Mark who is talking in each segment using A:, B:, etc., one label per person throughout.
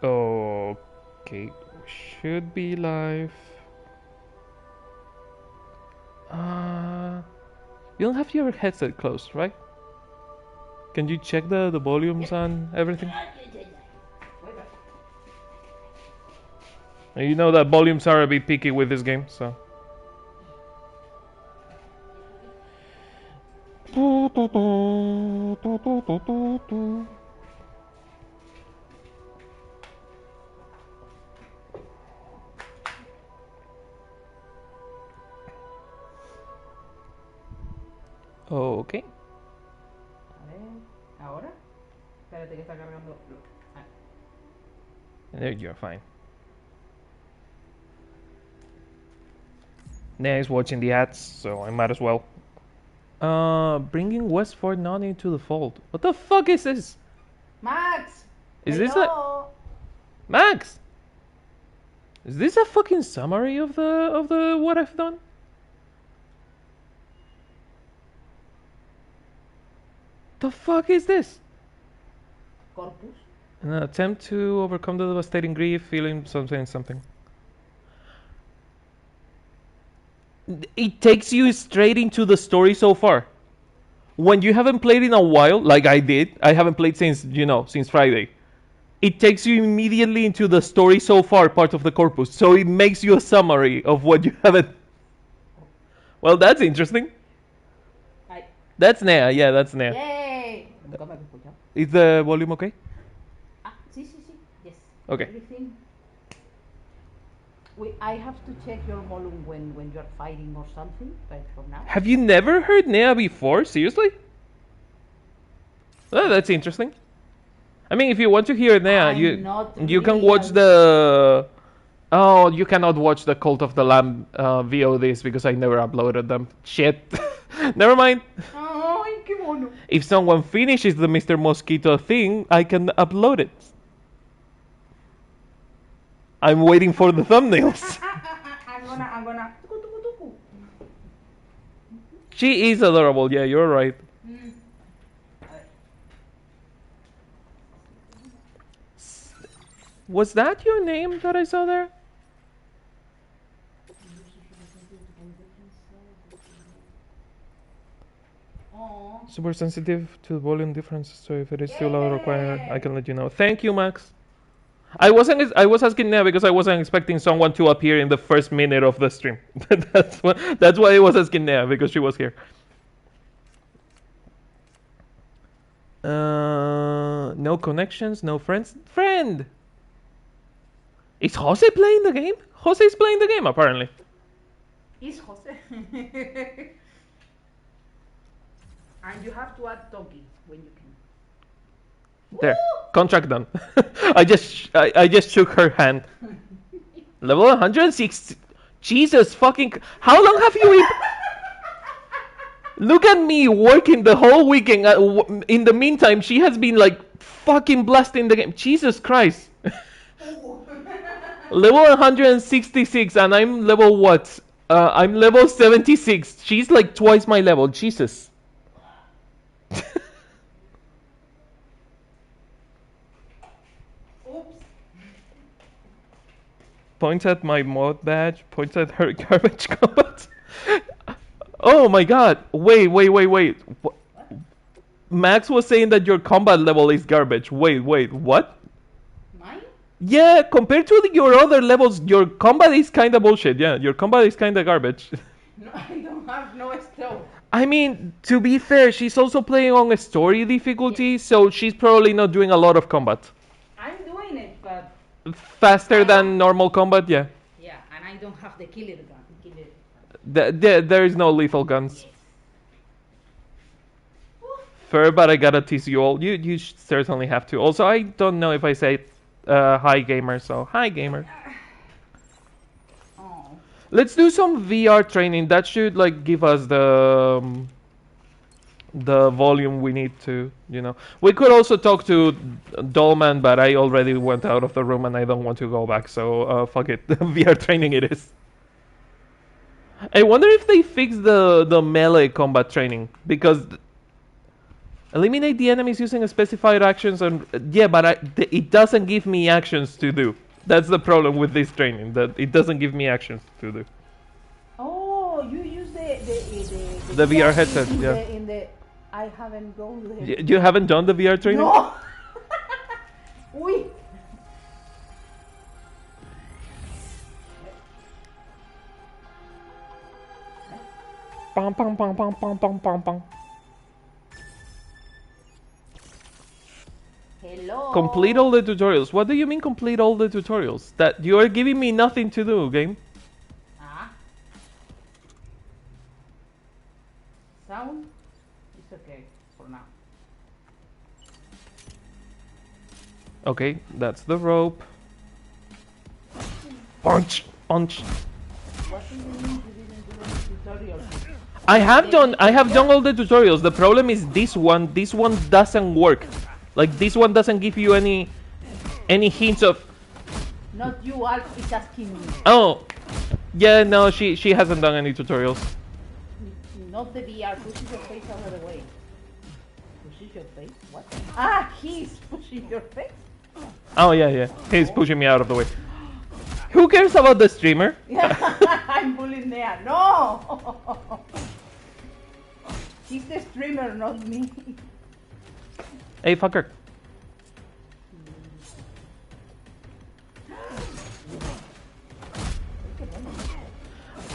A: Okay, should be live. You don't have your headset closed, right? Can you check the volumes and everything? You know that volumes are a bit picky with this game, so. Okay.
B: A ver, ¿ahora? Espérate que está cargando. Ah.
A: There you're fine. Nea is watching the ads, so I might as well. Bringing Westford not into the fold. What the fuck is this?
B: Max!
A: Is this
B: Hello?
A: Max? Is this a fucking summary of the what I've done? The fuck is this?
B: Corpus?
A: An attempt to overcome the devastating grief, feeling something. It takes you straight into the story so far. When you haven't played in a while, like I did, I haven't played since Friday. It takes you immediately into the story so far part of the corpus, so it makes you a summary of what you haven't. Well, that's interesting.
B: Ay.
A: That's Nea, yeah, that's Nea.
B: Yay! Nunca me había escuchado.
A: Is the volume okay?
B: Ah, sí, sí, sí. Yes.
A: Okay.
B: Everything. I have to check your volume when you're fighting or something, right from now.
A: Have you never heard Nea before? Seriously? Oh, that's interesting. I mean, if you want to hear Nea, you can watch the. Oh, you cannot watch the Cult of the Lamb VODs because I never uploaded them. Shit. Never mind.
B: Ay, qué mono.
A: If someone finishes the Mr. Mosquito thing, I can upload it. I'm waiting for the thumbnails.
B: I'm gonna. Tuku, tuku, tuku.
A: She is adorable. Yeah, you're right. Was that your name that I saw there?
B: Oh.
A: Super sensitive to the volume difference, so if it is too loud or quiet, I can let you know. Thank you, Max. I was asking Nea because I wasn't expecting someone to appear in the first minute of the stream. That's why I was asking Nea, because she was here. No connections, no friends. Friend! Is Jose playing the game? Jose is playing the game, apparently.
B: Is Jose. And you have to add Toki when you can.
A: There, contract done. I just shook her hand. Level 160. Jesus fucking. How long have you been? Look at me working the whole weekend. In the meantime, she has been like fucking blasting the game. Jesus Christ. Level 166, and I'm level what? I'm level 76. She's like twice my level. Jesus.
B: Oops.
A: Points at my mod badge. Points at her garbage combat. Oh my god. Wait. Max was saying that your combat level is garbage. Wait, what?
B: Mine?
A: Yeah, compared to your other levels, your combat is kinda bullshit. Yeah, your combat is kinda garbage.
B: No, I don't have no stealth.
A: I mean, to be fair, she's also playing on a story difficulty, so she's probably not doing a lot of combat.
B: I'm doing it, but
A: Faster than normal combat, yeah.
B: yeah, and I don't have the killer gun.
A: There is no lethal guns. Fair, but I gotta tease you all. You certainly have to. Also, I don't know if I say hi gamer, so hi gamer.
B: Oh.
A: Let's do some VR training. That should like give us the volume we need to, We could also talk to Dolman, but I already went out of the room and I don't want to go back, so fuck it. VR training it is. I wonder if they fixed the melee combat training, because Eliminate the enemies using specified actions and yeah, but it doesn't give me actions to do. That's the problem with this training, that it doesn't give me actions to do.
B: Oh, you use
A: The VR headset, yeah.
B: In the I haven't gone there.
A: You haven't done the VR training?
B: No. Uy.
A: Pam pam pam pam pam pam pam pam.
B: Hello.
A: Complete all the tutorials. What do you mean complete all the tutorials? That you are giving me nothing to do, game.
B: Sound is okay for now.
A: Okay, that's the rope. Punch, punch.
B: What do you mean you didn't do any tutorials?
A: I have done all the tutorials. The problem is this one doesn't work. Like this one doesn't give you any hints of.
B: Not you, Alf is asking me.
A: Oh, yeah, no, she hasn't done any tutorials.
B: Not the VR, pushes your face out of the way. Pushes your face? What? Ah, he's pushing your face?
A: Oh yeah, he's pushing me out of the way. Who cares about the streamer?
B: I'm bullying there. No! He's the streamer, not me.
A: Hey, fucker.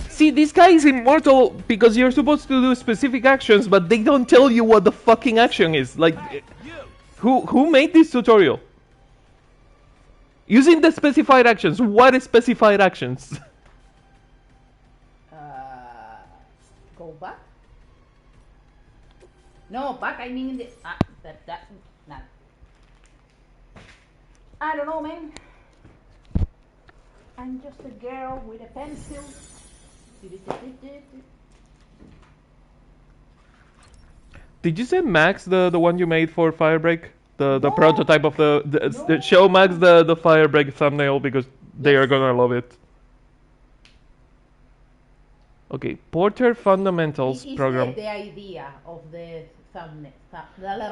A: See, this guy is immortal because you're supposed to do specific actions, but they don't tell you what the fucking action is. Like, who made this tutorial? Using the specified actions. What is specified actions?
B: Go back? No, back, I mean in the... Nah. I don't know, man. I'm just a girl with a pencil.
A: Did you say Max the one you made for Firebreak? The
B: No.
A: prototype of the
B: No.
A: show Max the Firebreak thumbnail because they are gonna love it. Okay, Porter Fundamentals
B: It's
A: program.
B: the idea of the thumbnail.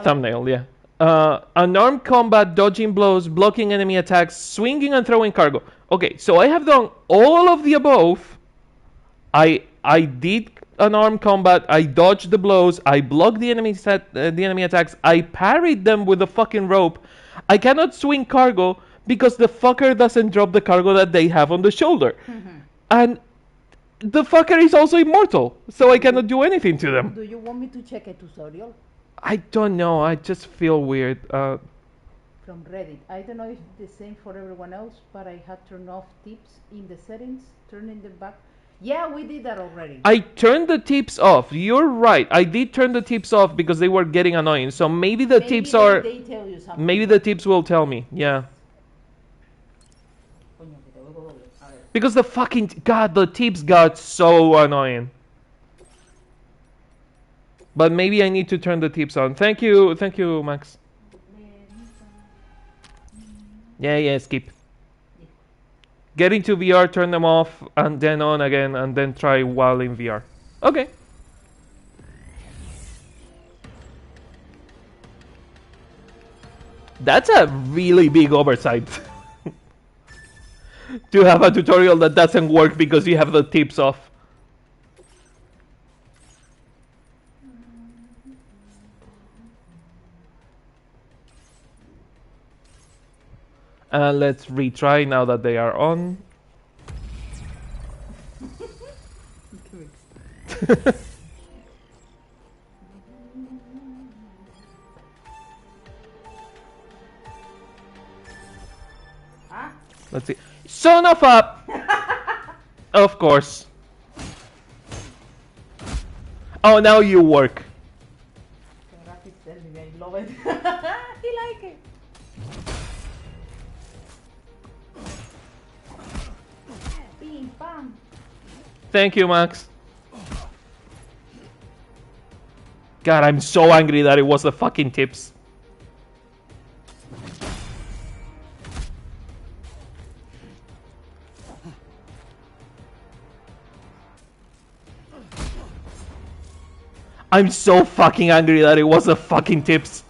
A: Thumbnail, yeah. Unarmed combat, dodging blows, blocking enemy attacks, swinging and throwing cargo. Okay, so I have done all of the above. I did unarmed combat. I dodged the blows. I blocked the enemy attacks. I parried them with a fucking rope. I cannot swing cargo because the fucker doesn't drop the cargo that they have on the shoulder. And the fucker is also immortal, so I cannot do anything to them.
B: Do you want me to check a tutorial?
A: I don't know. I just feel weird.
B: From Reddit. I don't know if it's the same for everyone else, but I had turned off tips in the settings, turning them back. Yeah, we did that already.
A: I turned the tips off. You're right. I did turn the tips off because they were getting annoying. So maybe the tips are.
B: They tell you something.
A: Maybe the tips will tell me. Yeah. Because the fucking God, the tips got so annoying. But maybe I need to turn the tips on. Thank you, Max. Yeah, skip. Get into VR, turn them off, and then on again, and then try while in VR. Okay. That's a really big oversight. To have a tutorial that doesn't work because you have the tips off. Let's retry now that they are on. Let's see. Son of a... Of course. Oh, now you work.
B: I love it. He like it. Bing, bang.
A: Thank you, Max. God, I'm so angry that it was the fucking tips. I'm so fucking angry that it was the fucking tips.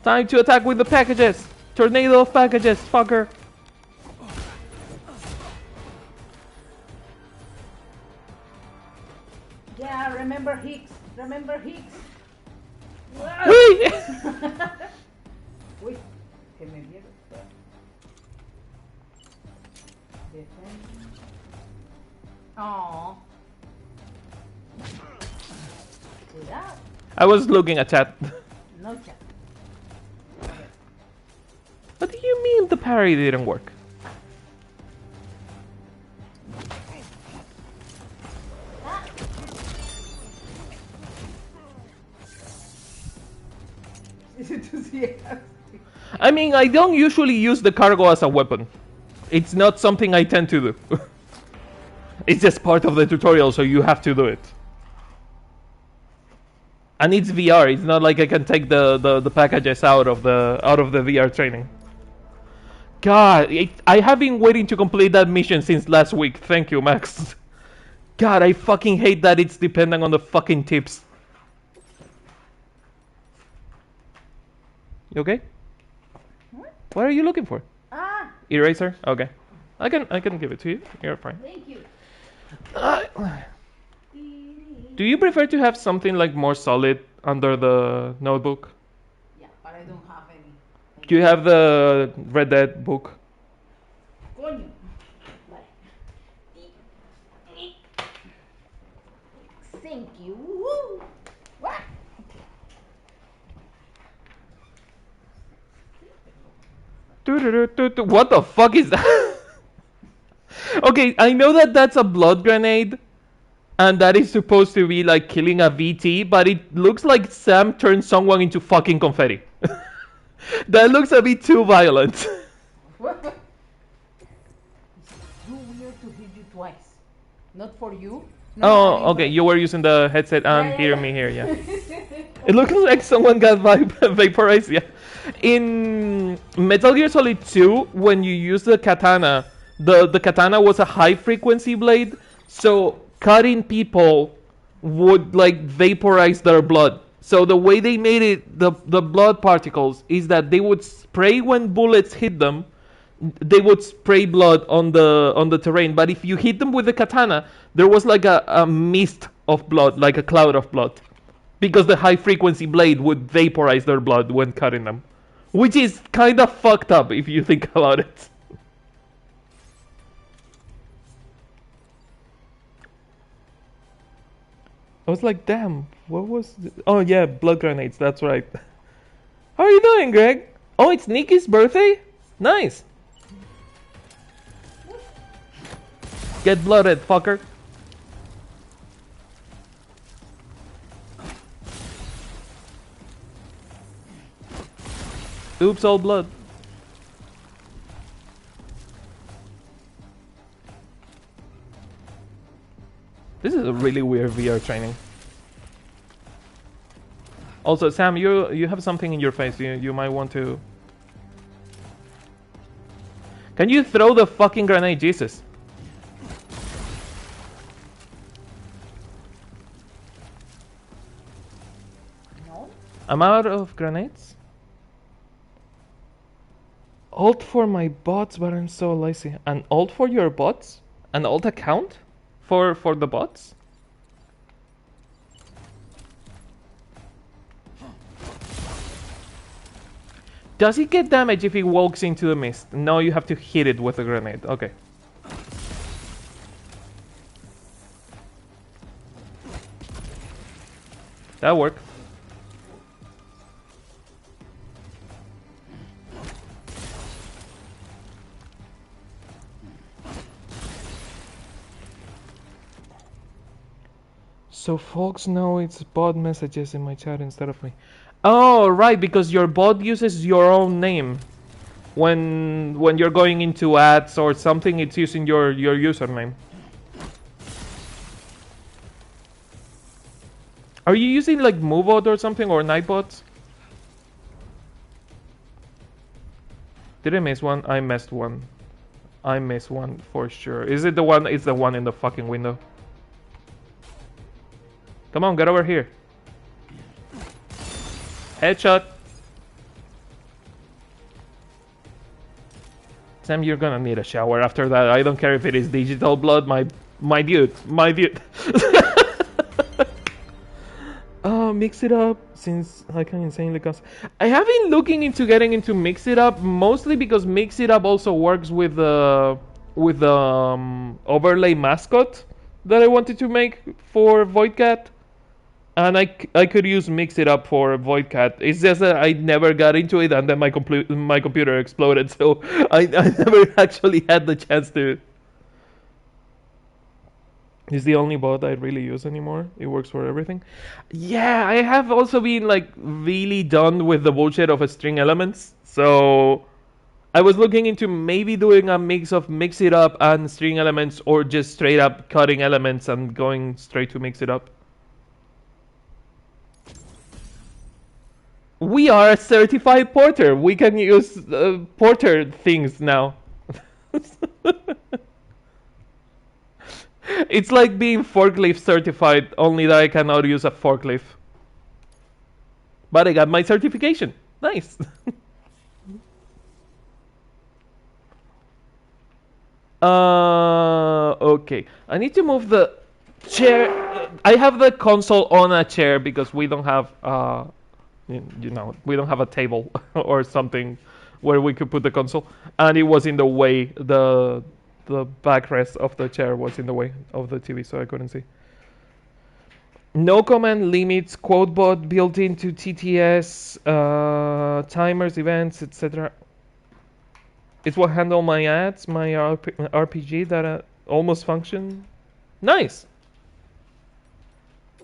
A: Time to attack with the packages. Tornado of packages, fucker.
B: Yeah, remember Hicks. Remember Hicks.
A: Uy.
B: Uy, que me dieron. Aww. Cuidado.
A: I was looking at chat.
B: No chat.
A: What do you mean the parry didn't work? I mean, I don't usually use the cargo as a weapon. It's not something I tend to do. It's just part of the tutorial, so you have to do it. And it's VR. It's not like I can take the packages out of the VR training. God, I have been waiting to complete that mission since last week. Thank you, Max. God, I fucking hate that it's dependent on the fucking tips. You okay? What are you looking for?
B: Ah,
A: Eraser? Okay. I can give it to you. You're fine.
B: thank you.
A: Do you prefer to have something like more solid under the notebook?
B: Yeah, but I don't have any.
A: Do you have the Red Dead book?
B: Coño. Thank you. Woo. What?
A: What the fuck is that? Okay, I know that that's a blood grenade, and that is supposed to be like killing a VT, but it looks like Sam turned someone into fucking confetti. That looks a bit too violent.
B: What? It's too weird to hit you twice. Not for you. No, I mean,
A: Okay, you were using the headset and
B: Yeah.
A: hearing me here, yeah. It looks like someone got vaporized, yeah. In Metal Gear Solid 2, when you use the katana, the katana was a high frequency blade, so cutting people would like vaporize their blood. So the way they made it, the blood particles, is that they would spray when bullets hit them. They would spray blood on the terrain, but if you hit them with the katana, there was like a mist of blood, like a cloud of blood, because the high frequency blade would vaporize their blood when cutting them, which is kind of fucked up if you think about it. I was like, damn, what was... Oh yeah, blood grenades, that's right. How are you doing, Greg? Oh, it's Nikki's birthday? Nice. Get blooded, fucker. Oops, all blood. This is a really weird VR training. Also, Sam, you have something in your face. You might want to... Can you throw the fucking grenade, Jesus?
B: No.
A: I'm out of grenades. Alt for my bots, but I'm so lazy. An alt for your bots? An alt account? For the bots? Does it get damage if it walks into the mist? No, you have to hit it with a grenade. Okay. That worked. So folks know it's bot messages in my chat instead of me. Oh, right, because your bot uses your own name. When you're going into ads or something, it's using your username. Are you using like MoveBot or something, or Nightbot? Did I miss one? I missed one. I missed one for sure. Is it the one? It's the one in the fucking window. Come on, get over here. Headshot. Sam, you're gonna need a shower after that. I don't care if it is digital blood, my dude. Mix it up since I can insanely cost. I have been looking into getting into Mix It Up mostly because Mix It Up also works with the overlay mascot that I wanted to make for Voidcat. And I could use Mix It Up for Voidcat. It's just that I never got into it, and then my computer exploded, so I never actually had the chance to. It's the only bot I really use anymore. It works for everything. Yeah, I have also been like really done with the bullshit of string elements. So I was looking into maybe doing a mix of Mix It Up and string elements, or just straight up cutting elements and going straight to Mix It Up. We are a certified porter. We can use porter things now. It's like being forklift certified, only that I cannot use a forklift. But I got my certification. Nice. Okay. I need to move the chair. I have the console on a chair because we don't have we don't have a table or something where we could put the console, and it was in the way. The backrest of the chair was in the way of the TV, so I couldn't see. No command limits, quotebot built into TTS, timers, events, etc. It will handle my ads, my RPG that almost function. Nice.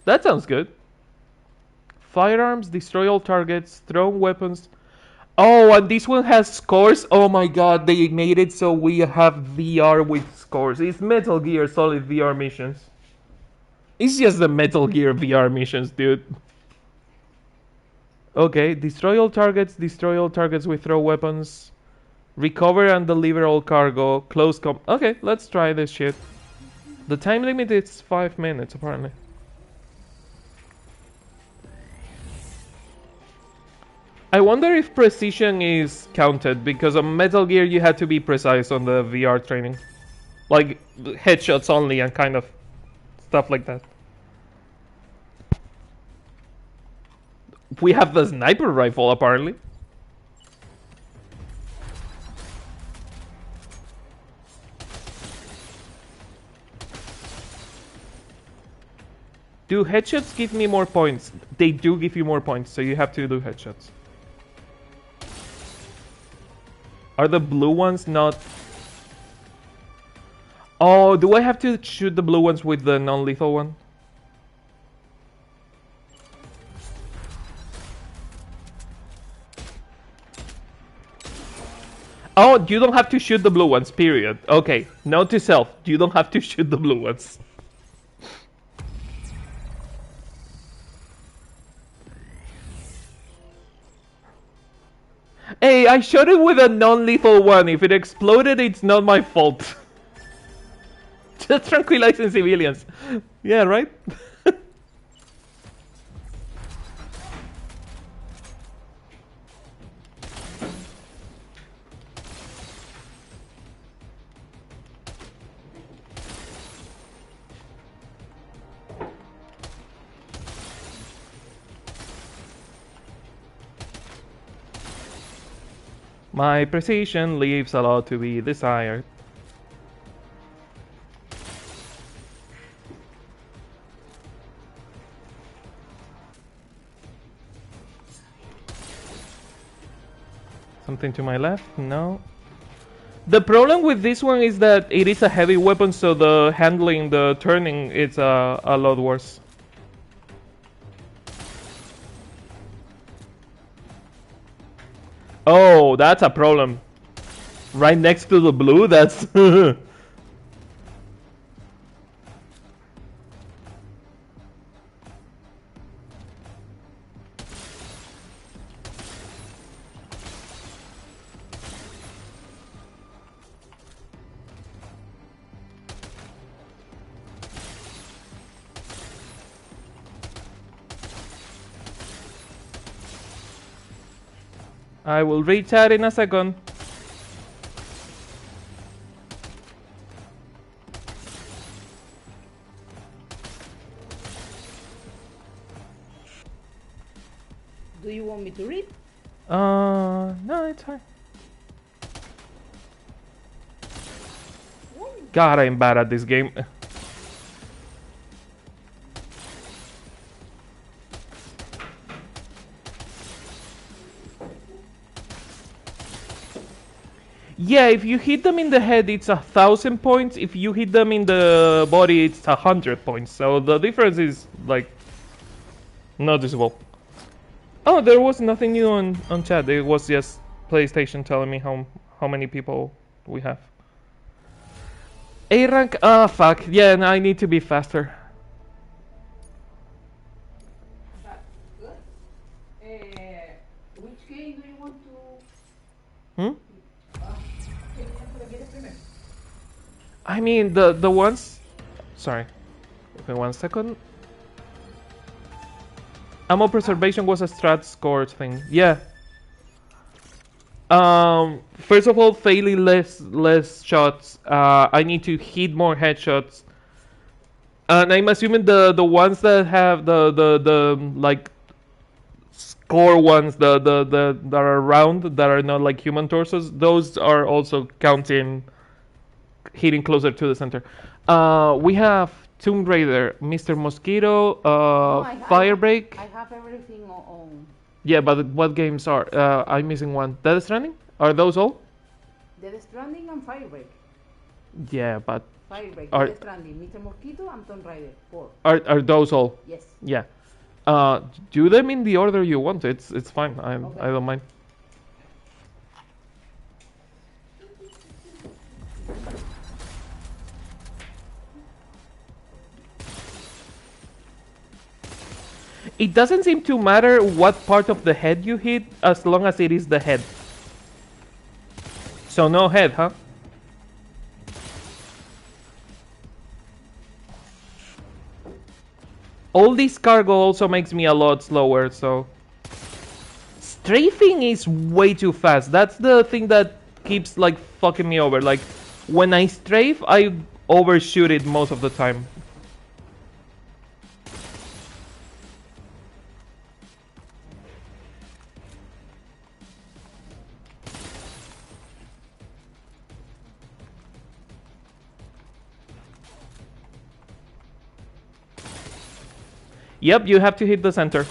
A: That sounds good. Firearms, destroy all targets, thrown weapons. Oh, and this one has scores. Oh my god, they made it so we have VR with scores. It's Metal Gear Solid VR missions. It's just the Metal Gear VR missions, dude. Okay, destroy all targets with throw weapons. Recover and deliver all cargo. Close com. Okay, let's try this shit. The time limit is 5 minutes, apparently. I wonder if precision is counted, because on Metal Gear you had to be precise on the VR training. Like, headshots only and kind of stuff like that. We have the sniper rifle, apparently. Do headshots give me more points? They do give you more points, so you have to do headshots. Are the blue ones not... Oh, do I have to shoot the blue ones with the non-lethal one? Oh, you don't have to shoot the blue ones, period. Okay, note to self, you don't have to shoot the blue ones. Hey, I shot it with a non-lethal one. If it exploded, it's not my fault. Just tranquilizing civilians. Yeah, right? My precision leaves a lot to be desired. Something to my left? No. The problem with this one is that it is a heavy weapon, so the handling, the turning, it's a lot worse. Oh, that's a problem. Right next to the blue, that's... I will rechat in a second.
B: Do you want me to read?
A: No, it's fine. God, I'm bad at this game. Yeah, if you hit them in the head, it's 1,000 points. If you hit them in the body, it's 100 points. So the difference is like noticeable. Oh, there was nothing new on chat. It was just PlayStation telling me how many people we have. A rank. Ah, fuck. Yeah, and I need to be faster.
B: Which game do you want to?
A: Hmm? I mean the ones. Sorry. Okay, 1 second. Ammo preservation was a strat score thing. Yeah. First of all, failing less shots. I need to hit more headshots. And I'm assuming the ones that have the like score ones, the that are round, that are not like human torsos, those are also counting hitting closer to the center. We have Tomb Raider, Mr. Mosquito, Firebreak.
B: I have everything on.
A: Yeah, but what games are? I'm missing one. Death Stranding? Are those all?
B: Death Stranding and Firebreak.
A: Yeah, but
B: Firebreak,
A: Are-
B: Death Stranding, Mr. Mosquito, and Tomb Raider 4.
A: are those all?
B: Yes.
A: Yeah. Do them in the order you want. It's fine. I don't mind. It doesn't seem to matter what part of the head you hit as long as it is the head. So no head, huh? All this cargo also makes me a lot slower, so... Strafing is way too fast. That's the thing that keeps, like, fucking me over. Like, when I strafe, I overshoot it most of the time. Yep, you have to hit the center.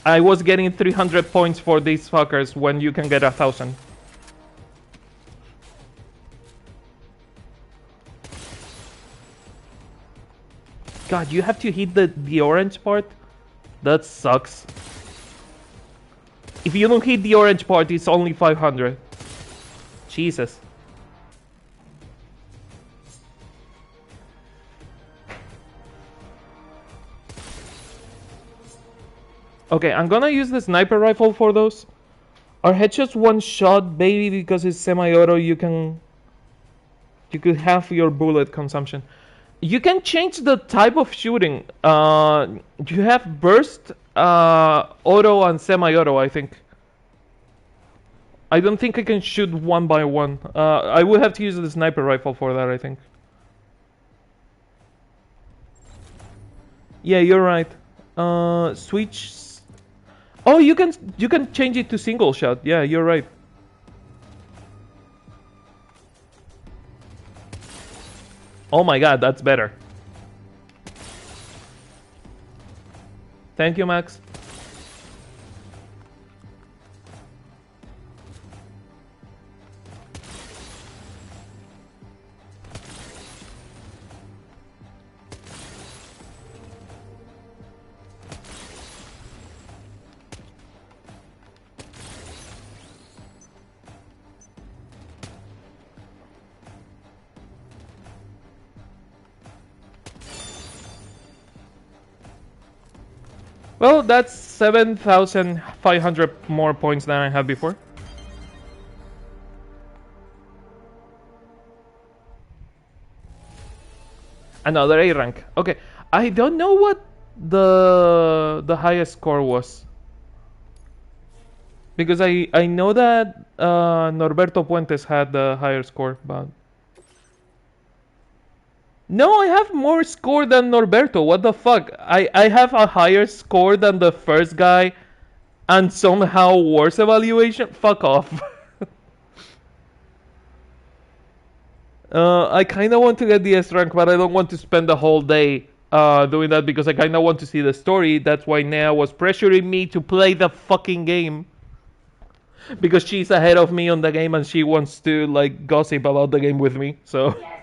A: I was getting 300 points for these fuckers when you can get 1,000. God, you have to hit the orange part? That sucks. If you don't hit the orange part, it's only 500. Jesus. Okay, I'm gonna use the sniper rifle for those. Our headshots one shot, baby, because it's semi-auto. You could have your bullet consumption. You can change the type of shooting. You have burst, auto, and semi-auto, I think. I don't think I can shoot one by one. I would have to use the sniper rifle for that, I think. Yeah, you're right. Switch. Oh, you can change it to single shot. Yeah, you're right. Oh my god, that's better. Thank you, Max. Well, that's 7,500 more points than I had before. Another A rank. Okay, I don't know what the highest score was. Because I know that Norberto Puentes had the higher score, but no, I have more score than Norberto. What the fuck? I have a higher score than the first guy and somehow worse evaluation? Fuck off. I kind of want to get the S rank, but I don't want to spend the whole day doing that because I kind of want to see the story. That's why Nea was pressuring me to play the fucking game. Because she's ahead of me on the game and she wants to like gossip about the game with me. So
B: Yes.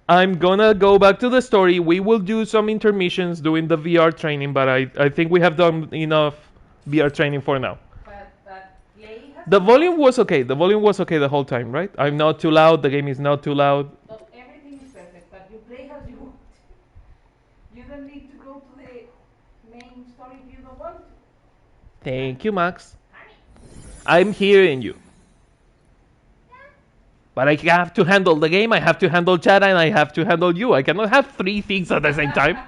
A: I'm gonna go back to the story. We will do some intermissions doing the VR training, but I think we have done enough VR training for now.
B: But Clay has.
A: The volume was okay. The volume was okay the whole time, right? I'm not too loud. The game is not too loud.
B: But everything is perfect. But you play as you want. You don't need to go to the main story if you don't want to.
A: Thank you, Max.
B: Honey.
A: I'm hearing you. But I have to handle the game, I have to handle chat, and I have to handle you. I cannot have three things at the same time.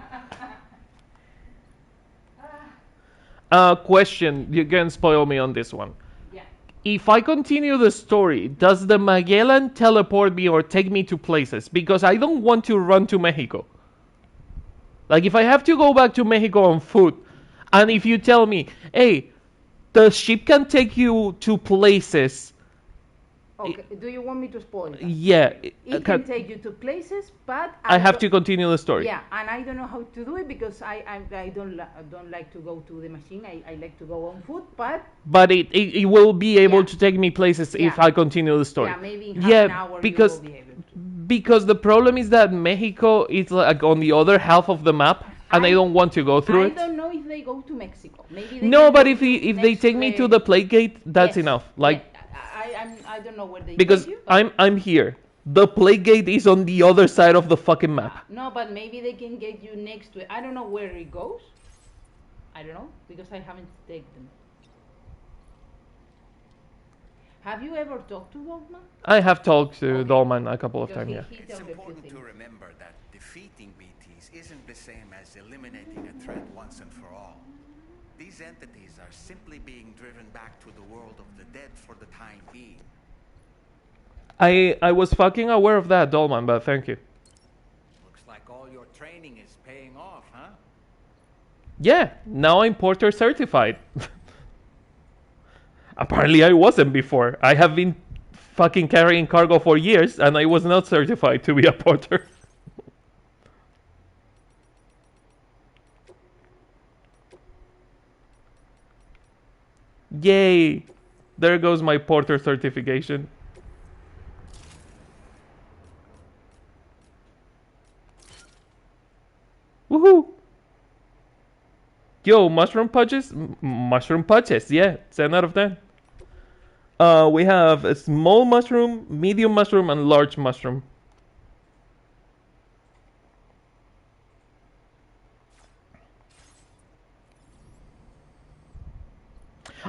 A: Question, you can spoil me on this one.
B: Yeah.
A: If I continue the story, does the Magellan teleport me or take me to places? Because I don't want to run to Mexico. Like, if I have to go back to Mexico on foot, and if you tell me, hey, the ship can take you to places.
B: Okay. Do you want me to spoil that?
A: Yeah.
B: It can take you to places, but
A: I have to continue the story.
B: Yeah, and I don't know how to do it because I don't like to go to the machine. I like to go on foot,
A: But it will be able
B: Yeah.
A: to take me places if
B: Yeah.
A: I continue the story.
B: yeah, maybe in half an hour
A: because
B: you will be able to.
A: because the problem is that Mexico is like on the other half of the map, and I don't want to go through
B: I
A: it.
B: don't know if they go to Mexico. Maybe they
A: No,
B: can
A: but
B: go
A: if they
B: next
A: take me to the plate gate, that's
B: Yes.
A: enough. Like
B: Yeah, I don't know where they
A: because
B: take you. But
A: I'm here. The plate gate is on the other side of the fucking map.
B: no, but maybe they can get you next to it. I don't know where it goes. I don't know because I haven't taken them. Have you ever talked to Dogma?
A: I have talked to
B: Okay.
A: Dolman a couple of
B: Because
A: times. Yeah.
B: he
C: It's
B: tells a few
C: important to
B: things.
C: remember that defeating BTs isn't the same as eliminating a threat once and for all. These entities are simply being driven back to the world of the dead for the time being.
A: I was fucking aware of that, Dolman, but thank you.
C: Looks like all your training is paying off, huh?
A: Yeah, now I'm Porter certified. Apparently I wasn't before. I have been fucking carrying cargo for years and I was not certified to be a porter. Yay! There goes my porter certification. Woohoo! Yo, mushroom punches? Mushroom punches, yeah, 10 out of 10. We have a small mushroom, medium mushroom, and large mushroom.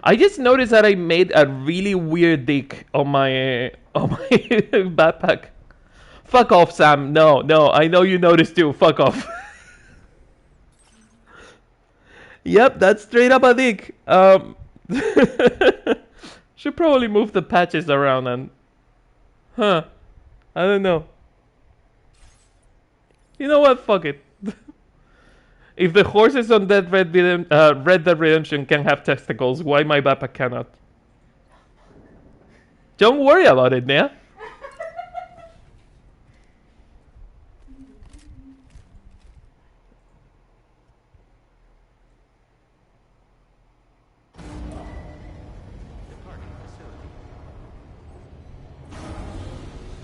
A: I just noticed that I made a really weird dick on my backpack. Fuck off, Sam. No, no, I know you noticed too. Fuck off. Yep, that's straight up a dick. Should probably move the patches around and... Huh. I don't know. You know what? Fuck it. If the horses on Red Dead Redemption can have testicles, why my backpack cannot? Don't worry about it, Nea.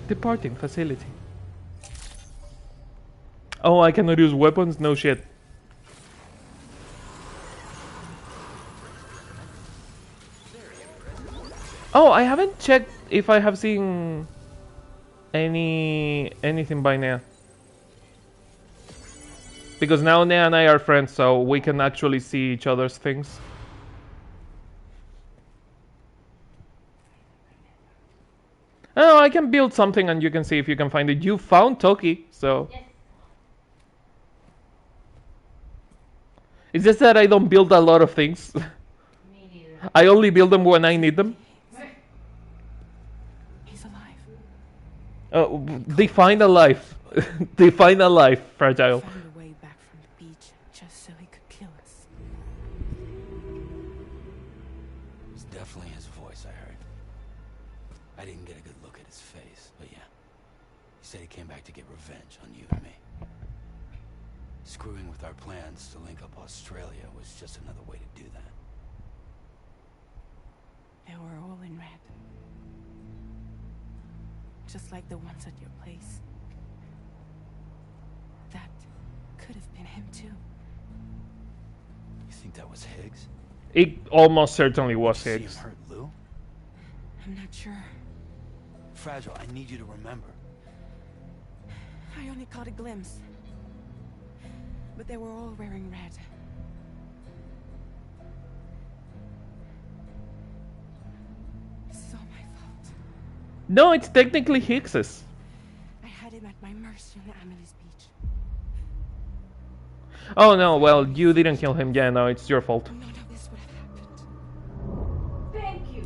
A: Departing facility. Oh, I cannot use weapons? No shit. Oh, I haven't checked if I have seen anything by Nea. Because now Nea and I are friends, so we can actually see each other's things. Oh, I can build something and you can see if you can find it. You found Toki, so...
B: Yes.
A: It's just that I don't build a lot of things.
B: Me neither.
A: I only build them when I need them.
D: He's alive.
A: Define alive. Define alive, Fragile.
D: Found a way back from the beach just so he could kill us.
E: It's definitely his voice I heard. I didn't get a good look at his face, but yeah. He said he came back to get revenge on you and me. Screwing with our plans to link up Australia was just another way to do that.
D: They were all in red. Just like the ones at your place. That could have been him too.
E: You think that was Higgs?
A: It almost certainly was
E: Did you see
A: Higgs.
E: him hurt Lou?
D: I'm not sure.
E: Fragile, I need you to remember.
D: I only caught a glimpse. But they were all wearing red. This is all my fault.
A: No, it's technically Hicks's.
D: I had him at my mercy on Amelie's beach.
A: Oh no, well, you didn't kill him. Yeah, no, it's your fault.
D: None of this would have happened.
B: Thank you.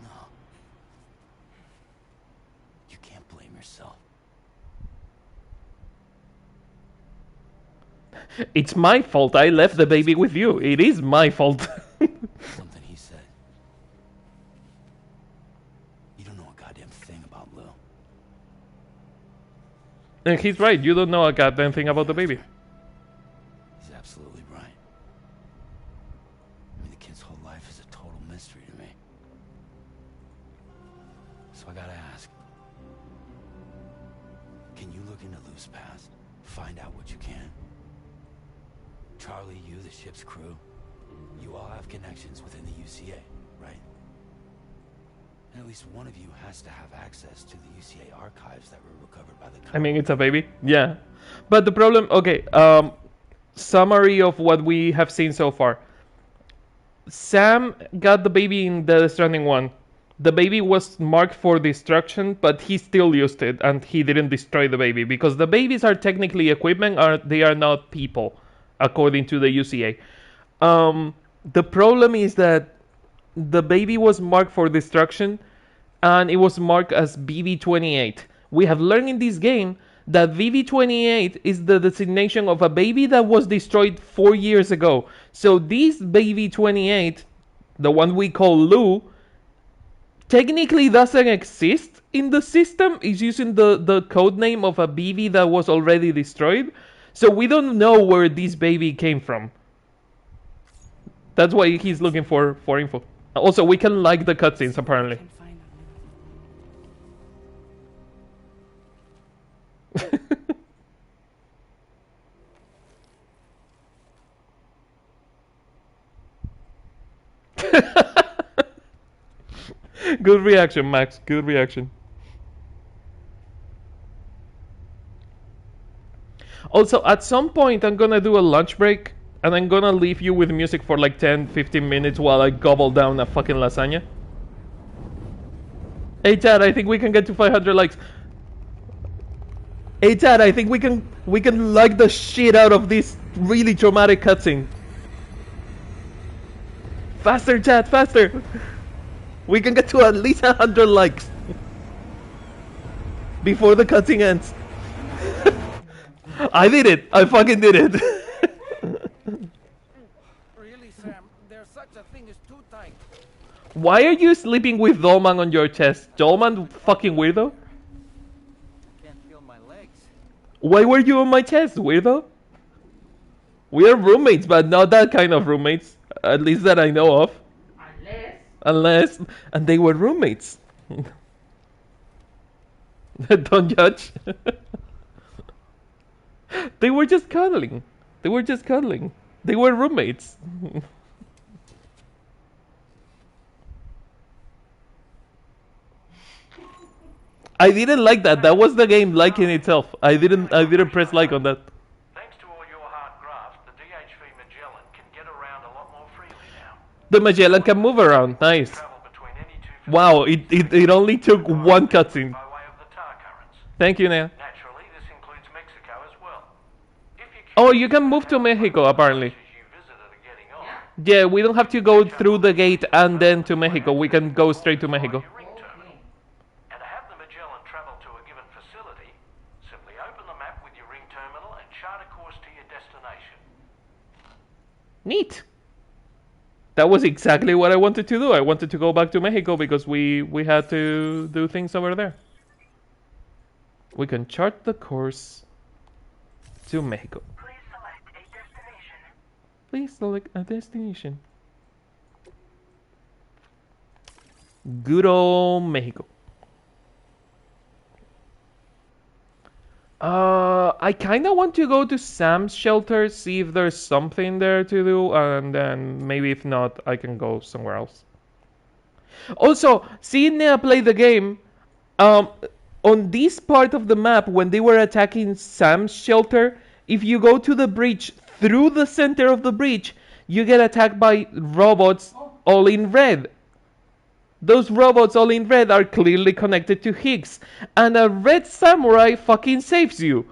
E: No. You can't blame yourself.
A: It's my fault. I left the baby with you. It is my fault.
E: Something he said. You don't know a goddamn thing about Lou.
A: And he's right. You don't know a goddamn thing about the baby.
E: He's absolutely right. I mean, the kid's whole life is a total mystery to me. So I gotta ask. Can you look into Lou's past? Find out what you can? Charlie, you, the ship's crew, you all have connections within the UCA, right? And at least one of you has to have access to the UCA archives that were recovered by the
A: I mean, it's a baby. Yeah. But the problem... Okay, summary of what we have seen so far. Sam got the baby in the Stranding 1. The baby was marked for destruction, but he still used it, and he didn't destroy the baby, because the babies are technically equipment, they are not people, according to the UCA. The problem is that the baby was marked for destruction, and it was marked as BB-28. We have learned in this game that BB-28 is the designation of a baby that was destroyed 4 years ago. So this BB-28, the one we call Lou, technically doesn't exist in the system. It's using the code name of a BB that was already destroyed. So we don't know where this baby came from. That's why he's looking for info. Also, we can like the cutscenes, apparently.
D: Can find
A: Good reaction, Max. Good reaction. Also, at some point, I'm gonna do a lunch break, and I'm gonna leave you with music for like 10-15 minutes while I gobble down a fucking lasagna. Hey, Chad, I think we can get to 500 likes. Hey, Chad, I think we can like the shit out of this really traumatic cutscene. Faster, Chad, faster! We can get to at least 100 likes before the cutscene ends. I did it! I fucking did it!
F: Really, Sam? There's such a thing as too tight.
A: Why are you sleeping with Dolman on your chest? Dolman, fucking weirdo?
F: Can't feel my legs.
A: Why were you on my chest, weirdo? We are roommates, but not that kind of roommates. At least that I know of. Unless... And they were roommates. Don't judge. They were just cuddling. They were just cuddling. They were roommates. I didn't like that. That was the game liking itself. I didn't press like on that.
G: Thanks to all your hard graft, the DHV Magellan can get around a lot more freely now.
A: The Magellan can move around. Nice.
G: Travel between any two
A: Wow, it only took one cutscene.
G: by way of the tar currents.
A: Thank you, Nea.
G: Naturally, this includes Mexico as well. If you're
A: Oh, you can move to Mexico apparently.
G: You visited are getting on.
A: Yeah, we don't have to go through the gate and then to Mexico. We can go straight to Mexico.
G: Your ring terminal. And to have the Magellan travel to a given facility, simply open the map with your ring terminal and chart a course to your destination.
A: Neat. That was exactly what I wanted to do. I wanted to go back to Mexico because we had to do things over there. We can chart the course to Mexico.
G: Please select a destination.
A: Please select a destination. Good old Mexico. I kind of want to go to Sam's shelter, see if there's something there to do, and then maybe if not, I can go somewhere else. Also, seeing Nea play the game, on this part of the map, when they were attacking Sam's shelter, if you go to the bridge through the center of the bridge, you get attacked by robots all in red. Those robots all in red are clearly connected to Higgs, and a red samurai fucking saves you.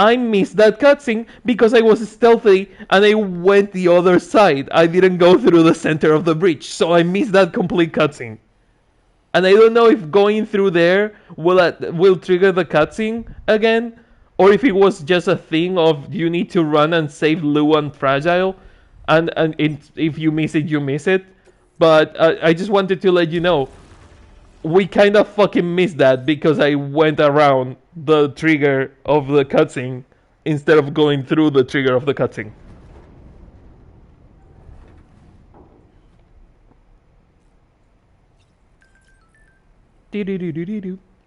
A: I missed that cutscene because I was stealthy and I went the other side. I didn't go through the center of the bridge, so I missed that complete cutscene. And I don't know if going through there will trigger the cutscene again, or if it was just a thing of you need to run and save Lou and Fragile, and if you miss it, you miss it. But I just wanted to let you know, we kind of fucking missed that because I went around the trigger of the cutscene instead of going through the trigger of the cutscene.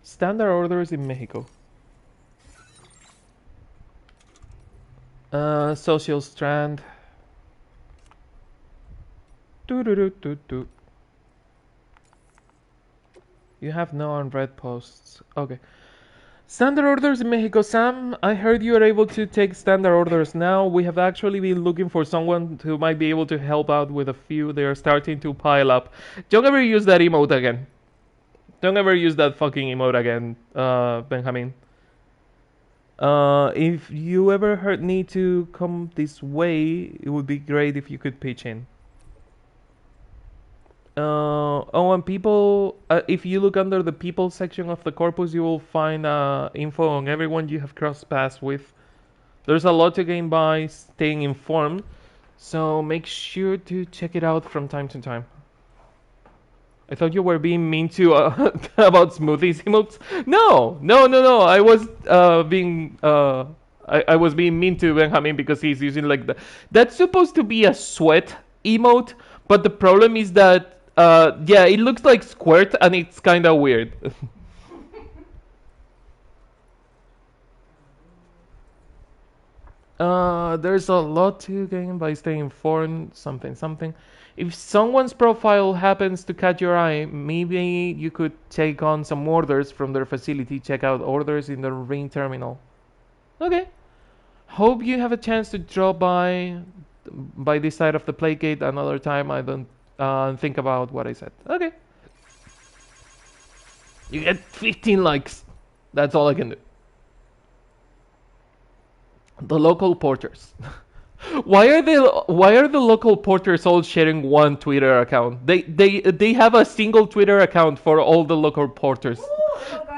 A: Standard orders in Mexico. Social strand. You have no unread posts. Okay. Standard orders in Mexico. Sam, I heard you are able to take standard orders now. We have actually been looking for someone who might be able to help out with a few. They are starting to pile up. Don't ever use that emote again. Don't ever use that fucking emote again, Benjamin. If you ever need to come this way, it would be great if you could pitch in. And people, if you look under the people section of the corpus, you will find info on everyone you have crossed paths with. There's a lot to gain by staying informed, so make sure to check it out from time to time. I thought you were being mean to about smoothies emotes. No. I was being I was being mean to Benjamin because he's using like that's supposed to be a sweat emote, but the problem is that yeah, it looks like squirt and it's kind of weird. There's a lot to gain by staying informed. Something. If someone's profile happens to catch your eye, maybe you could take on some orders from their facility. Check out orders in the ring terminal. Okay. Hope you have a chance to drop by this side of the play gate another time. I don't think about what I said. Okay. You get 15 likes. That's all I can do. The local porters. Why are the local porters all sharing one Twitter account? They have a single Twitter account for all the local porters.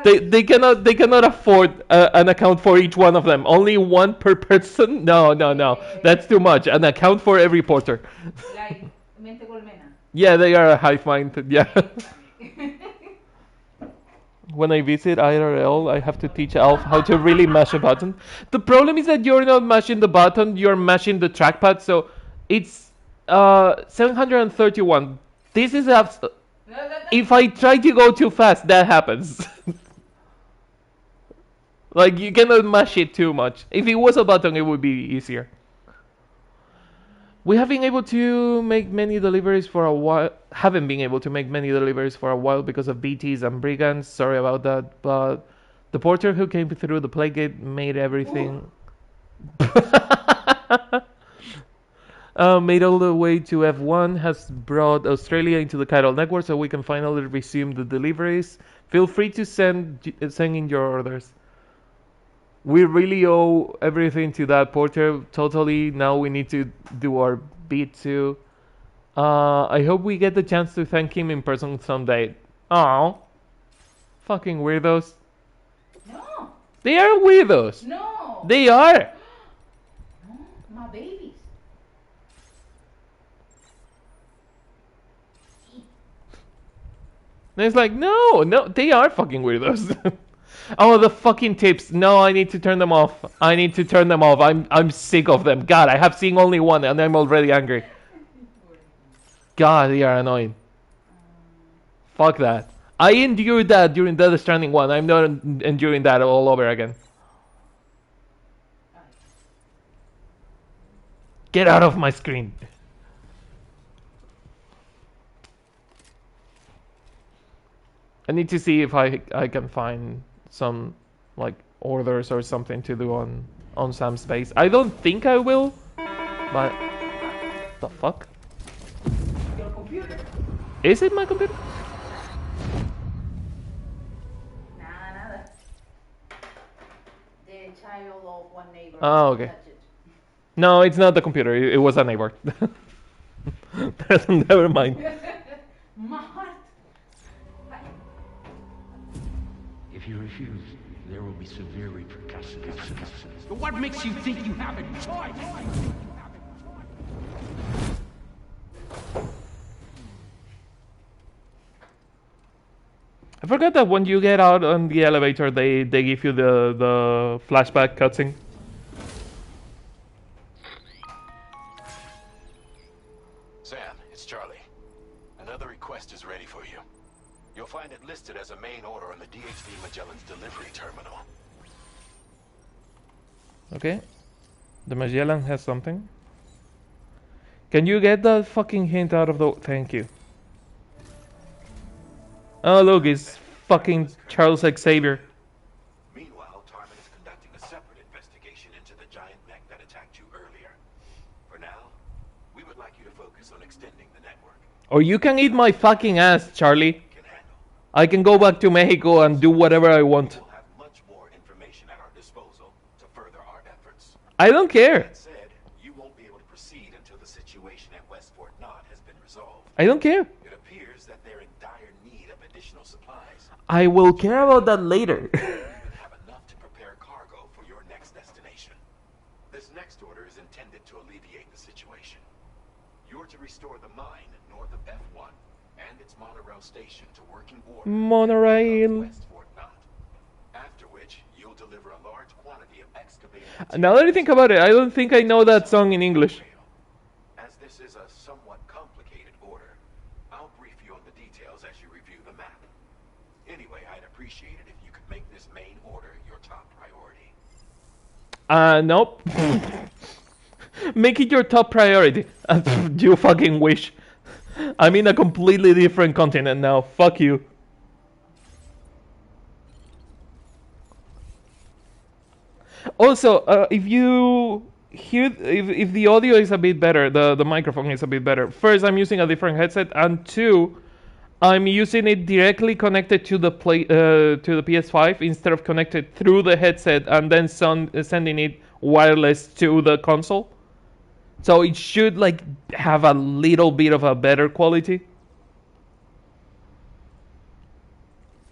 A: They cannot afford an account for each one of them. Only one per person? No. That's too much. An account for every porter.
B: Like mente colmena.
A: Yeah, they are a hive mind. Yeah. When I visit IRL, I have to teach Alf how to really mash a button. The problem is that you're not mashing the button, you're mashing the trackpad, so it's 731. This is if I try to go too fast, that happens. Like, you cannot mash it too much. If it was a button, it would be easier. We have been able to make many deliveries for a while. Haven't been able to make many deliveries for a while because of BTs and brigands. Sorry about that, but the porter who came through the playgate made everything. Made all the way to F1 has brought Australia into the Chiral network, so we can finally resume the deliveries. Feel free to send in your orders. We really owe everything to that porter. Totally. Now we need to do our bit too. I hope we get the chance to thank him in person someday. Oh, fucking weirdos.
B: No,
A: They are weirdos.
B: no,
A: They are.
B: no, my babies.
A: And it's like, no, they are fucking weirdos. Oh, the fucking tips. No, I need to turn them off. I need to turn them off. I'm sick of them. God, I have seen only one and I'm already angry. God, they are annoying. Fuck that. I endured that during the Stranding one. I'm not enduring that all over again. Get out of my screen. I need to see if I can find some like orders or something to do on Sam's base. I don't think I will, but the fuck?
B: Your computer.
A: Is it my computer?
B: Nada. The child of one neighbor.
A: Oh, okay.
B: Touch it.
A: No, it's not the computer. It was a neighbor. Never mind.
B: My heart.
H: If you refuse, there will be severe repercussions. But what makes you think you have a choice?
A: I forgot that when you get out on the elevator, they give you the flashback cutscene.
E: Sam, it's Charlie. Another request is ready for you. You'll find it listed as a main order on the DHD Magellan's delivery terminal.
A: Okay. The Magellan has something. Can you get that fucking hint out of the... Thank you. Oh, look, it's fucking Charles Xavier.
E: Meanwhile, Tarman is conducting a separate investigation into the giant mech that attacked you earlier. For now, we would like you to focus on extending the network.
A: Or you can eat my fucking ass, Charlie.
E: Can handle.
A: I can go back to Mexico and do whatever I want.
E: We'll have much more information at our disposal to further our efforts.
A: I don't care.
E: That said, you won't be able to proceed until the situation at Westport Knot has been resolved.
A: I don't care.
E: It appears that they're in dire need of additional supplies.
A: I will care about that later.
E: You even have enough to prepare cargo for your next destination. This next order is intended to alleviate the situation. You're to restore the mine north of F1 and its monorail station to working order.
A: Monorail.
E: Westport Knot. After which, you'll deliver a large quantity of excavated
A: Now that I think about it, I don't think I know that song in English.
E: As this is a somewhat complicated order, I'll brief you on the details as you review the map. Anyway, I'd appreciate it if you could make this main order your top priority.
A: Nope. Make it your top priority. You fucking wish. I'm in a completely different continent now. Fuck you. Also, if you hear, if the audio is a bit better, the microphone is a bit better. First, I'm using a different headset, and two, I'm using it directly connected to the PS5 instead of connected through the headset and then sending it wireless to the console. So it should like have a little bit of a better quality.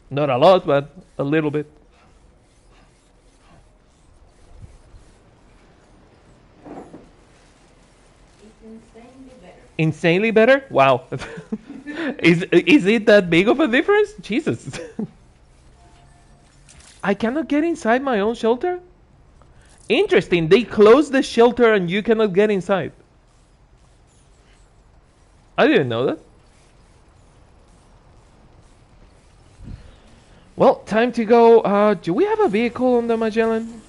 A: Not a lot, but a little bit.
B: It's insanely better.
A: Insanely better? Wow. Is it that big of a difference? Jesus. I cannot get inside my own shelter? Interesting. They closed the shelter and you cannot get inside. I didn't know that. Well, time to go. Do we have a vehicle on the Magellan?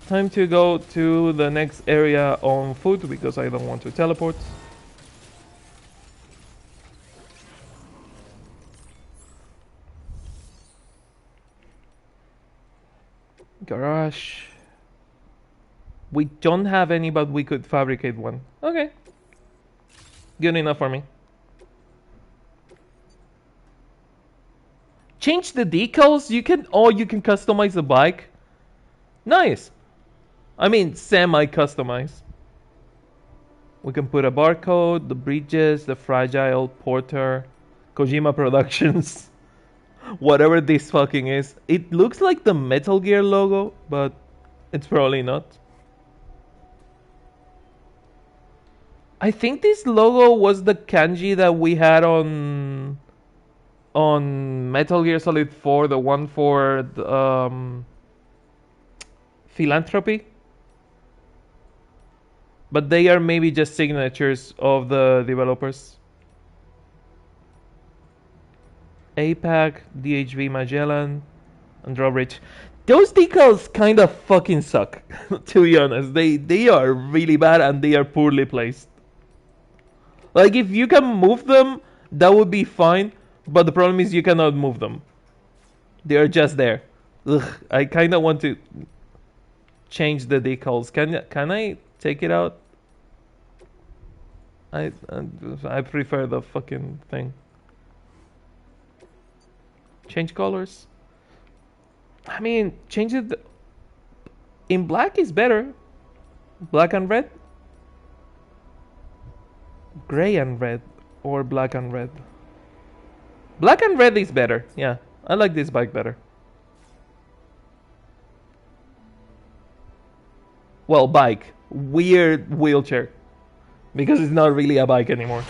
A: Time to go to the next area on foot because I don't want to teleport. Garage. We don't have any, but we could fabricate one. Okay. Good enough for me. Change the decals? You can... Oh, you can customize the bike? Nice. I mean, semi-customized. We can put a barcode, the bridges, the fragile porter, Kojima Productions, whatever this fucking is. It looks like the Metal Gear logo, but it's probably not. I think this logo was the kanji that we had on Metal Gear Solid 4, the one for the, philanthropy. But they are maybe just signatures of the developers. APAC, DHV Magellan, and Drawbridge. Those decals kind of fucking suck, to be honest. They are really bad and they are poorly placed. Like, if you can move them, that would be fine. But the problem is you cannot move them. They are just there. Ugh, I kind of want to change the decals. Can I take it out? I prefer the fucking thing. Change colors. I mean, change it. In black is better. Black and red. Gray and red, or black and red. Black and red is better. Yeah, I like this bike better. Well, bike. Weird wheelchair. Because it's not really a bike anymore.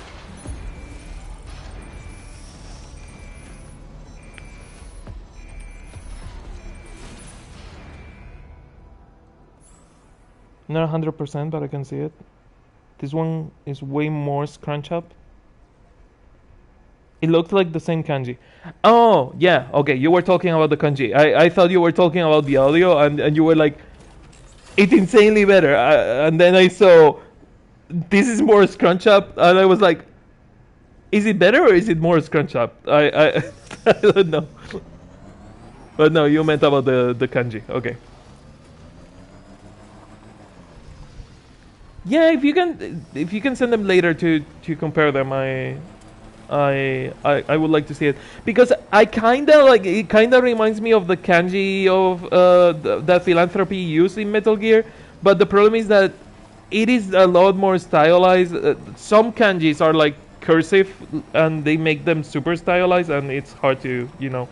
A: Not 100%, but I can see it. This one is way more scrunch up. It looks like the same kanji. Oh, yeah, okay, you were talking about the kanji. I thought you were talking about the audio, and you were like, it's insanely better. And then I saw, this is more scrunch up, and I was like, is it better or is it more scrunch up? I I don't know. But no, you meant about the kanji. Okay. Yeah, if you can send them later to compare them, I would like to see it, because I kinda like it. Kinda reminds me of the kanji of that philanthropy used in Metal Gear, but the problem is that it is a lot more stylized. Some kanjis are like cursive, and they make them super stylized, and it's hard to, you know.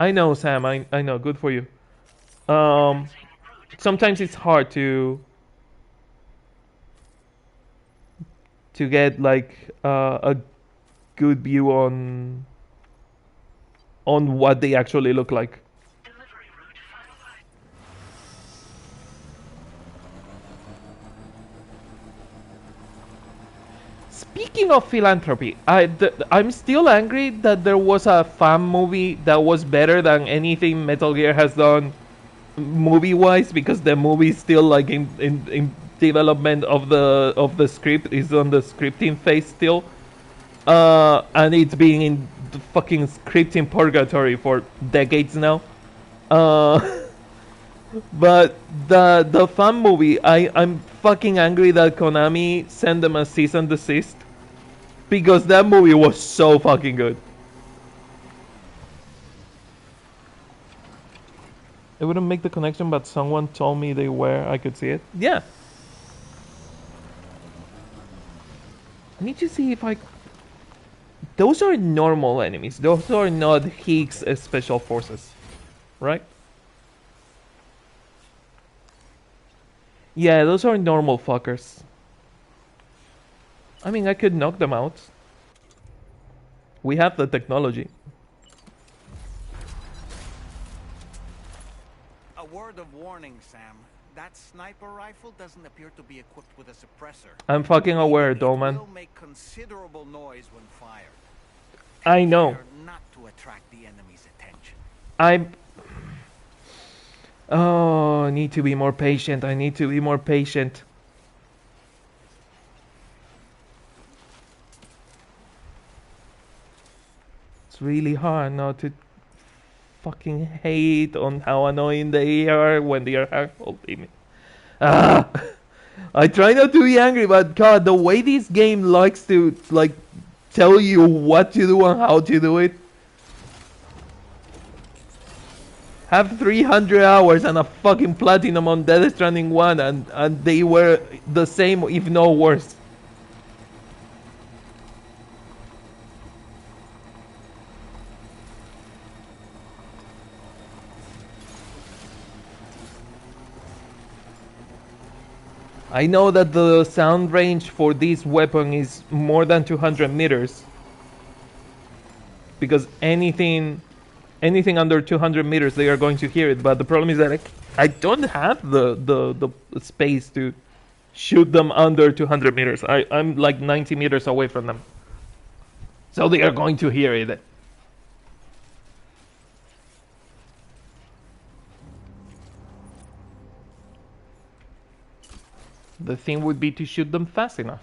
A: I know, Sam. I know. Good for you. Sometimes it's hard to get like a good view on what they actually look like. Speaking of philanthropy, I'm still angry that there was a fan movie that was better than anything Metal Gear has done movie-wise, because the movie is still like in development of the script, is on the scripting phase still, and it's been in the fucking scripting purgatory for decades now. But the fan movie, I'm fucking angry that Konami sent them a cease and desist, because that movie was so fucking good. It wouldn't make the connection, but someone told me they were. I could see it. Yeah. I need to see if I... Those are normal enemies. Those are not Higgs special forces. Right? Yeah, those are normal fuckers. I mean, I could knock them out. We have the technology.
C: A word of warning, Sam. That sniper rifle doesn't appear to be equipped with a suppressor.
A: I'm fucking aware, Dolman.
C: It will make considerable noise when fired.
A: I know.
C: Care not to attract the enemy's attention.
A: Oh, I need to be more patient. I need to be more patient. It's really hard not to fucking hate on how annoying they are when they are holding me. Ah! I try not to be angry, but God, the way this game likes to like tell you what to do and how to do it. have 300 hours and a fucking platinum on Death Stranding 1 and they were the same, if not worse. I know that the sound range for this weapon is more than 200 meters. Because anything under 200 meters they are going to hear it, but the problem is that I don't have the space to shoot them under 200 meters. I'm like 90 meters away from them. So they are going to hear it. The thing would be to shoot them fast enough.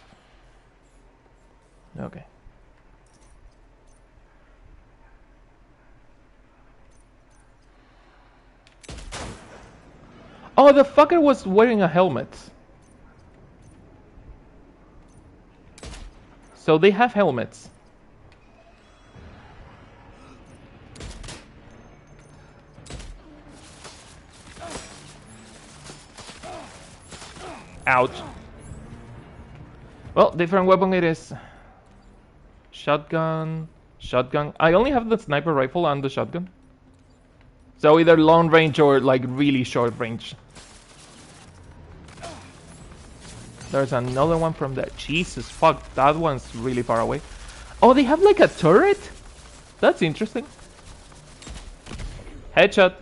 A: Okay. Oh, the fucker was wearing a helmet. So they have helmets. Ouch. Well, different weapon it is. Shotgun. I only have the sniper rifle and the shotgun. So either long range or like really short range. There's another one from that. Jesus fuck, that one's really far away. Oh, they have like a turret? That's interesting. Headshot.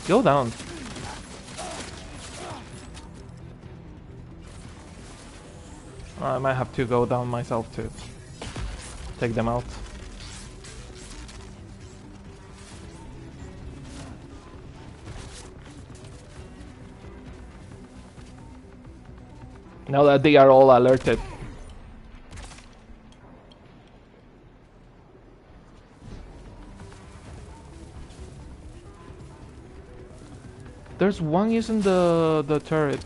A: Go down. I might have to go down myself to take them out. Now that they are all alerted. There's one using the turret.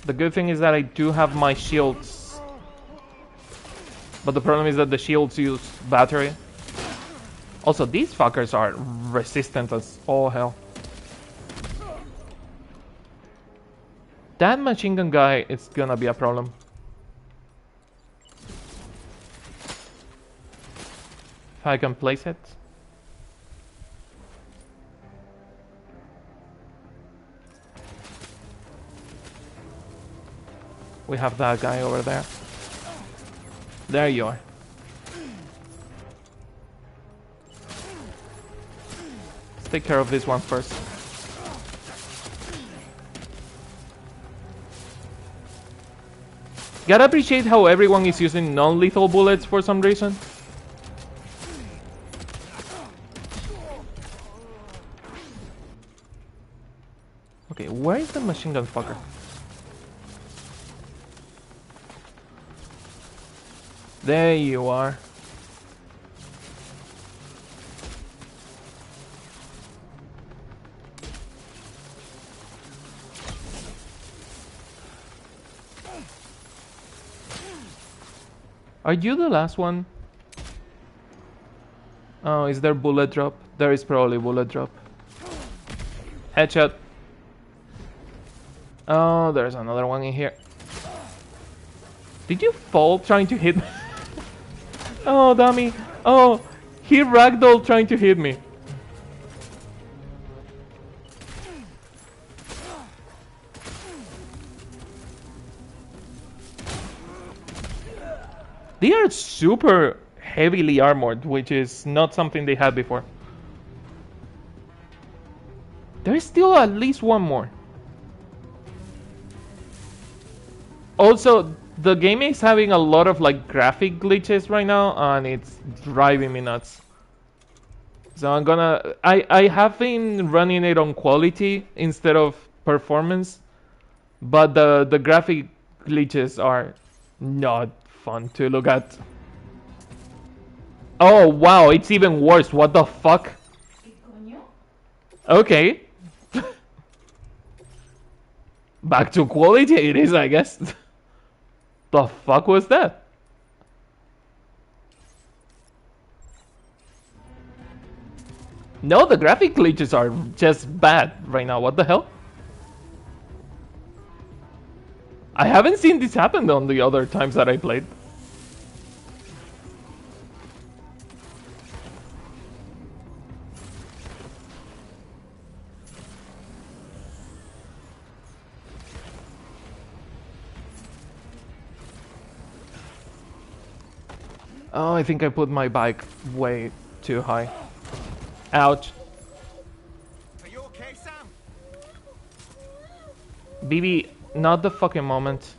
A: The good thing is that I do have my shields. But the problem is that the shields use battery. Also, these fuckers are resistant as all hell. That machine gun guy is gonna be a problem. If I can place it. We have that guy over there. There you are. Let's take care of this one first. Gotta appreciate how everyone is using non-lethal bullets for some reason. Okay, where is the machine gun fucker? There you are. Are you the last one? Oh, is there bullet drop? There is probably bullet drop. Headshot. Oh, there's another one in here. Did you fall trying to hit me? Oh, dummy. Oh, he ragdolled trying to hit me. They are super heavily armored, which is not something they had before. There is still at least one more. Also, the game is having a lot of like graphic glitches right now, and it's driving me nuts. So I have been running it on quality instead of performance, but the graphic glitches are not fun to look at. Oh wow, it's even worse. What the fuck?
B: ¿Qué coño?
A: Okay. Back to quality it is, I guess. The fuck was that? No, the graphic glitches are just bad right now. What the hell? I haven't seen this happen on the other times that I played. Oh, I think I put my bike way too high. Ouch.
C: Are you okay, Sam?
A: BB, not the fucking moment.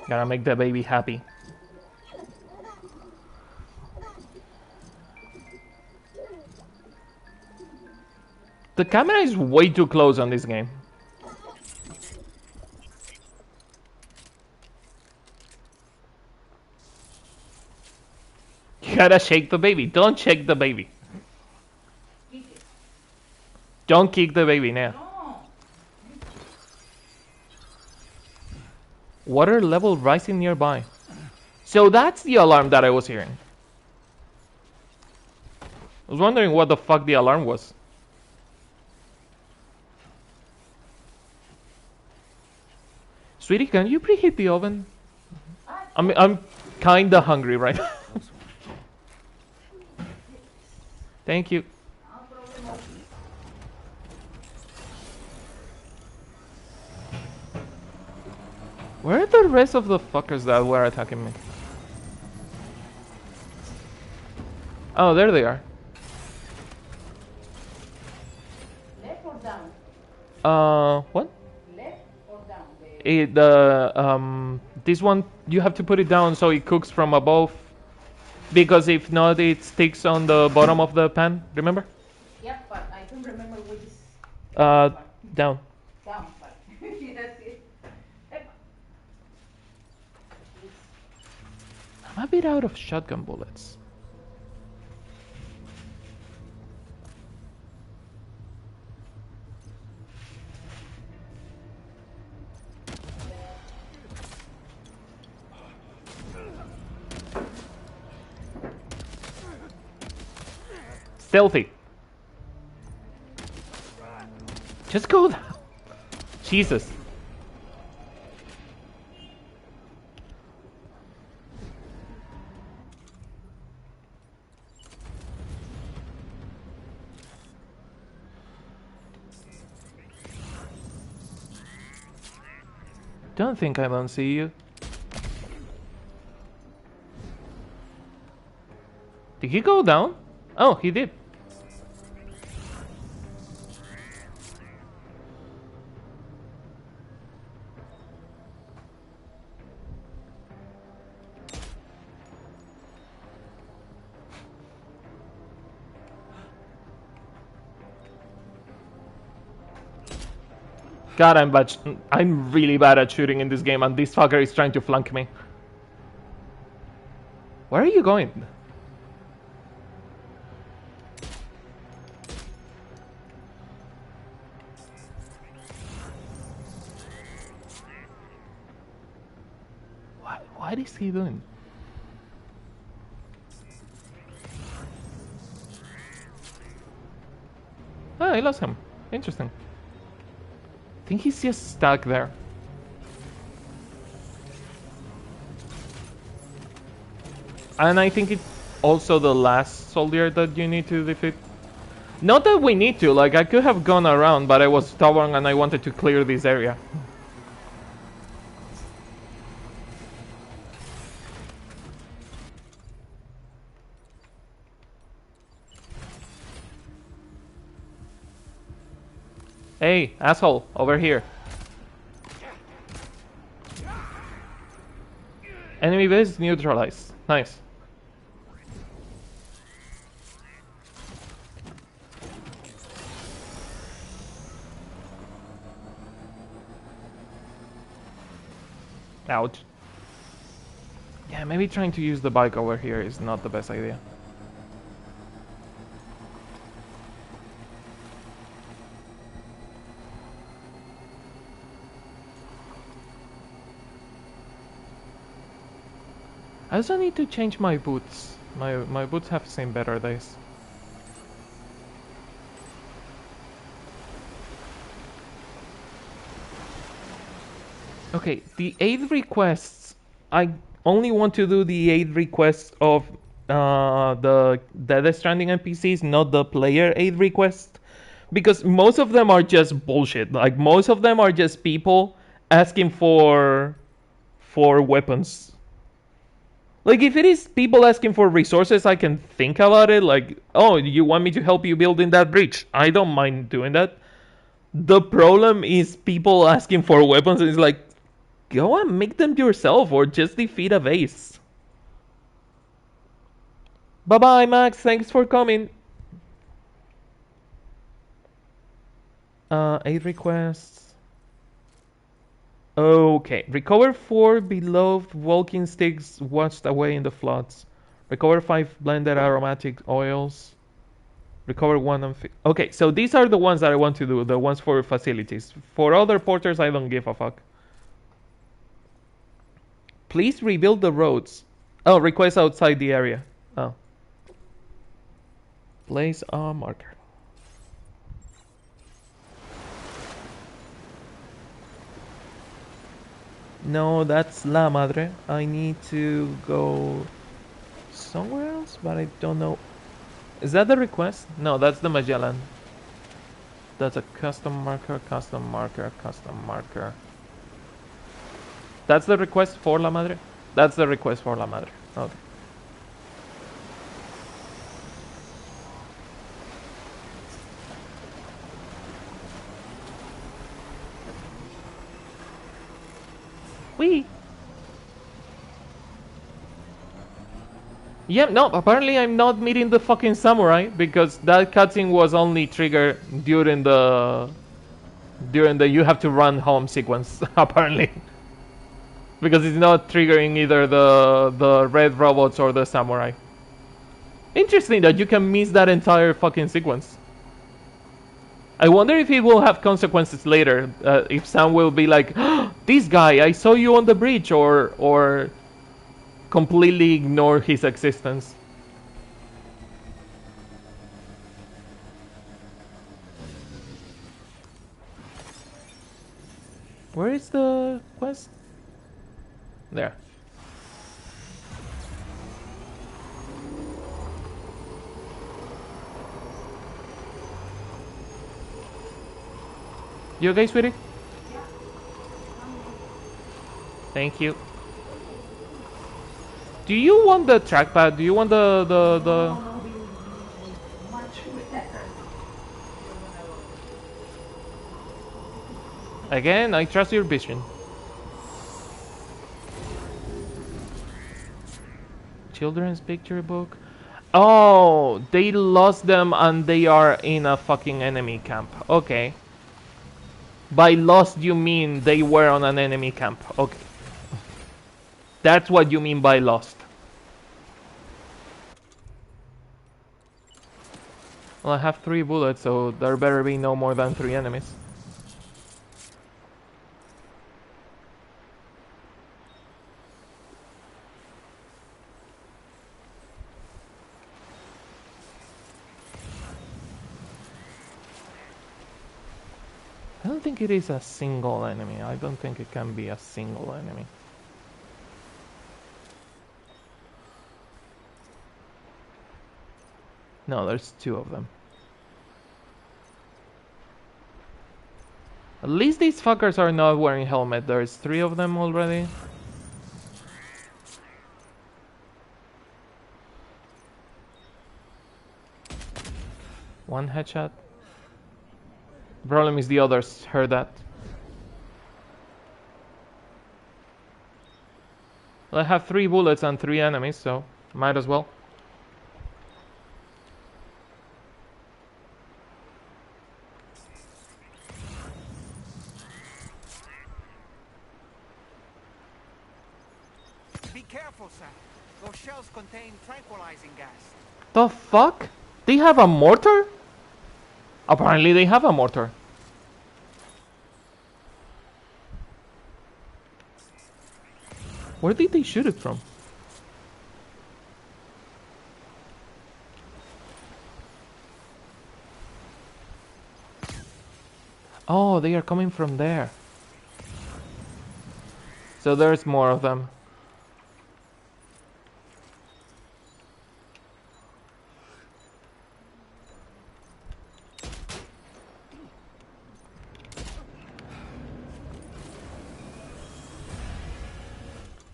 A: Gotta make the baby happy. The camera is way too close on this game. You gotta shake the baby. Don't shake the baby.
B: Kick it.
A: Don't kick the baby now.
B: No.
A: Water level rising nearby. So that's the alarm that I was hearing. I was wondering what the fuck the alarm was. Sweetie, can you preheat the oven? I'm kinda hungry right now. Thank you. Where are the rest of the fuckers that were attacking me? Oh, there they are.
B: Left or down?
A: What?
B: Left or down?
A: This one, you have to put it down so it cooks from above. Because if not, it sticks on the bottom of the pan, remember?
B: Yeah, but I don't remember which is
A: Down.
B: down part. That's it. Yep.
A: I'm a bit out of shotgun bullets. Stealthy. Just go down. Jesus. Don't think I don't see you. Did he go down? Oh, he did. God, I'm really bad at shooting in this game, and this fucker is trying to flank me. Where are you going? What is he doing? Oh, I lost him. Interesting. I think he's just stuck there. And I think it's also the last soldier that you need to defeat. Not that we need to, like I could have gone around, but I was stubborn and I wanted to clear this area. Hey, asshole, over here. Enemy base neutralized. Nice. Ouch. Yeah, maybe trying to use the bike over here is not the best idea. I also need to change my boots. My boots have seen better days. Okay, the 8 requests. I only want to do the 8 requests of the Death Stranding NPCs, not the player 8 requests. Because most of them are just bullshit. Like, most of them are just people asking for weapons. Like, if it is people asking for resources, I can think about it. Like, oh, you want me to help you building that bridge? I don't mind doing that. The problem is people asking for weapons. It's like, go and make them yourself or just defeat a base. Bye bye, Max. Thanks for coming. 8 requests. Okay. Recover 4 beloved walking sticks washed away in the floods. Recover 5 blended aromatic oils. Recover 1 okay, so these are the ones that I want to do. The ones for facilities. For other porters, I don't give a fuck. Please rebuild the roads. Oh, request outside the area. Oh. Place a marker. No, that's La Madre. I need to go somewhere else, but I don't know. Is that the request? No, that's the Magellan. That's a custom marker, custom marker, custom marker. That's the request for La Madre? That's the request for La Madre. Okay. Wee! Yeah, no, apparently I'm not meeting the fucking samurai because that cutscene was only triggered during the you have to run home sequence, apparently. Because it's not triggering either the red robots or the samurai. Interesting that you can miss that entire fucking sequence. I wonder if it will have consequences later. If Sam will be like, oh, this guy, I saw you on the bridge, or completely ignore his existence. Where is the quest? There. You okay, sweetie? Thank you. Do you want the trackpad? Do you want the... Again, I trust your vision. Children's picture book. Oh, they lost them and they are in a fucking enemy camp. Okay. By lost you mean they were on an enemy camp. Okay. That's what you mean by lost. Well, I have 3 bullets, so there better be no more than 3 enemies. I don't think it is a single enemy. I don't think it can be a single enemy. No, there's 2 of them. At least these fuckers are not wearing helmet. There's 3 of them already. One headshot. The problem is the others heard that. Well, I have 3 bullets and 3 enemies, so might as well.
F: careful, Sam. Those shells contain tranquilizing gas.
A: The fuck? They have a mortar? Apparently they have a mortar. Where did they shoot it from? Oh, they are coming from there. So there's more of them.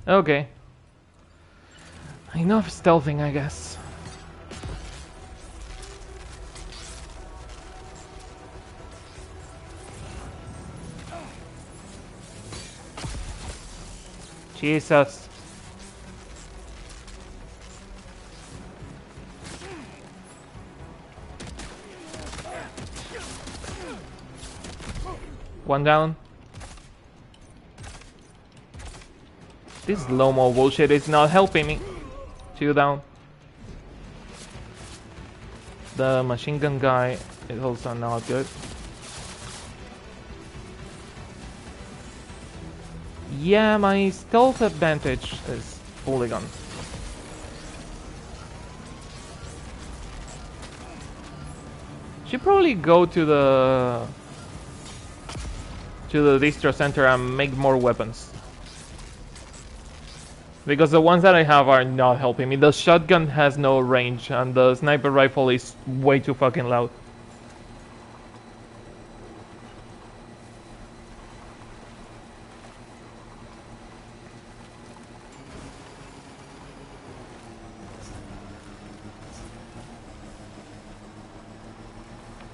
A: Okay. Enough stealthing, I guess. Jesus. One down. This slow-mo bullshit is not helping me. Two down. The machine gun guy is also not good. Yeah, my stealth advantage is fully gone. Should probably go to the distro center and make more weapons. Because the ones that I have are not helping me. The shotgun has no range and the sniper rifle is way too fucking loud.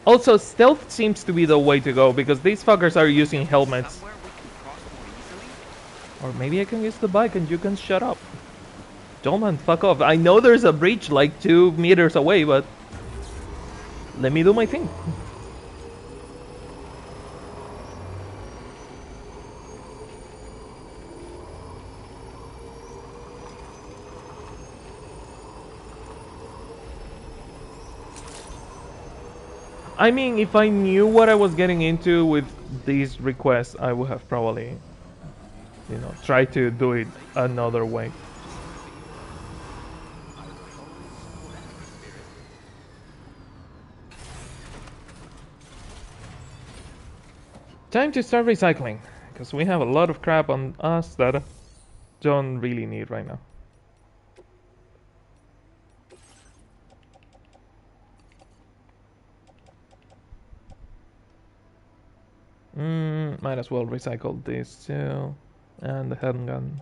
A: Also, stealth seems to be the way to go because these fuckers are using helmets. Or maybe I can use the bike and you can shut up. Don't man, fuck off. I know there's a breach like 2 meters away, but let me do my thing. I mean, if I knew what I was getting into with these requests, I would have probably, you know, tried to do it another way. Time to start recycling, because we have a lot of crap on us that don't really need right now. Might as well recycle this too, and the handgun.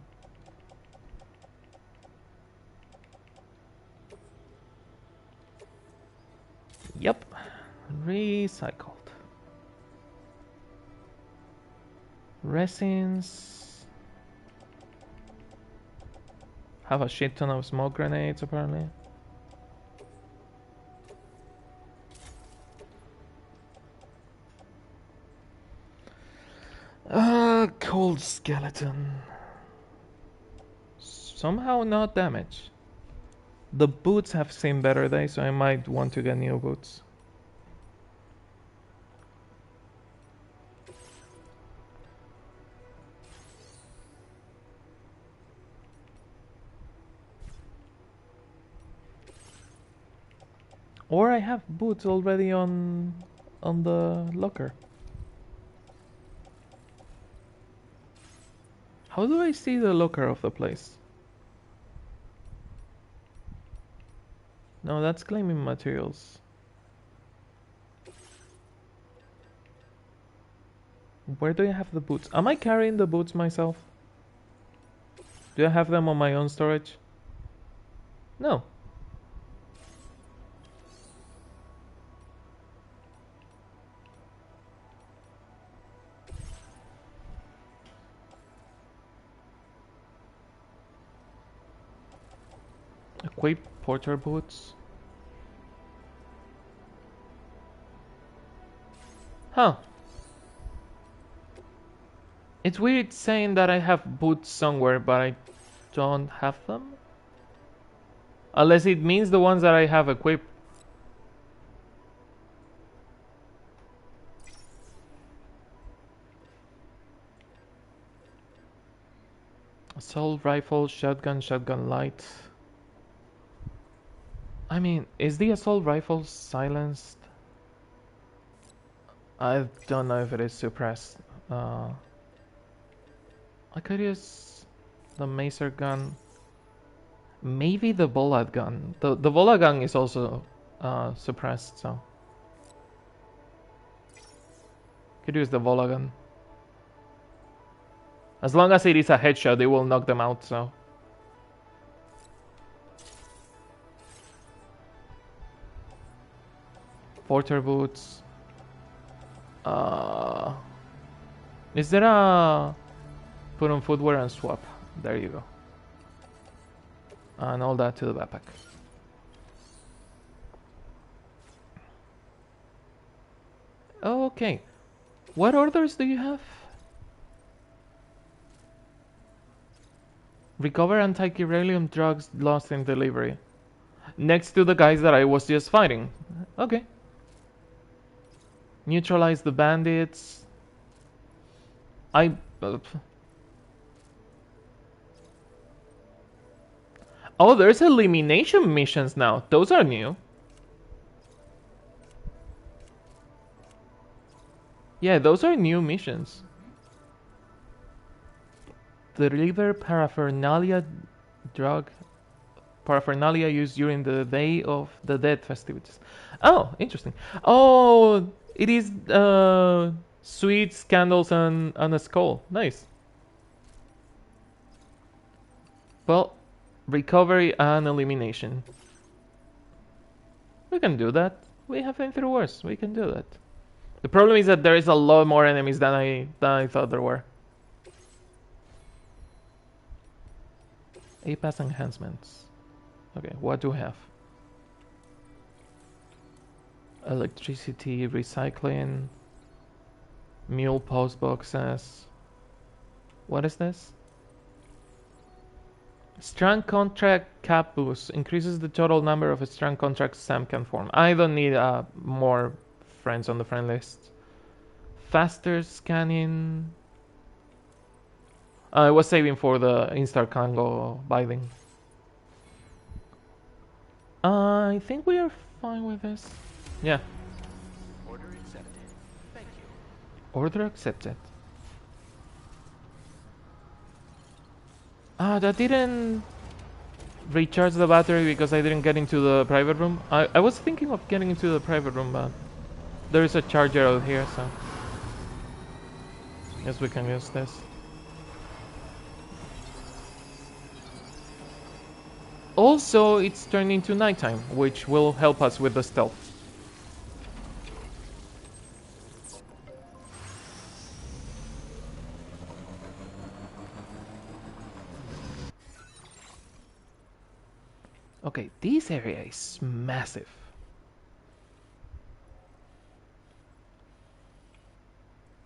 A: Yep, recycled. Resins. Have a shit ton of smoke grenades apparently. Cold skeleton. Somehow not damaged. The boots have seen better days, so I might want to get new boots. Or I have boots already on the locker. How do I see the locker of the place? No, that's claiming materials. Where do I have the boots? Am I carrying the boots myself? Do I have them on my own storage? No. Equip porter boots. Huh. It's weird saying that I have boots somewhere, but I don't have them. Unless it means the ones that I have equipped. Assault rifle, shotgun, shotgun light. I mean, is the assault rifle silenced? I don't know if it is suppressed. I could use the macer gun. Maybe the bullet gun. The bullet gun is also suppressed, so could use the bullet gun. As long as it is a headshot, it will knock them out. So porter boots. Is there a put on footwear and swap? There you go. And all that to the backpack. Okay. What orders do you have? Recover anti-chiralium drugs lost in delivery. Next to the guys that I was just fighting. Okay. Neutralize the bandits. Oh, there's elimination missions now. Those are new. Yeah, those are new missions. Deliver paraphernalia used during the Day of the Dead festivities. Oh, interesting. Oh, it is sweets, candles, and a skull. Nice. Well, recovery and elimination. We can do that. We have been through worse. We can do that. The problem is that there is a lot more enemies than I thought there were. APAS enhancements. Okay, what do we have? Electricity, recycling, mule post boxes. What is this? Strand contract cap boost increases the total number of strand contracts Sam can form. I don't need more friends on the friend list. Faster scanning. I was saving for the Instar Congo binding. I think we are fine with this. Yeah.
C: Order accepted. Thank you.
A: Order accepted. That didn't recharge the battery because I didn't get into the private room. I was thinking of getting into the private room, but there is a charger out here, so guess we can use this. Also, it's turning to nighttime, which will help us with the stealth. Okay, this area is massive.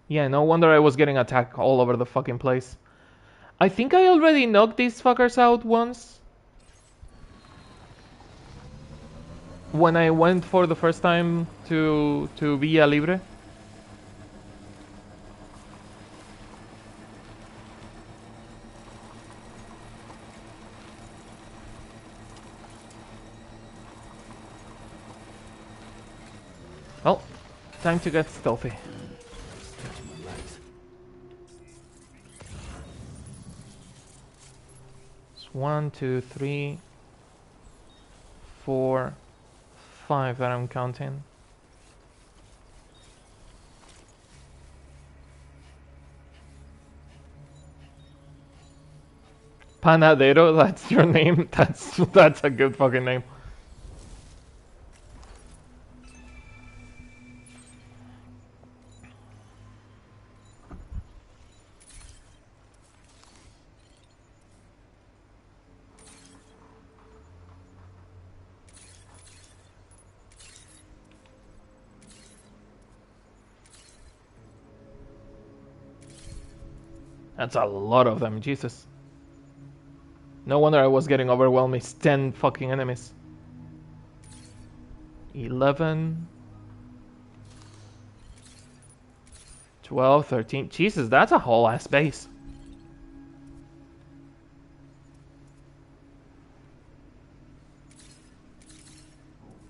A: Yeah, no wonder I was getting attacked all over the fucking place. I think I already knocked these fuckers out once. When I went for the first time to Villa Libre. Well, time to get stealthy. It's 1, 2, 3, 4, 5 that I'm counting. Panadero, that's your name? That's a good fucking name. That's a lot of them, Jesus. No wonder I was getting overwhelmed. It's 10 fucking enemies. 11. 12, 13. Jesus, that's a whole ass base.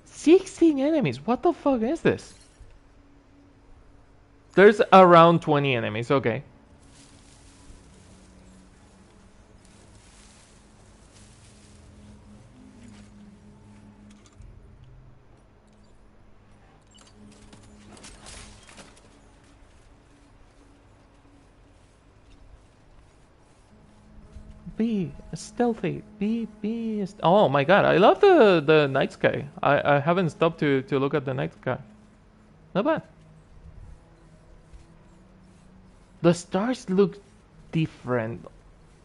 A: "16 enemies. What the fuck is this?" There's around 20 enemies. Okay. Be stealthy. Be. Oh my god, I love the night sky. I haven't stopped to look at the night sky. Not bad. The stars look different.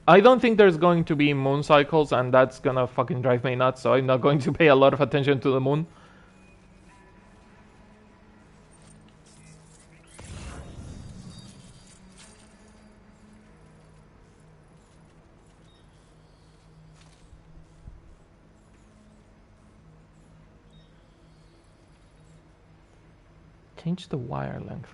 A: I don't think there's going to be moon cycles, and that's gonna fucking drive me nuts. So I'm not going to pay a lot of attention to the moon. Change the wire length.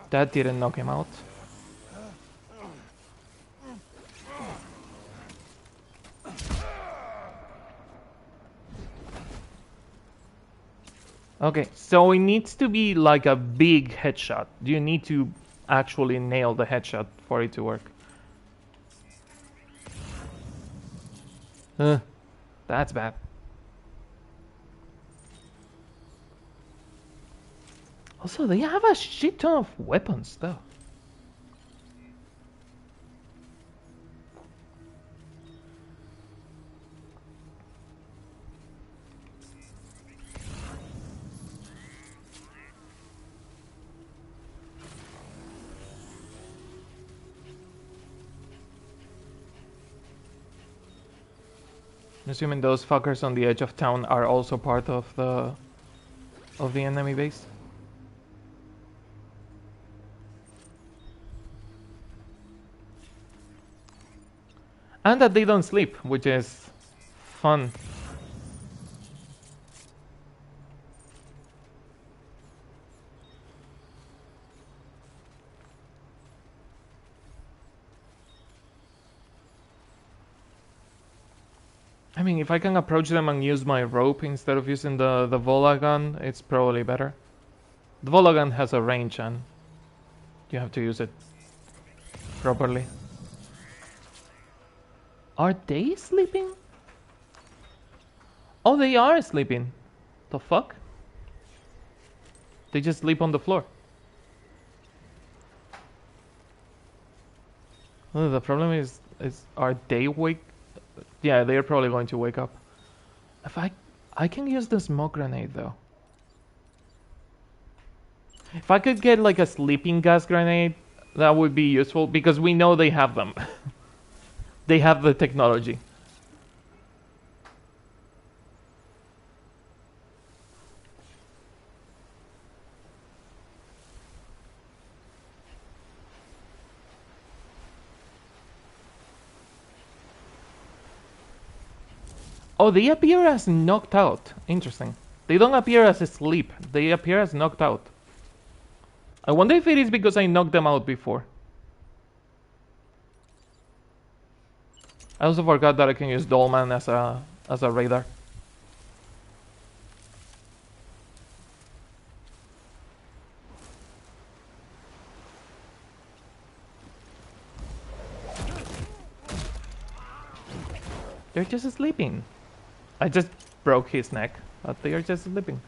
A: That didn't knock him out. Okay, so it needs to be like a big headshot. You need to actually nail the headshot for it to work. That's bad. Also, they have a shit ton of weapons, though. Assuming those fuckers on the edge of town are also part of the enemy base. And that they don't sleep, which is fun. I mean, if I can approach them and use my rope instead of using the Vola gun, it's probably better. The Vola gun has a range and you have to use it properly. Are they sleeping? Oh, they are sleeping. The fuck? They just sleep on the floor. Oh, the problem is are they awake? Yeah, they're probably going to wake up. If I can use the smoke grenade though. If I could get like a sleeping gas grenade, that would be useful because we know they have them. They have the technology. Oh, they appear as knocked out. Interesting. They don't appear as asleep. They appear as knocked out. I wonder if it is because I knocked them out before. I also forgot that I can use Dolman as a radar. They're just sleeping. I just broke his neck, but they are just sleeping.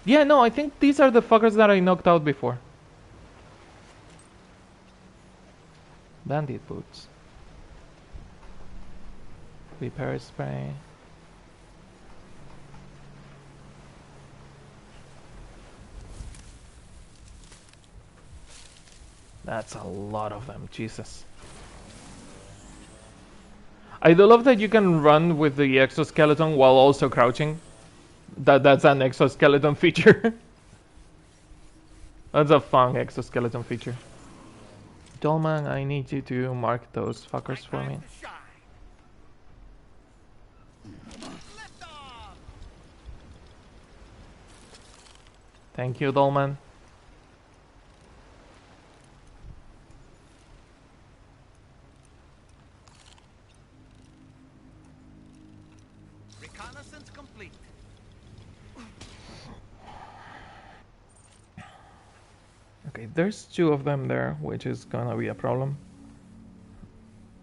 A: Yeah, no, I think these are the fuckers that I knocked out before. Bandit boots. Repair spray. That's a lot of them, Jesus. I do love that you can run with the exoskeleton while also crouching. That's an exoskeleton feature. That's a fun exoskeleton feature. Dolman, I need you to mark those fuckers for me. Thank you, Dolman.
F: Reconnaissance complete.
A: Okay, there's 2 of them there, which is gonna be a problem.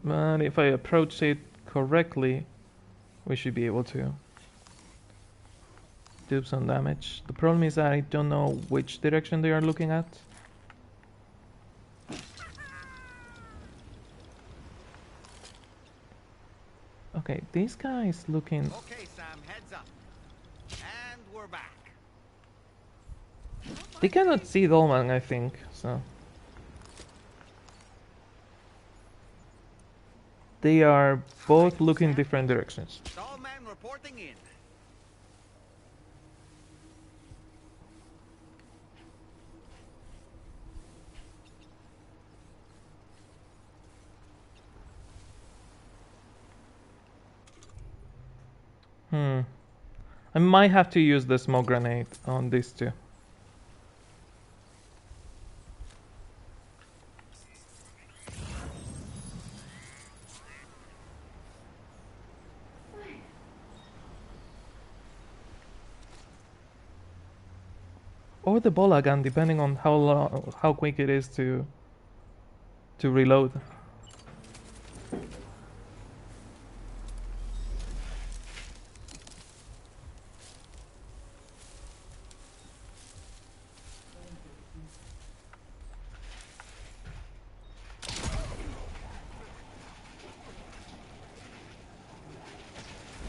A: But if I approach it correctly, we should be able to do some damage. The problem is that I don't know which direction they are looking at. Okay, this guy is looking...
F: Okay, Sam, heads up. And we're back.
A: They cannot see Dolman, I think, so... They are both looking different directions.
F: Stallman reporting in.
A: I might have to use the smoke grenade on these 2. Or the bola gun, depending on how quick it is to reload.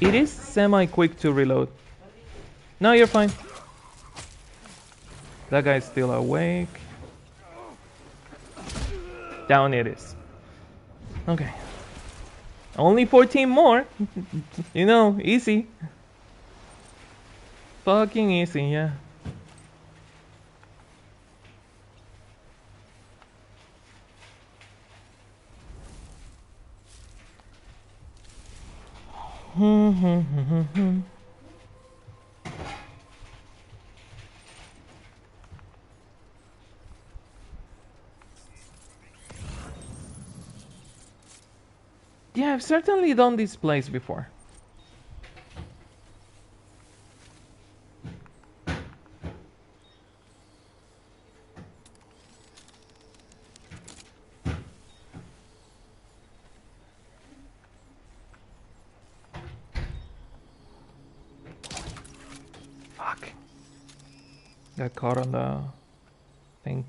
A: It is semi-quick to reload. No, you're fine. That guy's still awake. Down it is. Okay. Only 14 more. You know, easy. Fucking easy, yeah. Yeah, I've certainly done this place before. Fuck. Got caught on the thing.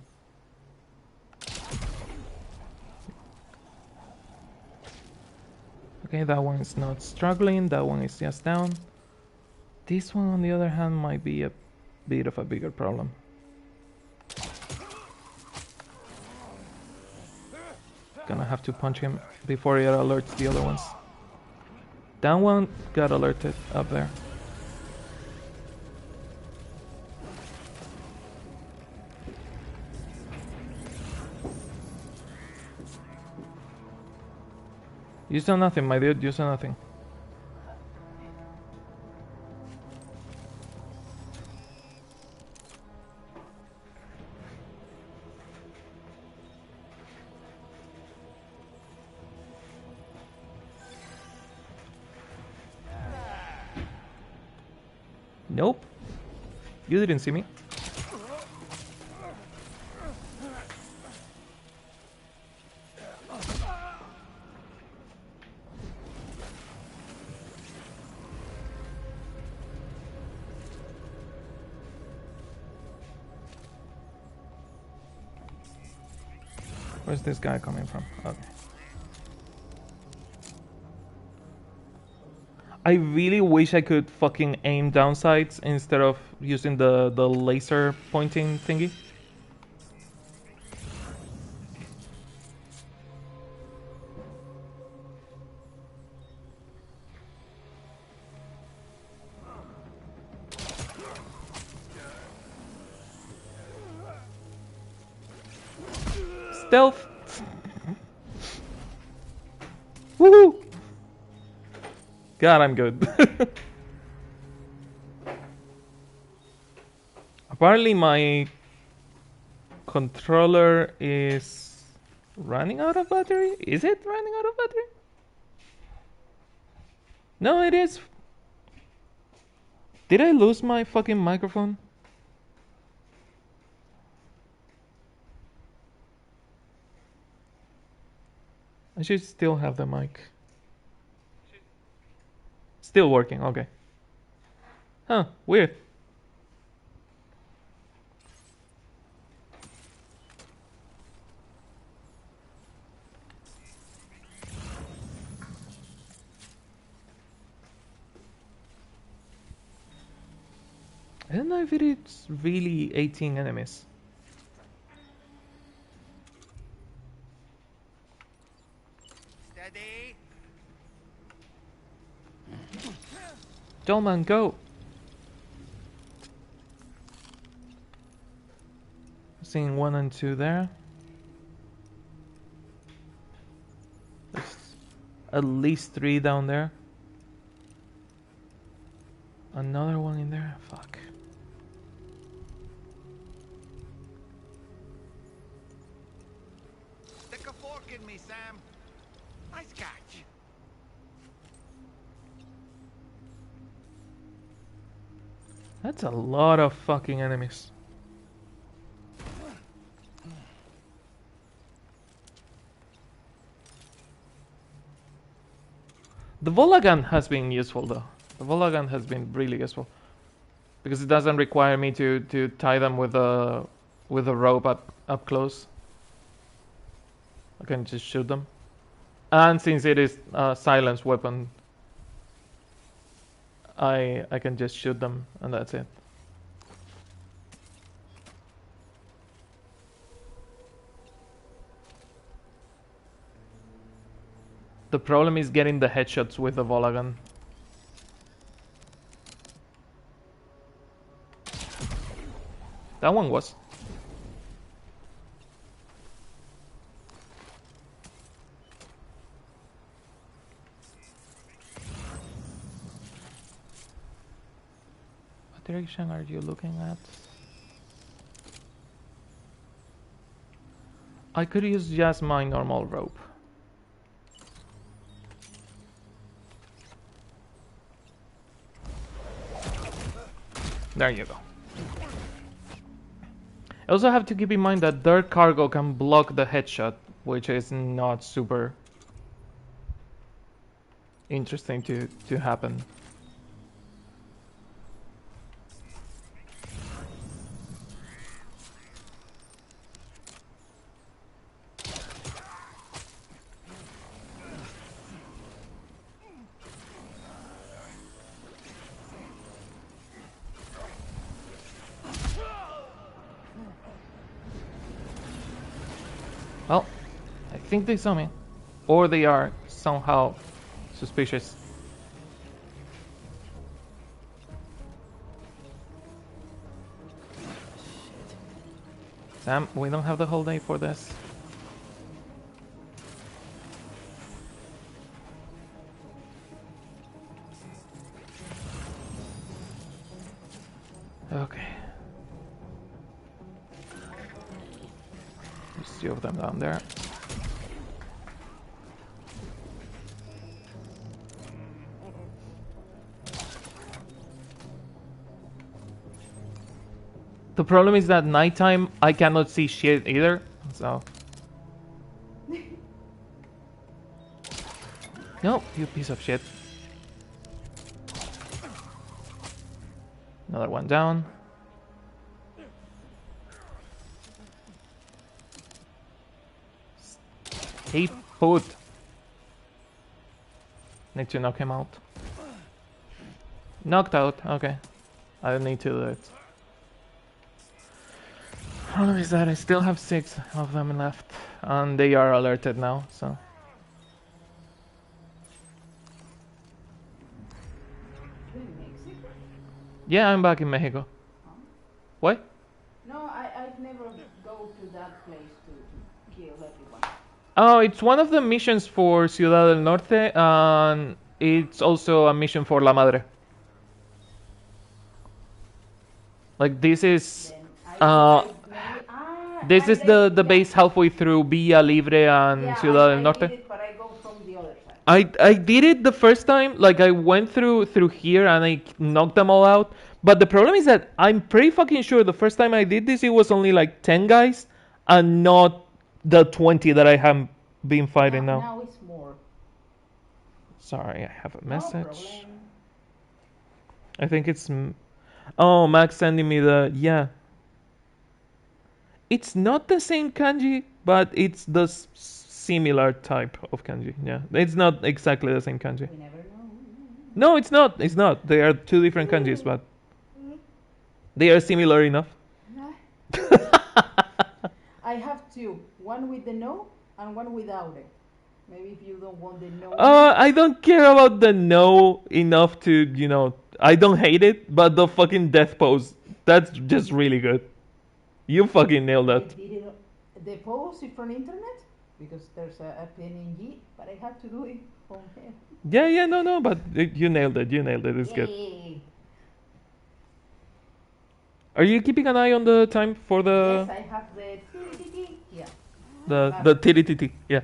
A: Okay, that one is not struggling, that one is just down. This one, on the other hand, might be a bit of a bigger problem. Gonna have to punch him before he alerts the other ones. That one got alerted up there. You saw nothing, my dude, you saw nothing. Nope. You didn't see me. Where's this guy coming from? Okay. I really wish I could fucking aim down sights instead of using the laser pointing thingy. Stealth. Woohoo! God, I'm good. Apparently my controller is running out of battery. Is it running out of battery? No, it is. Did I lose my fucking microphone? I should still have the mic. Still working, okay. Huh, weird. I don't know if it is really 18 enemies.
F: Steady.
A: Dolman, go! Seeing 1 and 2 there. There's at least 3 down there. Another one in there. Fuck.
F: Stick a fork in me, Sam. Nice catch.
A: That's a lot of fucking enemies. The Volagan has been useful though. The Volagan has been really useful. Because it doesn't require me to tie them with a rope up close. I can just shoot them. And since it is a silenced weapon, I can just shoot them and that's it. The problem is getting the headshots with the Volagan. That one was. What direction are you looking at? I could use just my normal rope. There you go. I also have to keep in mind that their cargo can block the headshot, which is not super interesting to happen. Well, I think they saw me. Or they are somehow suspicious. Sam, we don't have the whole day for this. Okay. There's 2 of them down there. The problem is that nighttime I cannot see shit either, so. No, you piece of shit. Another one down. Stay put. Need to knock him out. Knocked out, okay. I don't need to do it. Problem is that I still have 6 of them left, and they are alerted now, so.
B: In Mexico?
A: Yeah, I'm back in Mexico.
B: Huh?
A: What?
B: No, I've never go to that place to kill everyone.
A: Oh, it's one of the missions for Ciudad del Norte, and it's also a mission for La Madre. Like this is,
B: Then
A: this is the base halfway through Villa Libre and Ciudad del
B: I
A: Norte.
B: did it, but I go from the other side.
A: I did it the first time, like I went through here and I knocked them all out. But the problem is that I'm pretty fucking sure the first time I did this, it was only like 10 guys and not the 20 that I have been fighting now.
B: Now it's more.
A: Sorry, I have a
B: No
A: message.
B: problem.
A: I think it's... Oh, Max sending me the... Yeah. It's not the same kanji, but it's the similar type of kanji. Yeah, it's not exactly the same kanji.
B: We never know.
A: No, it's not. It's not. They are two different kanjis, but they are similar enough.
B: I have two. One with the no and one without it. Maybe if you don't want the no.
A: I don't care about the no enough to, you know, I don't hate it, but the fucking death pose, that's just really good. You fucking nailed
B: I
A: that.
B: did it. The pose is from internet because there's a PNG, but I had to do it from him.
A: Yeah, no, but you nailed it. You nailed it. It's good.
B: Yay.
A: Are you keeping an eye on the time for the...
B: Yes, I have the yeah.
A: The titty, yeah.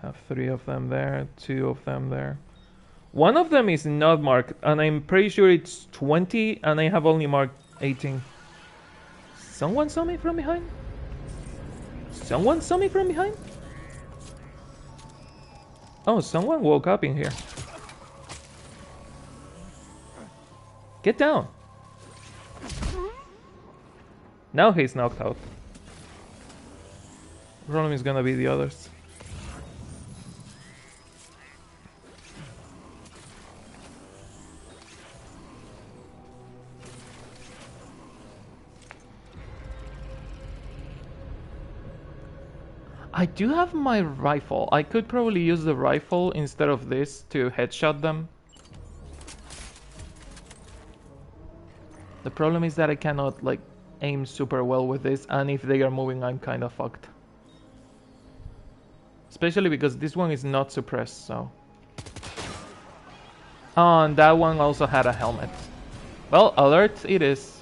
A: Have 3 of them there, 2 of them there. One of them is not marked, and I'm pretty sure it's 20, and I have only marked 18. Someone saw me from behind? Someone saw me from behind? Oh, someone woke up in here. Get down. Now he's knocked out. Problem is gonna be the others. I do have my rifle. I could probably use the rifle instead of this to headshot them. The problem is that I cannot like aim super well with this, and if they are moving I'm kinda fucked. Especially because this one is not suppressed, so... Oh, and that one also had a helmet. Well, alert it is.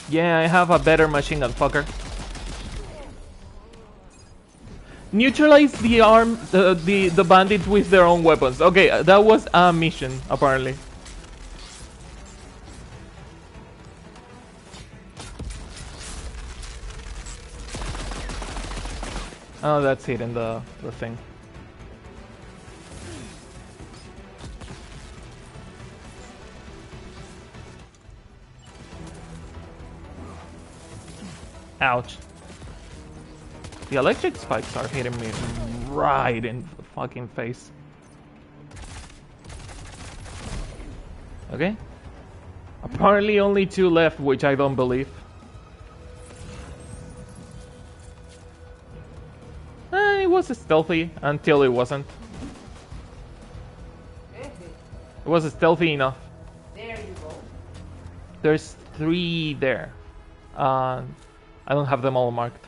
A: Yeah, I have a better machine gun, fucker. Neutralize the the bandits with their own weapons. Okay, that was a mission, apparently. Oh, that's hitting the thing. Ouch. The electric spikes are hitting me right in the fucking face. Okay. Apparently only 2 left, which I don't believe. It was stealthy until it wasn't. It was stealthy enough.
B: There you go.
A: There's 3 there. I don't have them all marked.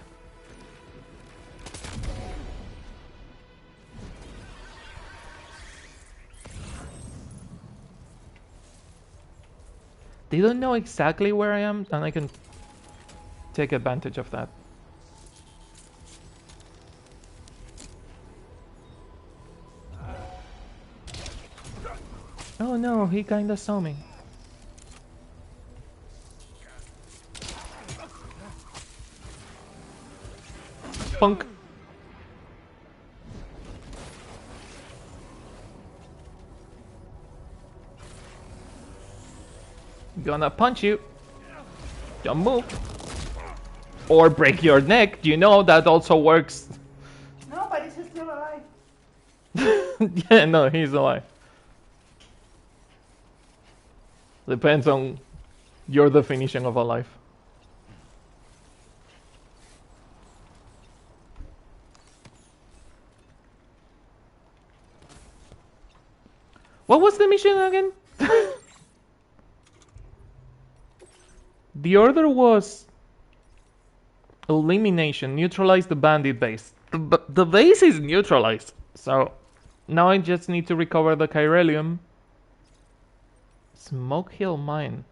A: They don't know exactly where I am, and I can take advantage of that. Oh no, he kinda saw me. Punk. Gonna punch you. Don't move. Or break your neck. You know that also works.
B: No, but he's still alive.
A: Yeah, no, he's alive. Depends on your definition of a life. What was the mission again? The order was elimination, neutralize the bandit base. The base is neutralized, so now I just need to recover the Chiralium. Smoke Hill Mine.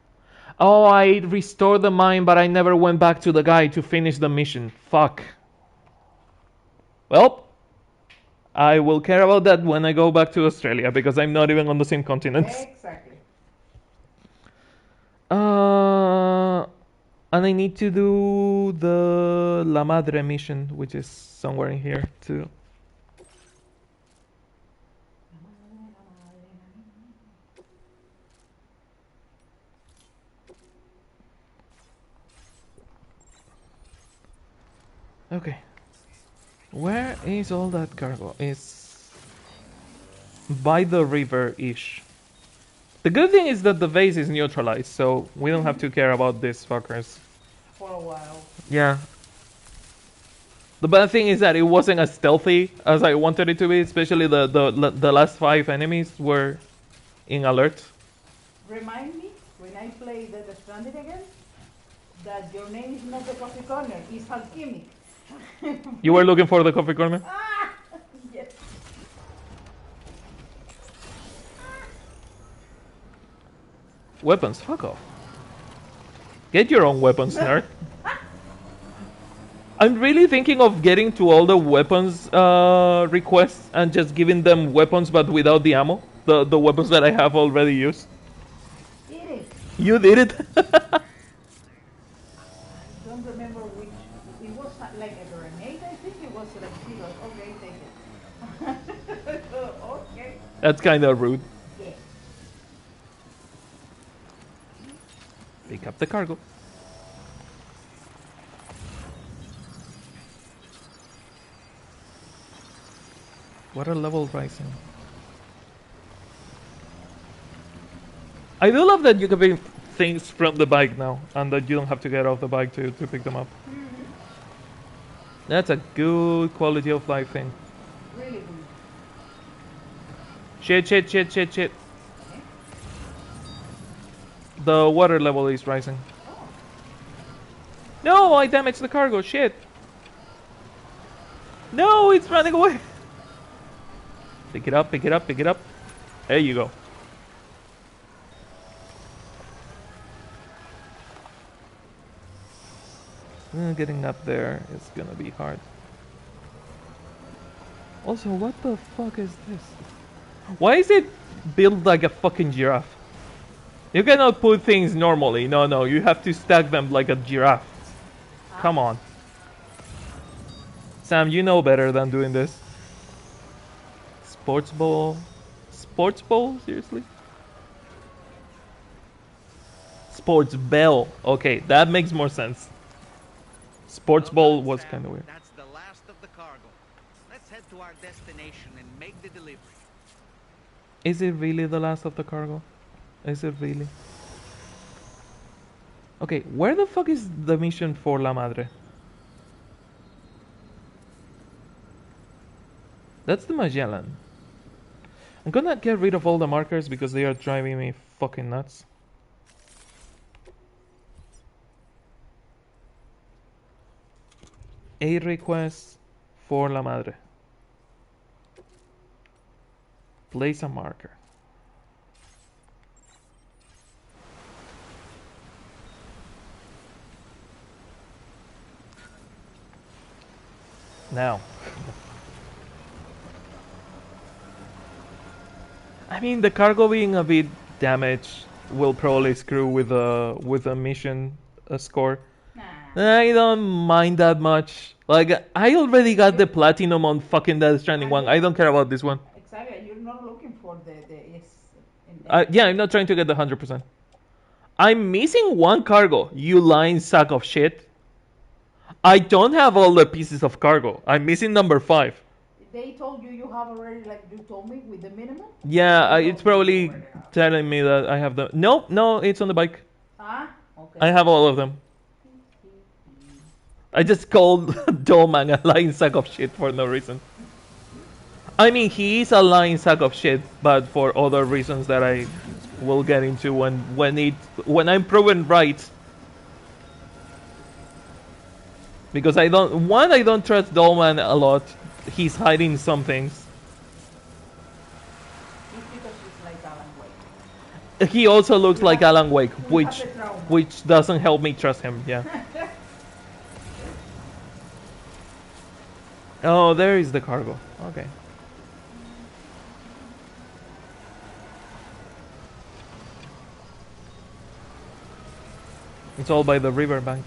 A: Oh, I restored the mine, but I never went back to the guy to finish the mission. Fuck. Well, I will care about that when I go back to Australia, because I'm not even on the same continent.
B: Exactly.
A: And I need to do the La Madre mission, which is somewhere in here too. Okay. Where is all that cargo? It's by the river-ish. The good thing is that the base is neutralized, so we don't have to care about these fuckers.
B: For a while.
A: Yeah. The bad thing is that it wasn't as stealthy as I wanted it to be, especially the last 5 enemies were in alert.
B: Remind me, when I play the Stranding again, that your name is not the coffee corner, it's alchemic.
A: You were looking for the coffee corner?
B: Ah! Yes.
A: Weapons, fuck off. Get your own weapons, nerd. I'm really thinking of getting to all the weapons requests and just giving them weapons but without the ammo. The weapons that I have already used.
B: Did it.
A: You did it?
B: I don't remember which. It was like a grenade, I think it was like zero. Okay, take it. Okay.
A: That's kind of rude.
B: Yeah.
A: Pick up the cargo. Water level rising. I do love that you can pick things from the bike now, and that you don't have to get off the bike to pick them up.
B: Mm-hmm.
A: That's a good quality of life thing.
B: Really good.
A: Shit.
B: Okay.
A: The water level is rising.
B: Oh.
A: No, I damaged the cargo, shit. No, it's running away. Pick it up. There you go. Getting up there is gonna be hard. Also, what the fuck is this? Why is it built like a fucking giraffe? You cannot put things normally. No, you have to stack them like a giraffe. Come on. Sam, you know better than doing this. Sports ball? Sports ball? Seriously? Sports bell. Okay, that makes more sense. Sports ball was kind of weird.
F: That's the last of the cargo. Let's head to our destination and make the delivery.
A: Is it really the last of the cargo? Is it really? Okay, where the fuck is the mission for La Madre? That's the Magellan. I'm gonna get rid of all the markers because they are driving me fucking nuts. A request for La Madre. Place a marker. Now. I mean, the cargo being a bit damaged will probably screw with a mission score.
B: Nah.
A: I don't mind that much. Like, I already got the platinum on fucking Death Stranding 1. I don't care about this one.
B: Exactly. You're not looking for the
A: Yeah, I'm not trying to get the 100%. I'm missing one cargo, you lying sack of shit. I don't have all the pieces of cargo. I'm missing number 5.
B: they told you have already, like you told me, with the minimum?
A: Yeah,
B: They
A: it's
B: told you you
A: probably
B: already have.
A: telling me that I have the. No, no, it's on the bike.
B: Ah, okay.
A: I have all of them. I just called Dolman a lying sack of shit for no reason. I mean, he is a lying sack of shit, but for other reasons that I will get into when I'm proven right. Because I don't trust Dolman a lot. He's hiding some things.
B: It's because she's like Alan Wake.
A: He also looks like Alan Wake,
B: We have the trauma.
A: which doesn't help me trust him. Yeah. Oh, there is the cargo. Okay. It's all by the riverbank.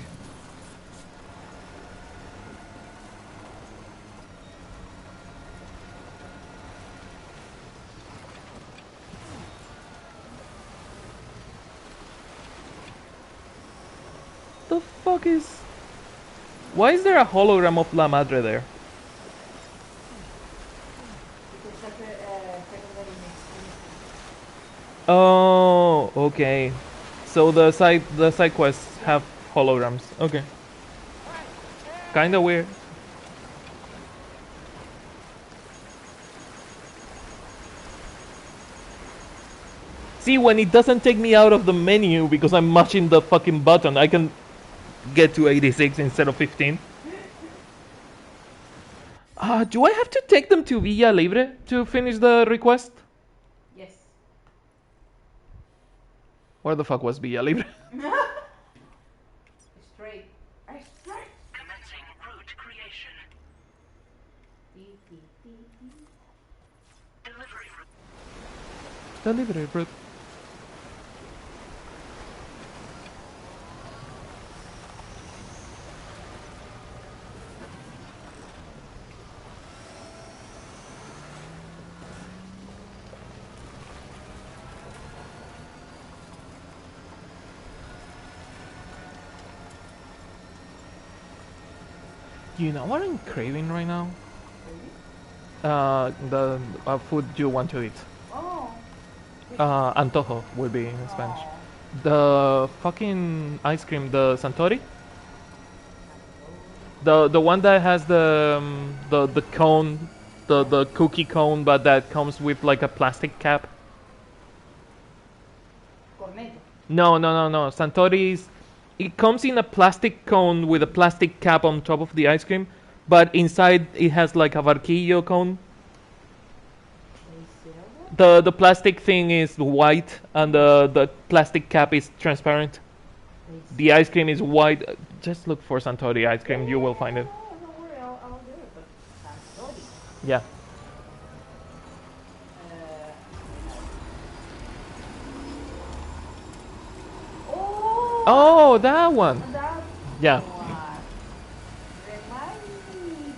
A: The fuck is... Why is there a hologram of La Madre there?
B: Because that's a secondary mix.
A: Oh, okay. So the side quests have holograms. Okay. Kinda weird. See, when it doesn't take me out of the menu because I'm mashing the fucking button, I can get to 86 instead of 15. Do I have to take them to Villa Libre to finish the request?
B: Yes.
A: Where the fuck was Villa Libre?
B: Straight. Straight.
G: Commencing route creation. Delivery route.
A: Delivery route. You know what I'm craving right now? The food you want to eat.
B: Oh.
A: Antojo would be in Spanish. The fucking ice cream, the Santori. The one that has the cone, the cookie cone, but that comes with like a plastic cap.
B: Corneto.
A: No. Santori's. It comes in a plastic cone with a plastic cap on top of the ice cream, but inside it has like a barquillo cone. The plastic thing is white and the plastic cap is transparent. The ice cream is white. Just look for Santori ice cream, you will find it.
B: Don't worry, I'll do it. But Santori.
A: Yeah. Oh, that one.
B: That
A: Yeah.
B: one. Remind me,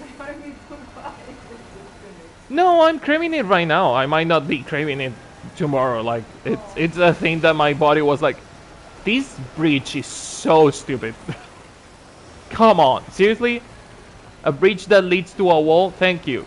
B: remind me to buy this.
A: No, I'm craving it right now. I might not be craving it tomorrow. Like it's a thing that my body was like, this bridge is so stupid. Come on, seriously? A bridge that leads to a wall? Thank you.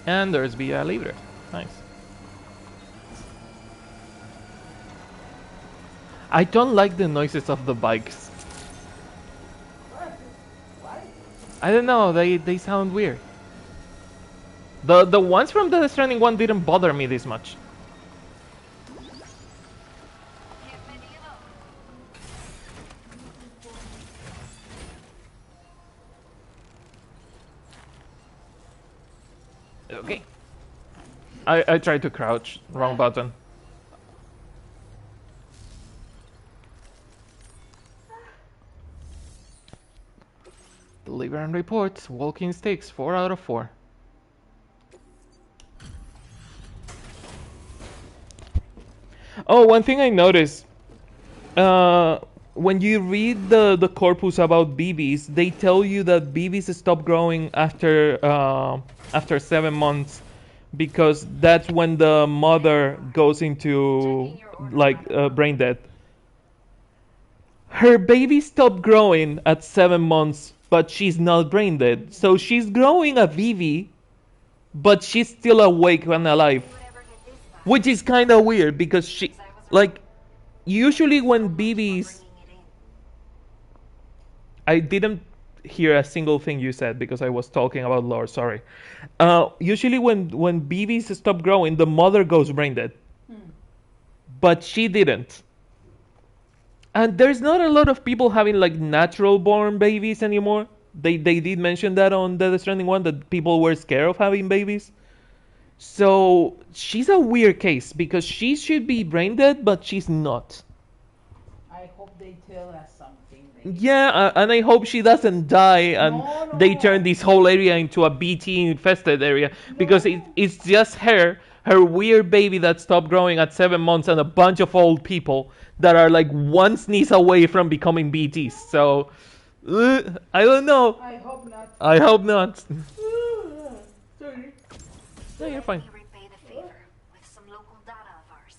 A: And there's Villa Libre. Nice. I don't like the noises of the bikes. I don't know, they sound weird. The ones from the Stranding one didn't bother me this much. Okay. I tried to crouch. Wrong button. Deliver and report. Walking sticks. 4 out of 4. Oh, one thing I noticed. when you read the corpus about babies, they tell you that babies stop growing after 7 months because that's when the mother goes into like brain dead. Her baby stopped growing at 7 months, but she's not brain dead. So she's growing a Vivi, but she's still awake and alive, which is kind of weird because she like usually when babies. I didn't hear a single thing you said because I was talking about lore. Sorry. Usually, when babies stop growing, the mother goes brain dead, but she didn't. And there's not a lot of people having like natural born babies anymore. They did mention that on the Stranding one that people were scared of having babies. So she's a weird case because she should be brain dead, but she's not.
B: I hope they tell us something.
A: Yeah, and I hope she doesn't die and they turn this whole area into a BT infested area because it's just her weird baby that stopped growing at 7 months and a bunch of old people that are like one sneeze away from becoming BTs. So, I don't know.
B: I hope not.
A: I hope not.
B: Sorry.
A: No, you're fine.
I: Repay the favor with some local data of ours.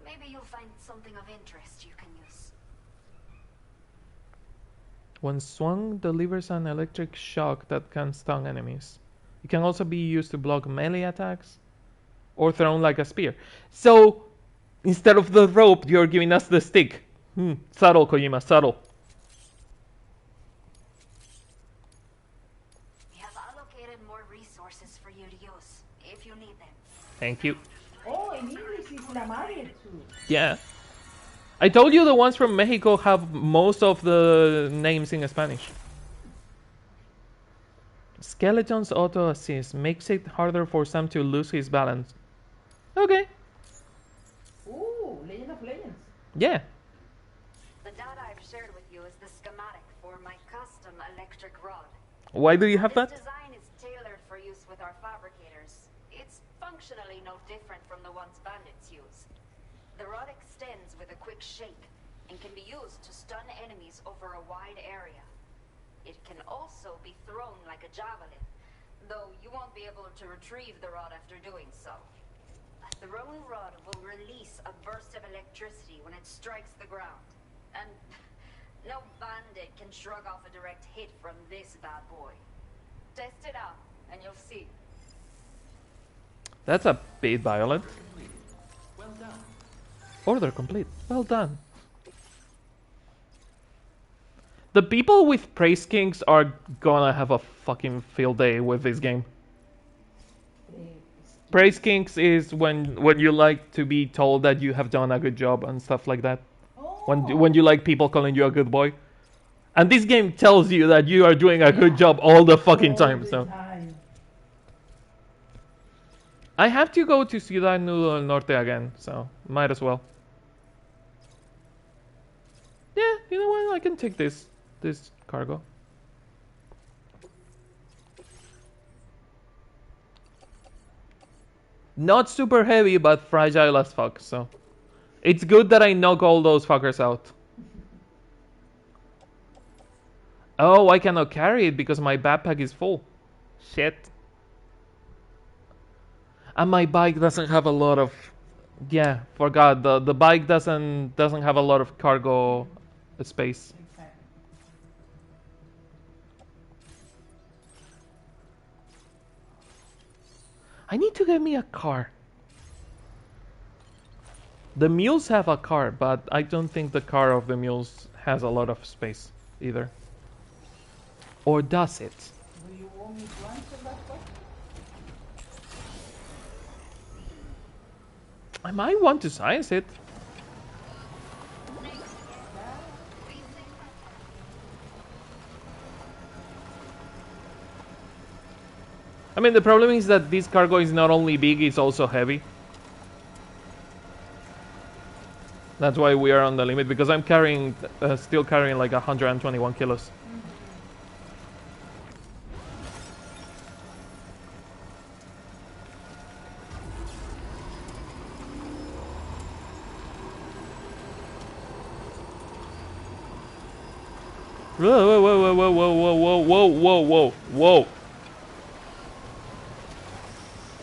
I: Maybe you'll find something of interest you can use.
A: When swung, delivers an electric shock that can stun enemies. It can also be used to block melee attacks or thrown like a spear. So, instead of the rope, you're giving us the stick. Subtle, Kojima, subtle.
I: We have allocated more resources for you to use, if you need them.
A: Thank you.
B: Oh, in English is La Madre too.
A: Yeah. I told you the ones from Mexico have most of the names in Spanish. Skeleton's auto assist makes it harder for Sam to lose his balance. Okay.
B: Ooh, Legend of Legends.
A: Yeah.
I: The data I've shared with you is the schematic for my custom electric rod.
A: Why do you have
I: This
A: that?
I: design is tailored for use with our fabricators. It's functionally no different from the ones bandits use. The rod extends with a quick shake and can be used to stun enemies over a wide area. It can also be thrown like a javelin, though you won't be able to retrieve the rod after doing so. A thrown rod will release a burst of electricity when it strikes the ground, and no bandit can shrug off a direct hit from this bad boy. Test it out, and you'll see.
A: That's a bit violent.
H: Well done.
A: Order complete. Well done. The people with Praise Kings are gonna have a fucking field day with this game. Praise Kings is when you like to be told that you have done a good job and stuff like that. When you like people calling you a good boy. And this game tells you that you are doing a good job all the fucking time. So I have to go to Ciudad Nudo del Norte again, so might as well. Yeah, you know what? I can take this cargo. Not super heavy, but fragile as fuck, so it's good that I knock all those fuckers out. Oh, I cannot carry it because my backpack is full. Shit. And my bike doesn't have a lot of... Yeah, forgot. The bike doesn't have a lot of cargo space. I need to get me a car. The mules have a car, but I don't think the car of the mules has a lot of space either. Or does it?
B: Do you want me to answer that question?
A: I might want to science it. I mean, the problem is that this cargo is not only big, it's also heavy. That's why we are on the limit, because I'm carrying, still carrying like 121 kilos. Whoa, whoa, whoa, whoa, whoa, whoa, whoa, whoa, whoa, whoa.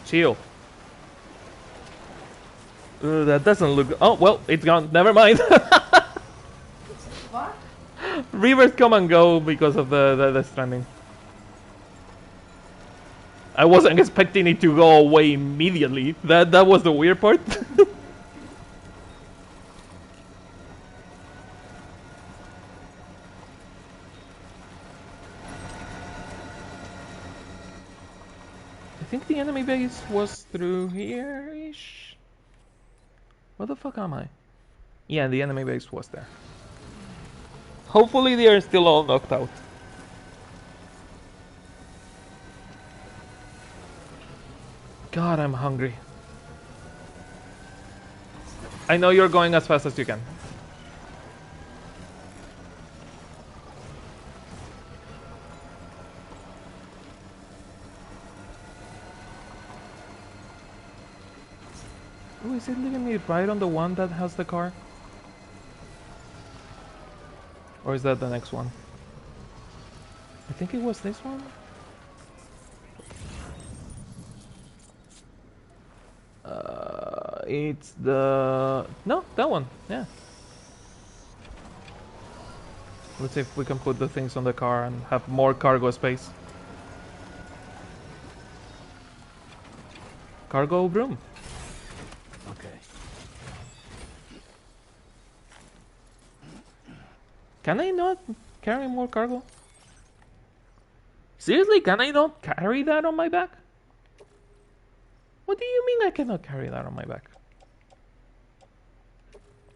A: Chill. That doesn't look... Oh, well, it's gone. Never mind.
B: What?
A: Rivers come and go because of the Stranding. I wasn't expecting it to go away immediately. That was the weird part. I think the enemy base was through here-ish. Where the fuck am I? Yeah, the enemy base was there. Hopefully they are still all knocked out. God, I'm hungry. I know you're going as fast as you can. Oh, is it leaving me right on the one that has the car? Or is that the next one? I think it was this one. It's the... No, that one, yeah. Let's see if we can put the things on the car and have more cargo space. Cargo room.
E: Okay.
A: Can I not carry more cargo? Seriously, can I not carry that on my back? What do you mean I cannot carry that on my back?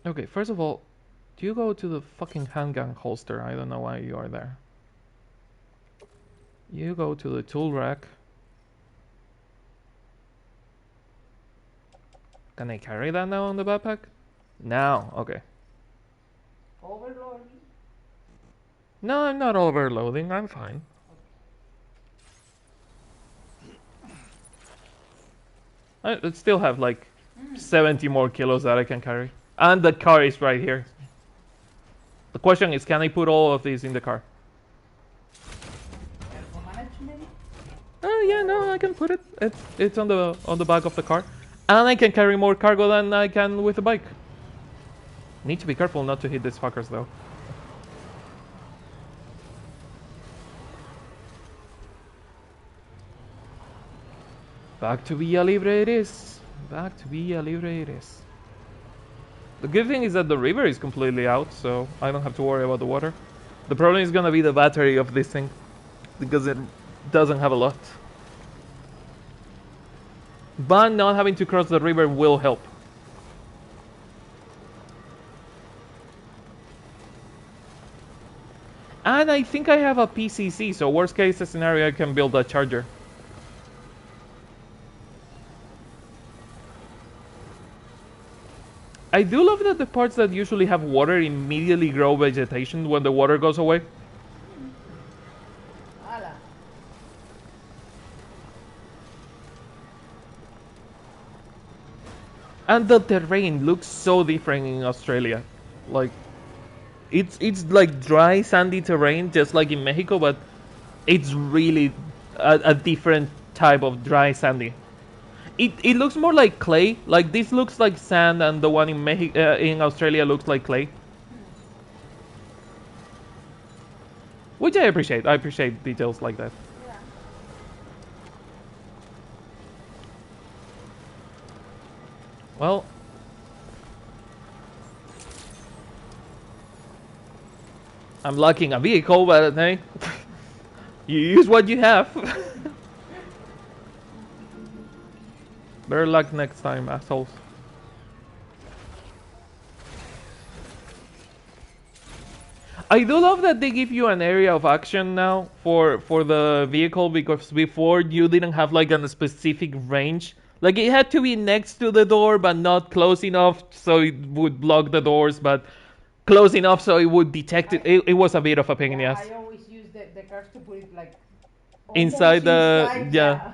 A: Okay, first of all, do you go to the fucking handgun holster? I don't know why you are there. You go to the tool rack. Can I carry that now on the backpack? Now, okay.
B: Overloading?
A: No, I'm not overloading, I'm fine. I still have like 70 more kilos that I can carry. And the car is right here. The question is, can I put all of these in the car?
B: Cargo management?
A: Oh yeah, no, I can put it. It's on the back of the car. And I can carry more cargo than I can with the bike. Need to be careful not to hit these fuckers though. Back to Villa Libre it is. Back to Villa Libre it is. The good thing is that the river is completely out, so I don't have to worry about the water. The problem is gonna be the battery of this thing, because it doesn't have a lot. But not having to cross the river will help. And I think I have a PCC, so worst case scenario I can build a charger. I do love that the parts that usually have water immediately grow vegetation when the water goes away.
B: Ala.
A: And the terrain looks so different in Australia. Like, it's like dry, sandy terrain, just like in Mexico, but it's really a different type of dry, sandy. It looks more like clay. Like this looks like sand, and the one in in Australia looks like clay. Which I appreciate. I appreciate details like that.
B: Yeah.
A: Well, I'm lacking a vehicle, but hey, you use what you have. Better luck next time, assholes. I do love that they give you an area of action now for the vehicle, because before you didn't have like a specific range. Like it had to be next to the door but not close enough so it would block the doors, but close enough so it would detect it. It was a bit of a pain in the ass.
B: I always use the cars to put it like
A: Inside the
B: inside,
A: yeah.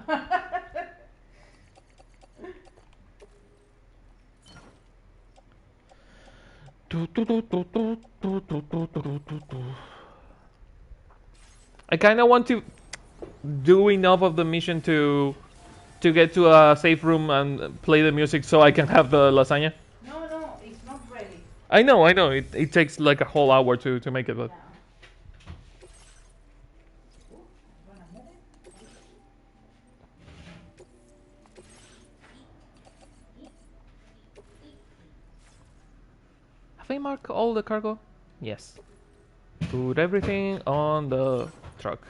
A: I kind of want to do enough of the mission to get to a safe room and play the music so I can have the lasagna.
B: No, it's not ready.
A: I know. It takes like a whole hour to make it, but.
B: Yeah.
A: Have I marked all the cargo? Yes. Put everything on the truck.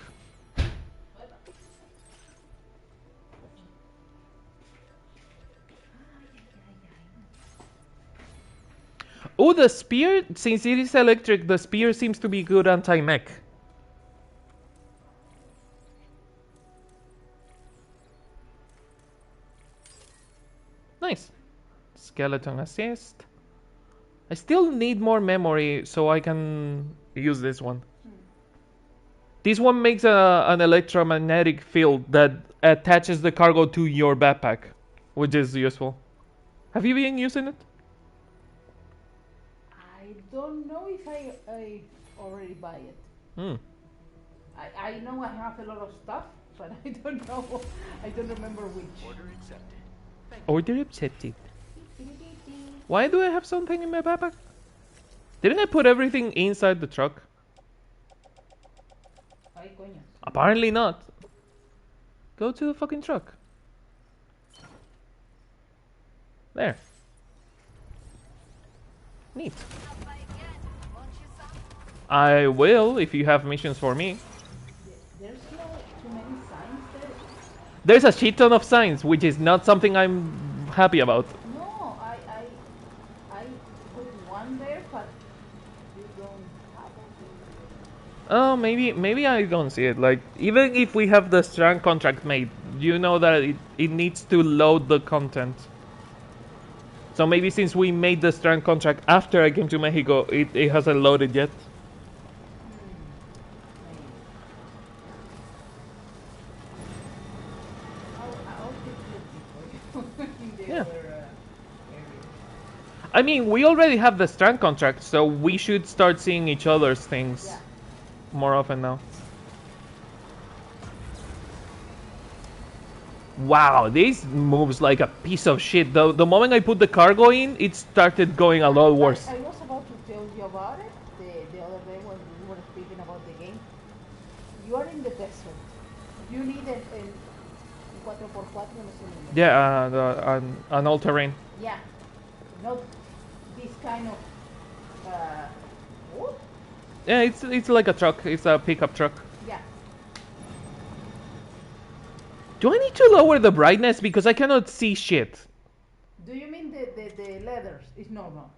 A: Oh, the spear, since it is electric, the spear seems to be good anti-mech. Nice. Skeleton assist. I still need more memory so I can use this one. This one makes an electromagnetic field that attaches the cargo to your backpack, which is useful. Have you been using it?
B: I don't know if I already buy it.
A: Hmm.
B: I know I have a lot of stuff, but I don't know. I don't remember which.
E: Order accepted.
A: Order accepted. Why do I have something in my backpack? Didn't I put everything inside the truck?
B: Ay, coño.
A: Apparently not. Go to the fucking truck. There. Neat. I will if you have missions for me.
B: There's no too many signs there.
A: There's a shit ton of signs, which is not something I'm happy about.
B: No, I put one there, but you don't have it.
A: Oh, maybe I don't see it. Like, even if we have the Strand contract made, you know that it needs to load the content. So maybe since we made the Strand contract after I came to Mexico, it hasn't loaded yet.
B: I'll keep looking for you in the
A: Yeah.
B: other area.
A: I mean, we already have the Strand contract, so we should start seeing each other's things
B: Yeah.
A: more often now. Wow, this moves like a piece of shit. The moment I put the cargo in, it started going a lot worse.
B: I was about to tell you about it the other day when we were speaking about the game. You are in the desert. You need el 4x4, no sé el nombre.
A: Yeah, an all-terrain.
B: Yeah. Not this kind of what?
A: Yeah, it's like a truck. It's a pickup truck.
B: Yeah.
A: Do I need to lower the brightness because I cannot see shit?
B: Do you mean the leathers is normal?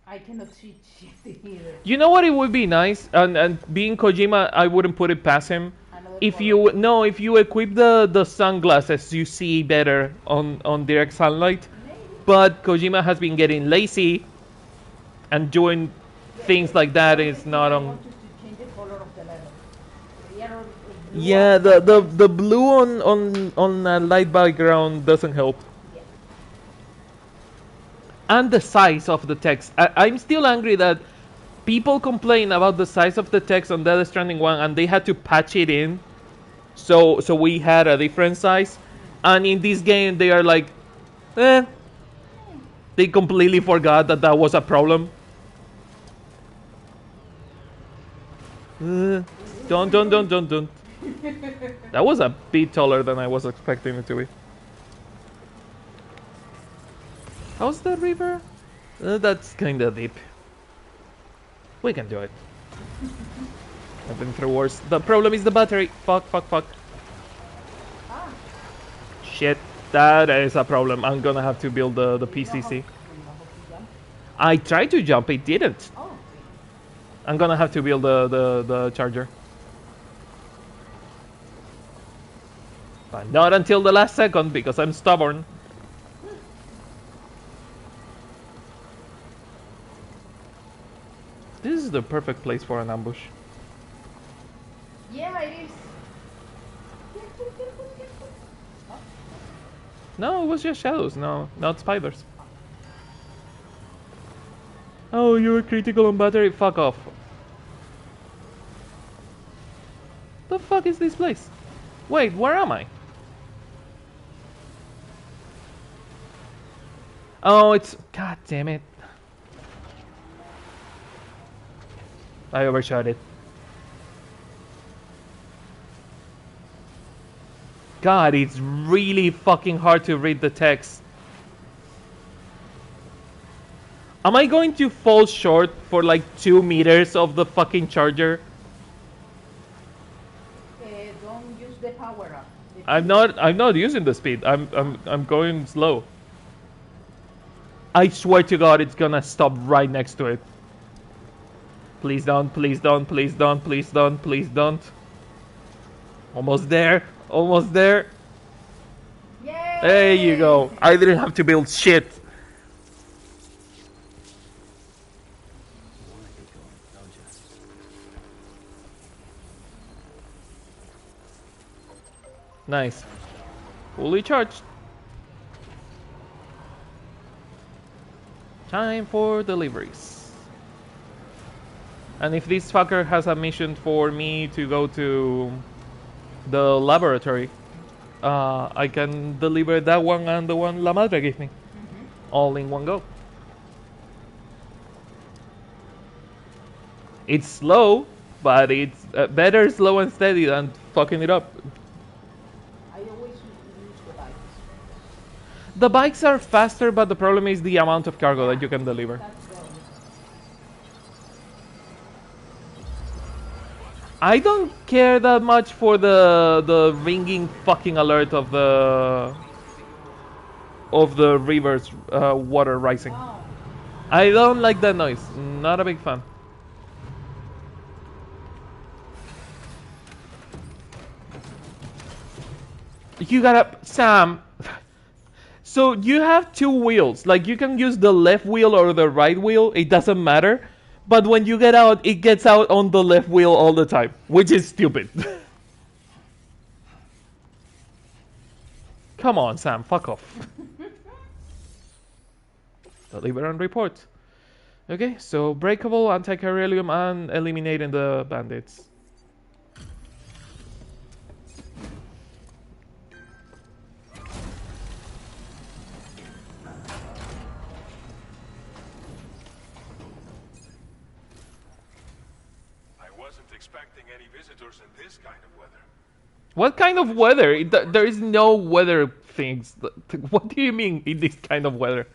B: I cannot see shit either.
A: You know what? It would be nice, and being Kojima, I wouldn't put it past him.
B: Another
A: If
B: color.
A: if you equip the sunglasses, you see better on direct sunlight.
B: Maybe.
A: But Kojima has been getting lazy, and doing things like that is not
B: I
A: on.
B: want you to change the color of the leather. The yellow, blue
A: Yeah,
B: and-
A: the blue on a light background doesn't help.
B: Yeah.
A: And the size of the text. I'm still angry that people complain about the size of the text on Death Stranding 1 and they had to patch it in. So we had a different size. And in this game they are like, they completely forgot that was a problem. Don't. That was a bit taller than I was expecting it to be. How's the river? That's kinda deep. We can do it. I've been through worse. The problem is the battery. Fuck.
B: Ah,
A: Shit, that is a problem. I'm gonna have to build the PCC. I tried to jump, it didn't.
B: oh,
A: I'm gonna have to build the charger. But not until the last second because I'm stubborn. This is the perfect place for an ambush.
B: yeah, it is. Careful. Oh,
A: No, it was just shadows. No, not spiders. Oh, you were critical on battery? Fuck off. The fuck is this place? Wait, where am I? Oh, it's... God damn it. I overshot it. God, it's really fucking hard to read the text. Am I going to fall short for like 2 meters of the fucking charger?
B: Don't use the power up.
A: I'm not using the speed. I'm going slow. I swear to God, it's gonna stop right next to it. Please don't, please don't, please don't, please don't, please don't. Almost there, almost there.
B: Yay!
A: There you go. I didn't have to build shit. Nice. Fully charged. Time for deliveries. And if this fucker has a mission for me to go to the laboratory, I can deliver that one and the one La Madre gave me. All in one go. It's slow, but it's better slow and steady than fucking it up.
B: I always use the bikes.
A: The bikes are faster, but the problem is the amount of cargo that you can deliver. I don't care that much for the ringing fucking alert of the river's water rising. I don't like that noise. Not a big fan. You gotta, Sam. So you have 2 wheels. Like you can use the left wheel or the right wheel. It doesn't matter. But when you get out, it gets out on the left wheel all the time, which is stupid. Come on, Sam, fuck off. Deliver and report. Okay, so breakable, anti-carhelium, and eliminating the bandits.
E: Expecting any visitors in this kind of weather.
A: What kind of weather? There is no weather things. What do you mean in this kind of weather?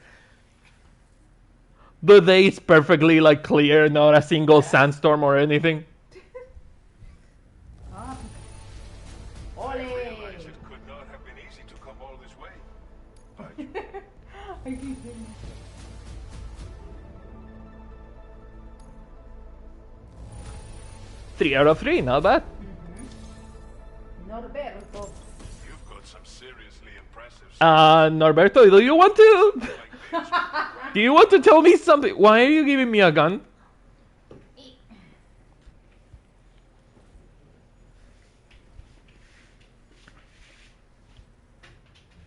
A: The day is perfectly like clear, not a single sandstorm or anything.
B: Ole!
E: I realize it could not have been easy to come all this way. But
A: 3 out of 3, not bad.
B: Norberto.
E: you've got some seriously impressive
A: Norberto, do you want to... Do you want to tell me something? Why are you giving me a gun?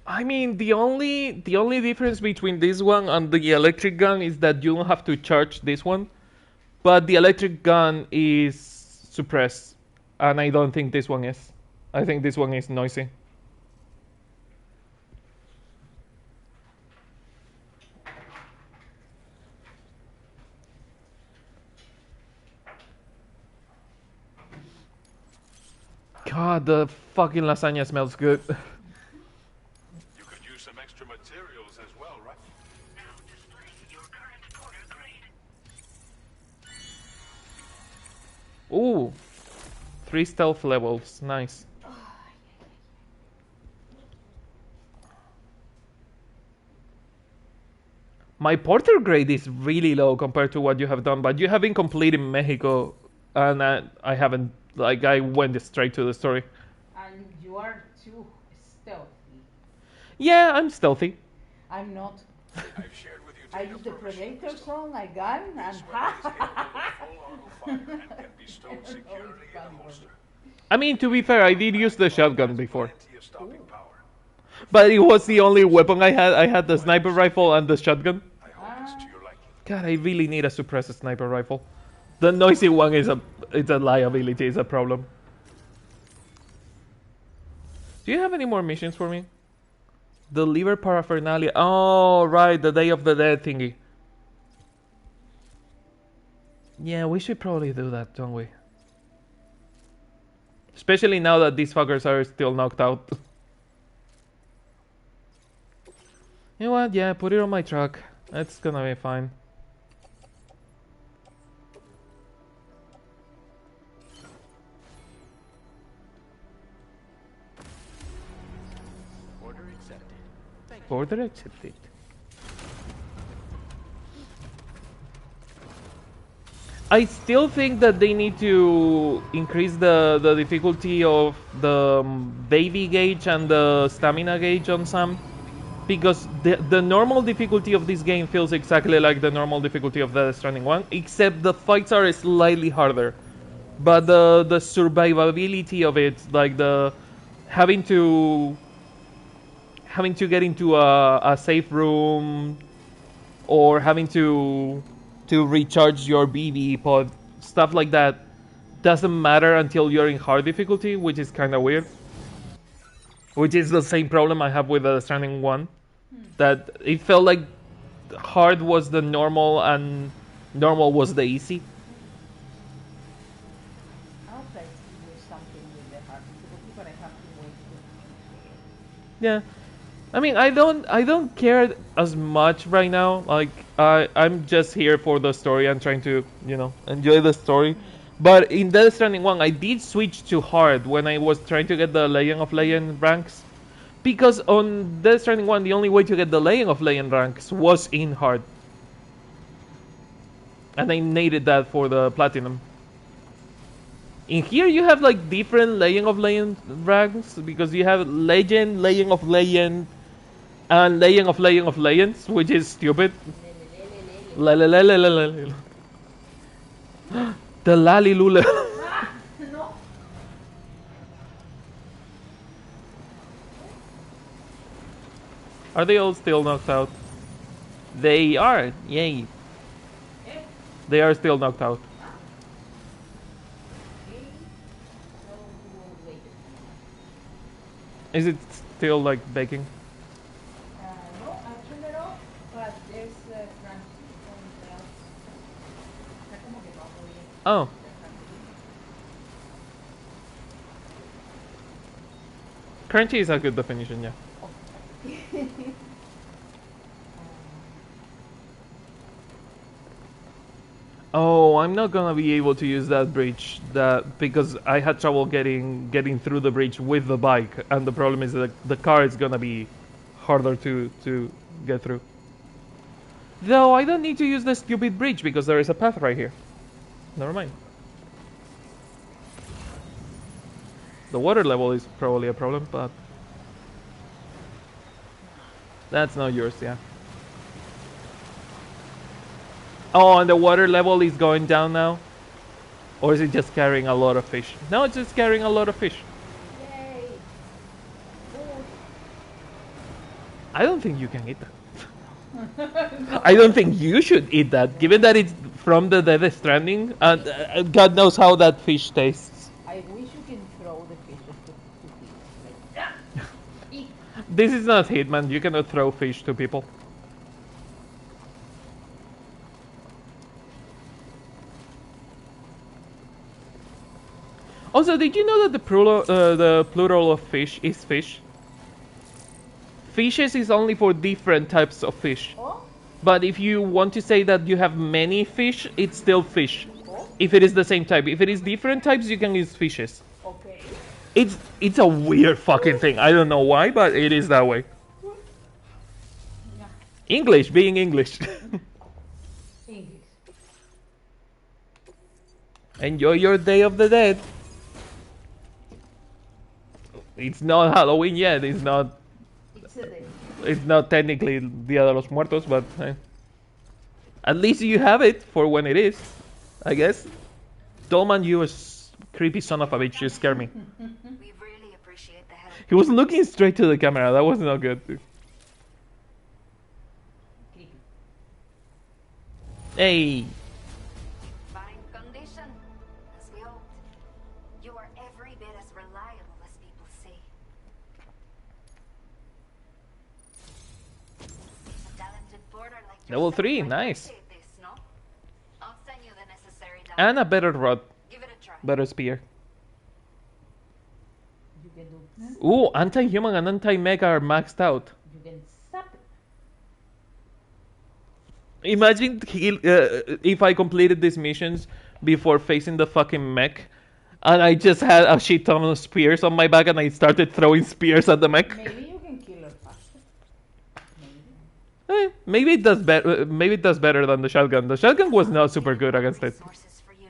A: I mean, the only difference between this one and the electric gun is that you don't have to charge this one. But the electric gun is suppressed, and I don't think this one is. I think this one is noisy. God, the fucking lasagna smells good.
E: You could use some extra materials as well, right?
G: Now displaying your current order grade.
A: Ooh, 3 stealth levels, nice. My porter grade is really low compared to what you have done, but you have been complete in Mexico, and I haven't. Like, I went straight to the story.
B: And you are too stealthy.
A: Yeah, I'm stealthy.
B: I'm not.
E: I've shared with you
B: I
E: data
B: use the
E: progression
B: Predator
E: list.
B: song, I gun, and
E: This weapon is capable of full auto fire and can be stowed securely in a holster.
A: I mean, to be fair, I did use the shotgun before,
E: Plenty of stopping power.
A: but it was the only weapon I had. I had the sniper rifle and the shotgun.
E: I hope it's to your liking.
A: God, I really need a suppressed sniper rifle. The noisy one is a liability, is a problem. Do you have any more missions for me? Deliver paraphernalia. Oh, right, the Day of the Dead thingy. Yeah, we should probably do that, don't we? Especially now that these fuckers are still knocked out. You know what? Yeah, put it on my truck. That's gonna be fine.
E: Order accepted. Thank you.
A: Order accepted. I still think that they need to increase the difficulty of the baby gauge and the stamina gauge on some. Because the normal difficulty of this game feels exactly like the normal difficulty of the Stranding 1, except the fights are slightly harder. But the survivability of it, like the having to get into a safe room, or having to recharge your BB pod, stuff like that, doesn't matter until you're in hard difficulty, which is kind of weird. Which is the same problem I have with the Stranding 1. That it felt like hard was the normal and normal was the easy.
B: I'll try to do something with the hard difficulty, but I have to wait for
A: Yeah. I mean, I don't care as much right now. Like I'm just here for the story and trying to, enjoy the story. But in Death Stranding 1, I did switch to hard when I was trying to get the Legend of Legend ranks. Because on Death Stranding 1, the only way to get the Legend of Legend ranks was in hard. And I needed that for the Platinum. In here you have like different Legend of Legend ranks, because you have Legend, Legend of Legend, and Legend of Legend of Legends, which is stupid. The Lalilule.
B: No.
A: Are they all still knocked out? They are. Yay. They are still knocked out. Is it still like baking?
B: No, I turned it off, but there's crunch on the outs. Está como que bajo bien.
A: Oh. Crunchy is a good definition, yeah. Oh, I'm not gonna be able to use that bridge because I had trouble getting through the bridge with the bike, and the problem is that the car is gonna be harder to get through. Though I don't need to use the stupid bridge because there is a path right here. Never mind. The water level is probably a problem, but that's not yours, yeah. Oh, and the water level is going down now? Or is it just carrying a lot of fish? No, it's just carrying a lot of fish.
B: Yay! Ooh.
A: I don't think you can eat that. I don't think you should eat that, given that it's from the Death Stranding, and God knows how that fish tastes.
B: I wish you can throw the fishes to people. Like, eat.
A: This is not Hitman, you cannot throw fish to people. Also, did you know that the plural of fish is fish? Fishes is only for different types of fish.
B: Oh?
A: But if you want to say that you have many fish, it's still fish.
B: Oh?
A: If it is the same type. If it is different types, you can use fishes.
B: Okay.
A: It's a weird fucking thing. I don't know why, but it is that way.
B: Yeah.
A: English being English.
B: English.
A: Enjoy your Day of the Dead. It's not Halloween yet. It's not.
B: It's a day.
A: It's not technically Dia de los Muertos, but at least you have it for when it is, I guess. Dolman, you creepy son of a bitch. You scare me.
I: We really appreciate the help.
A: He was looking straight to the camera. That was not good.
B: Creepy.
A: Hey.
I: Fine condition, as we hoped. You are every bit as reliable as people say.
A: Level 3, nice.
I: This, no? I'll send you the necessary data.
A: And a better rod.
I: Give it a try.
A: Better spear.
B: You can do.
A: Ooh, anti-human and anti-mech are maxed out.
B: You can stop it.
A: Imagine if I completed these missions before facing the fucking mech, and I just had a shit ton of spears on my back, and I started throwing spears at the mech.
B: Maybe you can kill her faster. Maybe.
A: Maybe it does better. Maybe it does better than the shotgun. The shotgun was not super good against it.
I: Resources for you.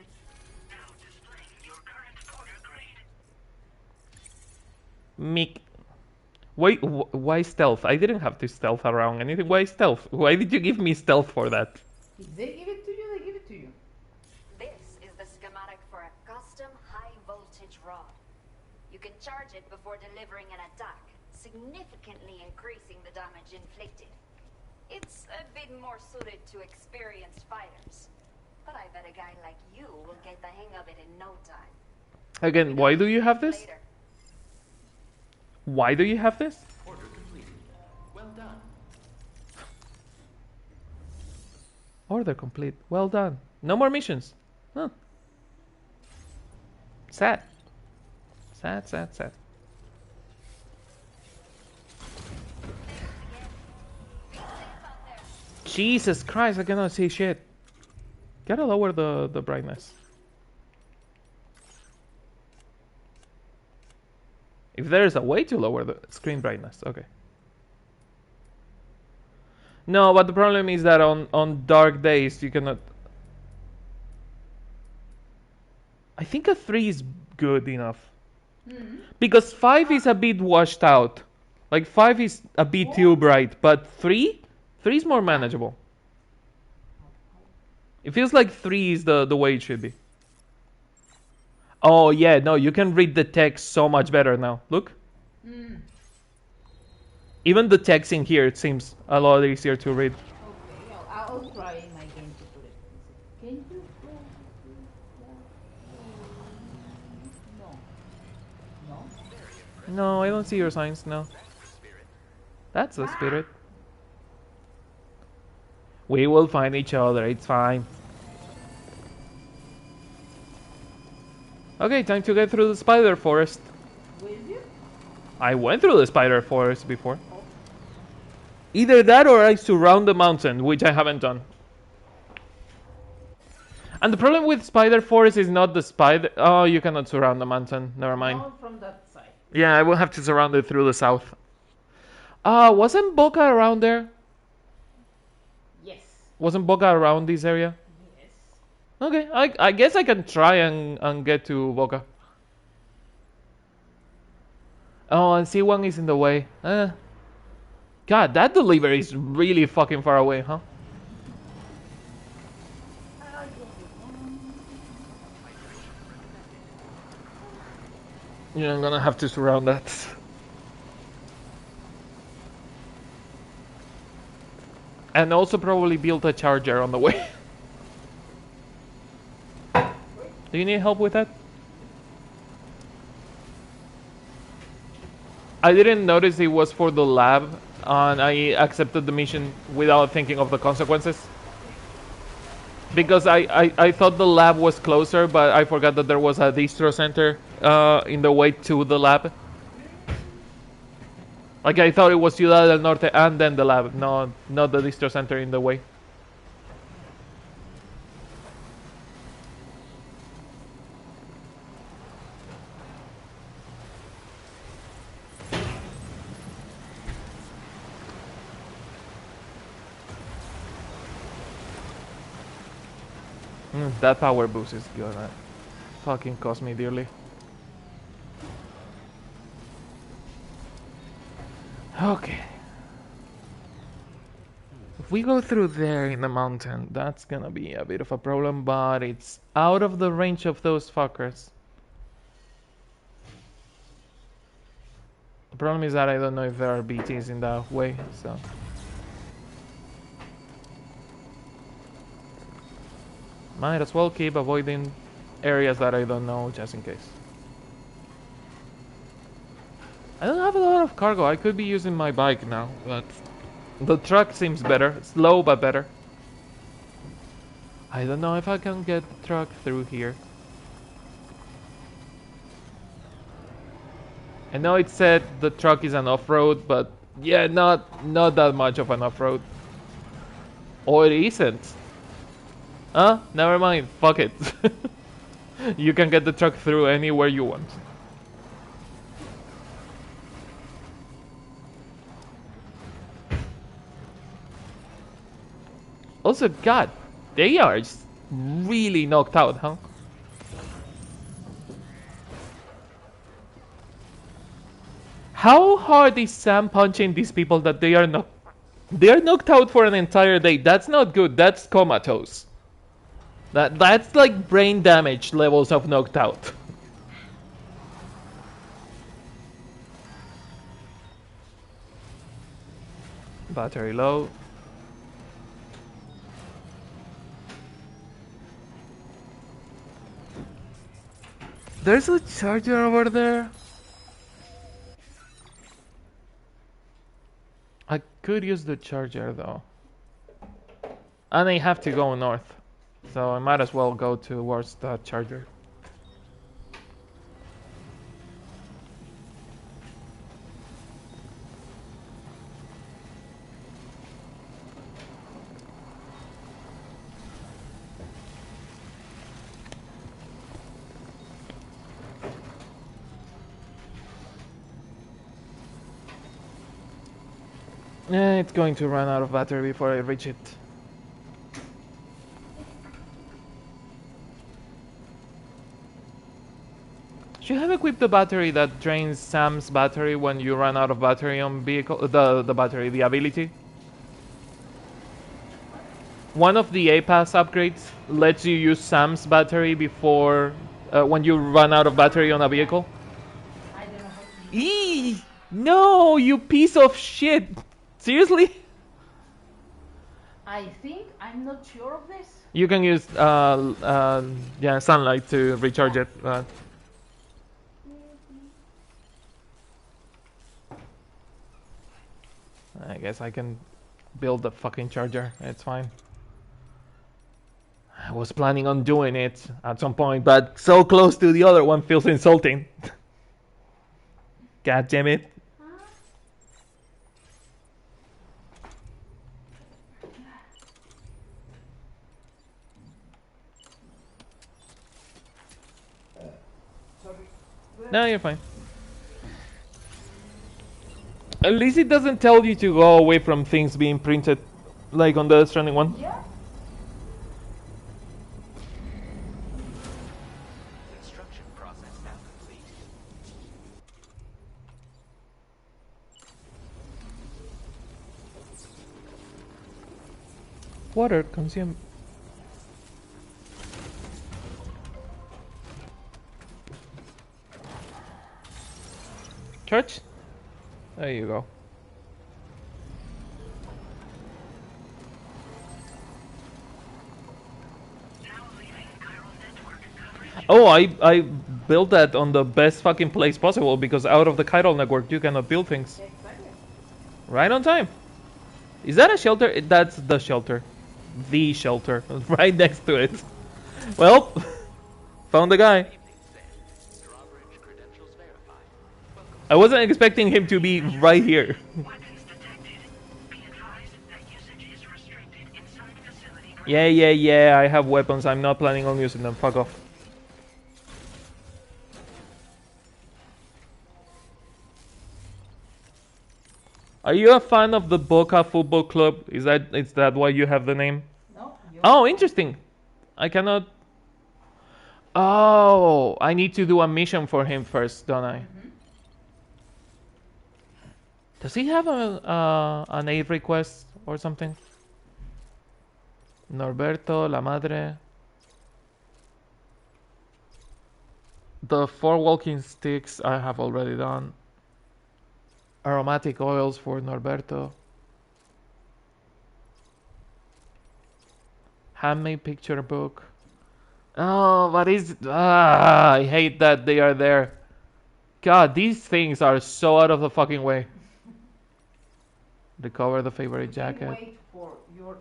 A: Meek. Wait, why stealth? I didn't have to stealth around anything. Why stealth? Why did you give me stealth for that?
B: If they give it to you, they give it to you.
I: This is the schematic for a custom high voltage rod. You can charge it before delivering an attack, significantly increasing the damage inflicted. It's a bit more suited to experienced fighters, but I bet a guy like you will get the hang of it in no time.
A: Again, why do you have this?
I: Later.
A: Why do you have this?
H: Order completed. Well done.
A: Order complete. Well done. No more missions. Huh. Sad. Sad, sad, sad. Jesus Christ, I cannot see shit. Gotta lower the brightness. If there's a way to lower the screen brightness, okay. No, but the problem is that on dark days you cannot... I think a 3 is good enough. Because 5 is a bit washed out. Like 5 is a bit too bright, but 3 is more manageable. It feels like 3 is the way it should be. Oh yeah, no, you can read the text so much better now. Look. Even the text in here, it seems a lot easier to read.
B: Okay, I'll try in my game to put it. Can you? No.
A: No, I don't see your signs, no. That's the spirit. We will find each other, it's fine. Okay, time to get through the spider forest.
B: Will you?
A: I went through the spider forest before. Either that or I surround the mountain, which I haven't done. And the problem with spider forest is not the spider... Oh, you cannot surround the mountain. Never mind.
B: Not from that side.
A: Yeah, I will have to surround it through the south. Wasn't Boca around there?
B: Yes.
A: Wasn't Boca around this area?
B: Yes.
A: Okay, I guess I can try and get to Boca. Oh, and C1 is in the way. God, that delivery is really fucking far away, huh? Yeah, I'm gonna have to surround that. And also probably build a charger on the way. Do you need help with that? I didn't notice it was for the lab, and I accepted the mission without thinking of the consequences. Because I thought the lab was closer, but I forgot that there was a distro center in the way to the lab. Like I thought it was Ciudad del Norte and then the lab, no, not the distro center in the way. That power boost is gonna fucking cost me dearly. Okay. If we go through there in the mountain, that's gonna be a bit of a problem, but it's out of the range of those fuckers. The problem is that I don't know if there are BTs in that way, so... Might as well keep avoiding areas that I don't know, just in case. I don't have a lot of cargo. I could be using my bike now, but The truck seems better. Slow, but better. I don't know if I can get the truck through here. I know it said the truck is an off-road, but yeah, not that much of an off-road. Or it isn't. Huh? Never mind. Fuck it. You can get the truck through anywhere you want. Also, God, they are just really knocked out, huh? How hard is Sam punching these people that they are knocked out for an entire day? That's not good. That's comatose. That's like brain damage levels of knocked out. Battery low. There's a charger over there. I could use the charger though. And I have to go north. So I might as well go towards the charger. It's going to run out of battery before I reach it. Should have equipped the battery that drains Sam's battery when you run out of battery on vehicle. The ability. One of the A-Pass upgrades lets you use Sam's battery before when you run out of battery on a vehicle.
B: I don't know how to use
A: Eee! No, you piece of shit! Seriously?
B: I think I'm not sure of this.
A: You can use yeah, sunlight to recharge it. I guess I can build the fucking charger. It's fine. I was planning on doing it at some point, but so close to the other one feels insulting. God damn it. No, you're fine. At least it doesn't tell you to go away from things being printed, like on the Stranding one.
B: Yeah.
E: Construction process now complete.
A: Water consume. Church? There you go. Oh, I built that on the best fucking place possible because out of the chiral network you cannot build things. Right on time. Is that a shelter? That's the shelter. The shelter. Right next to it. Well, found the guy. I wasn't expecting him to be right here. Yeah, I have weapons. I'm not planning on using them. Fuck off. Are you a fan of the Boca Football Club? Is that why you have the name?
B: No.
A: Oh, interesting. I cannot. Oh, I need to do a mission for him first, don't I?
B: Mm-hmm.
A: Does he have an aid request or something? Norberto, La Madre. The 4 walking sticks I have already done. Aromatic oils for Norberto. Handmade picture book. Oh, but I hate that they are there. God, these things are so out of the fucking way. Recover the favorite
B: You can
A: jacket.
B: wait for your,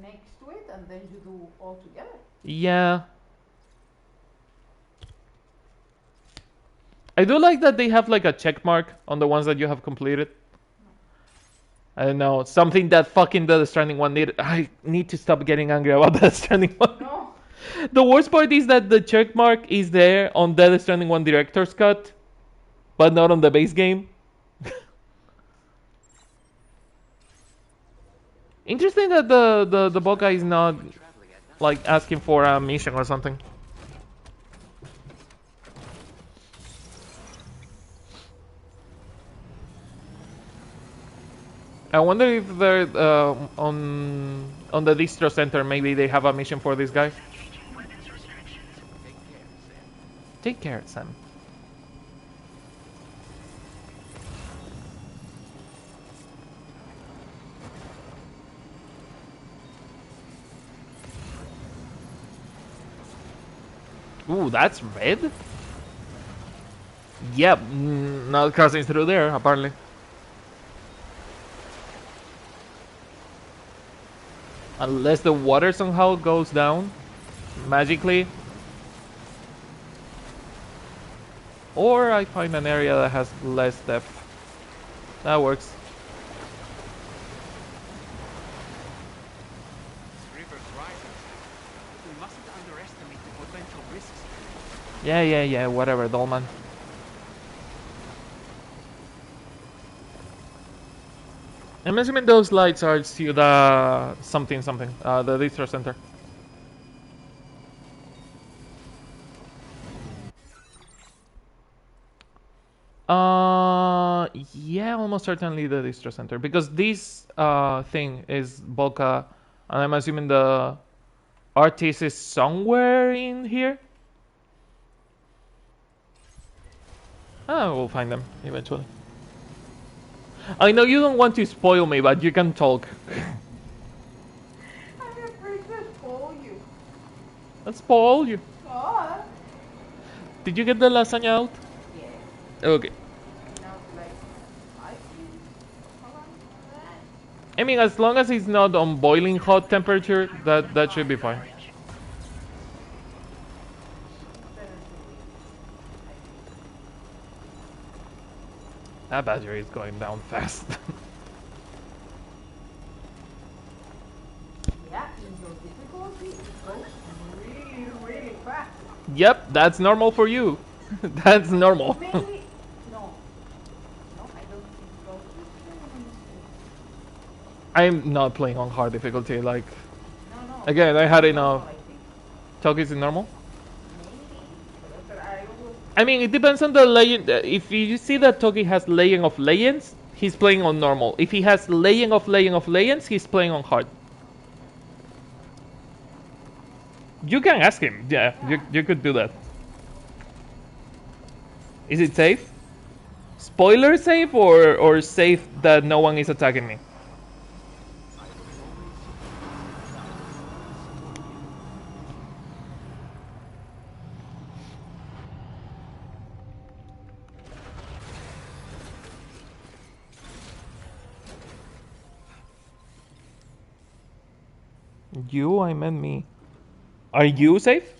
B: next to it, and then you do all together.
A: Yeah. I do like that they have like a check mark on the ones that you have completed. I don't know, something that fucking the Stranding one needed. I need to stop getting angry about the Stranding one.
B: No.
A: The worst part is that the check mark is there on Death Stranding 1 Director's Cut, but not on the base game. Interesting that the bot guy is not like asking for a mission or something. I wonder if they're on the distro center. Maybe they have a mission for this guy. Take care, Sam. Ooh, that's red? Yep, not crossing through there, apparently. Unless the water somehow goes down magically. Or I find an area that has less depth. That works.
F: This river's rising. We mustn't underestimate the potential risks.
A: Yeah, whatever, Dolman. I'm assuming those lights are Ciudad something, the distro center. Yeah, almost certainly the distro center, because this thing is Volca, and I'm assuming the artist is somewhere in here. We'll find them eventually. I know you don't want to spoil me, but you can talk.
B: I'm afraid to spoil you.
A: I'll spoil you.
B: God.
A: Did you get the lasagna out?
B: Yes.
A: Okay.
B: Now it's like 5 minutes. How long is that?
A: I mean, as long as it's not on boiling hot temperature, that should be fine. That battery is going down fast.
B: Yeah, in your difficulty, it goes really, really fast.
A: Yep, that's normal for you. That's normal.
B: Maybe, no, I don't think it goes this way.
A: I'm not playing on hard difficulty. Like,
B: No.
A: again, I had
B: No,
A: enough.
B: I think
A: Talk is it normal?
B: maybe, but I will.
A: I mean, it depends on the legend. If you see that Toki has Legend of Legends, he's playing on normal. If he has Legend of Legends, he's playing on hard. You can ask him. Yeah, you could do that. Is it safe? Spoiler safe or safe that no one is attacking me? You? I meant me. Are you safe?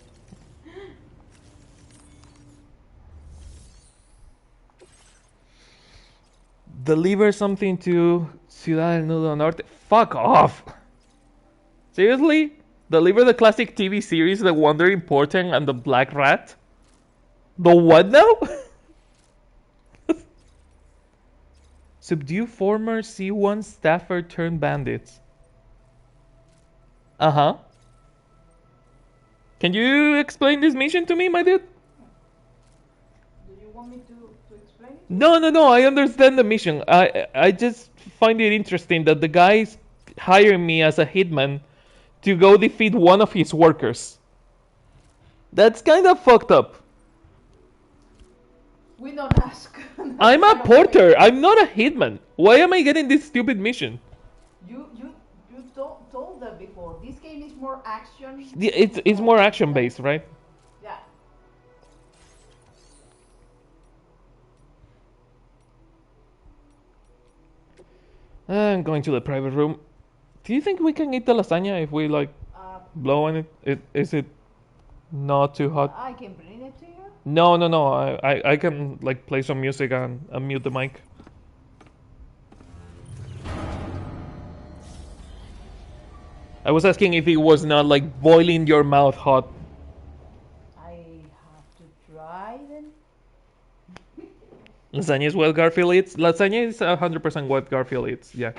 A: Deliver something to Ciudad del Nudo Norte. Fuck off! Seriously? Deliver the classic TV series The Wandering Portent and the Black Rat? The what now? Subdue former C1 staffer turned bandits. Uh-huh. Can you explain this mission to me, my dude?
B: Do you want me to explain it?
A: No, I understand the mission. I just find it interesting that the guy's hiring me as a hitman to go defeat one of his workers. That's kind of fucked up.
B: We don't ask.
A: I'm a porter. I'm not a hitman. Why am I getting this stupid mission?
B: You told them before. This game is more action.
A: Yeah, it's more action based, right?
B: Yeah.
A: I'm going to the private room. Do you think we can eat the lasagna if we like blow on it? Is it not too hot?
B: I can bring it to you.
A: No. I can like play some music and mute the mic. I was asking if it was not like boiling your mouth hot.
B: I have to try then.
A: Lasagna is what Garfield eats. Lasagna is 100% what Garfield eats. Yeah.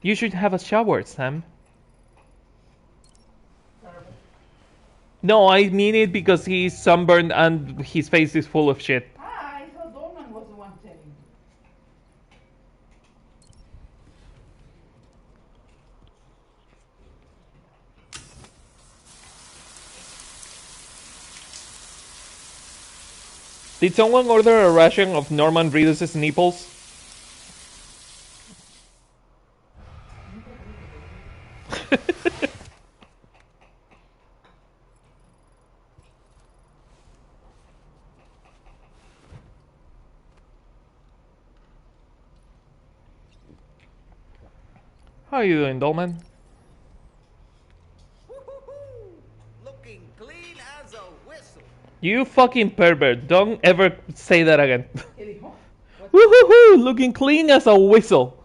A: You should have a shower, Sam. No, I mean it because he's sunburned and his face is full of shit.
B: I thought Dolman was the one telling me.
A: Did someone order a ration of Norman Reedus' nipples? How are you doing, Dolman?
F: Looking clean as a whistle.
A: You fucking pervert. Don't ever say that again.
B: ¿Qué dijo?
A: Woohoo! Looking clean as a whistle.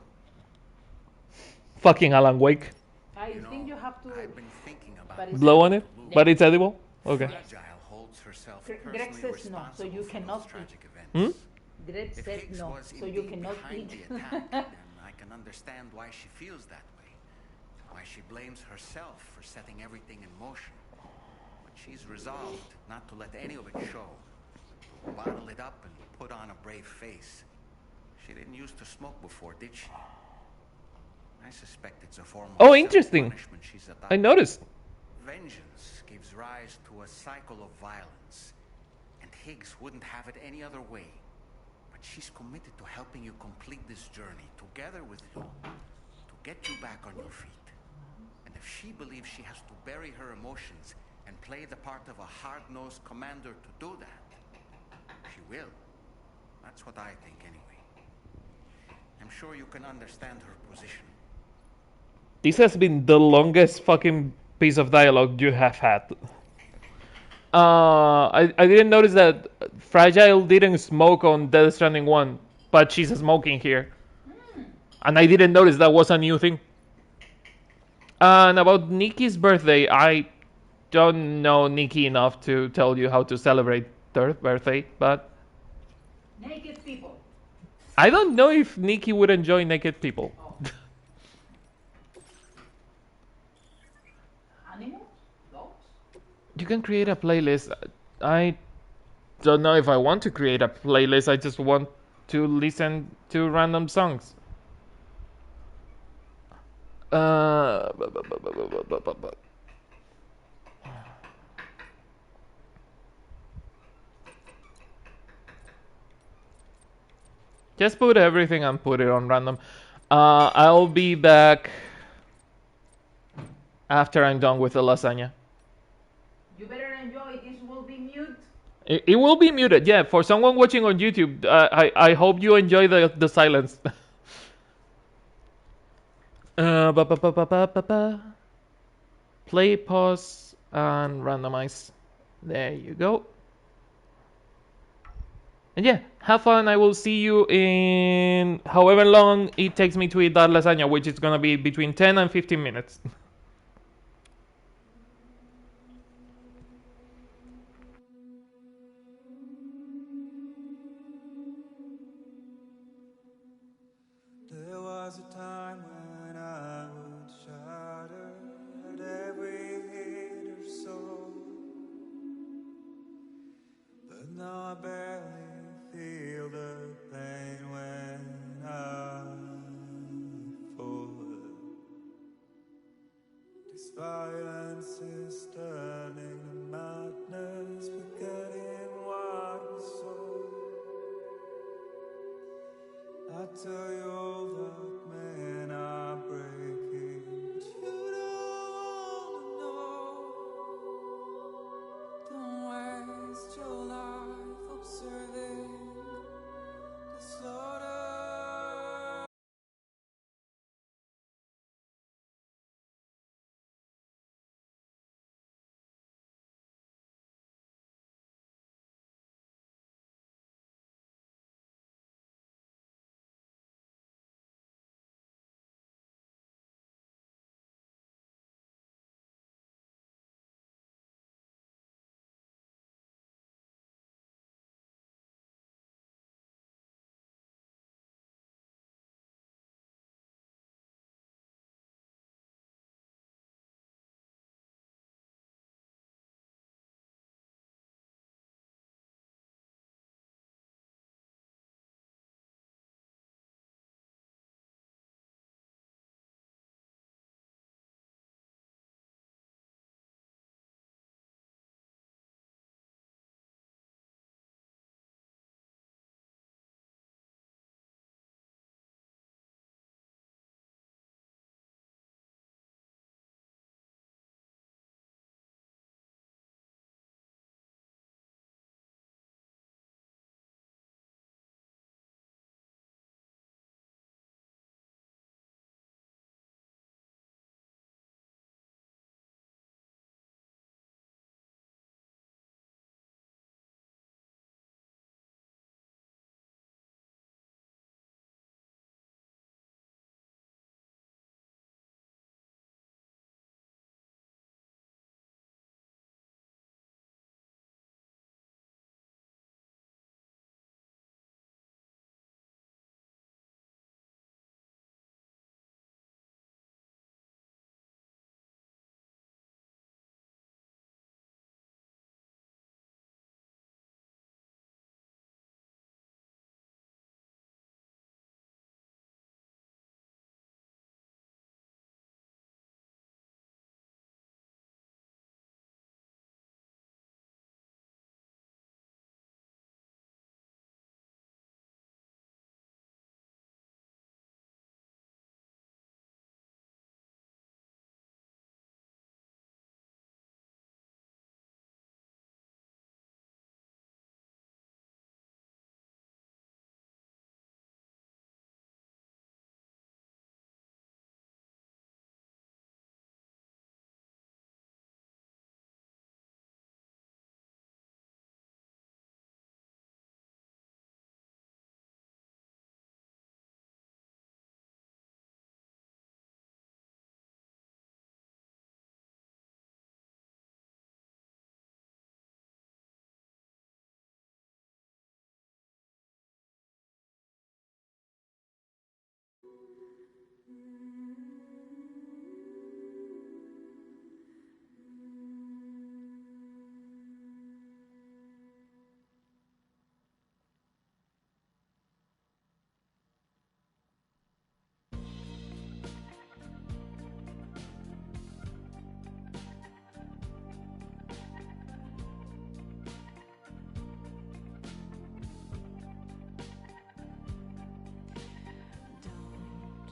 A: Fucking Alan Wake.
B: I think you have to.
C: I've been thinking about
B: But it's
A: Blow on it? But it's edible? Okay.
C: Fragile holds herself
B: Greg
C: personally
B: says no, so you
C: responsible for
B: cannot
C: those tragic
A: Hmm?
C: events.
B: Greg
C: If
B: said
C: Higgs
B: no,
C: was
B: so you
C: indeed
B: cannot
C: behind
B: eat.
C: the attack, then I can understand why she feels that way. Why she blames herself for setting everything in motion. But she's resolved not to let any of it show. To bottle it up and put on a brave face. She didn't used to smoke before, did she? I suspect it's a form of
A: Oh, interesting.
C: self-punishment she's adopted.
A: I noticed.
C: Vengeance gives rise to a cycle of violence, and Higgs wouldn't have it any other way. But she's committed to helping you complete this journey together with you, to get you back on your feet. And if she believes she has to bury her emotions and play the part of a hard-nosed commander to do that, she will. That's what I think anyway. I'm sure you can understand her position.
A: This has been the longest fucking piece of dialogue you have had. I didn't notice that Fragile didn't smoke on Death Stranding 1, but she's smoking here. And I didn't notice that was a new thing. And about Nikki's birthday, I don't know Nikki enough to tell you how to celebrate their birthday, but
B: Naked people.
A: I don't know if Nikki would enjoy naked people.
B: Animals? Dogs?
A: You can create a playlist. I don't know if I want to create a playlist. I just want to listen to random songs. Just put everything and put it on random. I'll be back after I'm done with the lasagna.
B: You better enjoy. This will be mute.
A: It will be muted, yeah. For someone watching on YouTube, I hope you enjoy the silence. Play, pause, and randomize. There you go. And yeah, have fun. I will see you in however long it takes me to eat that lasagna, which is gonna be between 10 and 15 minutes.
J: There was a time when I would shatter at every hit or so, but now I barely feel the pain when I fall.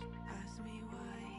D: Don't ask me why.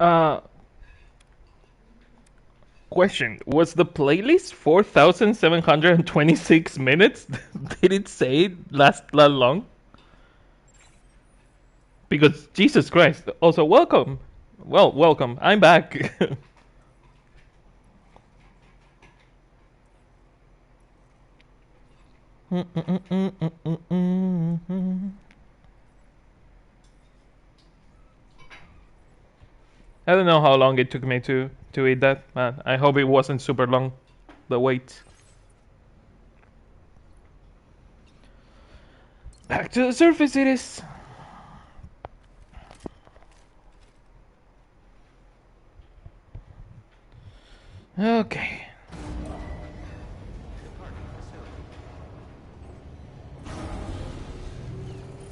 A: Uh, question: was the playlist 4,726 minutes? Did it say it last that long? Because Jesus Christ. Also, welcome. Well, welcome. I'm back. I don't know how long it took me to eat that. I hope it wasn't super long. The wait. Back to the surface it is. Okay.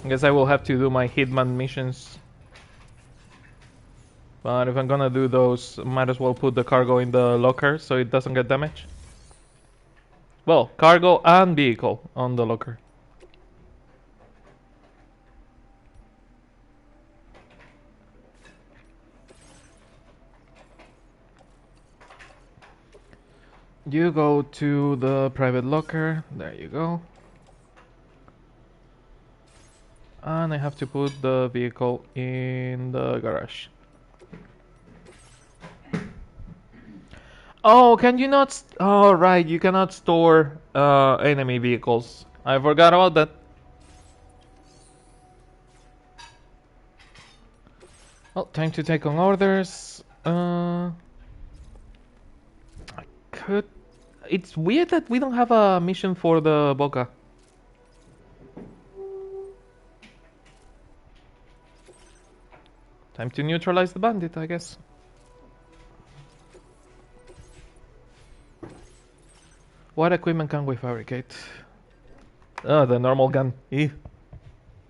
A: I guess I will have to do my Hitman missions. But if I'm gonna do those, might as well put the cargo in the locker so it doesn't get damaged. Well, cargo and vehicle on the locker. You go to the private locker. There you go. And I have to put the vehicle in the garage. Oh, can you not? Oh, right, you cannot store enemy vehicles. I forgot about that. Well, time to take on orders. I could. It's weird that we don't have a mission for the Boca. Time to neutralize the bandit, I guess. What equipment can we fabricate? Oh, the normal gun. Ew.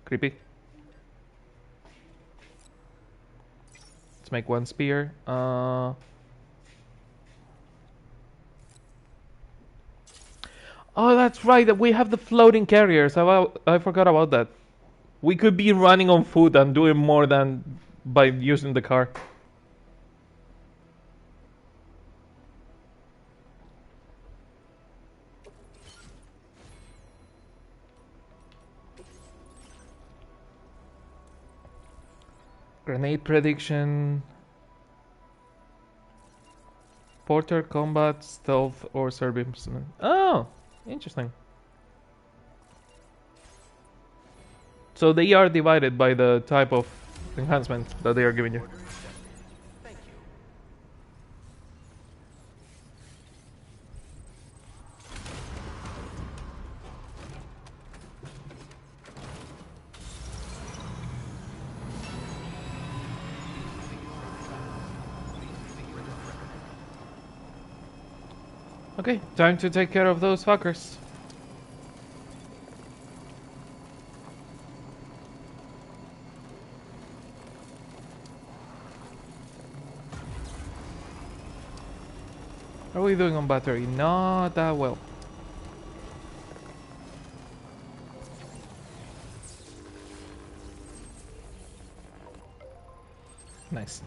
A: Creepy. Let's make one spear. Oh, that's right. We have the floating carriers. I forgot about that. We could be running on foot and doing more than by using the car. Grenade prediction. Porter, combat, stealth, or serviceman. Oh, interesting. So they are divided by the type of enhancement that they are giving you. Okay, time to take care of those fuckers. How are we doing on battery? Not that well. Nice.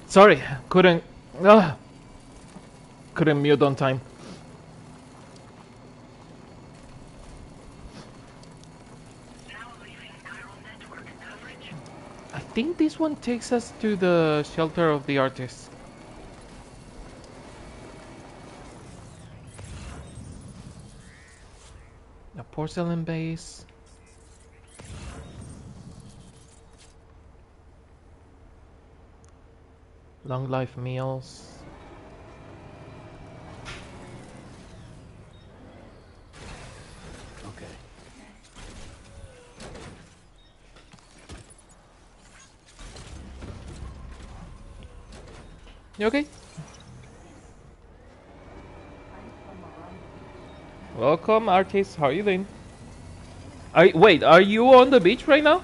A: Sorry, couldn't mute on time. I think this one takes us to the shelter of the artist. A porcelain base. Long life meals.
H: Okay.
A: You okay? Welcome, artist. How are you doing? Wait, are you on the beach right now?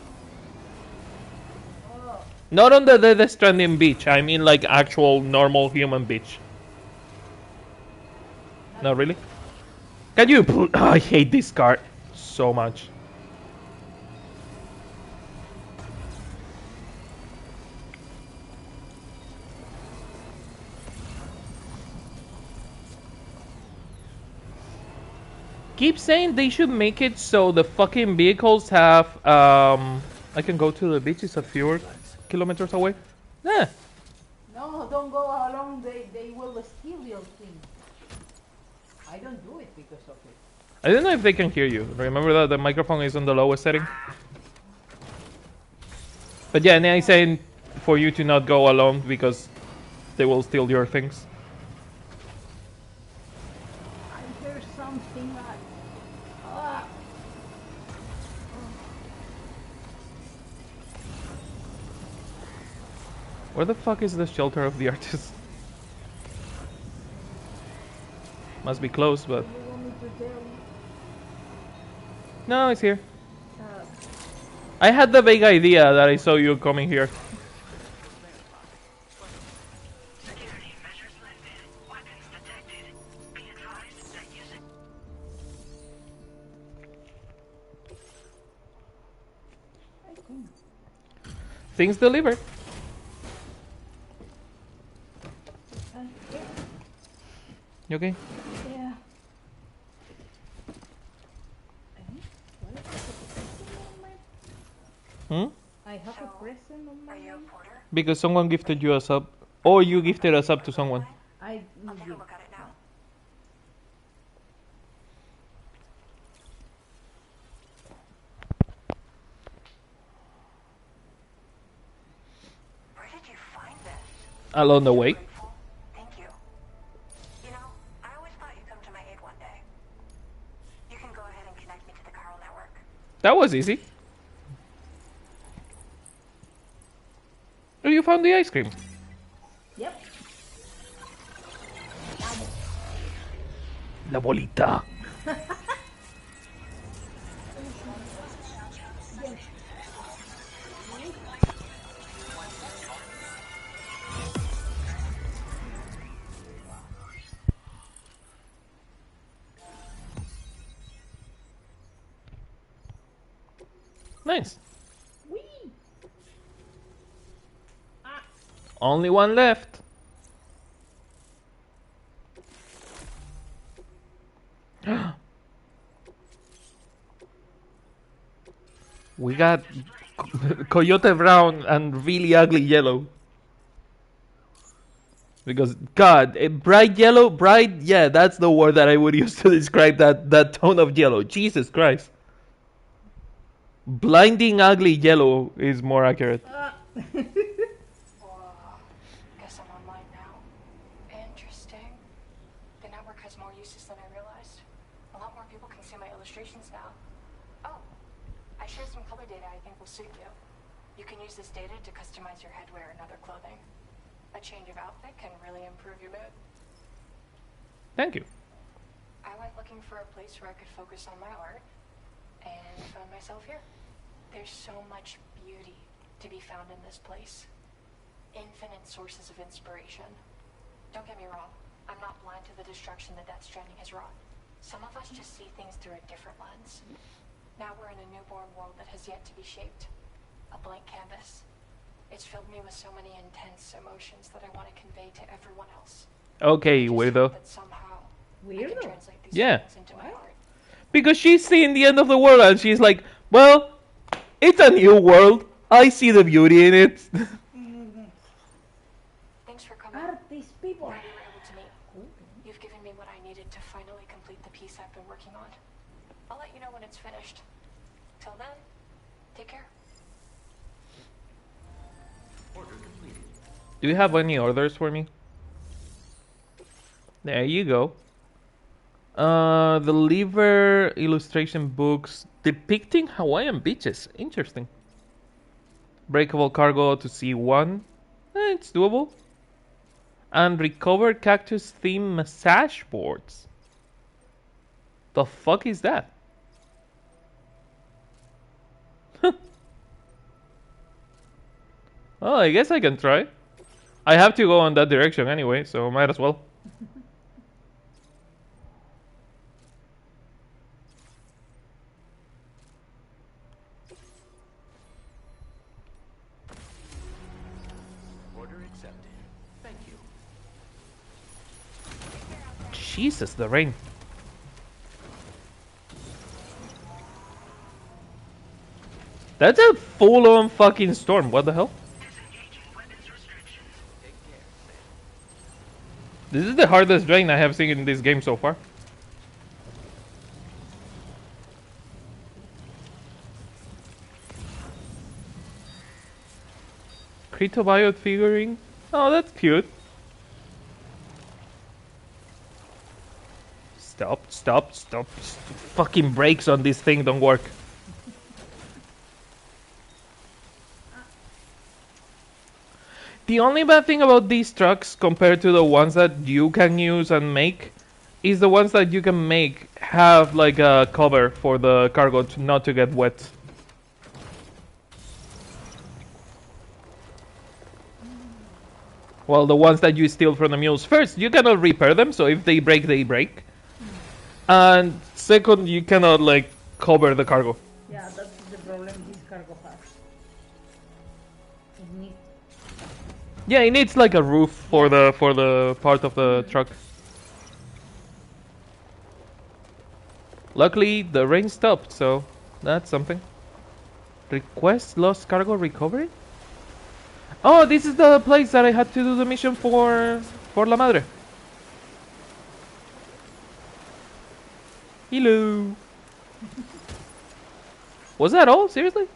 A: Not on the Stranding beach. I mean, like actual normal human beach. No, really? Can you? I hate this car so much. Keep saying they should make it so the fucking vehicles have I can go to the beaches a few kilometers away. Yeah.
B: No, don't go along. They will steal your thing. I don't do it because of it.
A: I don't know if they can hear you. Remember that the microphone is on the lowest setting. But yeah, now he's saying for you to not go alone because they will steal your things.
B: I hear something like.
A: Where the fuck is the shelter of the artist? Must be close, but...
B: You want me to tell you?
A: No, it's here. I had the vague idea that I saw you coming here. Things delivered. You okay?
B: Yeah.
A: Hmm?
B: I have a present on my name.
A: Because someone gifted you a sub. Or you gifted a sub to someone.
B: I'll
I: take a look at it now. Where did you find this?
A: Along the way.
I: Thank you. You know, I always thought you'd come to my aid one day. You can go ahead and connect me to the Carl network.
A: That was easy. Oh, you found the ice cream.
B: Yep.
A: La bolita. Nice.
B: Whee!
A: Only one left. We got Coyote Brown and really ugly yellow. Because, God, bright yellow, yeah, that's the word that I would use to describe that tone of yellow. Jesus Christ. Blinding ugly yellow is more accurate.
K: Guess I'm online now. Interesting. The network has more uses than I realized. A lot more people can see my illustrations now. Oh, I shared some color data I think will suit you. You can use this data to customize your headwear and other clothing. A change of outfit can really improve your mood.
A: Thank you.
K: I went looking for a place where I could focus on my art, and found myself here. There's so much beauty to be found in this place. Infinite sources of inspiration. Don't get me wrong, I'm not blind to the destruction that Stranding has wrought. Some of us just see things through a different lens. Now we're in a newborn world that has yet to be shaped. A blank canvas. It's filled me with so many intense emotions that I want to convey to everyone else.
A: Okay, weirdo.
K: That somehow
B: Weirdo?
K: I can translate these
A: Yeah.
K: feelings into my art.
A: Because she's seeing the end of the world and she's like, well, it's a new world. I see the beauty in it.
K: Thanks for coming.
B: Artist people.
K: Glad you were able to meet. You've given me what I needed to finally complete the piece I've been working on. I'll let you know when it's finished. Till then, take care.
A: Do you have any orders for me? There you go. Deliver illustration books depicting Hawaiian beaches. Interesting. Breakable cargo to C1. It's doable. And recover cactus theme massage boards. The fuck is that? Oh, I guess I can try. I have to go in that direction anyway, so might as well. Jesus, the rain. That's a full-on fucking storm. What the hell? This is the hardest rain I have seen in this game so far. Critobiot figurine. Oh, that's cute. Stop. Fucking brakes on this thing don't work. The only bad thing about these trucks compared to the ones that you can use and make is the ones that you can make have like a cover for the cargo not to get wet. Well, the ones that you steal from the mules, first, you cannot repair them, so if they break, they break. And second, you cannot like cover the cargo.
B: Yeah, that's the problem this cargo has. It needs...
A: Yeah, it needs like a roof for the part of the truck. Luckily, the rain stopped, so that's something. Request lost cargo recovery? Oh, this is the place that I had to do the mission for La Madre. Hello. Was that all? Seriously?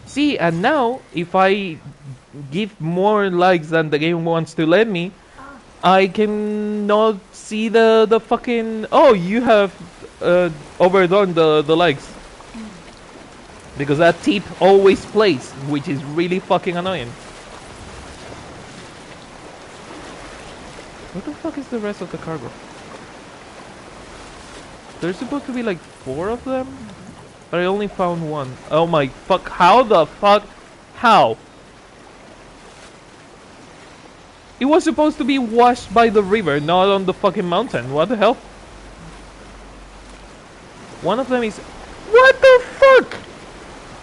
A: See, and now, if I give more likes than the game wants to let me, I cannot see the fucking... Oh, you have overdone the likes. Because that tip always plays, which is really fucking annoying. What the fuck is the rest of the cargo? There's supposed to be like 4 of them? But I only found 1. Oh my fuck, how the fuck? How? It was supposed to be washed by the river, not on the fucking mountain. What the hell? One of them is... What the fuck?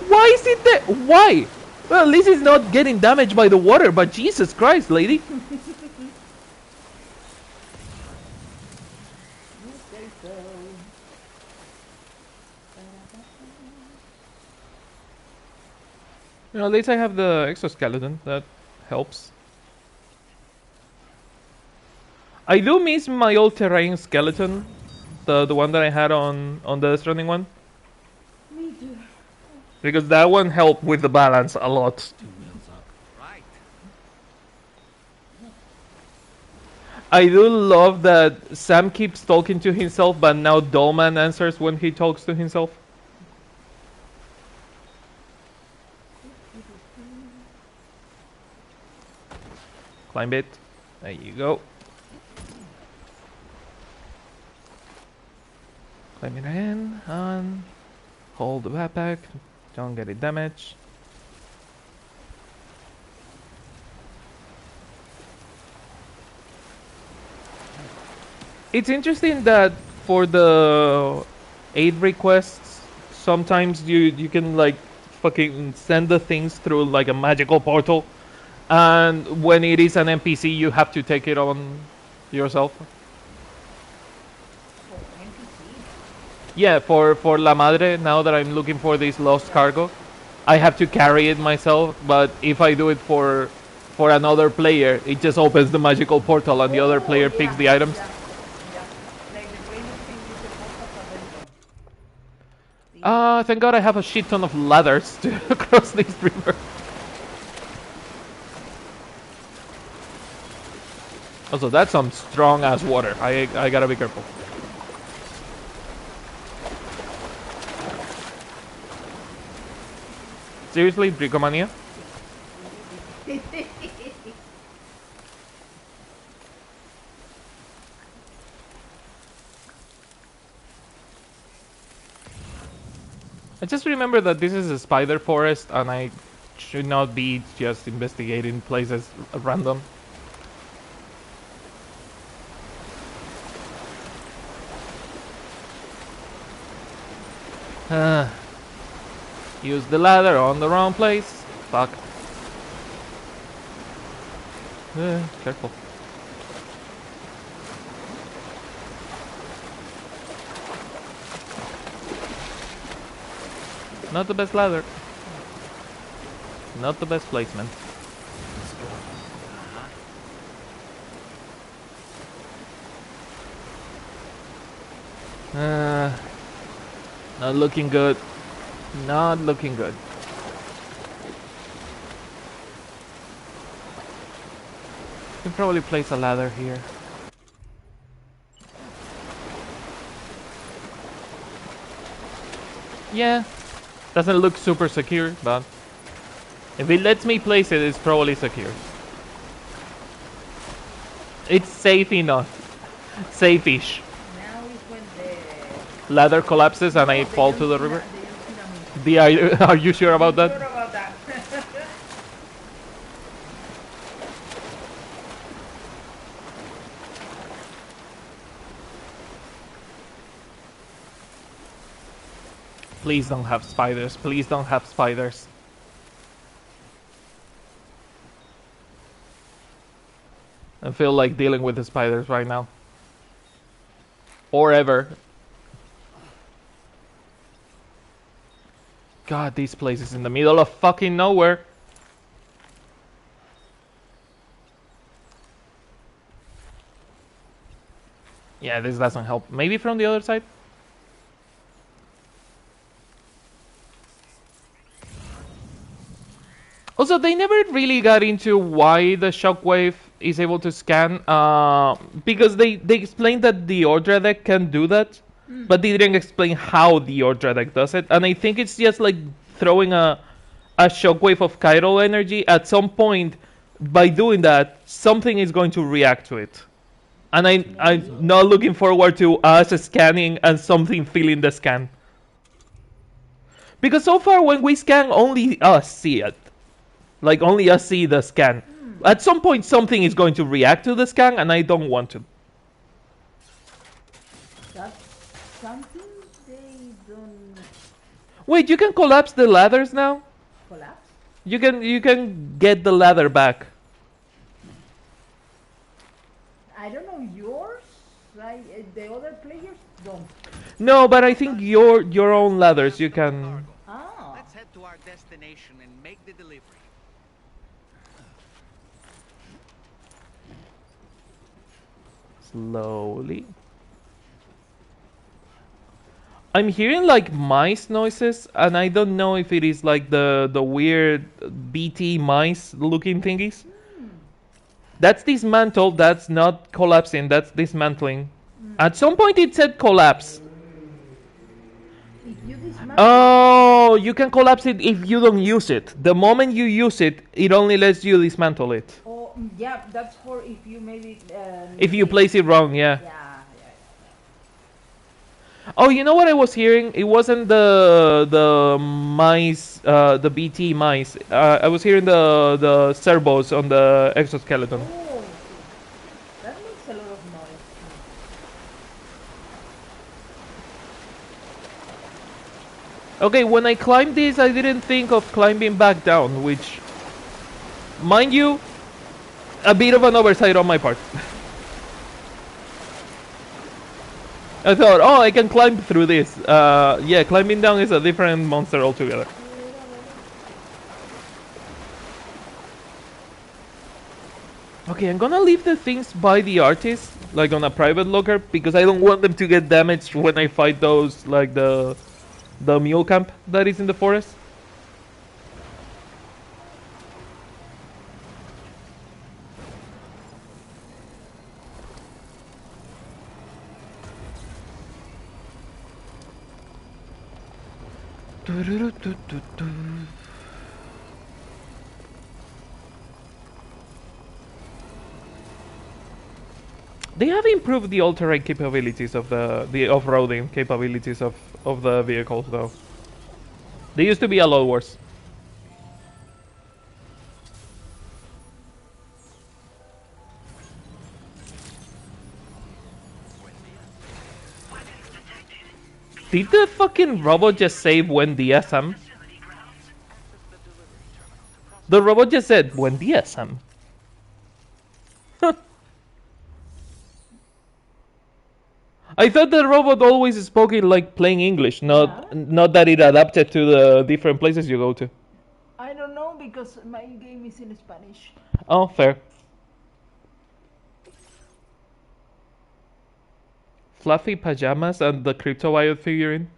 A: Why is it there? Why? Well, at least it's not getting damaged by the water, but Jesus Christ, lady. You know, at least I have the exoskeleton. That helps. I do miss my all-terrain skeleton, the one that I had on the Stranding one.
B: Me too.
A: Because that one helped with the balance a lot.
F: Right.
A: I do love that Sam keeps talking to himself, but now Dolman answers when he talks to himself. Climb it. There you go. Climb it in and hold the backpack. Don't get it damaged. It's interesting that for the aid requests, sometimes you can like fucking send the things through like a magical portal, and when it is an NPC, you have to take it on yourself. Yeah, for La Madre, now that I'm looking for this lost cargo, I have to carry it myself, but if I do it for another player, it just opens the magical portal and the other player picks the items. Thank God I have a shit ton of ladders to cross this river. Also, that's some strong ass water. I gotta be careful. Seriously, Bricomania? I just remember that this is a spider forest and I should not be just investigating places at random. Use the ladder on the wrong place. Fuck. Careful. Not the best ladder. Not the best placement. Not looking good. Not looking good. Can probably place a ladder here. Yeah. Doesn't look super secure, but if it lets me place it, it's probably secure. It's safe enough. Safe-ish.
B: Now is when the
A: Ladder collapses and I fall to the river. Are you sure about that?
B: Sure about that.
A: Please don't have spiders. Please don't have spiders. I feel like dealing with the spiders right now. Or ever. God, this place is in the middle of fucking nowhere. Yeah, this doesn't help. Maybe from the other side? Also, they never really got into why the shockwave is able to scan, because they explained that the Ordra deck can do that, but they didn't explain how the Ordra deck does it, and I think it's just like throwing a shockwave of chiral energy. At some point, by doing that, something is going to react to it. And I'm not looking forward to us scanning and something feeling the scan. Because so far when we scan, only us see it. Like, only us see the scan. At some point, something is going to react to the scan, and I don't want to.
B: That's something they don't
A: Wait, you can collapse the ladders now?
B: collapse.
A: You can get the ladder back.
B: I don't know yours. Right? The other players don't.
A: No, but I think your own ladders you can.
B: Ah.
F: Let's head to our destination and make the delivery.
A: Slowly. I'm hearing like mice noises, and I don't know if it is like the weird BT mice looking thingies. That's dismantled, that's not collapsing, that's dismantling. At some point it said collapse.
B: If you dismantle,
A: Oh, you can collapse it if you don't use it. The moment you use it, it only lets you dismantle it.
B: oh yeah, that's for if you maybe.
A: If you place it wrong, yeah.
B: Yeah.
A: Oh, you know what I was hearing? It wasn't the mice, the BT mice. I was hearing the servos on the exoskeleton.
B: Oh, that makes a lot of noise.
A: Okay, when I climbed this, I didn't think of climbing back down, which, mind you, a bit of an oversight on my part. I thought, oh, I can climb through this. Yeah, climbing down is a different monster altogether. Okay, I'm gonna leave the things by the artist, like on a private locker, because I don't want them to get damaged when I fight those, like the mule camp that is in the forest. They have improved the all-terrain capabilities of the off-roading capabilities of the vehicles, though. They used to be a lot worse. Did the fucking robot just save when DSM? The robot just said, "Buen día, Sam." I thought the robot always spoke in like plain English, not that it adapted to the different places you go to.
B: I don't know because my game is in Spanish.
A: Oh, fair. Fluffy pajamas and the cryptobiote figurine.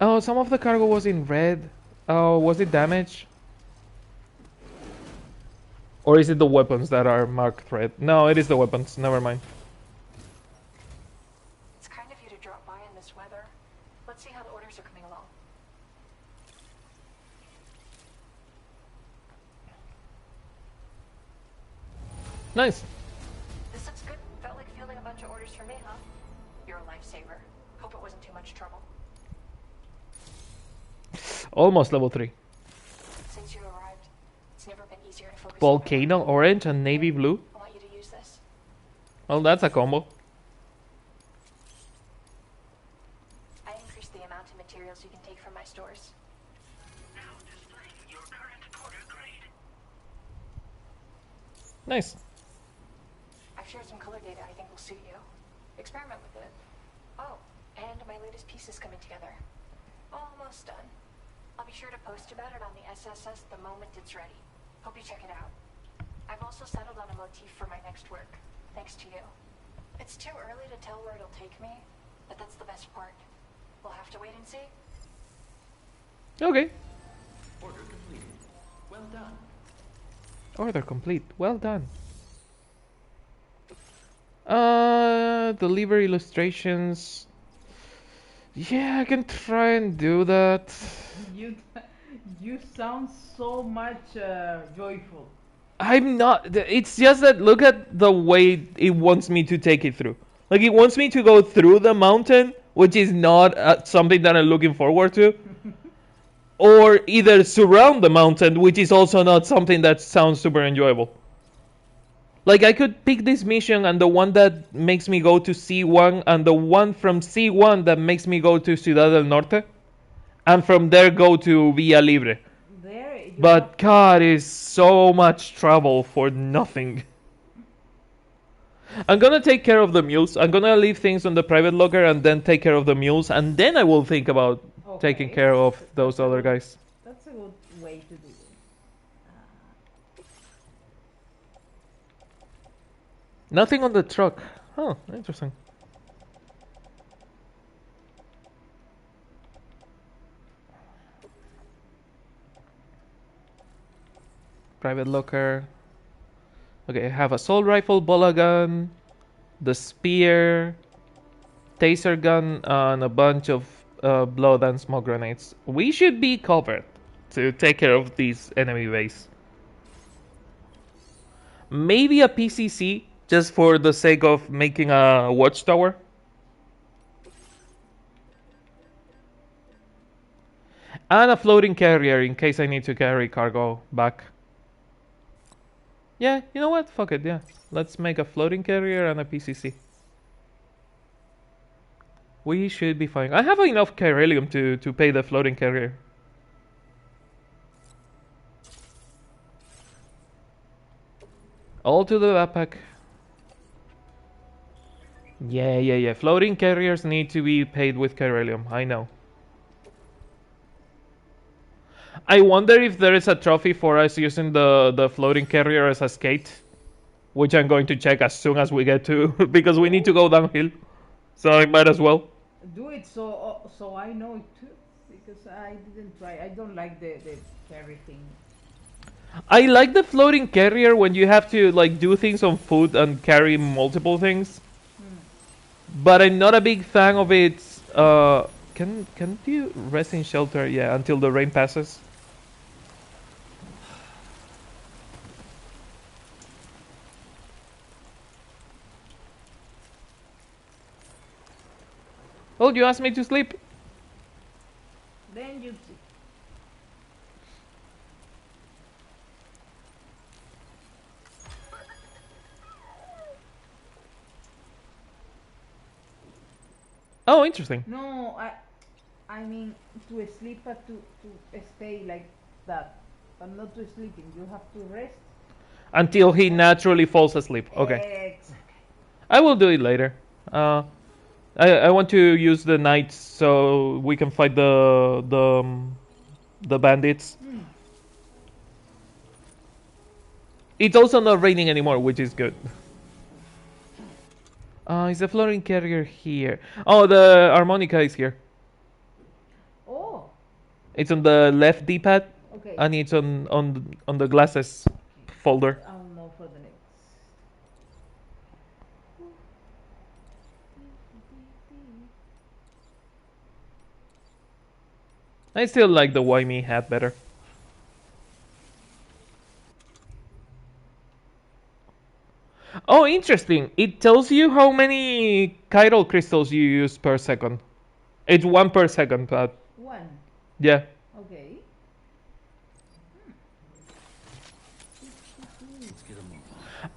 A: Oh, some of the cargo was in red. Oh, was it damaged? Or is it the weapons that are marked red? No, it is the weapons. Never mind.
K: It's kind of you to drop by in this weather. Let's see how the orders are coming along.
A: Nice.
K: This looks good. Felt like fielding a bunch of orders for me, huh? You're a lifesaver. Hope it wasn't too much trouble.
A: Almost level 3.
K: Since you arrived, it's never been easier to focus.
A: Volcano orange and navy blue.
K: I want you to use this.
A: Well, that's a combo.
K: I increased the amount of materials you can take from my stores.
G: Now displaying your current order grade.
A: Nice.
K: I've shared some color data I think will suit you. Experiment with it. Oh, and my latest piece is coming together. Almost done. I'll be sure to post about it on the SSS the moment it's ready. Hope you check it out. I've also settled on a motif for my next work, thanks to you. It's too early to tell where it'll take me, but that's the best part. We'll have to wait and see.
A: Okay.
H: Order completed. Well done.
A: Order complete. Well done. Deliver illustrations. Yeah, I can try and do that.
B: You sound so much joyful.
A: I'm not. It's just that look at the way it wants me to take it through. Like it wants me to go through the mountain, which is not something that I'm looking forward to. Or either surround the mountain, which is also not something that sounds super enjoyable. Like I could pick this mission and the one that makes me go to C1 and the one from C1 that makes me go to Ciudad del Norte. And from there go to Villa Libre. But God, is so much trouble for nothing. I'm gonna take care of the mules. I'm gonna leave things on the private locker and then take care of the mules. And then I will think about taking care of those other guys.
B: That's a good way to do it.
A: Nothing on the truck. Oh, interesting. Private locker. Okay, I have assault rifle, bola gun, the spear, taser gun, and a bunch of blood and smoke grenades. We should be covered to take care of these enemy base. Maybe a PCC, just for the sake of making a watchtower. And a floating carrier in case I need to carry cargo back. Yeah, you know what? Fuck it, yeah. Let's make a floating carrier and a PCC. We should be fine. I have enough Chiralium to pay the floating carrier. All to the backpack. Yeah. Floating carriers need to be paid with Chiralium. I know. I wonder if there is a trophy for us using the floating carrier as a skate. Which I'm going to check as soon as we get to... because we need to go downhill. So I might as well.
B: Do it so I know it too. Because I didn't try. I don't like the carry thing.
A: I like the floating carrier when you have to like do things on foot and carry multiple things. But I'm not a big fan of it. Can you rest in shelter? Yeah, until the rain passes. Oh, you asked me to sleep.
B: Then you see.
A: Oh, interesting.
B: No, I mean to sleep, but to stay like that, but not to sleeping. You have to rest.
A: Until he naturally falls asleep. Okay.
B: Exactly.
A: I will do it later. I want to use the knights so we can fight the bandits. It's also not raining anymore, which is good. Is the floating carrier here? Oh, the harmonica is here.
B: Oh.
A: It's on the left D-pad,
B: Okay.
A: and it's on the glasses folder.
B: I'll know for the next.
A: I still like the Why Me hat better. Oh, interesting. It tells you how many chiral crystals you use per second. It's 1 per second, but...
B: One.
A: Yeah.
B: Okay.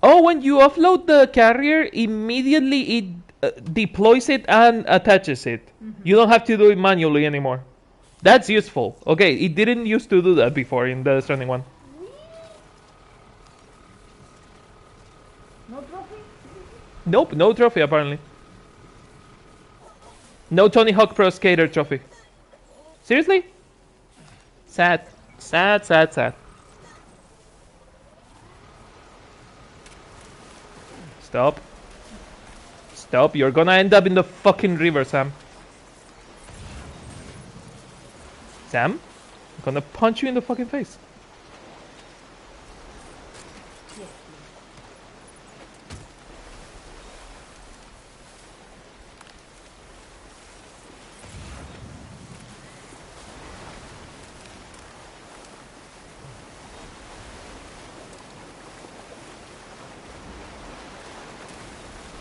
A: Oh, when you offload the carrier, immediately it deploys it and attaches it. You don't have to do it manually anymore. That's useful. Okay, it didn't used to do that before in the Stranding one.
B: No trophy?
A: Nope, no trophy apparently. No Tony Hawk Pro Skater trophy. Seriously? Sad. Sad, sad, sad. Stop. Stop, you're gonna end up in the fucking river, Sam. Sam? I'm gonna punch you in the fucking face.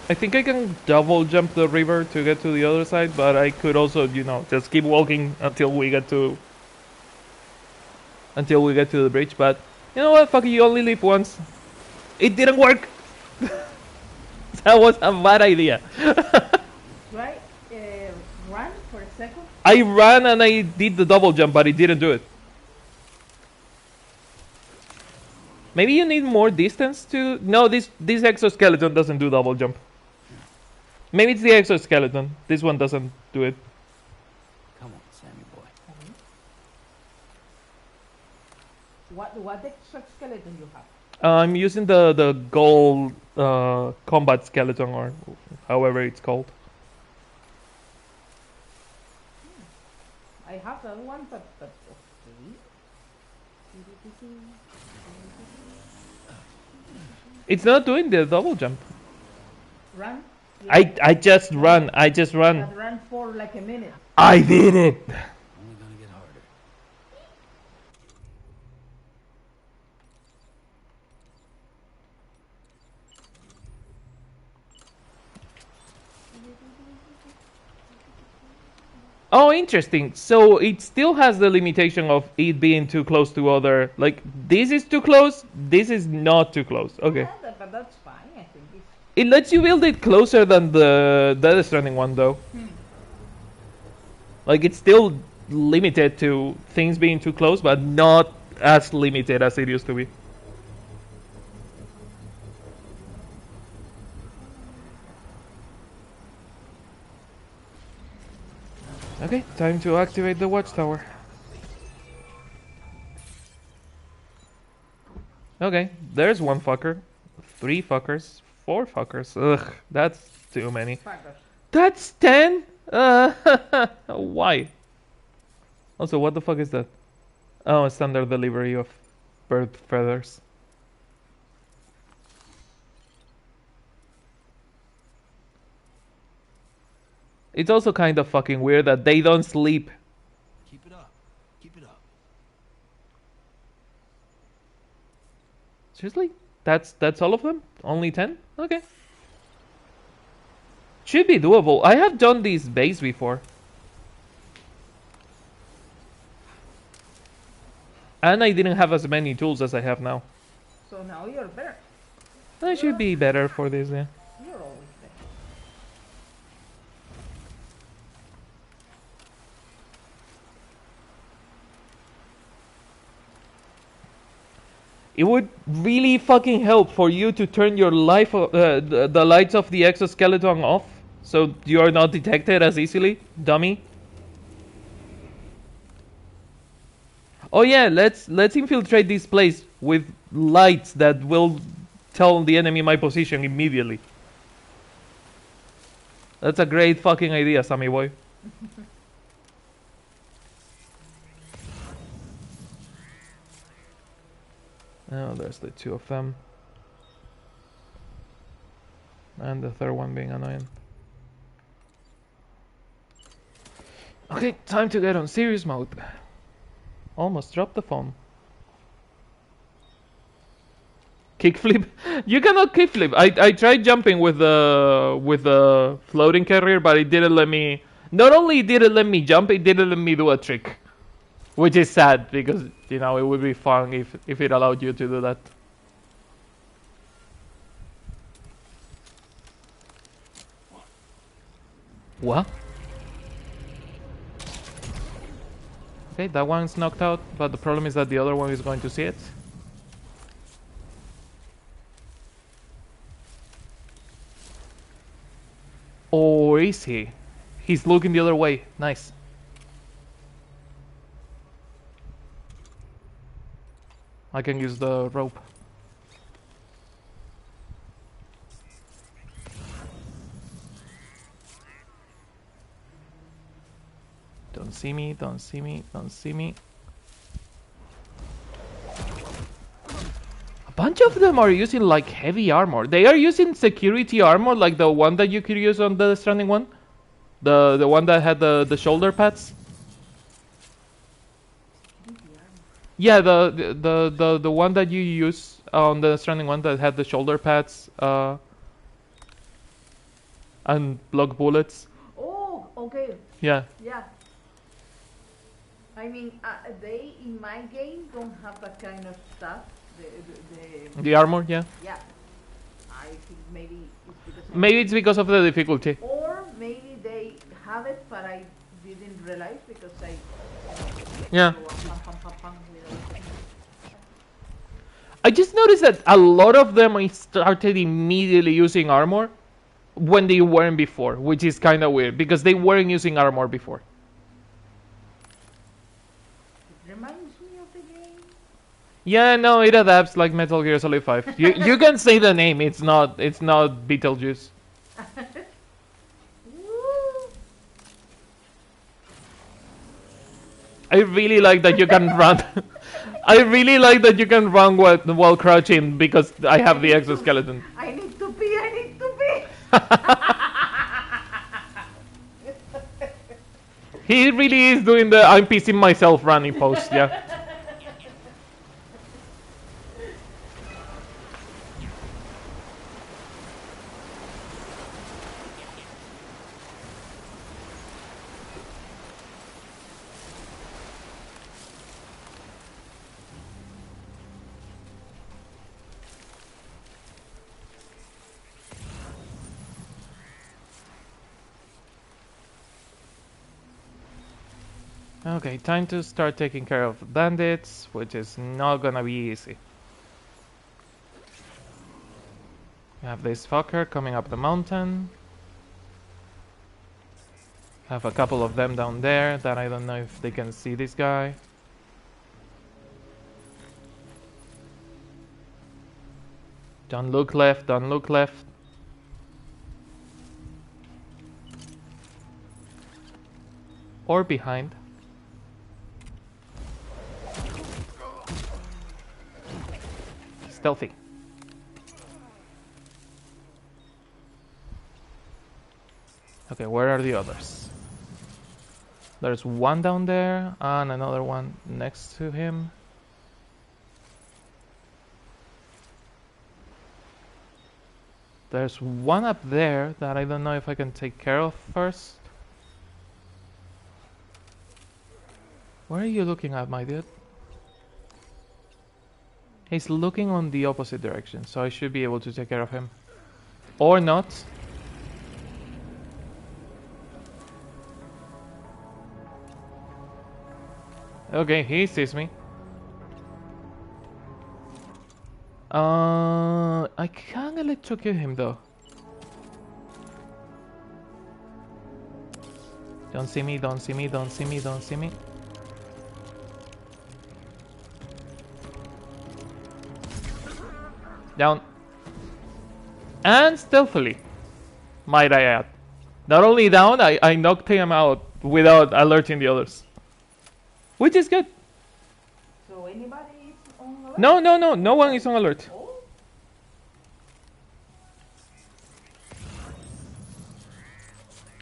A: I think I can double jump the river to get to the other side, but I could also, you know, just keep walking until we get to the bridge. But you know what? Fuck it, you only live once. It didn't work. That was a bad idea.
B: Right? Run for a second.
A: I ran and I did the double jump, but it didn't do it. Maybe you need more distance to... No, this exoskeleton doesn't do double jump. Maybe it's the exoskeleton. This one doesn't do it.
L: Come on, Sammy boy.
B: What exoskeleton you have?
A: I'm using the gold combat skeleton, or however it's called.
B: I have that one, but okay.
A: It's not doing the double jump.
B: Run.
A: I just run. I just run.
B: But run for like a minute.
A: I did it.
L: Only gonna get harder.
A: Oh, interesting. So it still has the limitation of it being too close to other... Like, this is too close, this is not too close. Okay.
B: Yeah, but that's fine, I think.
A: It lets you build it closer than the Death Stranding one, though. Like, it's still limited to things being too close, but not as limited as it used to be. Okay, time to activate the watchtower. Okay, there's one fucker. 3 fuckers. 4 fuckers. Ugh, that's too many.
B: Fuckers.
A: That's 10? Why? Also, what the fuck is that? Oh, a standard delivery of bird feathers. It's also kind of fucking weird that they don't sleep.
L: Keep it up. Keep it up.
A: Seriously? That's all of them? Only 10? Okay. Should be doable. I have done this base before. And I didn't have as many tools as I have now.
B: So now you're better.
A: I should be better for this, yeah.
B: You're always better.
A: It would really fucking help for you to turn your the lights of the exoskeleton off, so you are not detected as easily, dummy. Oh yeah, let's infiltrate this place with lights that will tell the enemy my position immediately. That's a great fucking idea, Sammy boy. Oh, there's the two of them. And the third one being annoying. Okay, time to get on serious mode. Almost dropped the phone. Kickflip? You cannot kickflip. I tried jumping with the floating carrier, but it didn't let me. Not only did it let me jump, it didn't let me do a trick, which is sad because you know it would be fun if it allowed you to do that. What? Okay, that one's knocked out, but the problem is that the other one is going to see it. Or is he? He's looking the other way. Nice. I can use the rope. Don't see me, don't see me, don't see me. A bunch of them are using like heavy armor. They are using security armor like the one that you could use on the Stranding one. The one that had the shoulder pads. Yeah, the one that you use on the Stranding one that had the shoulder pads and block bullets.
B: Oh, okay.
A: Yeah.
B: Yeah. I mean, they in my game don't have that kind of stuff.
A: The armor, yeah.
B: Yeah. I think maybe it's because.
A: Maybe it's because of the difficulty.
B: Or maybe they have it, but I didn't realize because I.
A: Yeah. I just noticed that a lot of them started immediately using armor when they weren't before, which is kind of weird because they weren't using armor before.
B: It reminds me of the game.
A: Yeah, no, it adapts like Metal Gear Solid 5. You can say the name. It's not Beetlejuice. I really like that you can run. I really like that you can run while crouching because I have the exoskeleton.
B: I need to pee. I need to pee.
A: He really is doing the I'm pissing myself running pose, yeah. Okay, time to start taking care of bandits, which is not gonna be easy. We have this fucker coming up the mountain. Have a couple of them down there that I don't know if they can see this guy. Don't look left, don't look left. Or behind. Stealthy. Okay, where are the others? There's one down there and another one next to him. There's one up there that I don't know if I can take care of first. Where are you looking at, my dude? He's looking on the opposite direction, so I should be able to take care of him. Or not. Okay, he sees me. I can't electrocute him though. Don't see me, don't see me, don't see me, don't see me. Down. And stealthily, might I add. Not only down, I knocked him out without alerting the others. Which is good.
B: So anybody is on alert?
A: No one is on alert.
B: Oh.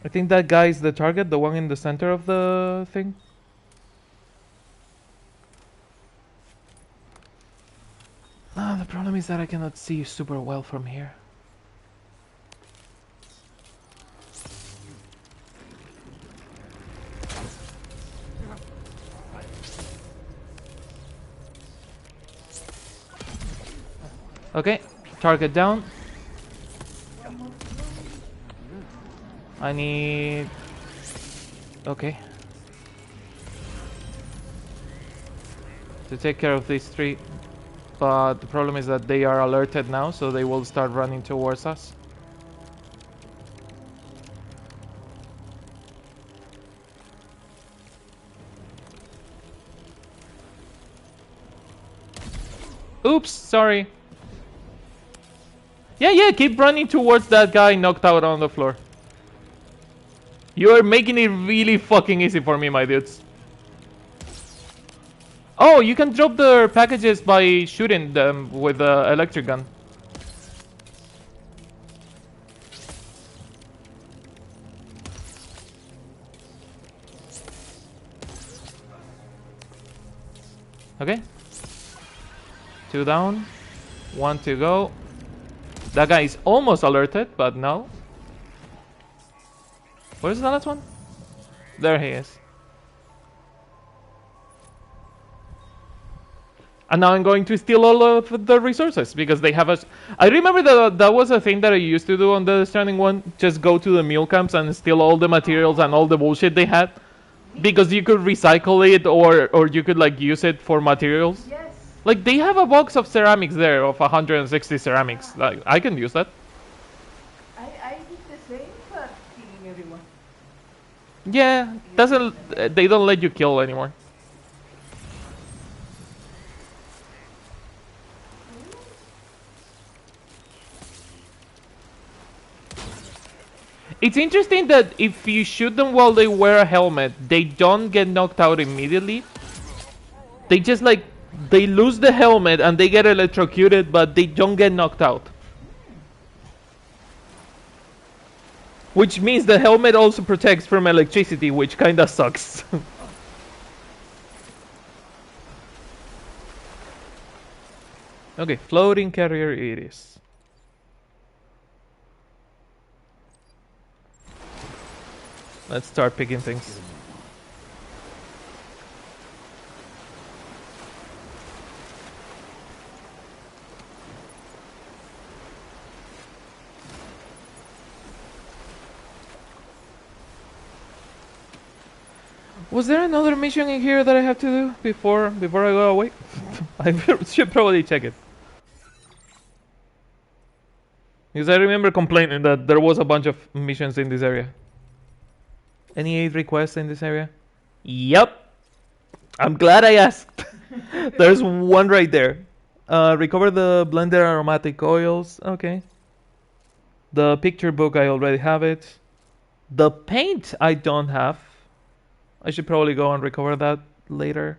A: I think that guy is the target, the one in the center of the thing. The problem is that I cannot see super well from here. Okay, target down. I need... Okay. To take care of these three. But the problem is that they are alerted now, so they will start running towards us. Oops, sorry. Yeah, keep running towards that guy knocked out on the floor. You're making it really fucking easy for me, my dudes. Oh, you can drop their packages by shooting them with the electric gun. Okay. 2 down. 1 to go. That guy is almost alerted, but no. Where's the last one? There he is. And now I'm going to steal all of the resources because they have us. I remember that was a thing that I used to do on the Stranding one. Just go to the mule camps and steal all the materials and all the bullshit they had. Because you could recycle it or you could like use it for materials.
B: Yes.
A: Like they have a box of ceramics there of 160 ceramics. Like I can use that.
B: I did the same, but killing everyone.
A: Yeah, they don't let you kill anymore. It's interesting that if you shoot them while they wear a helmet, they don't get knocked out immediately. They just like, they lose the helmet and they get electrocuted, but they don't get knocked out. Which means the helmet also protects from electricity, which kinda sucks. Okay, floating carrier it is. Let's start picking things. Was there another mission in here that I have to do before I go away? I should probably check it. Because I remember complaining that there was a bunch of missions in this area. Any aid requests in this area? Yep. I'm glad I asked. There's one right there. Recover the blended aromatic oils. Okay. The picture book, I already have it. The paint, I don't have. I should probably go and recover that later.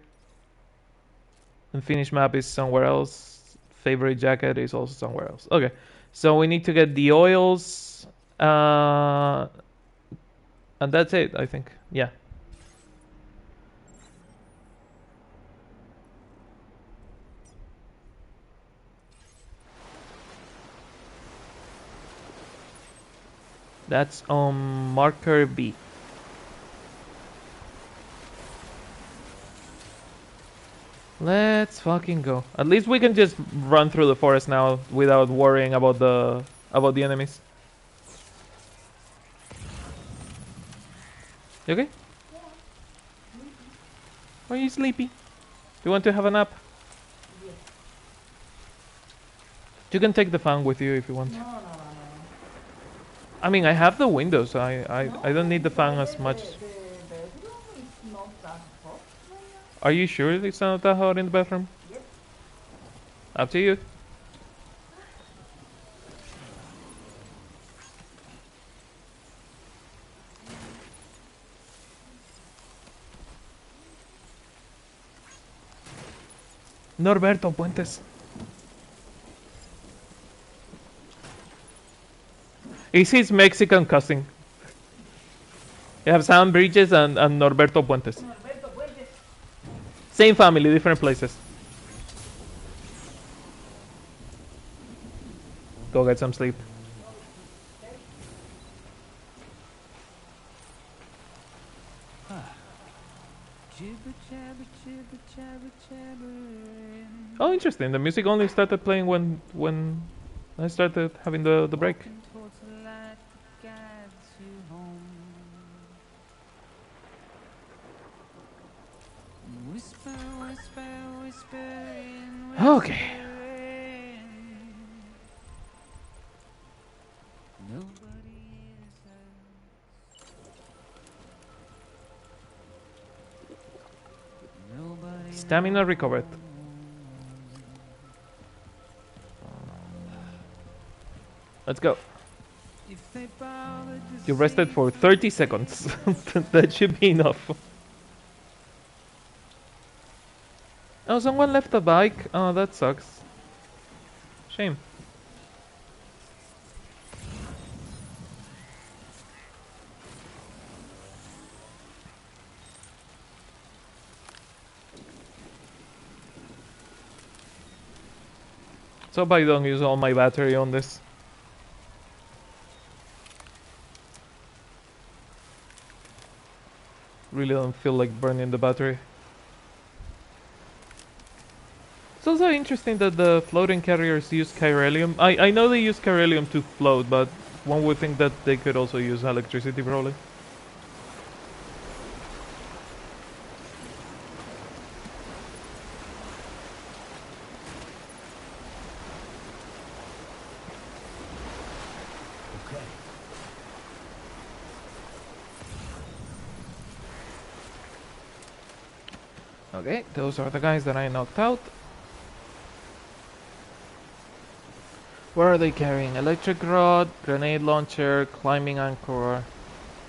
A: And finish map is somewhere else. Favorite jacket is also somewhere else. Okay. So we need to get the oils. And that's it, I think. Yeah. That's on marker B. Let's fucking go. At least we can just run through the forest now without worrying about the enemies. You okay?
B: Yeah.
A: Are you sleepy? Do you want to have a nap?
B: Yes.
A: You can take the fan with you if you want.
B: No.
A: I mean, I have the windows. I don't need the fan
B: Why
A: as much.
B: the bedroom is not that hot right now?
A: Are you sure it's not that hot in the bathroom?
B: Yep.
A: Up to you. Norberto Puentes. Is his Mexican cousin. You have Sam Bridges and Norberto Puentes. Same family, different places. Go get some sleep. Oh, interesting. The music only started playing when I started having the break. Okay. Stamina recovered. Let's go. You rested for 30 seconds. That should be enough. Oh, someone left a bike. Oh, that sucks. Shame. So I don't use all my battery on this. Really don't feel like burning the battery. It's also interesting that the floating carriers use chiralium. I know they use chiralium to float, but one would think that they could also use electricity probably. Okay, those are the guys that I knocked out. What are they carrying? Electric rod, grenade launcher, climbing anchor,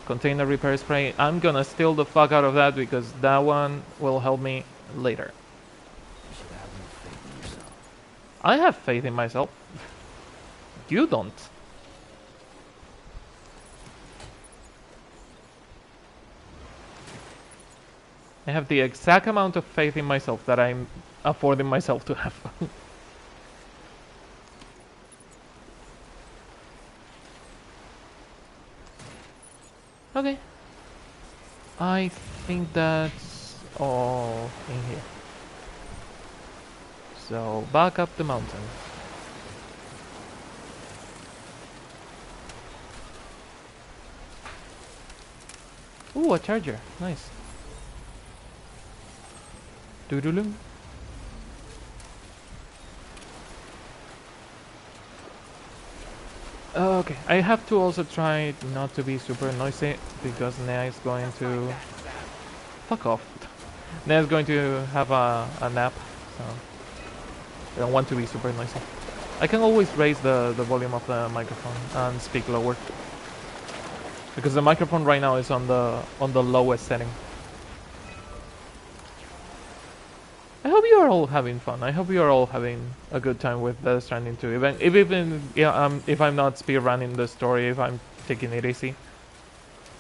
A: container repair spray. I'm gonna steal the fuck out of that because that one will help me later. I have faith in myself. You don't. I have the exact amount of faith in myself that I'm affording myself to have. Okay. I think that's all in here. So back up the mountain. Ooh, a charger. Nice. Doodaloo. Okay, I have to also try not to be super noisy because Nea is going to... Fuck off. Nea is going to have a nap, so I don't want to be super noisy. I can always raise the volume of the microphone and speak lower. Because the microphone right now is on the lowest setting. I hope you are all having fun. I hope you are all having a good time with Death Stranding 2. If I'm not speedrunning the story, if I'm taking it easy.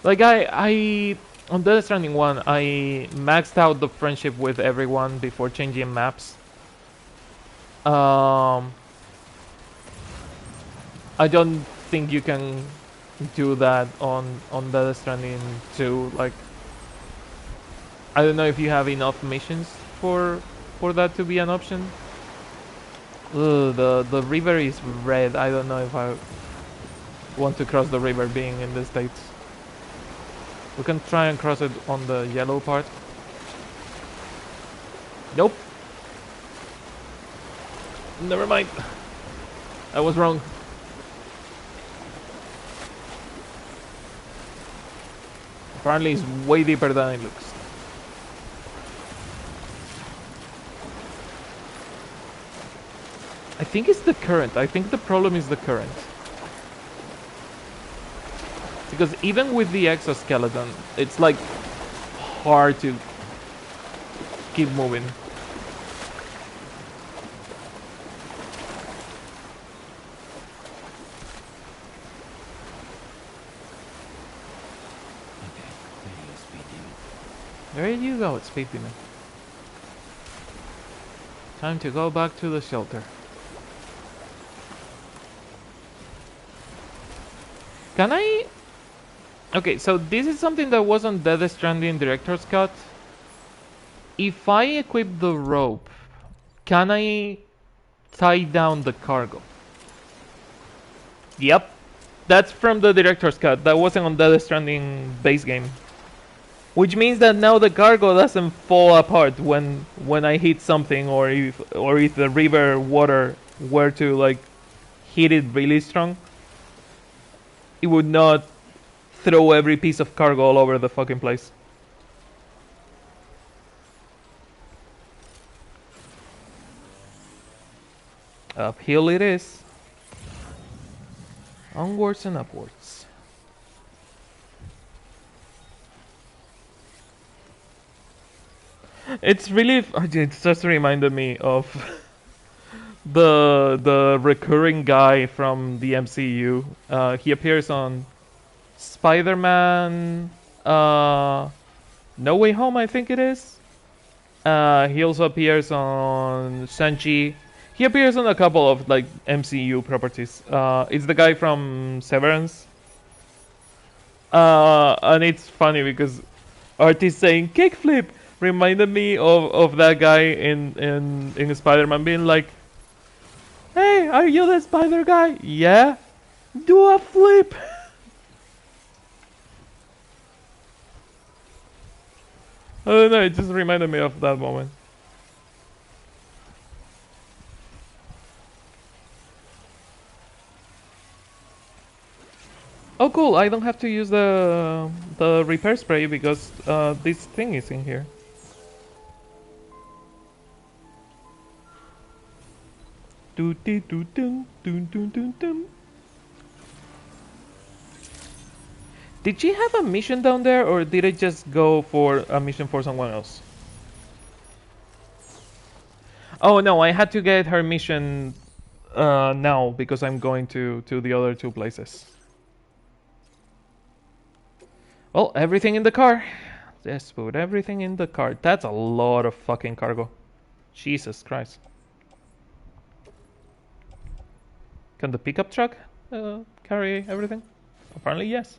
A: Like I on Death Stranding 1, I maxed out the friendship with everyone before changing maps. I don't think you can do that on Death Stranding 2. Like, I don't know if you have enough missions for that to be an option. Ugh, the river is red. I don't know if I want to cross the river being in the States. We can try and cross it on the yellow part. Nope. Never mind. I was wrong. Apparently it's way deeper than it looks. I think it's the current. I think the problem is the current. Because even with the exoskeleton, it's like hard to keep moving. There you go, it's Speed Demon. Time to go back to the shelter. Can I... Okay, so this is something that was on Death Stranding Director's Cut. If I equip the rope, can I tie down the cargo? Yep. That's from the Director's Cut. That wasn't on Death Stranding base game. Which means that now the cargo doesn't fall apart when I hit something, or if the river water were to like hit it really strong, it would not throw every piece of cargo all over the fucking place. Uphill it is. Onwards and upwards. It's really... It just reminded me of the recurring guy from the MCU. He appears on Spider-Man No Way Home, I think it is. He also appears on Shang-Chi. He appears on a couple of like MCU properties. It's the guy from Severance. And it's funny because artist saying kickflip reminded me of that guy in Spider-Man being like, "Hey, are you the spider guy? Yeah? Do a flip!" I don't know, it just reminded me of that moment. Oh cool, I don't have to use the repair spray because this thing is in here. Did she have a mission down there, or did it just go for a mission for someone else? Oh no, I had to get her mission now because I'm going to the other two places. Well, everything in the car. Just put everything in the car. That's a lot of fucking cargo. Jesus Christ. Can the pickup truck carry everything? Apparently yes.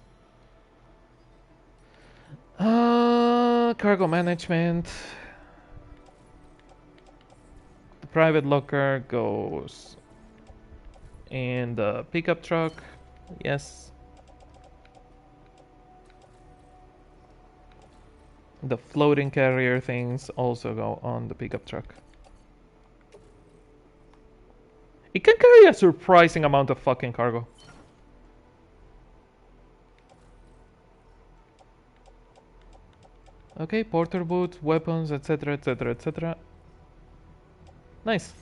A: Cargo management. The private locker goes in the pickup truck. Yes. The floating carrier things also go on the pickup truck. It can carry a surprising amount of fucking cargo. Okay, porter boots, weapons, etc, etc, etc. Nice.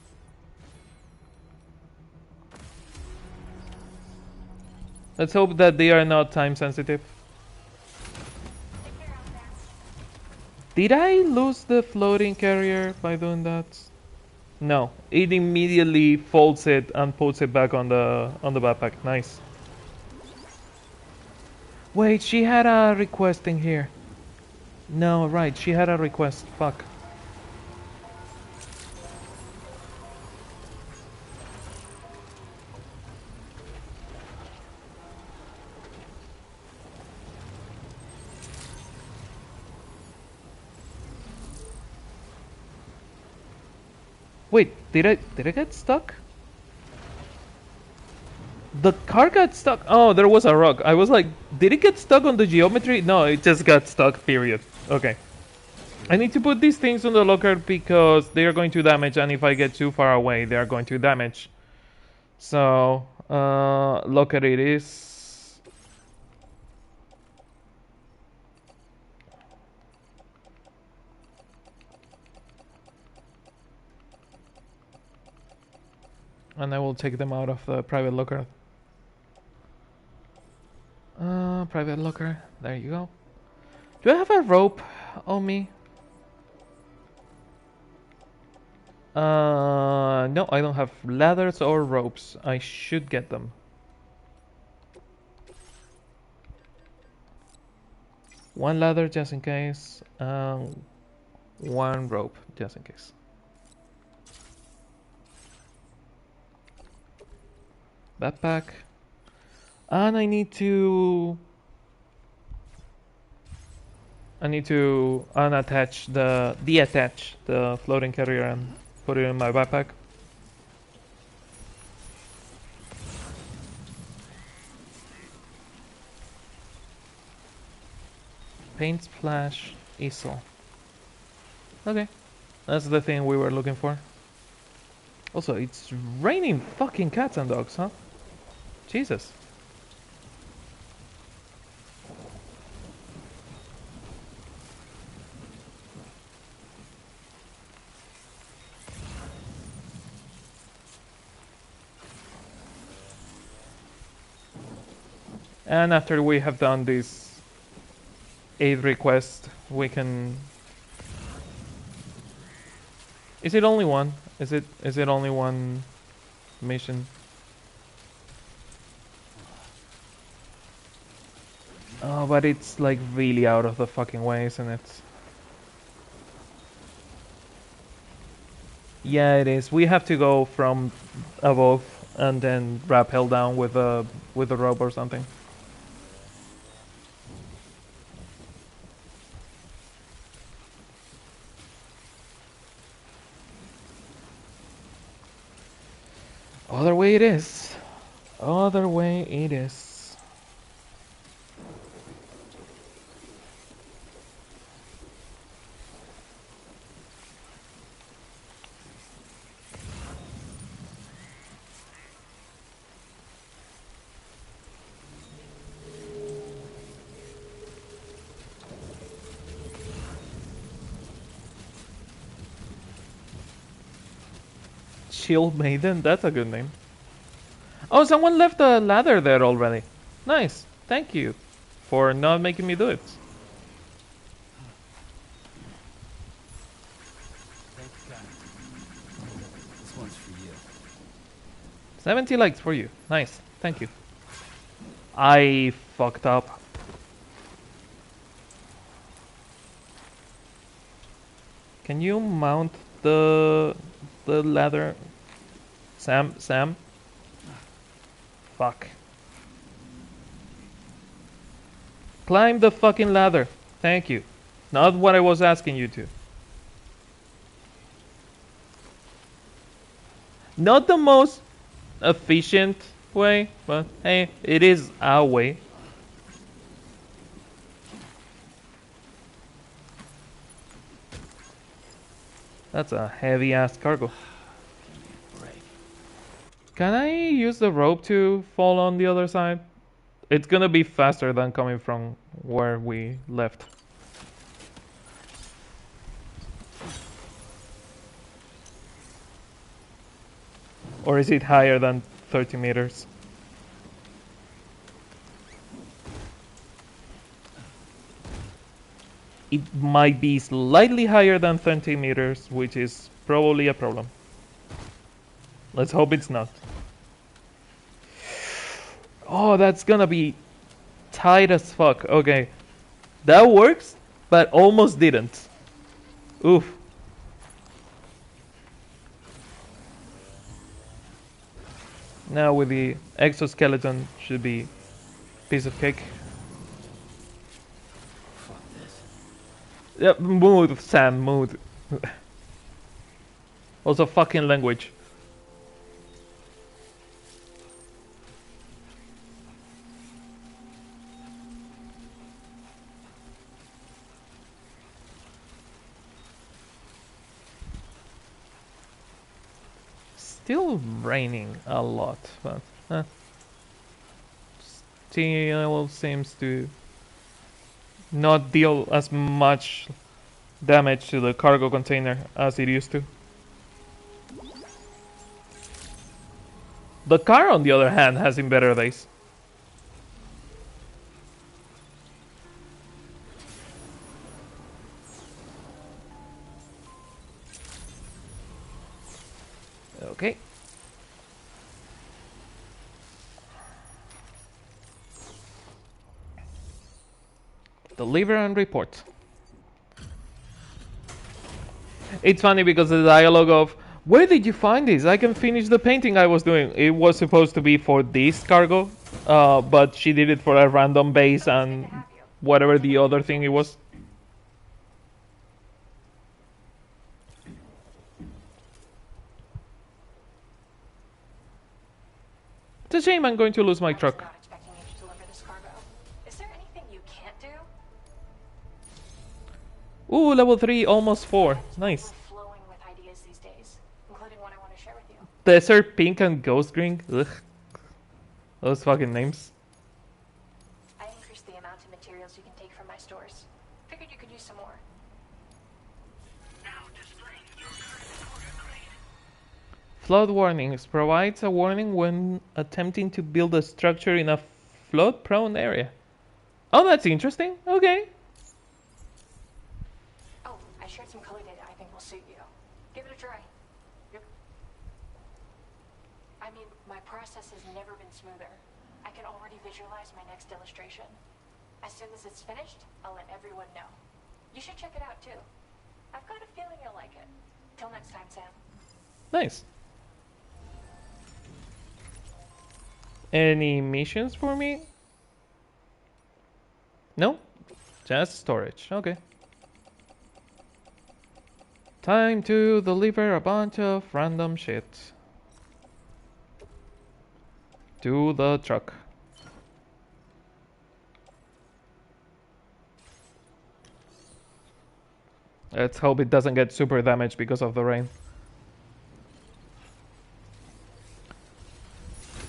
A: Let's hope that they are not time sensitive. Did I lose the floating carrier by doing that? No, it immediately folds it and puts it back on the backpack. Nice. Wait, she had a request in here. No, right, she had a request. Fuck. Wait, did I get stuck? The car got stuck. Oh, there was a rock. I was like, did it get stuck on the geometry? No, it just got stuck, period. Okay. I need to put these things on the locker because they are going to damage, and if I get too far away, they are going to damage. So, locker it is. And I will take them out of the private locker. Private locker. There you go. Do I have a rope on me? No, I don't have ladders or ropes. I should get them. One ladder just in case. One rope just in case. Backpack. And I need to unattach deattach the floating carrier and put it in my backpack. Paint splash easel. Okay, that's the thing we were looking for. Also, it's raining fucking cats and dogs, huh? Jesus. And after we have done this aid request, we can... Is it only one? Is it only one mission? Oh, but it's like really out of the fucking way, isn't it? Yeah, it is. We have to go from above and then rappel down with a rope or something. Other way it is. Other way it is. Shield Maiden, that's a good name. Oh, someone left a ladder there already. Nice. Thank you for not making me do it.
L: Thank you, guys. This one's for you.
A: 70 likes for you. Nice. Thank you. I fucked up. Can you mount the ladder? Sam? Fuck. Climb the fucking ladder. Thank you. Not what I was asking you to. Not the most efficient way, but hey, it is our way. That's a heavy ass cargo. Can I use the rope to fall on the other side? It's gonna be faster than coming from where we left. Or is it higher than 30 meters? It might be slightly higher than 20 meters, which is probably a problem. Let's hope it's not. Oh, that's gonna be tight as fuck. Okay. That works, but almost didn't. Oof. Now with the exoskeleton should be piece of cake.
L: Fuck this.
A: Yep, mood, Sam, mood. Also fucking language. Still raining a lot, but still seems to not deal as much damage to the cargo container as it used to. The car, on the other hand, has seen better days. Okay. Deliver and report. It's funny because the dialogue of, where did you find this? I can finish the painting I was doing. It was supposed to be for this cargo, but she did it for a random base and whatever the other thing it was. It's a shame I'm going to lose my truck. Ooh, level 3, almost 4. Nice. Desert Pink and Ghost Green. Ugh. Those fucking names.
K: I increased the amount of materials you can take from my stores. Figured you could use some more.
A: Flood warnings. Provides a warning when attempting to build a structure in a flood-prone area. Oh, that's interesting. Okay.
K: Oh, I shared some color data I think will suit you. Give it a try. Yep. I mean, my process has never been smoother. I can already visualize my next illustration. As soon as it's finished, I'll let everyone know. You should check it out too. I've got a feeling you'll like it. Till next time, Sam.
A: Nice. Any missions for me? No? Just storage. Okay. Time to deliver a bunch of random shit to the truck. Let's hope it doesn't get super damaged because of the rain.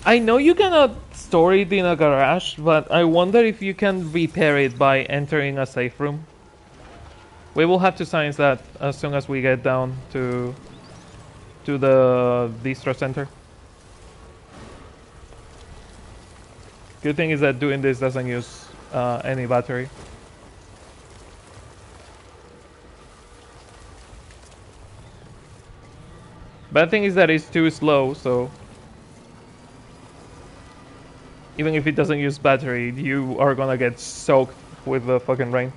A: I know you cannot store it in a garage, but I wonder if you can repair it by entering a safe room. We will have to science that as soon as we get down to the distro center. Good thing is that doing this doesn't use any battery. Bad thing is that it's too slow, so even if it doesn't use battery, you are gonna get soaked with the fucking rain.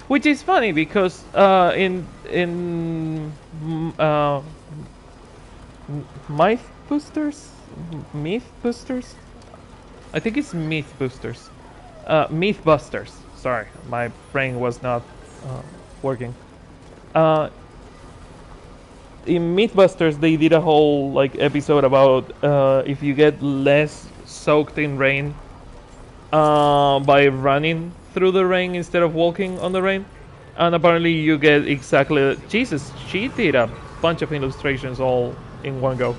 A: Which is funny because in Myth Boosters? Myth Boosters? I think it's Myth Boosters. Mythbusters. Sorry, my brain was not working. In Mythbusters, they did a whole like episode about if you get less soaked in rain by running through the rain instead of walking on the rain, and apparently you get exactly. Jesus, she did a bunch of illustrations all in one go.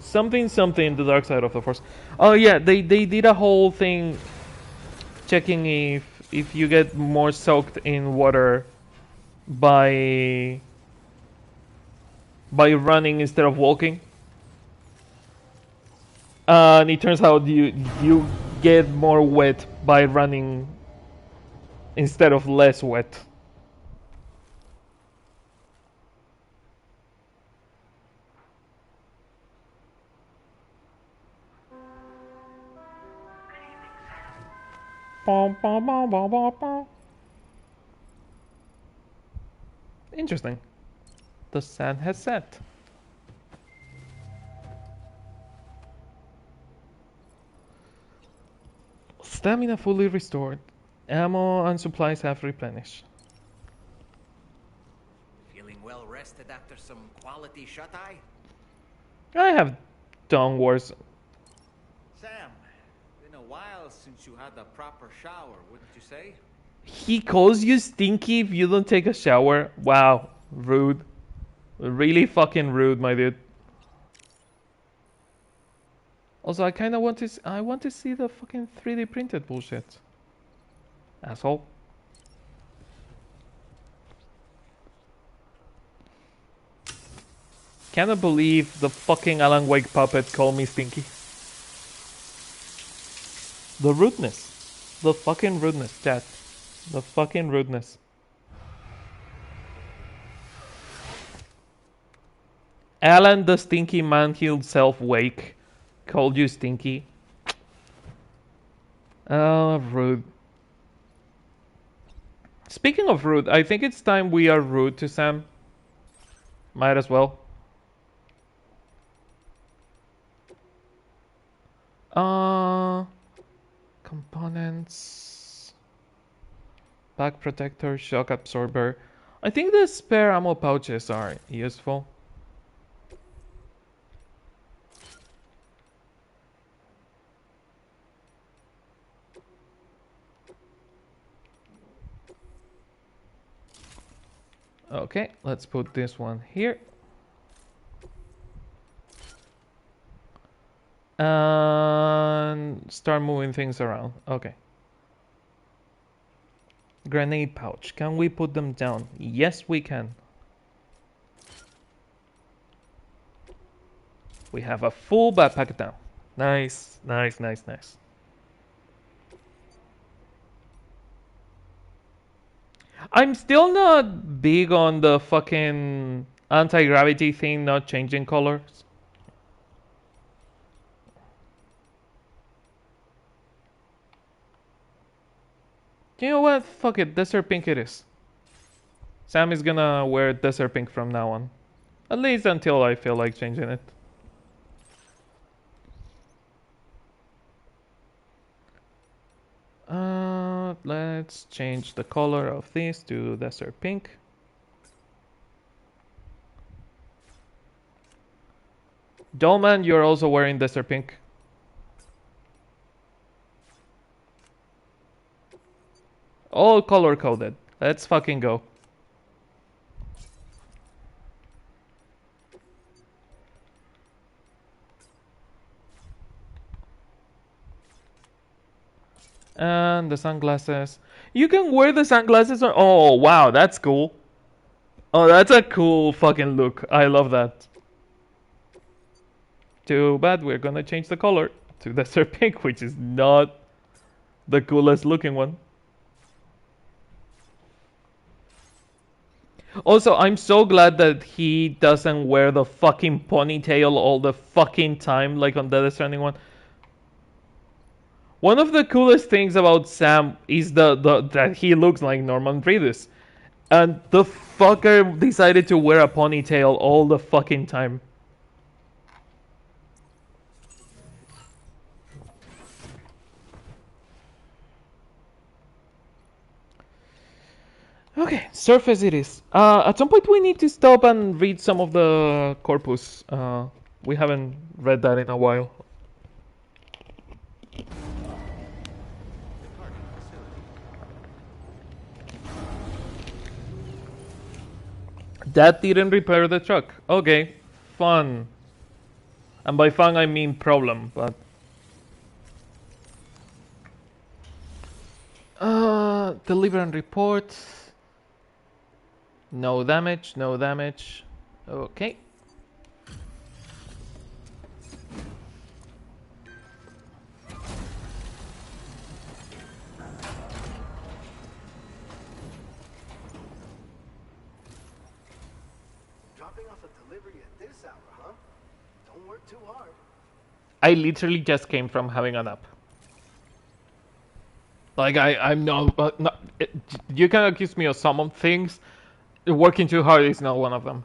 A: Something, the dark side of the force. Oh yeah, they did a whole thing checking if you get more soaked in water by running instead of walking. And it turns out you get more wet by running instead of less wet. Interesting. The sun has set. Stamina fully restored. Ammo and supplies have replenished.
F: Feeling well rested after some quality shut-eye?
A: I have done worse.
F: Sam, been a while since you had a proper shower, wouldn't you say?
A: He calls you stinky if you don't take a shower. Wow, rude. Really fucking rude, my dude. Also, I kind of want to. I want to see the fucking 3D printed bullshit. Asshole. Cannot believe the fucking Alan Wake puppet called me stinky. The rudeness. The fucking rudeness, chat. The fucking rudeness. Alan the stinky man himself Wake called you stinky. Oh, rude. Speaking of rude, I think it's time we are rude to Sam. Might as well. Components. Back protector, shock absorber. I think the spare ammo pouches are useful. Okay, let's put this one here. And start moving things around. Okay. Grenade pouch. Can we put them down? Yes, we can. We have a full backpack now. Nice, nice, nice, nice. I'm still not big on the fucking anti-gravity thing not changing colors. You know what? Fuck it. Desert pink it is. Sam is gonna wear desert pink from now on. At least until I feel like changing it. Let's change the color of this to desert pink. Dolman, you're also wearing desert pink. All color coded. Let's fucking go. And the sunglasses. You can wear the sunglasses on. Oh, wow, that's cool. Oh, that's a cool fucking look. I love that. Too bad we're gonna change the color to desert pink, which is not the coolest looking one. Also, I'm so glad that he doesn't wear the fucking ponytail all the fucking time like on the Death Stranding one. One of the coolest things about Sam is that he looks like Norman Reedus. And the fucker decided to wear a ponytail all the fucking time. Okay, surface it is. At some point we need to stop and read some of the corpus. We haven't read that in a while. That didn't repair the truck. Okay, fun. And by fun I mean problem, but... Deliver and report. No damage, no damage. Okay.
M: Dropping off a delivery at this hour, huh? Don't work too hard.
A: I literally just came from having a nap. Like, I'm not... you can accuse me of some of things. Working too hard is not one of them.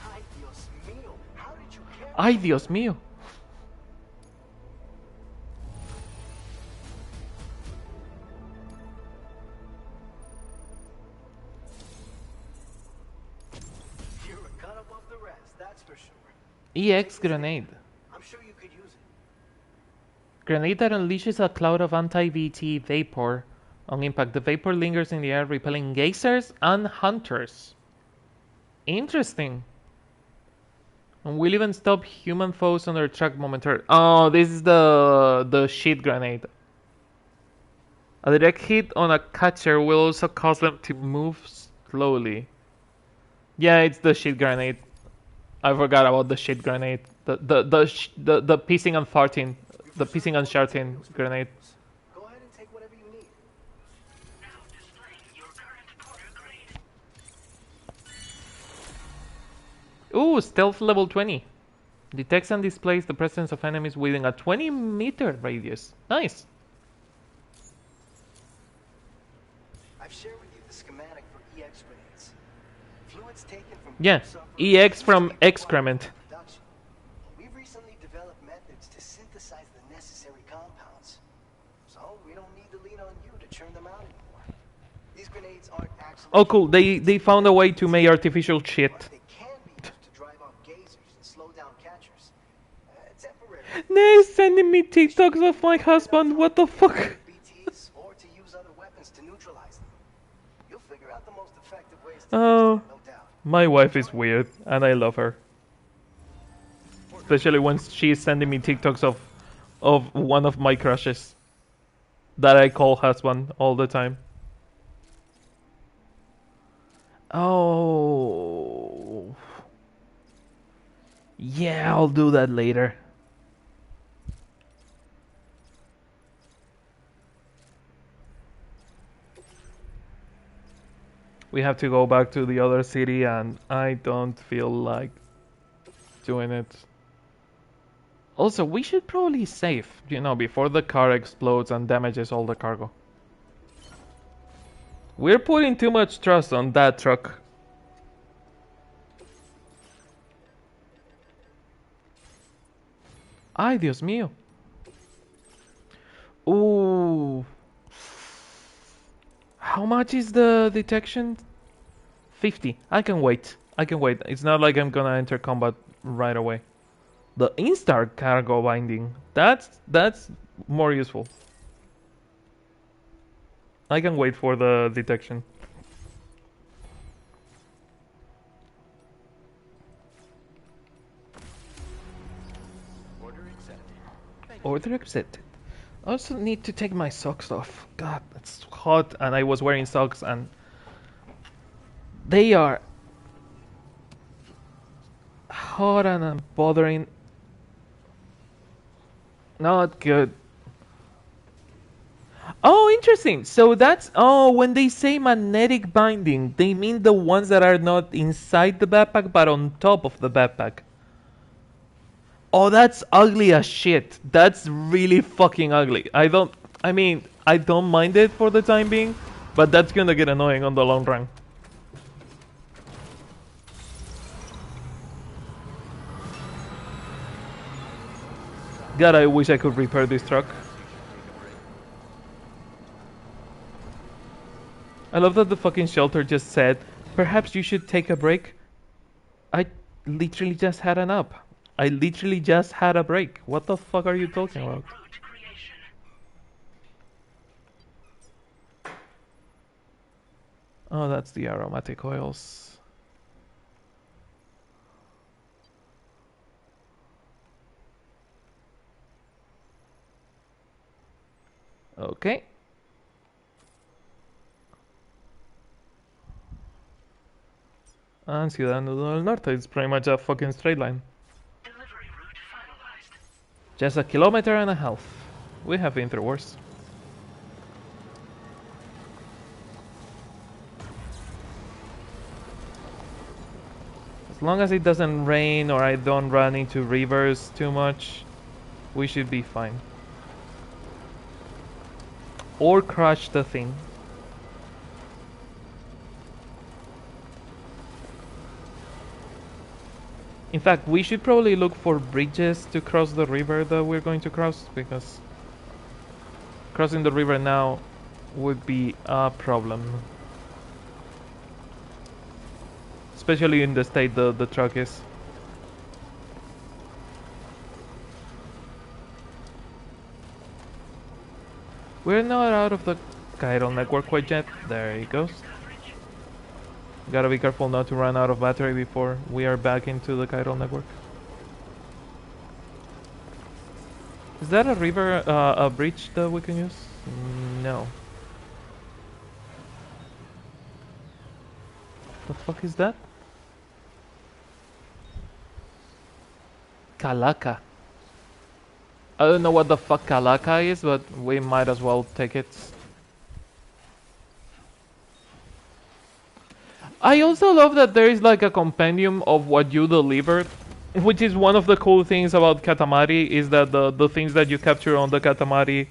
M: Ay, Dios mío. How did you get...
A: Ay, Dios mío.
M: You're a cut up off the rest, that's for sure.
A: EX grenade.
M: I'm sure you could use it.
A: Grenade that unleashes a cloud of anti-VT vapor. On impact, the vapor lingers in the air, repelling gazers and hunters. Interesting. And will even stop human foes on their track momentarily. Oh, this is the shit grenade. A direct hit on a catcher will also cause them to move slowly. Yeah, it's the shit grenade. I forgot about the shit grenade. The pissing and farting. The pissing and shouting grenade.
M: Go ahead and take whatever you need.
A: Ooh, stealth level 20. Detects and displays the presence of enemies within a 20-meter radius. Nice.
M: I've shared with you the schematic for EX grenades. Fluids taken from
A: Yeah, EX from excrement.
M: We've recently developed methods to synthesize the necessary compounds. So we don't need to lean on you to churn them out anymore. These grenades aren't actually...
A: Oh, cool. They found a way to make artificial shit.
M: They can be used to drive out gazers and slow down catchers. Temporarily.
A: Nay, sending me TikToks of my husband. What the fuck?
M: BTs or to use other weapons to neutralize them. You'll figure out the most effective ways to
A: Oh,
M: use them, no doubt.
A: my wife is weird, and I love her. Especially when she's sending me TikToks of one of my crushes that I call husband all the time. Oh, yeah, I'll do that later. We have to go back to the other city, and I don't feel like doing it. Also, we should probably save, you know, before the car explodes and damages all the cargo. We're putting too much trust on that truck. Ay, Dios mío. Ooh. How much is the detection? 50. I can wait. I can wait. It's not like I'm gonna enter combat right away. The instar cargo binding. That's more useful. I can wait for the detection.
E: Order accepted.
A: Order accepted. I also need to take my socks off. God, it's hot, and I was wearing socks, and they are hot, and I'm bothering. Not good. Oh, interesting. So that's when they say magnetic binding, they mean the ones that are not inside the backpack but on top of the backpack. Oh, that's ugly as shit. That's really fucking ugly. I don't mind it for the time being, but that's gonna get annoying on the long run. God, I wish I could repair this truck. I love that the fucking shelter just said, perhaps you should take a break. I literally just had an up. I literally just had a break. What the fuck are you talking about? Oh, that's the aromatic oils. Okay. And Ciudadano del Norte, it's pretty much a fucking straight line. Just a kilometer and a half. We have been through worse. As long as it doesn't rain or I don't run into rivers too much, we should be fine. Or crush the thing. In fact, we should probably look for bridges to cross the river that we're going to cross, because crossing the river now would be a problem. Especially in the state the truck is. We're not out of the chiral network quite yet. There he goes. Gotta be careful not to run out of battery before we are back into the chiral network. Is that a river, a bridge that we can use? No. The fuck is that? Kalaka. I don't know what the fuck Kalaka is, but we might as well take it. I also love that there is like a compendium of what you delivered, which is one of the cool things about Katamari, is that the things that you capture on the Katamari,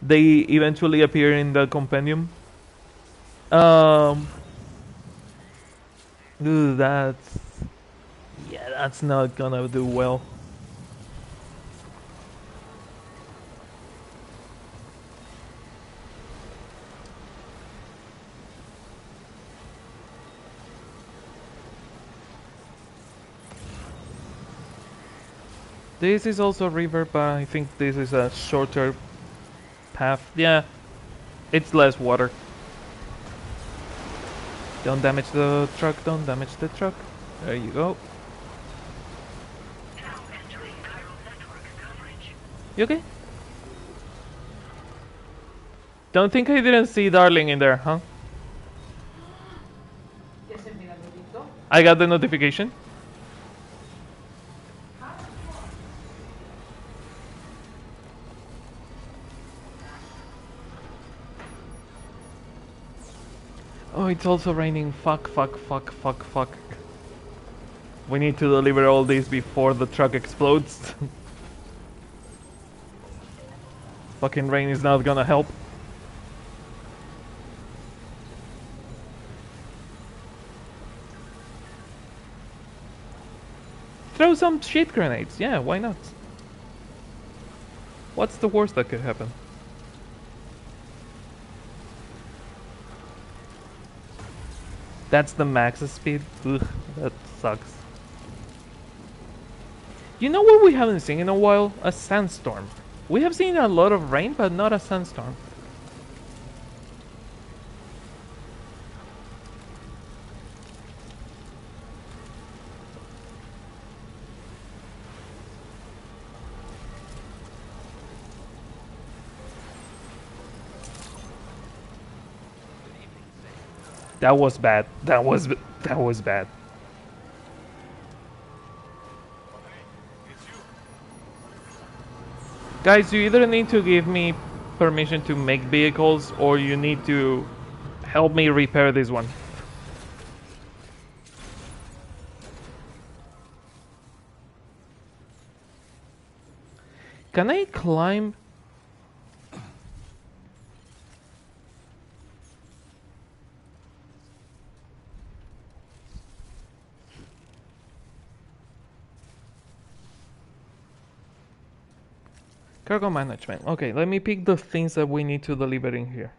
A: they eventually appear in the compendium. That's... yeah, that's not gonna do well. This is also a river, but I think this is a shorter path. Yeah, it's less water. Don't damage the truck, don't damage the truck. There you go. You okay? Don't think I didn't see Darling in there, huh? I got the notification. Oh, it's also raining. Fuck, fuck, fuck, fuck, fuck. We need to deliver all this before the truck explodes. Fucking rain is not gonna help. Throw some shit grenades. Yeah, why not? What's the worst that could happen? That's the max speed? Ugh, that sucks. You know what we haven't seen in a while? A sandstorm. We have seen a lot of rain, but not a sandstorm. That was bad. That was bad. Guys, you either need to give me permission to make vehicles, or you need to help me repair this one. Can I climb? Cargo management. Okay, let me pick the things that we need to deliver in here.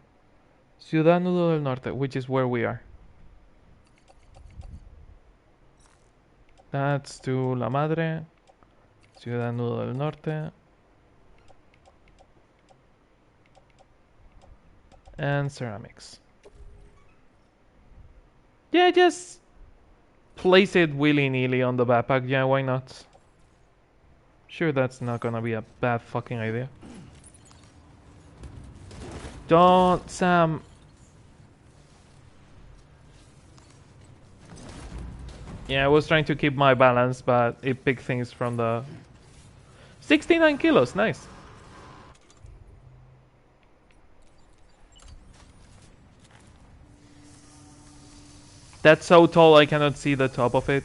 A: Ciudad Nudo del Norte, which is where we are. That's to La Madre. Ciudad Nudo del Norte. And ceramics. Yeah, just place it willy-nilly on the backpack. Yeah, why not? Sure, that's not gonna be a bad fucking idea. Don't, Sam. Yeah, I was trying to keep my balance, but it picked things from the... 69 kilos, nice. That's so tall I cannot see the top of it.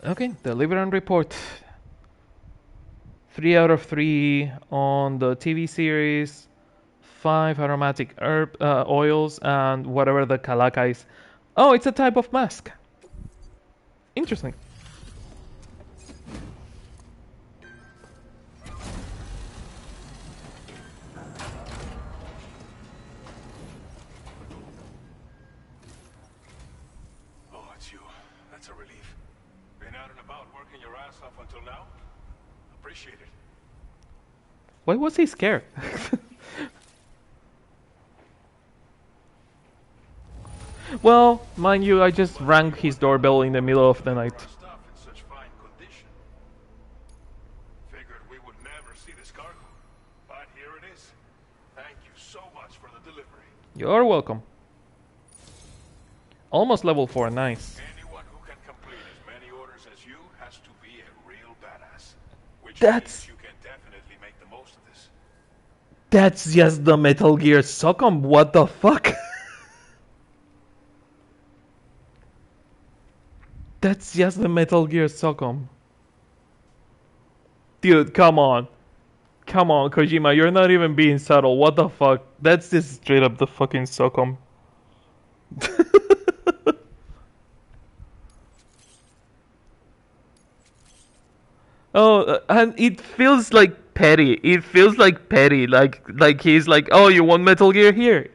A: Okay, deliver and report. 3 out of 3 on the TV series. 5 aromatic herb oils and whatever the kalaka is. Oh, it's a type of mask. Interesting.
E: That's a relief. Been out and about working your ass off until now? Appreciate it.
A: Why was he scared? Well, mind you, I just rang his doorbell in the middle of the night.
E: Stuff in such fine condition. Figured we would never see this cargo, but here it is. Thank you so much for the delivery.
A: You're welcome. Almost level 4, nice.
E: Anyone who can complete as many orders as you has to be a real badass. Which
A: That's...
E: means you can definitely make the most of this.
A: That's just the Metal Gear Socom, what the fuck? That's just the Metal Gear Socom. Dude, come on. Come on, Kojima, you're not even being subtle, what the fuck? That's just straight up the fucking Socom. Oh, and it feels like petty. It feels like petty. Like he's like, oh, you want Metal Gear here?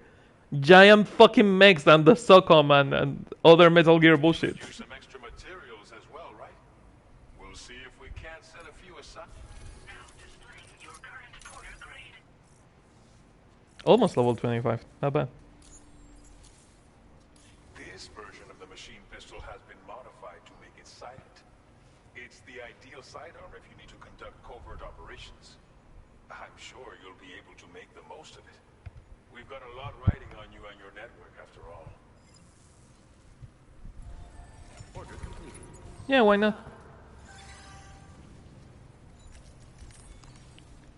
A: Giant fucking mechs and the Socom and other Metal Gear bullshit.
E: Use some extra materials as well, right? We'll see if we can't set a few aside. Now displaying your current porter grade.
A: Almost level 25. Not bad.
E: This version of the machine pistol has been modified to make it silent. It's the ideal sidearm if you need to conduct covert operations. I'm sure you'll be able to make the most of it. We've got a lot riding on you and your network, after all. Order completed.
A: Yeah, why not?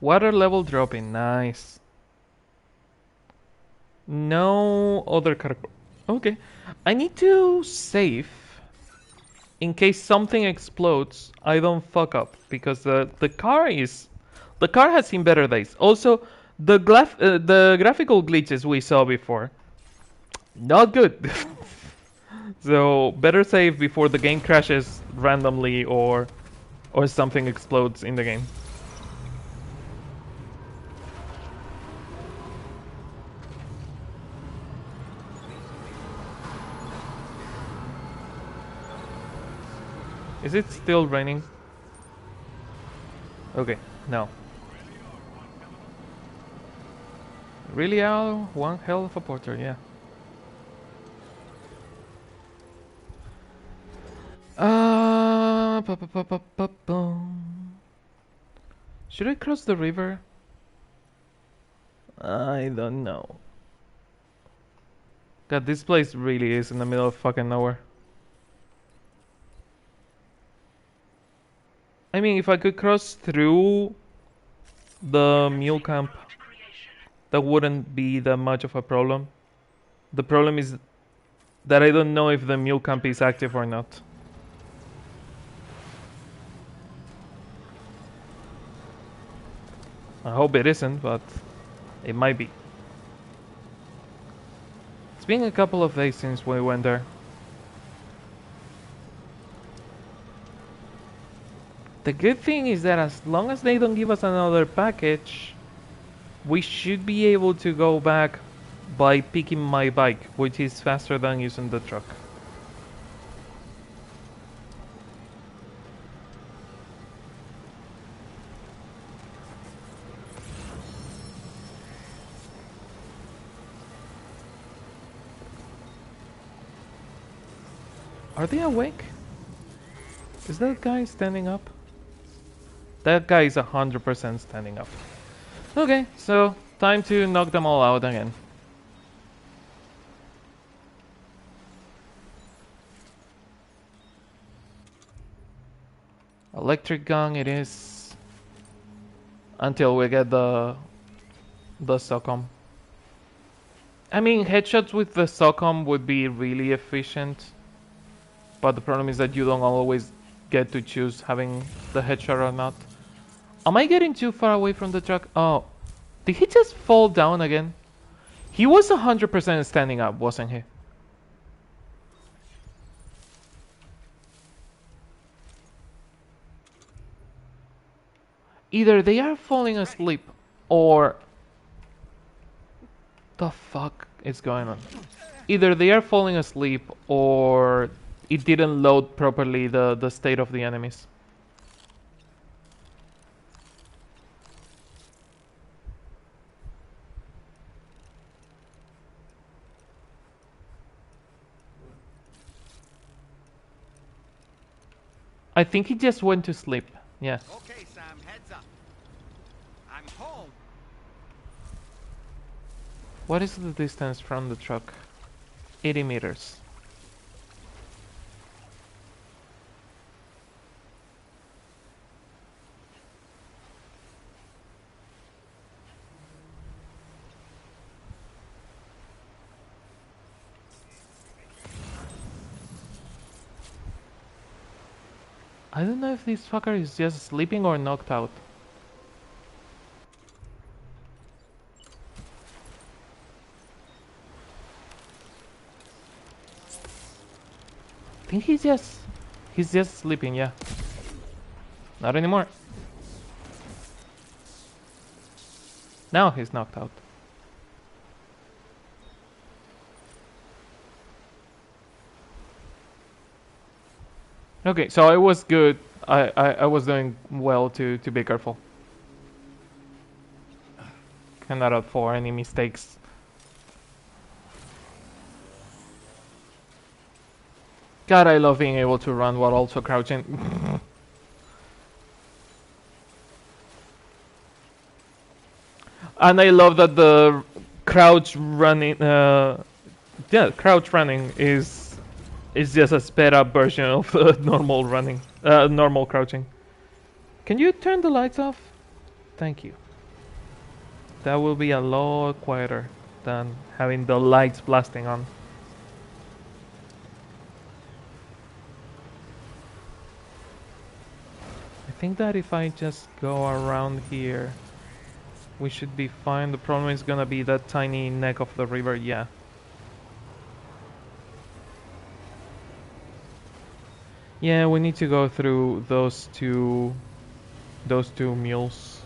A: Water level dropping, nice. No other cargo. Okay, I need to save in case something explodes. I don't fuck up because the car has seen better days. Also, the graphical glitches we saw before, not good. So better save before the game crashes randomly or something explodes in the game. Is it still raining? Okay, no. Really, Al? One hell of a porter, yeah. Should I cross the river? I don't know. God, this place really is in the middle of fucking nowhere. I mean, if I could cross through the mule camp, that wouldn't be that much of a problem. The problem is that I don't know if the mule camp is active or not. I hope it isn't, but it might be. It's been a couple of days since we went there. The good thing is that as long as they don't give us another package, we should be able to go back by picking my bike, which is faster than using the truck. Are they awake? Is that guy standing up? That guy is 100% standing up. Okay, so time to knock them all out again. Electric gun it is. Until we get the SOCOM. I mean, headshots with the SOCOM would be really efficient. But the problem is that you don't always get to choose having the headshot or not. Am I getting too far away from the truck? Oh, did he just fall down again? He was 100% standing up, wasn't he? Either they are falling asleep or... the fuck is going on? Either they are falling asleep or it didn't load properly the state of the enemies. I think he just went to sleep. Yeah.
F: Okay, Sam, heads up. I'm home.
A: What is the distance from the truck? 80 meters. I don't know if this fucker is just sleeping or knocked out. I think he's just sleeping, yeah. Not anymore. Now he's knocked out. Okay, so I was good. I was doing well to be careful. Cannot afford any mistakes. God, I love being able to run while also crouching. And I love that the crouch running, crouch running is just a sped up version of normal running, normal crouching. Can you turn the lights off? Thank you. That will be a lot quieter than having the lights blasting on. I think that if I just go around here, we should be fine. The problem is gonna be that tiny neck of the river, yeah. Yeah, we need to go through those two mules.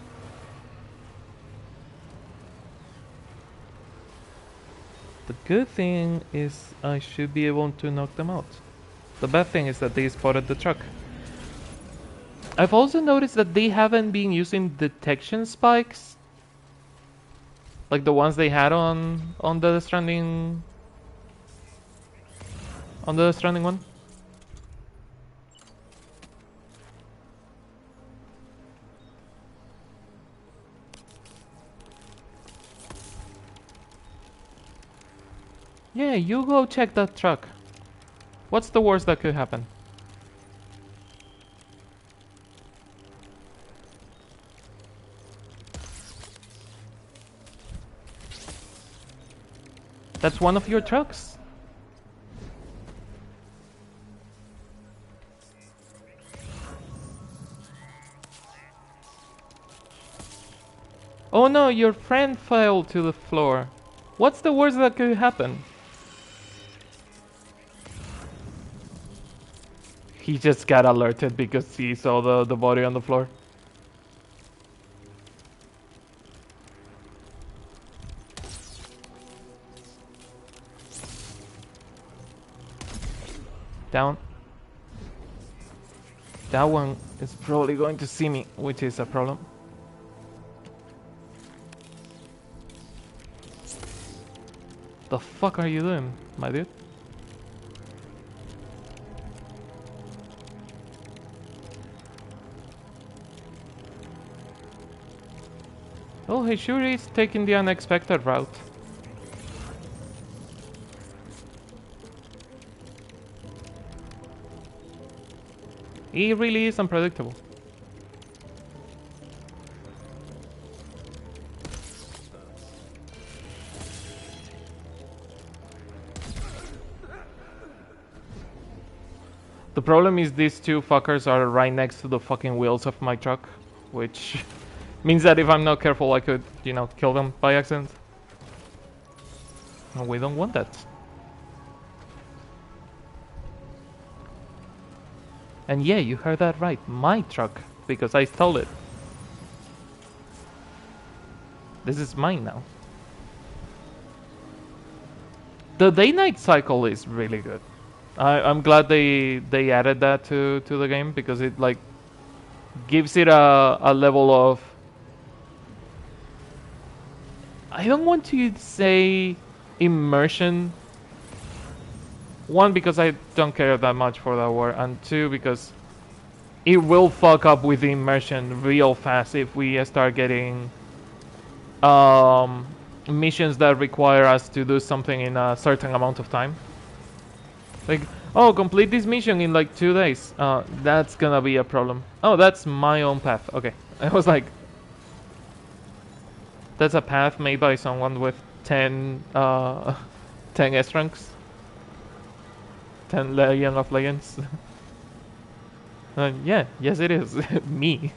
A: The good thing is I should be able to knock them out. The bad thing is that they spotted the truck. I've also noticed that they haven't been using detection spikes, like the ones they had on the Stranding one. Yeah, you go check that truck. What's the worst that could happen? That's one of your trucks. Oh no, your friend fell to the floor. What's the worst that could happen? He just got alerted because he saw the body on the floor. Down. That one is probably going to see me, which is a problem. The fuck are you doing, my dude? Oh, he sure is taking the unexpected route. He really is unpredictable. The problem is these two fuckers are right next to the fucking wheels of my truck, which means that if I'm not careful I could, you know, kill them by accident. And we don't want that. And yeah, you heard that right, my truck, because I stole it. This is mine now. The day-night cycle is really good. I'm glad they added that to the game because it like gives it a level of, I don't want to say immersion. One, because I don't care that much for that word, and two, because it will fuck up with the immersion real fast if we start getting missions that require us to do something in a certain amount of time. Like, oh, complete this mission in like 2 days. That's gonna be a problem. Oh, that's my own path. Okay. I was like, that's a path made by someone with 10 10 S ranks. 10 Legion of Legends. Yeah, yes it is. Me.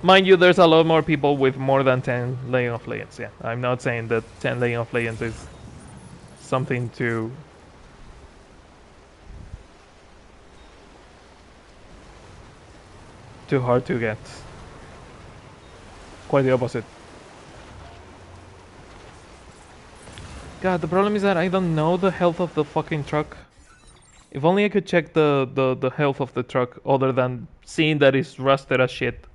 A: Mind you, there's a lot more people with more than 10 Legion of Legends. Yeah, I'm not saying that 10 Legion of Legends is something too hard to get. Quite the opposite. God, the problem is that I don't know the health of the fucking truck. If only I could check the health of the truck other than seeing that it's rusted as shit.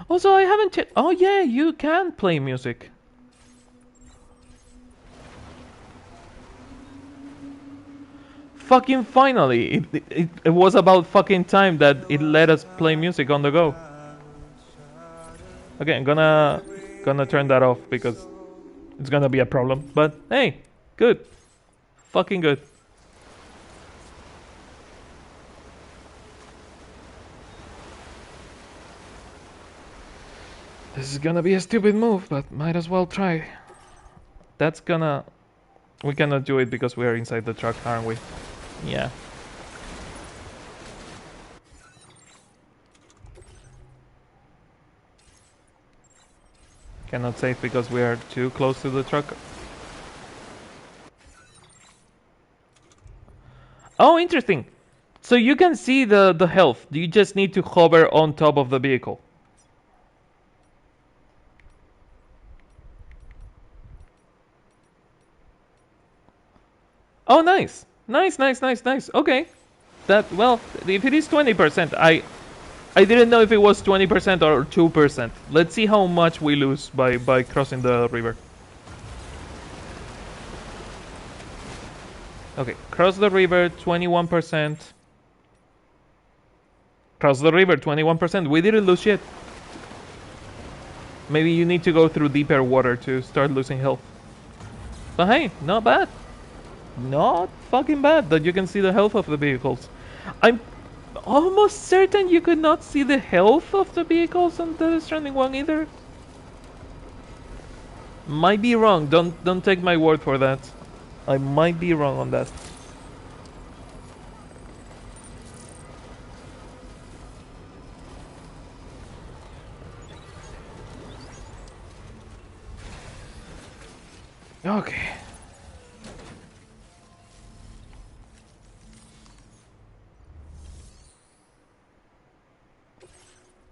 A: Also, I haven't checked. Oh yeah, you can play music. Fucking finally! It was about fucking time that it let us play music on the go. Okay, I'm gonna turn that off because it's gonna be a problem. But hey, good, fucking good. This is gonna be a stupid move, but might as well try. That's gonna... We cannot do it because we are inside the truck, aren't we? Yeah. Cannot save because we are too close to the truck. Oh, interesting. So you can see the health. You just need to hover on top of the vehicle. Oh, nice. Nice. Okay. That, well, if it is 20%, I didn't know if it was 20% or 2%. Let's see how much we lose by crossing the river. Okay, cross the river, 21%. Cross the river, 21%. We didn't lose shit. Maybe you need to go through deeper water to start losing health. But hey, not bad. Not fucking bad that you can see the health of the vehicles. I'm almost certain you could not see the health of the vehicles on the Stranding one either. Might be wrong. Don't take my word for that. I might be wrong on that. Okay.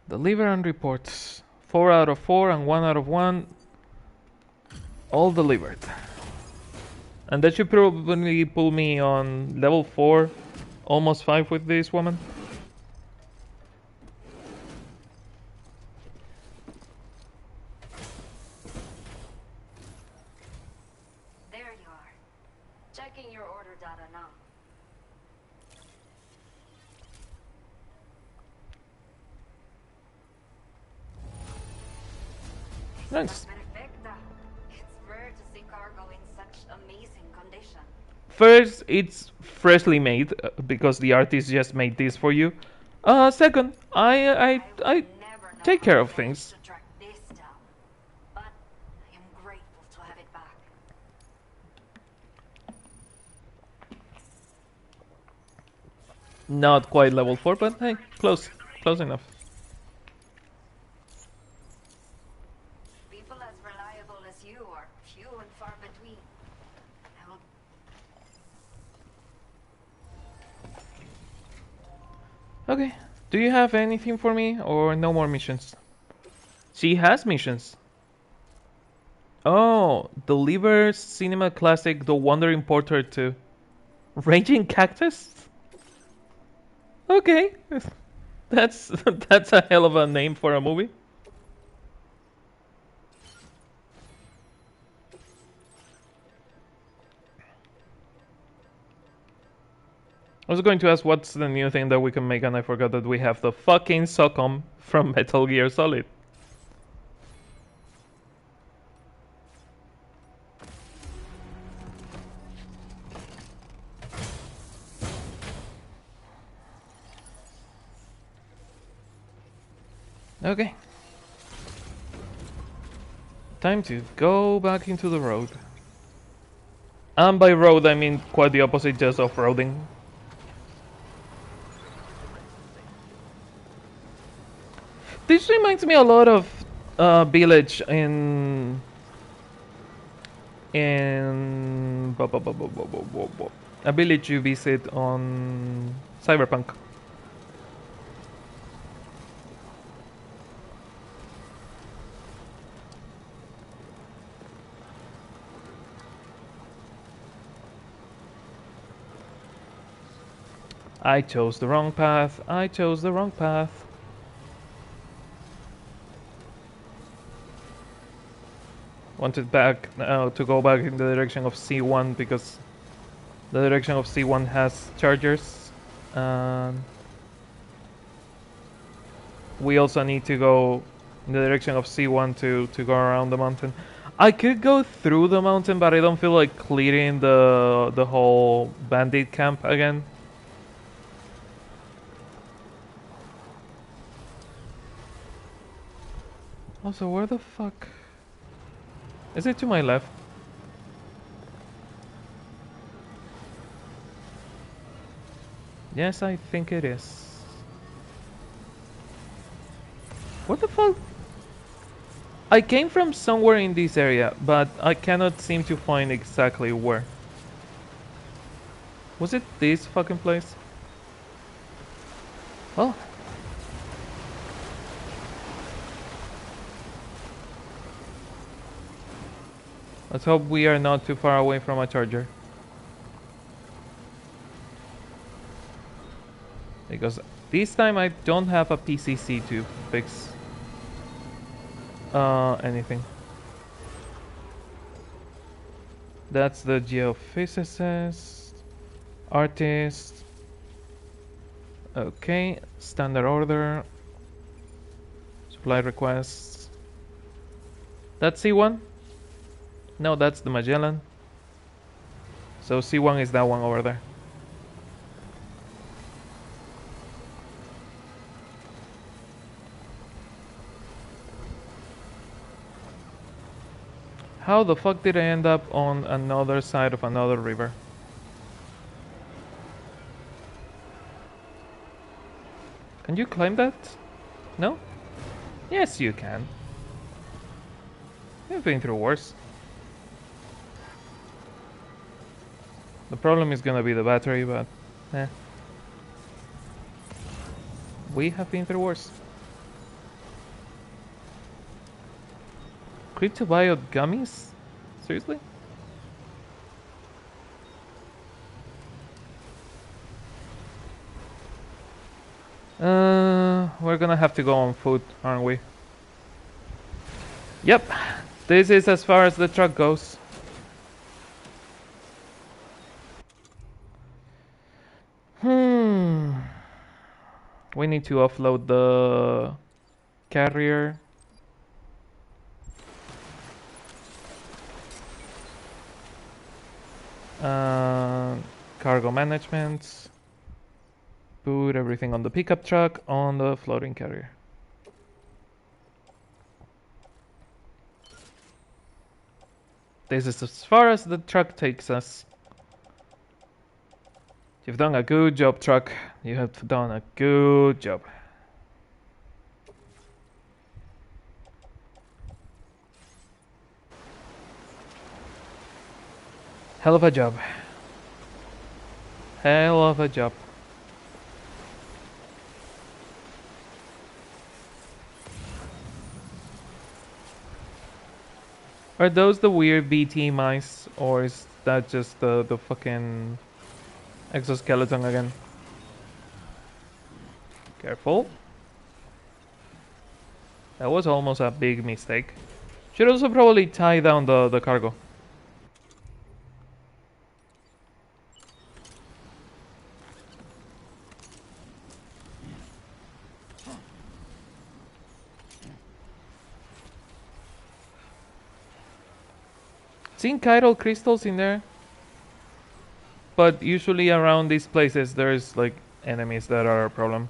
A: Deliver and reports. 4 out of 4 and 1 out of 1. All delivered. And that should probably pull me on level 4, almost 5 with this woman.
I: There you are. Checking your order data now.
A: Nice.
I: Perfecta. It's rare to see cargo in such amazing condition.
A: First, it's freshly made because the artist just made this for you. Second, I take care of things.
I: To track this down, but I am grateful to have it back.
A: Not quite level 4, but hey, close enough.
I: People as reliable as you are few and far between. I will...
A: Okay, Do you have anything for me or no more missions? She has missions. Oh, deliver cinema classic The Wandering Porter 2. Raging Cactus? Okay. That's that's a hell of a name for a movie. I was going to ask what's the new thing that we can make, and I forgot that we have the fucking Socom from Metal Gear Solid. Okay. Time to go back into the road. And by road I mean quite the opposite, just off-roading. This reminds me a lot of Village in a village you visit on Cyberpunk. I chose the wrong path. I chose the wrong path. Wanted back to go back in the direction of C1 because the direction of C1 has chargers. We also need to go in the direction of C1 to go around the mountain. I could go through the mountain, but I don't feel like clearing the whole bandit camp again. Also, where the fuck? Is it to my left? Yes, I think it is. What the fuck? I came from somewhere in this area, but I cannot seem to find exactly where. Was it this fucking place? Oh. Let's hope we are not too far away from a charger. Because this time I don't have a PCC to fix anything. That's the geophysicist, artist. Okay, standard order, supply requests. That's C1? No, that's the Magellan. So C1 is that one over there. How the fuck did I end up on another side of another river? Can you climb that? No? Yes, you can. You've been through worse. The problem is gonna be the battery, but we have been through worse. Cryptobiote gummies? Seriously? We're gonna have to go on foot, aren't we? Yep. This is as far as the truck goes. We need to offload the carrier. Cargo management. Put everything on the pickup truck on the floating carrier. This is as far as the truck takes us. You've done a good job, truck. You have done a good job. Hell of a job. Hell of a job. Are those the weird BT mice, or is that just the fucking exoskeleton again? Careful. That was almost a big mistake. Should also probably tie down the cargo. Seen chiral crystals in there, but usually around these places there's like enemies that are a problem.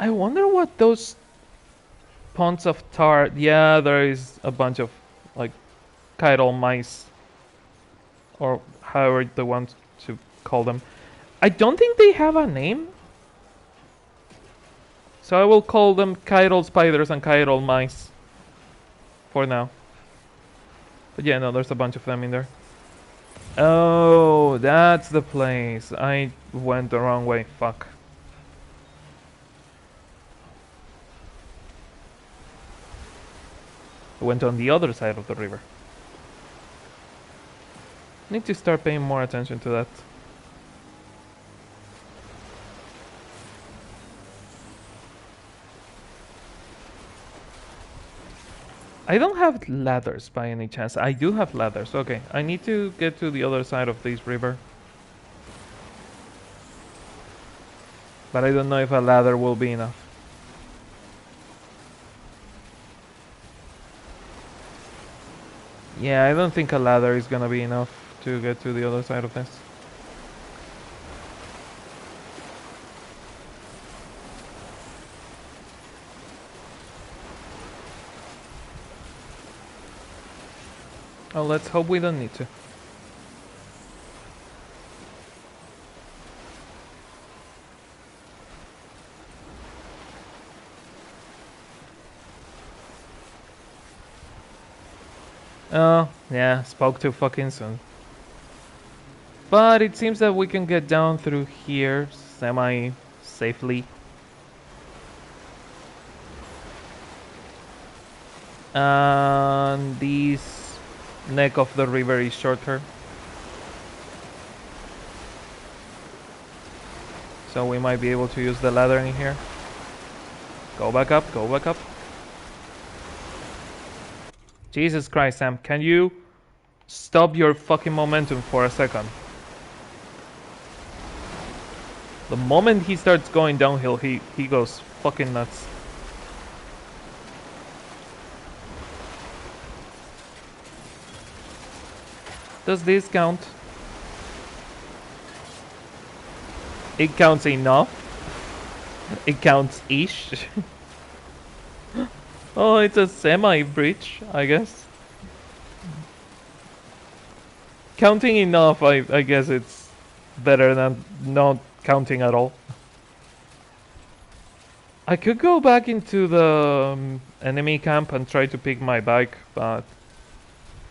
A: I wonder what those ponds of tar. Yeah, there is a bunch of like chiral mice, or however they want to call them. I don't think they have a name, so I will call them chiral spiders and chiral mice for now. But yeah, no, there's a bunch of them in there. Oh, that's the place. I went the wrong way. Fuck. I went on the other side of the river. Need to start paying more attention to that. I don't have ladders by any chance. I do have ladders. Okay, I need to get to the other side of this river. But I don't know if a ladder will be enough. Yeah, I don't think a ladder is gonna be enough to get to the other side of this. Oh, let's hope we don't need to. Oh, yeah, spoke too fucking soon. But it seems that we can get down through here semi-safely. And this neck of the river is shorter. So we might be able to use the ladder in here. Go back up, go back up. Jesus Christ, Sam, can you stop your fucking momentum for a second? The moment he starts going downhill, he goes fucking nuts. Does this count? It counts enough. It counts ish. Oh, it's a semi-bridge, I guess. Counting enough, I guess it's better than not counting at all. I could go back into the enemy camp and try to pick my bike, but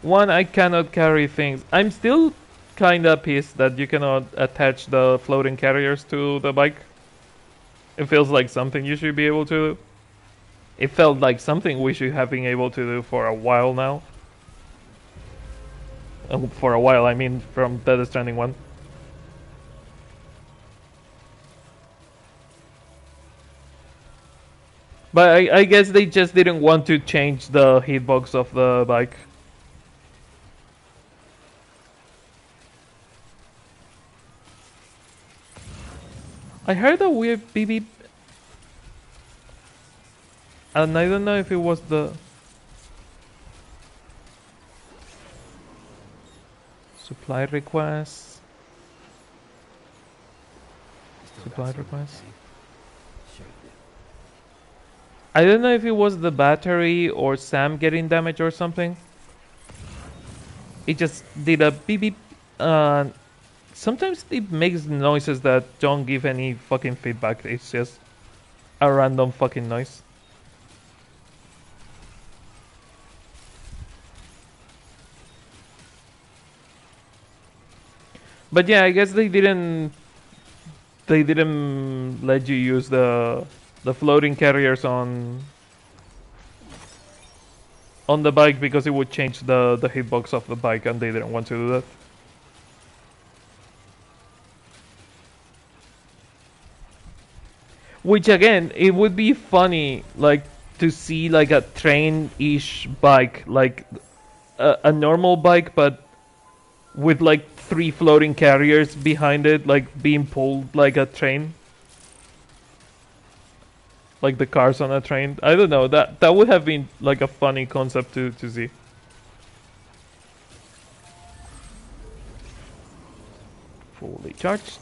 A: one, I cannot carry things. I'm still kinda pissed that you cannot attach the floating carriers to the bike. It feels like something you should be able to do. It felt like something we should have been able to do for a while now. For a while, I mean from Dead Stranding 1. But I guess they just didn't want to change the hitbox of the bike. I heard a weird beep beep. And I don't know if it was the supply request. Supply request. I don't know if it was the battery or Sam getting damaged or something. It just did a beep beep. Sometimes it makes noises that don't give any fucking feedback. It's just a random fucking noise. But yeah, I guess they didn't let you use the floating carriers on the bike because it would change the hitbox of the bike, and they didn't want to do that. Which again, it would be funny, like to see like a train-ish bike, like a normal bike, but with like 3 floating carriers behind it, like being pulled like a train, like the cars on a train. I don't know. That would have been like a funny concept to see. Fully charged.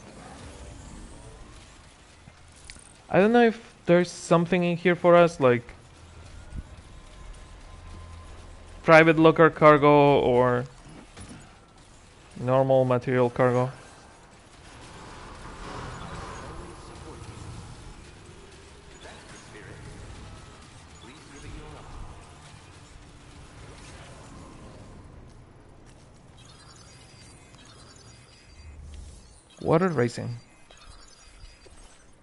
A: I don't know if there's something in here for us, like private locker cargo or normal material cargo. Water racing.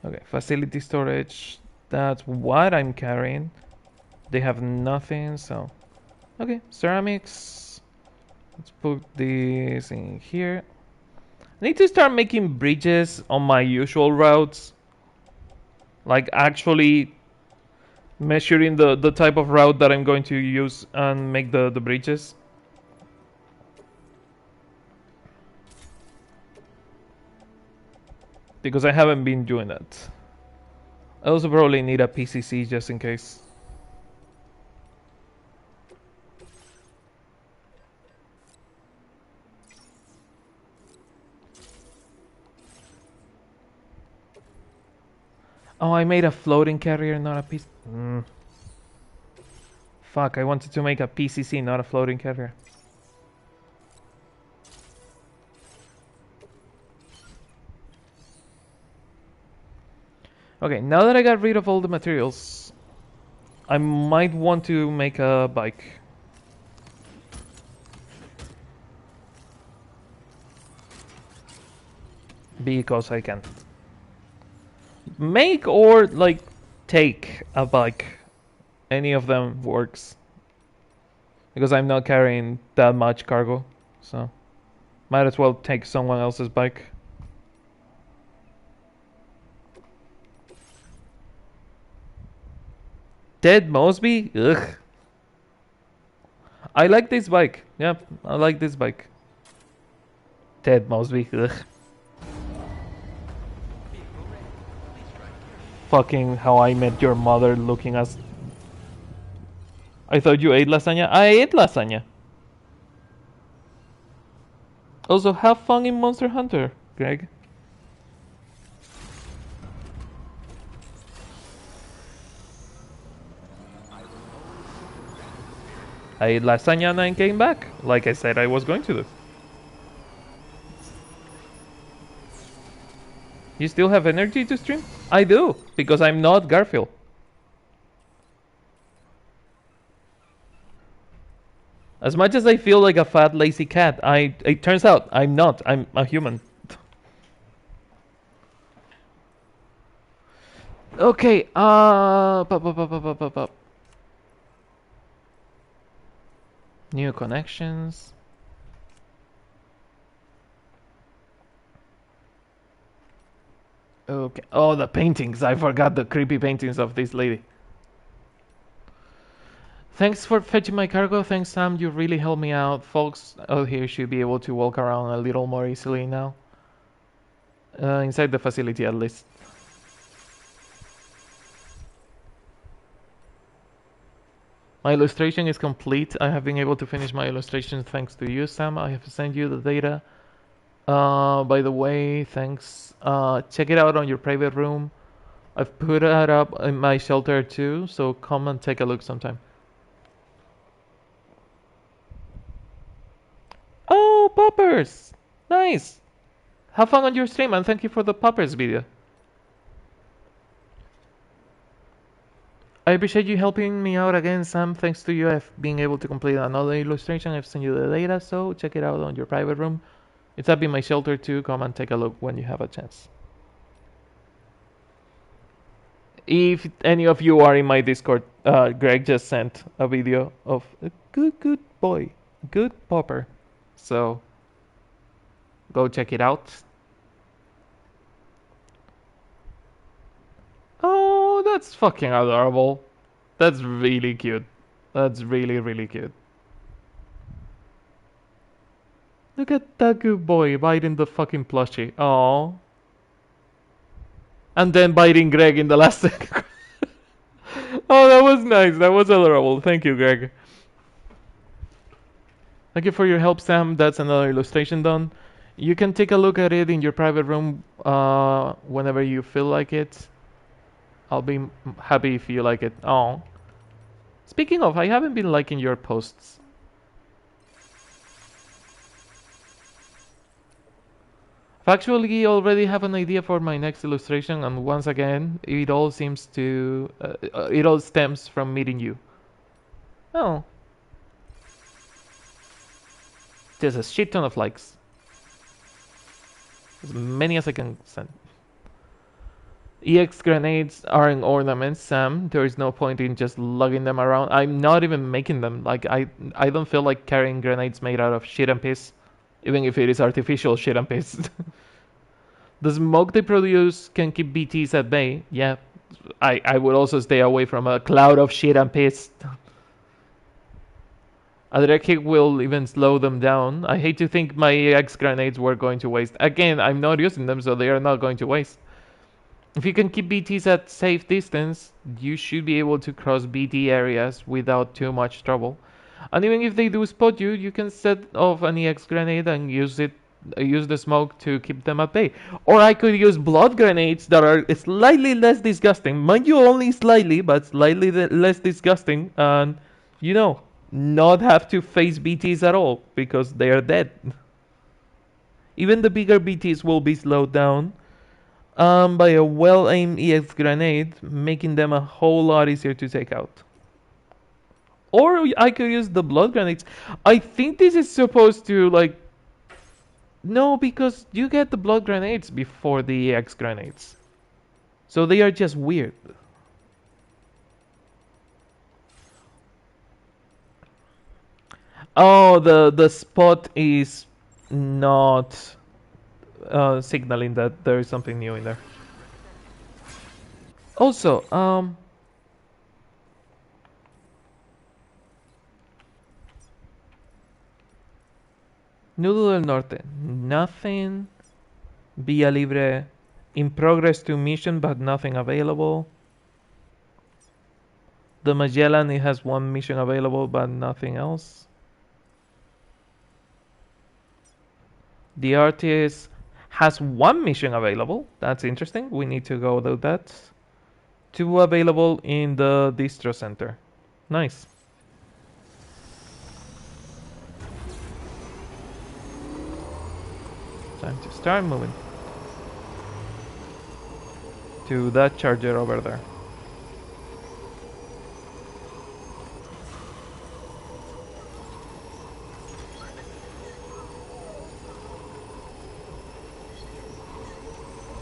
A: Okay, facility storage. That's what I'm carrying. They have nothing, so... Okay, ceramics. Let's put this in here. I need to start making bridges on my usual routes. Like actually measuring the type of route that I'm going to use and make the bridges. Because I haven't been doing that. I also probably need a PCC just in case. Oh, I made a floating carrier, not a piece. Fuck, I wanted to make a PCC, not a floating carrier. Okay, now that I got rid of all the materials, I might want to make a bike. Because I can. Make or, like, take a bike. Any of them works. Because I'm not carrying that much cargo, so... Might as well take someone else's bike. Ted Mosby? Ugh. I like this bike. Yep, I like this bike. Ted Mosby. Ugh. Fucking How I Met Your Mother looking as... I thought you ate lasagna. I ate lasagna. Also, have fun in Monster Hunter, Greg. I ate lasagna and I came back, like I said I was going to do. You still have energy to stream? I do, because I'm not Garfield. As much as I feel like a fat, lazy cat, it turns out I'm not. I'm a human. Okay, new connections. Okay. Oh, the paintings. I forgot the creepy paintings of this lady. Thanks for fetching my cargo. Thanks, Sam. You really helped me out. Folks out here should be able to walk around a little more easily now. Inside the facility, at least. My illustration is complete. I have been able to finish my illustration thanks to you, Sam. I have sent you the data. By the way, thanks. Check it out on your private room. I've put it up in my shelter too, so come and take a look sometime. Oh, poppers! Nice! Have fun on your stream and thank you for the poppers video. I appreciate you helping me out again, Sam. Thanks to you, I've been able to complete another illustration. I've sent you the data, so check it out on your private room. It's up in my shelter too. Come and take a look when you have a chance. If any of you are in my Discord, Greg just sent a video of a good boy, good popper. So go check it out. Oh, that's fucking adorable. That's really cute. That's really cute. Look at that good boy biting the fucking plushie. Oh. And then biting Greg in the last second. Oh, that was nice. That was adorable. Thank you, Greg. Thank you for your help, Sam. That's another illustration done. You can take a look at it in your private room whenever you feel like it. I'll be happy if you like it. Oh. Speaking of, I haven't been liking your posts. I actually already have an idea for my next illustration, and once again, it all seems to... it all stems from meeting you. Oh. There's a shit ton of likes. As many as I can send. EX grenades are an ornament, Sam. There is no point in just lugging them around. I'm not even making them. Like, I don't feel like carrying grenades made out of shit and piss. Even if it is artificial shit and piss. The smoke they produce can keep BTs at bay. Yeah, I would also stay away from a cloud of shit and piss. A direct hit will even slow them down. I hate to think my EX grenades were going to waste. Again, I'm not using them, so they are not going to waste. If you can keep BTs at safe distance, you should be able to cross BT areas without too much trouble. And even if they do spot you, you can set off an EX grenade and use the smoke to keep them at bay. Or I could use blood grenades that are slightly less disgusting. Mind you, only slightly, but slightly less disgusting. And, you know, not have to face BTs at all, because they are dead. Even the bigger BTs will be slowed down by a well-aimed EX grenade, making them a whole lot easier to take out. Or I could use the blood grenades. I think this is supposed to, like... No, because you get the blood grenades before the EX grenades. So they are just weird. Oh, the spot is not signaling that there is something new in there. Also, Nudo del Norte, nothing. Via Libre, in progress to mission, but nothing available. The Magellan, it has one mission available, but nothing else. The Artist has one mission available. That's interesting. We need to go do that. 2 available in the distro center. Nice. Time to start moving to that charger over there.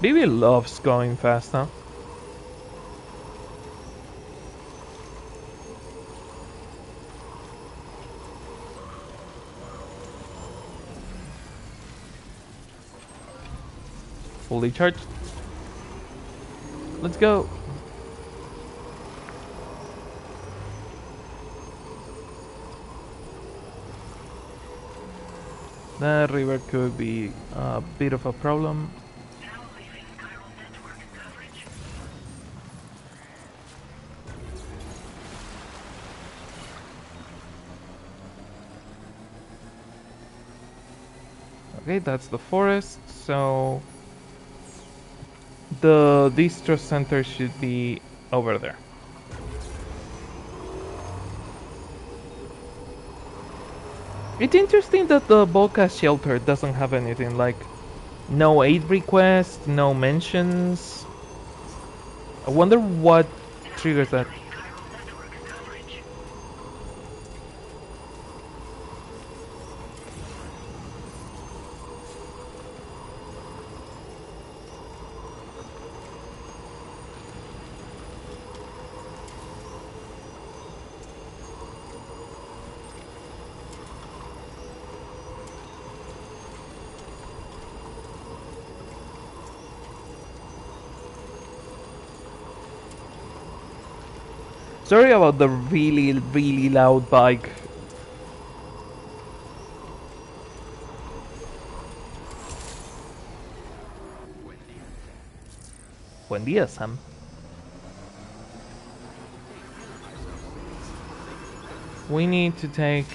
A: Bibi loves going fast, huh? Fully charged. Let's go. That river could be a bit of a problem. Okay, that's the forest, so the distro center should be over there. It's interesting that the Volca shelter doesn't have anything, like no aid requests, no mentions. I wonder what triggers that. Sorry about the really, really loud bike. Buen día, Sam. We need to take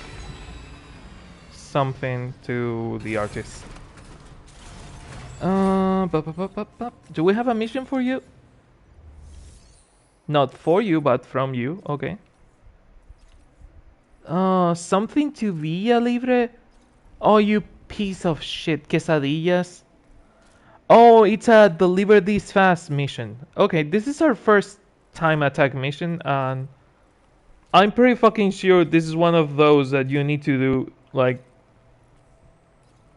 A: something to the artist. Do we have a mission for you? Not for you, but from you. Okay. Something to Villa Libre? Oh, you piece of shit. Quesadillas. Oh, it's a deliver this fast mission. Okay, this is our first time attack mission, and I'm pretty fucking sure this is one of those that you need to do, like...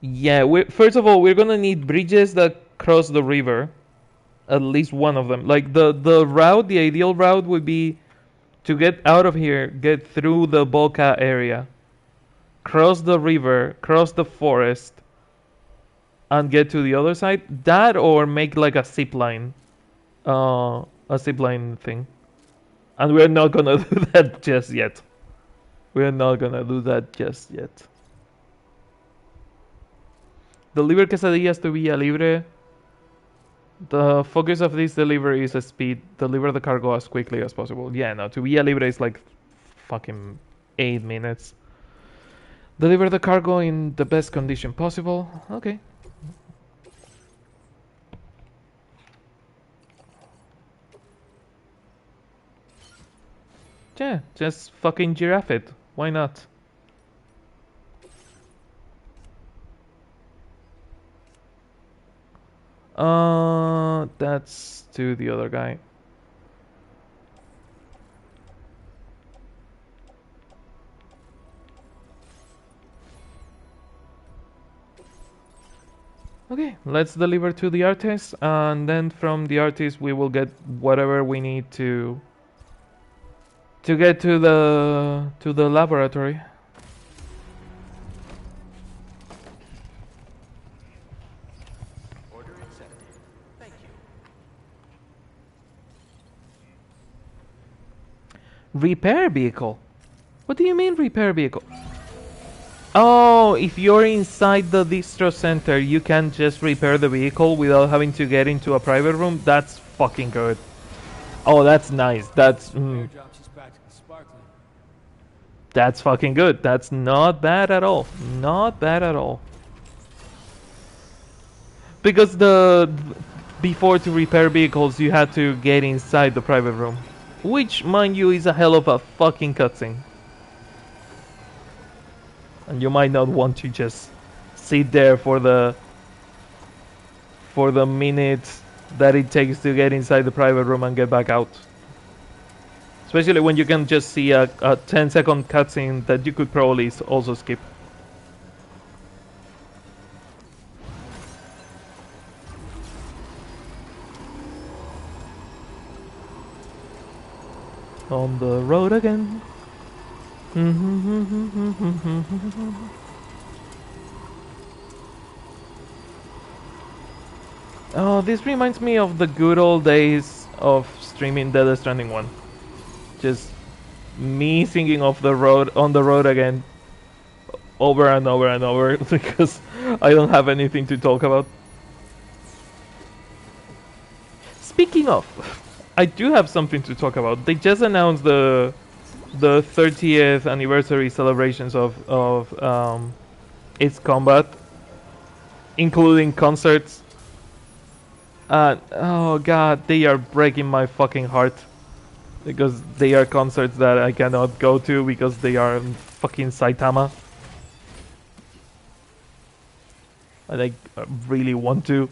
A: Yeah, first of all, we're gonna need bridges that cross the river. At least one of them. Like, the route, the ideal route would be to get out of here, get through the Boca area, cross the river, cross the forest, and get to the other side. That, or make like a zip line. A zip line thing. And we're not gonna do that just yet. We're not gonna do that just yet. Deliver quesadillas to Villa Libre. The focus of this delivery is speed. Deliver the cargo as quickly as possible. Yeah, no, to Villa Libre is like fucking 8 minutes. Deliver the cargo in the best condition possible. Okay. Yeah, just fucking giraffe it. Why not? That's to the other guy. Okay, let's deliver to the artist, and then from the artist we will get whatever we need to get to the laboratory.
E: Order accepted. Thank you.
A: Repair vehicle? What do you mean repair vehicle? Oh, if you're inside the distro center, you can just repair the vehicle without having to get into a private room. That's fucking good. Oh, that's nice. That's that's fucking good. That's not bad at all. Not bad at all. Because before to repair vehicles, you had to get inside the private room, which, mind you, is a hell of a fucking cutscene. And you might not want to just sit there for the minutes that it takes to get inside the private room and get back out. Especially when you can just see a 10-second cutscene that you could probably also skip. On the road again. Oh, this reminds me of the good old days of streaming Dead Stranding 1. Just me thinking of the road, on the road again, over and over and over, because I don't have anything to talk about. Speaking of, I do have something to talk about. They just announced the 30th anniversary celebrations of its combat, including concerts. Oh god, they are breaking my fucking heart. Because they are concerts that I cannot go to because they are in fucking Saitama. And I really want to.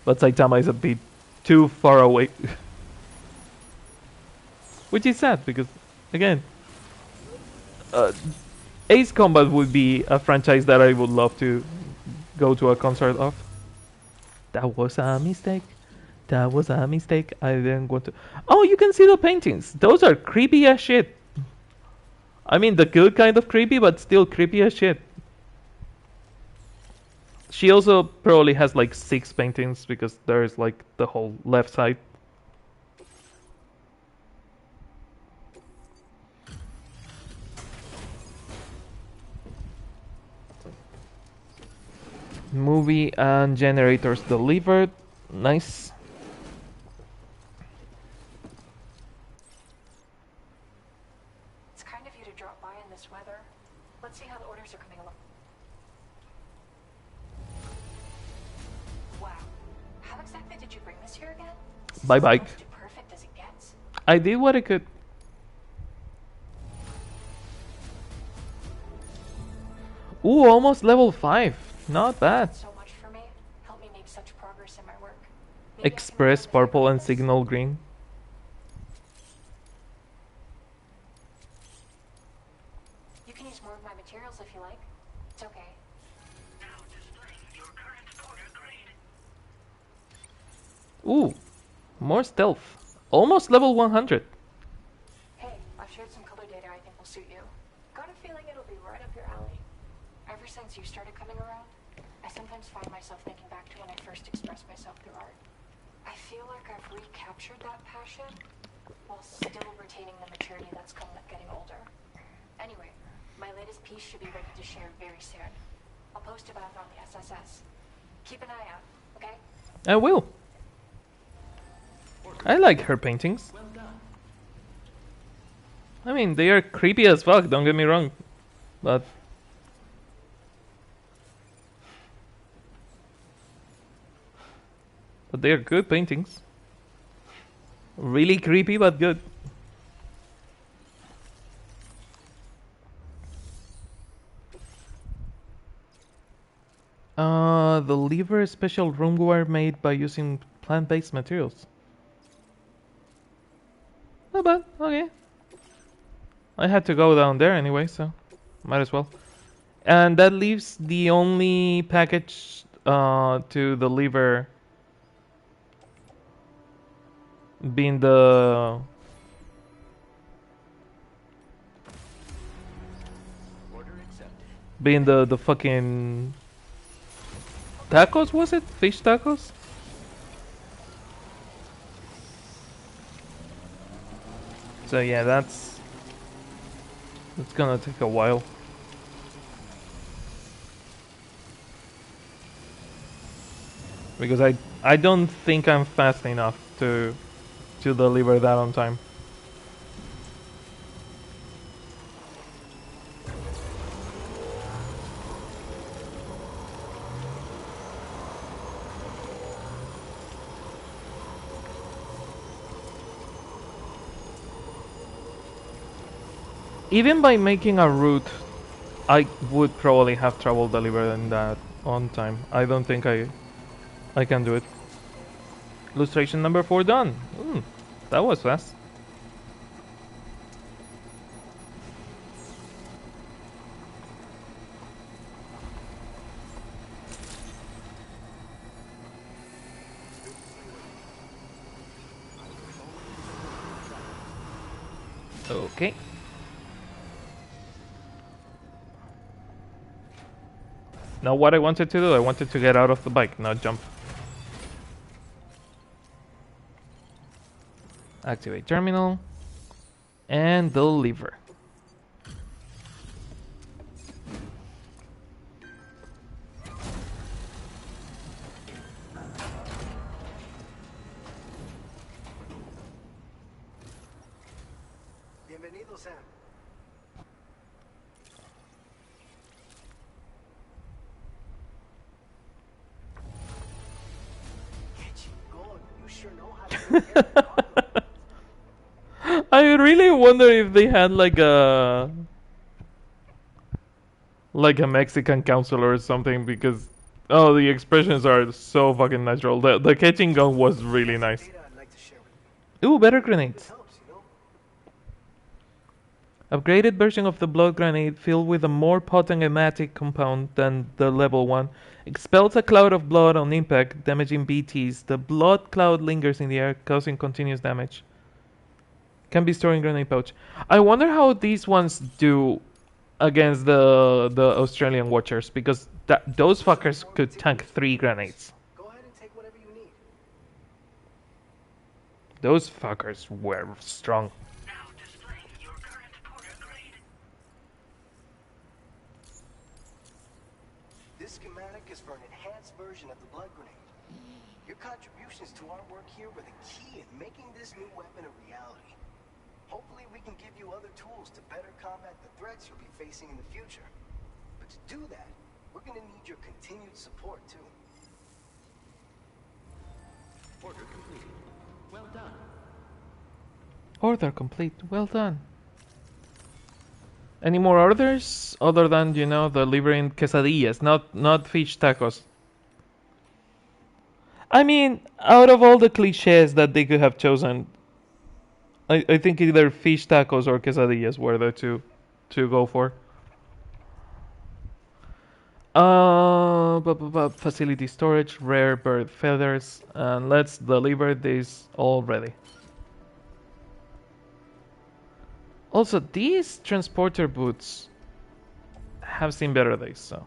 A: But Saitama is a bit too far away. Which is sad because, again, Ace Combat would be a franchise that I would love to go to a concert of. That was a mistake. That was a mistake. I didn't want to. Oh, you can see the paintings. Those are creepy as shit. I mean, the good kind of creepy, but still creepy as shit. She also probably has like 6 paintings because there's like the whole left side. Movie and generators delivered. Nice.
K: It's kind of you to drop by in this weather. Let's see how the orders are coming along. Wow. How exactly did you bring this here again?
A: Bye bye.
K: Too perfect as it gets.
A: I did what I could. Ooh, almost level 5. Not bad.
K: So much for me. Help me make such progress in my work.
A: Express purple and signal green.
K: You can use more of my materials if you like. It's okay.
A: Ooh, more stealth. Almost level 100.
K: Hey, I've shared some color data I think will suit you. Got a feeling it'll be right up your alley. Ever since you started coming around, I sometimes find myself thinking back to when I first expressed myself through art. I feel like I've recaptured that passion while still retaining the maturity that's come with getting older. Anyway, my latest piece should be ready to share very soon. I'll post about it on the SSS. Keep an eye out, okay?
A: I will. I like her paintings. I mean, they are creepy as fuck, don't get me wrong. But they are good paintings. Really creepy, but good. The lever is special roomware made by using plant-based materials. Not bad, okay. I had to go down there anyway, so might as well. And that leaves the only package to the lever being the fucking tacos, was it? Fish tacos? So yeah, that's gonna take a while. Because I don't think I'm fast enough to deliver that on time. Even by making a route, I would probably have trouble delivering that on time. I don't think I can do it. Illustration number 4 done. That was fast. Okay. Now what I wanted to do, I wanted to get out of the bike, not jump. Activate terminal. And deliver.
M: Bienvenido, Sam. You sure know how to take care of cargo.
A: I really wonder if they had like a Mexican counselor or something, because the expressions are so fucking natural. The catching gun was really nice. Ooh, better grenades. Upgraded version of the blood grenade filled with a more potent hematic compound than the level 1. Expels a cloud of blood on impact, damaging BTs. The blood cloud lingers in the air, causing continuous damage. Can be stored in grenade pouch. I wonder how these ones do against the Australian watchers, because those fuckers could tank 3 grenades.
M: Go ahead and take whatever you need.
A: Those fuckers were strong.
M: This This schematic is for an enhanced version of the blood grenade. Your contributions to our work here were the key in making this new weapon a reality. Hopefully we can give you other tools to better combat the threats you'll be facing in the future. But to do that, we're gonna need your continued support too.
H: Order completed. Well done.
A: Order complete. Well done. Any more orders other than, you know, delivering quesadillas, not fish tacos? I mean, out of all the cliches that they could have chosen, I think either fish tacos or quesadillas were the two to go for. Facility storage, rare bird feathers, and let's deliver this already. Also, these transporter boots have seen better days, so.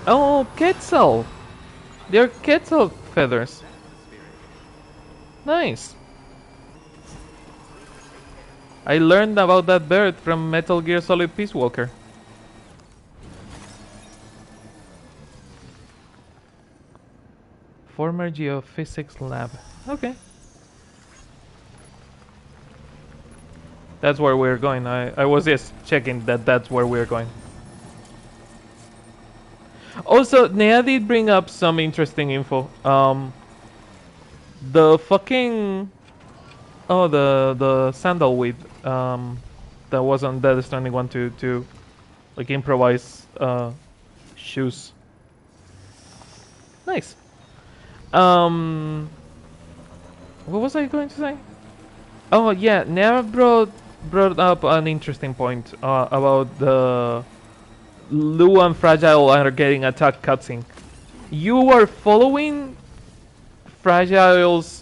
A: Oh, Quetzal! They're Quetzal feathers. Nice. I learned about that bird from Metal Gear Solid Peace Walker. Former geophysics lab. Okay. That's where we're going. I was just checking that that's where we're going. Also, Nea did bring up some interesting info. The fucking... Oh, the sandalweed that was on Death Stranding 1 to like improvise shoes. Nice. What was I going to say? Oh yeah, Nea brought up an interesting point about the Lou and Fragile are getting attacked cutscene. You are following Fragile's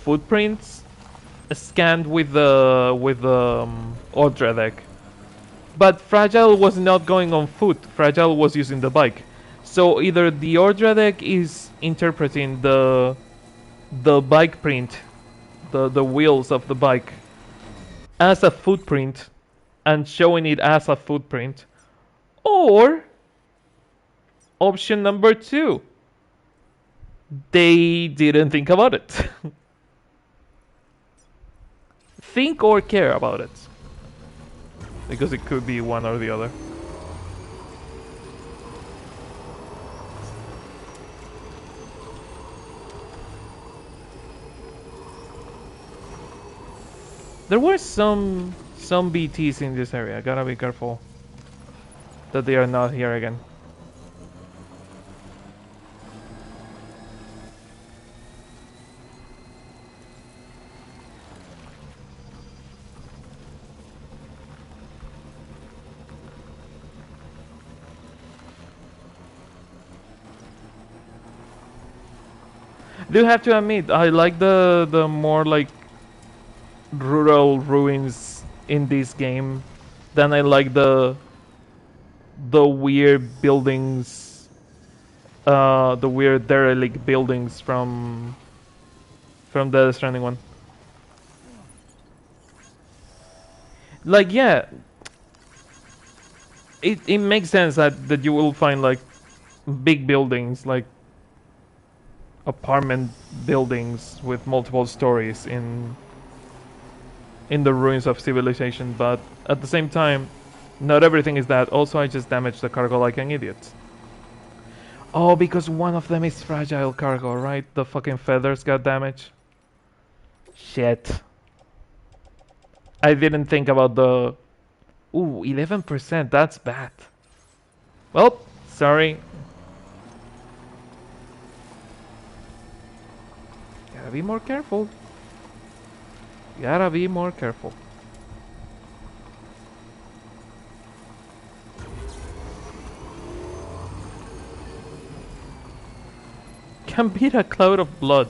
A: footprints scanned with the Ultra deck, but Fragile was not going on foot. Fragile was using the bike, so either the Ultra deck is interpreting the bike print, the wheels of the bike, as a footprint and showing it as a footprint, or option number 2, they didn't think about it. Think or care about it, because it could be one or the other. There were some BTs in this area. Gotta be careful that they are not here again. Do have to admit, I like the more like rural ruins in this game than I like the weird buildings, the weird derelict buildings from the Stranding 1. Like, yeah, it makes sense that you will find like big buildings, like apartment buildings with multiple stories in the ruins of civilization, but at the same time, not everything is that. Also, I just damaged the cargo like an idiot. Oh, because one of them is fragile cargo, right? The fucking feathers got damaged. Shit. I didn't think about the... Ooh, 11%, that's bad. Well, sorry. Gotta be more careful. Gotta be more careful. Can beat a cloud of blood.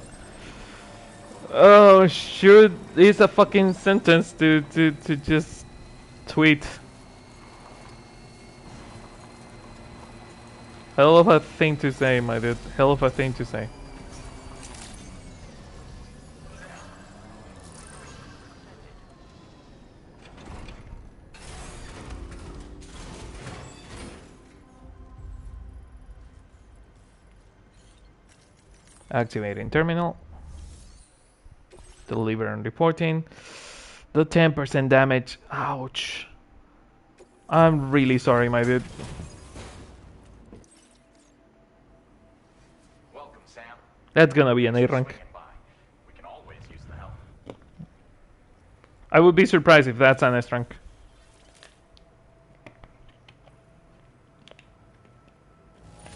A: Oh, shoot, it's a fucking sentence to just tweet. Hell of a thing to say, my dude. Hell of a thing to say. Activating terminal. Deliver and reporting. The 10% damage. Ouch. I'm really sorry, my dude.
E: Welcome, Sam.
A: That's gonna be an A rank.
E: We can always use the help.
A: I would be surprised if that's an S rank.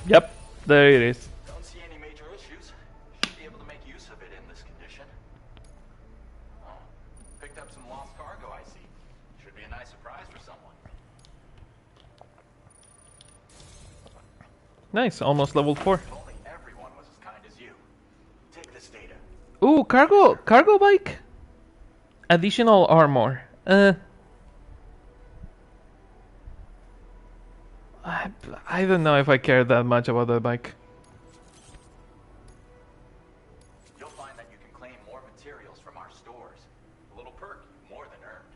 A: Yep, there it is.
E: Don't see any major issues. Should be able to make use of it in this condition. Oh, picked up some lost cargo, I see. Should be a nice surprise for someone.
A: Nice, almost level 4.
E: If only everyone was as kind as you. Take this data.
A: Ooh, cargo bike. Additional armor. I don't know if I care that much about that bike.
E: You'll find that you can claim more materials from our stores. A little perk, more than earned.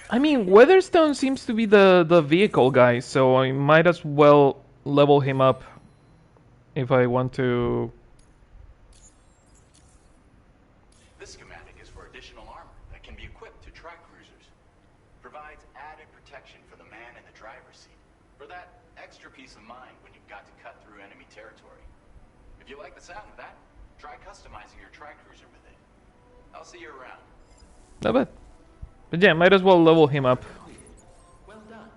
A: I mean, Weatherstone seems to be the vehicle guy, so I might as well level him up if I want to.
E: This schematic is for additional armor that can be equipped to track cruisers. Provides added protection for the man in the driver's seat. For that extra peace of mind when you've got to cut through enemy territory. If you like the sound of that, try customizing your track cruiser with it. I'll see you around.
A: Not bad. But yeah, might as well level him up.
E: Well done.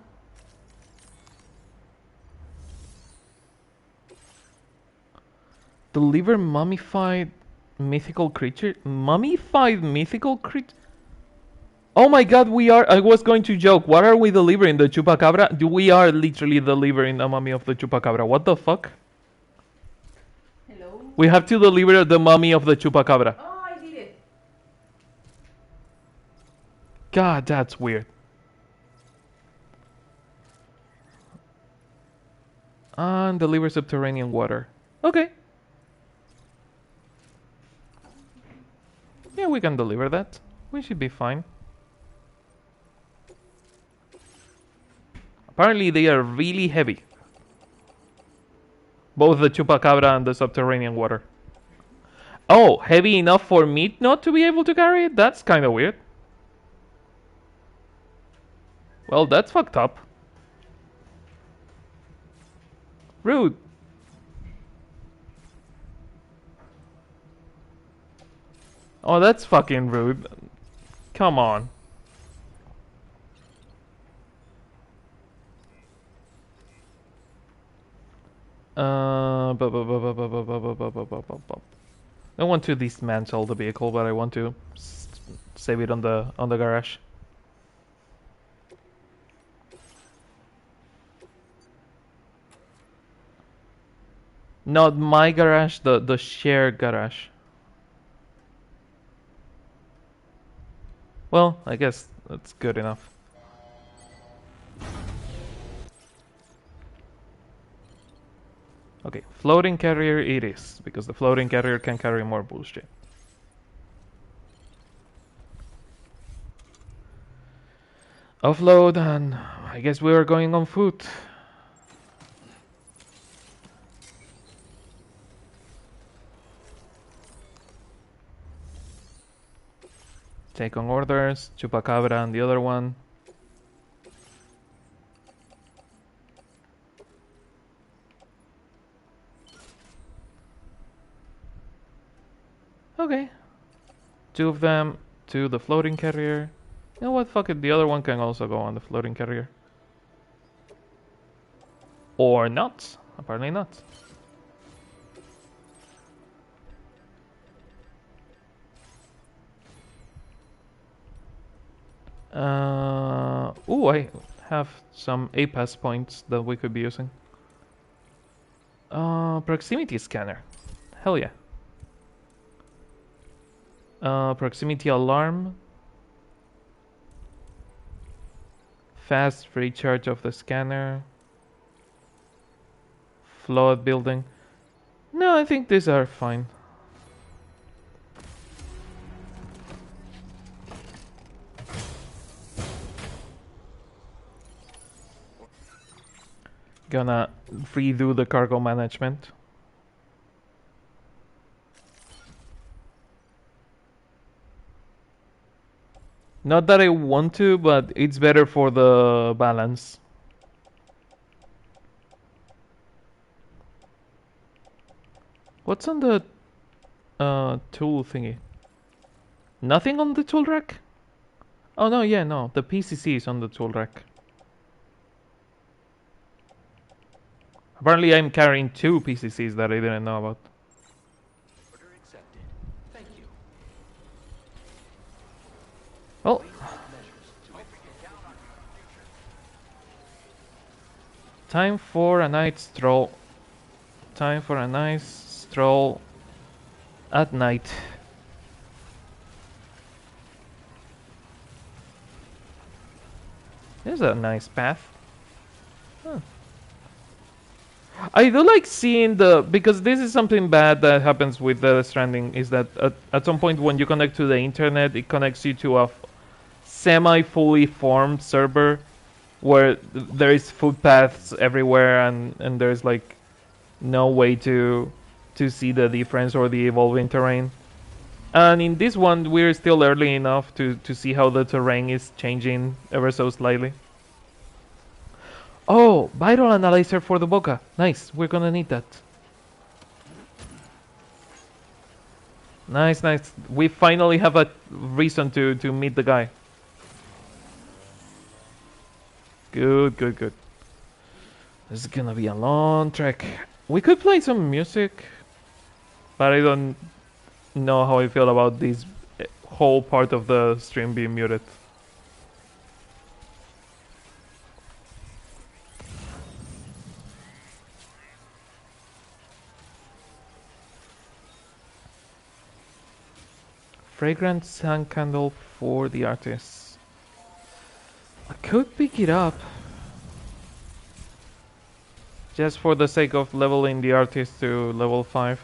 A: Deliver mummified mythical creature? Mummified mythical creature? Oh my god, I was going to joke. What are we delivering? The chupacabra? We are literally delivering a mummy of the chupacabra. What the fuck?
B: Hello?
A: We have to deliver the mummy of the chupacabra.
B: Oh, I did it.
A: God, that's weird. And deliver subterranean water. Okay. Yeah, we can deliver that. We should be fine. Apparently they are really heavy. Both the chupacabra and the subterranean water. Oh, heavy enough for meat not to be able to carry it? That's kind of weird. Well, that's fucked up. Rude. Oh, that's fucking rude. Come on. I don't want to dismantle the vehicle, but I want to save it on the garage. Not my garage, the shared garage. Well, I guess that's good enough. Okay, floating carrier it is, because the floating carrier can carry more bullshit. Offload, and I guess we are going on foot. Take on orders, Chupacabra and the other one. Okay. 2 of them to the floating carrier. You know what, fuck it, the other one can also go on the floating carrier. Or not. Apparently not. Ooh, I have some APAS points that we could be using. Proximity scanner. Hell yeah. Proximity alarm. Fast recharge of the scanner. Flood building. No, I think these are fine. Gonna redo the cargo management. Not that I want to, but it's better for the balance. What's on the tool thingy? Nothing on the tool rack? Oh no, yeah, no. The PCC is on the tool rack. Apparently I'm carrying 2 PCCs that I didn't know about.
H: Order accepted. Thank you.
A: Well, time for a night stroll. Time for a nice stroll at night. There's a nice path. Huh. I do like seeing because this is something bad that happens with the Stranding, is that at some point when you connect to the internet, it connects you to a semi-fully formed server where there is footpaths everywhere and there's like no way to see the difference or the evolving terrain. And in this one, we're still early enough to see how the terrain is changing ever so slightly. Oh, vital analyzer for the Boca. Nice, we're gonna need that. Nice, nice. We finally have a reason to meet the guy. Good, good, good. This is gonna be a long trek. We could play some music, but I don't know how I feel about this whole part of the stream being muted. Fragrant sand candle for the artist. I could pick it up. Just for the sake of leveling the artist to level 5.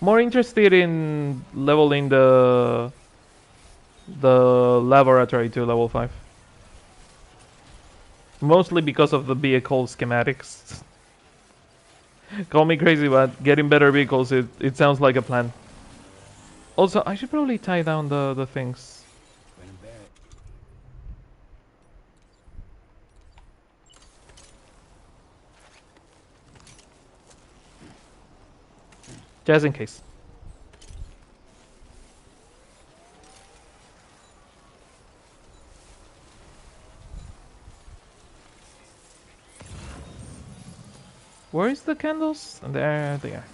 A: More interested in leveling the laboratory to level 5. Mostly because of the vehicle schematics. Call me crazy, but getting better vehicles, it sounds like a plan. Also, I should probably tie down the things. Just in case. Where is the candles? There they are.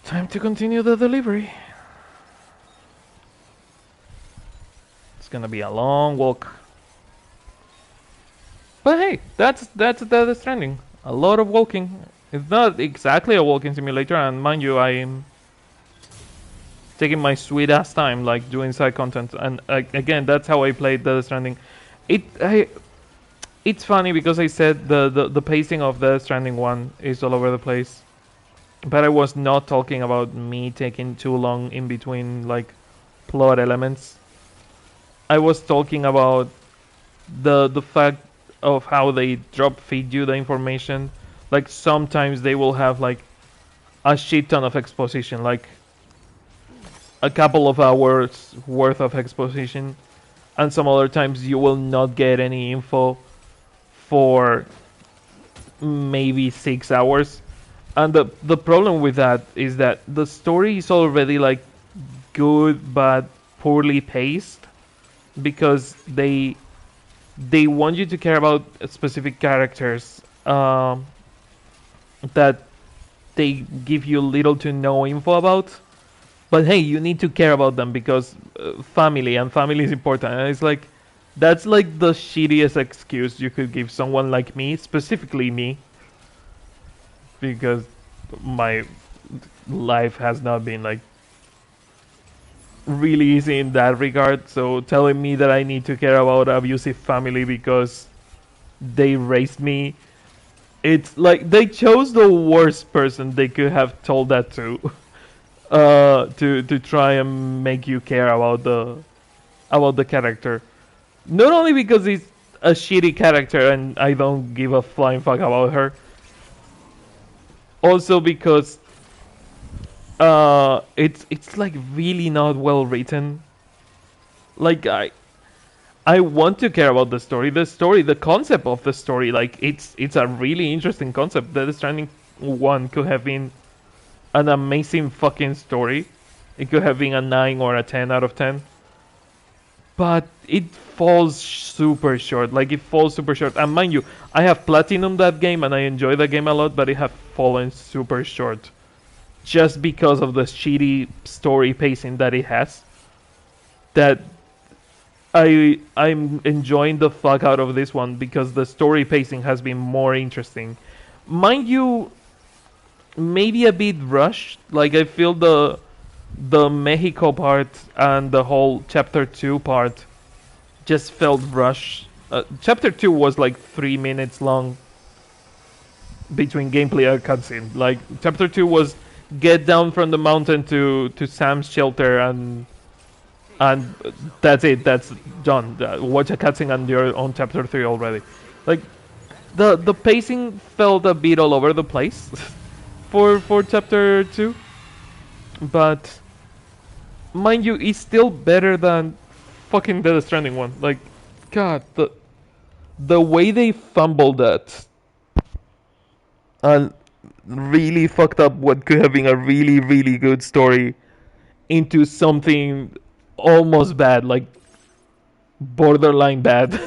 A: Time to continue the delivery. It's gonna be a long walk. But hey, that's the Stranding. A lot of walking. It's not exactly a walking simulator, and mind you, I'm taking my sweet ass time, like doing side content. And again, that's how I played the Stranding. It's funny because I said the pacing of the Stranding 1 is all over the place, but I was not talking about me taking too long in between like plot elements. I was talking about the fact of how they drop feed you the information. Like sometimes they will have like a shit ton of exposition, like a couple of hours worth of exposition, and some other times you will not get any info for maybe 6 hours. And the problem with that is that the story is already like good but poorly paced, because they want you to care about specific characters that they give you little to no info about, But hey, you need to care about them because family and family is important. And it's like that's like the shittiest excuse you could give someone like me, specifically me, because my life has not been like really easy in that regard. So telling me that I need to care about abusive family because they raised me, it's like they chose the worst person they could have told that to, to try and make you care about the character. Not only because he's a shitty character and I don't give a flying fuck about her, also because it's like really not well written. Like I want to care about the story, the concept of the story. Like it's a really interesting concept. Death Stranding 1 could have been an amazing fucking story. It could have been a 9 or a 10 out of 10. But it falls super short. Like it falls super short. And mind you, I have platinum that game and I enjoy the game a lot, but it has fallen super short just because of the shitty story pacing that it has. That I'm enjoying the fuck out of this one because the story pacing has been more interesting. Mind you, maybe a bit rushed. Like I feel the Mexico part and the whole chapter 2 part just felt rushed. Chapter 2 was like 3 minutes long between gameplay and cutscene. Like chapter 2 was get down from the mountain to Sam's shelter and that's it. That's done. Watch a cutscene and you're on chapter 3 already. Like the pacing felt a bit all over the place for chapter 2, but mind you, it's still better than fucking Death Stranding 1. Like, God, the way they fumbled that and really fucked up what could have been a really really good story into something almost bad, like borderline bad.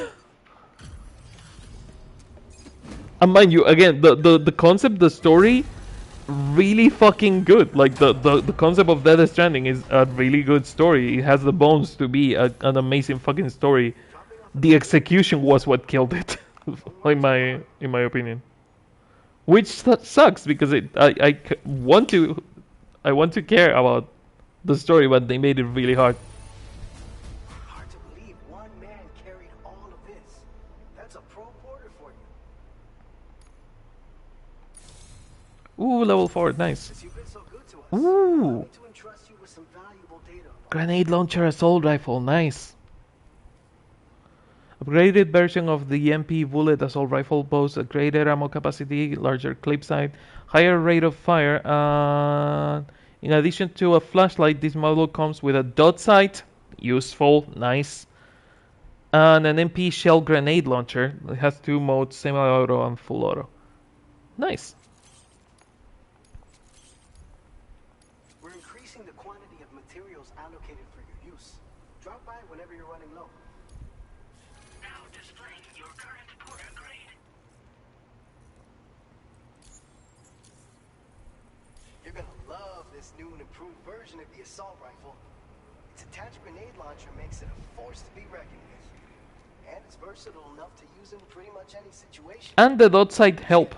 A: And mind you, again, the concept, the story, really fucking good. Like the concept of Death Stranding is a really good story. It has the bones to be an amazing fucking story. The execution was what killed it, in my opinion. Which sucks because I want to care about the story, but they made it really hard.
M: Hard to believe one man carried all of this. That's a pro porter for you.
A: Ooh, level 4, nice.
M: You've been so good to us.
A: Ooh,
M: To entrust you with some valuable data.
A: grenade launcher assault rifle, nice. Upgraded version of the MP bullet assault rifle boasts a greater ammo capacity, larger clip size, higher rate of fire. In addition to a flashlight, this model comes with a dot sight, useful, nice, and an MP shell grenade launcher. It has 2 modes, semi-auto and full auto. Nice.
M: We're increasing the quantity of materials allocated for your use. Drop by whenever you're running low.
G: Now displaying your current porter grade.
M: You're gonna love this new and improved version of the assault rifle. Its attached grenade launcher makes it a force to be reckoned with. And it's versatile enough to use in pretty much any situation.
A: And the dot sight help.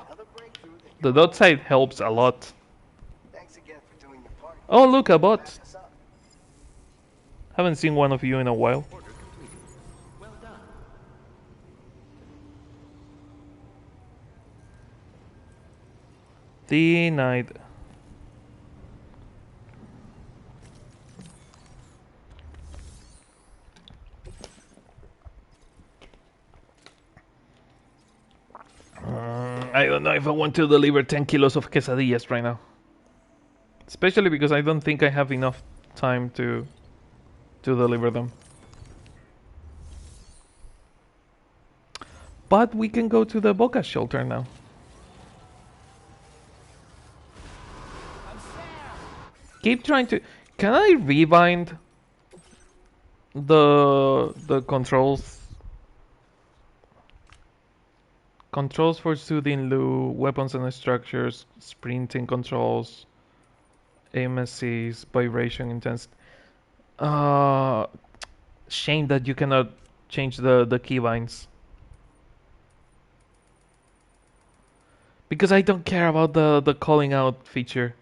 A: The dot sight helps a lot.
M: Thanks again for doing your part.
A: Oh, look, a bot. Haven't seen one of you in a while. Denied. I don't know if I want to deliver 10 kilos of quesadillas right now. Especially because I don't think I have enough time to deliver them. But we can go to the Boca shelter now. Keep trying to... Can I rebind the controls? Controls for soothing Lou, weapons and structures, sprinting controls, MSC's vibration intense. Uh, Shame that you cannot change the keybinds. Because I don't care about the calling out feature.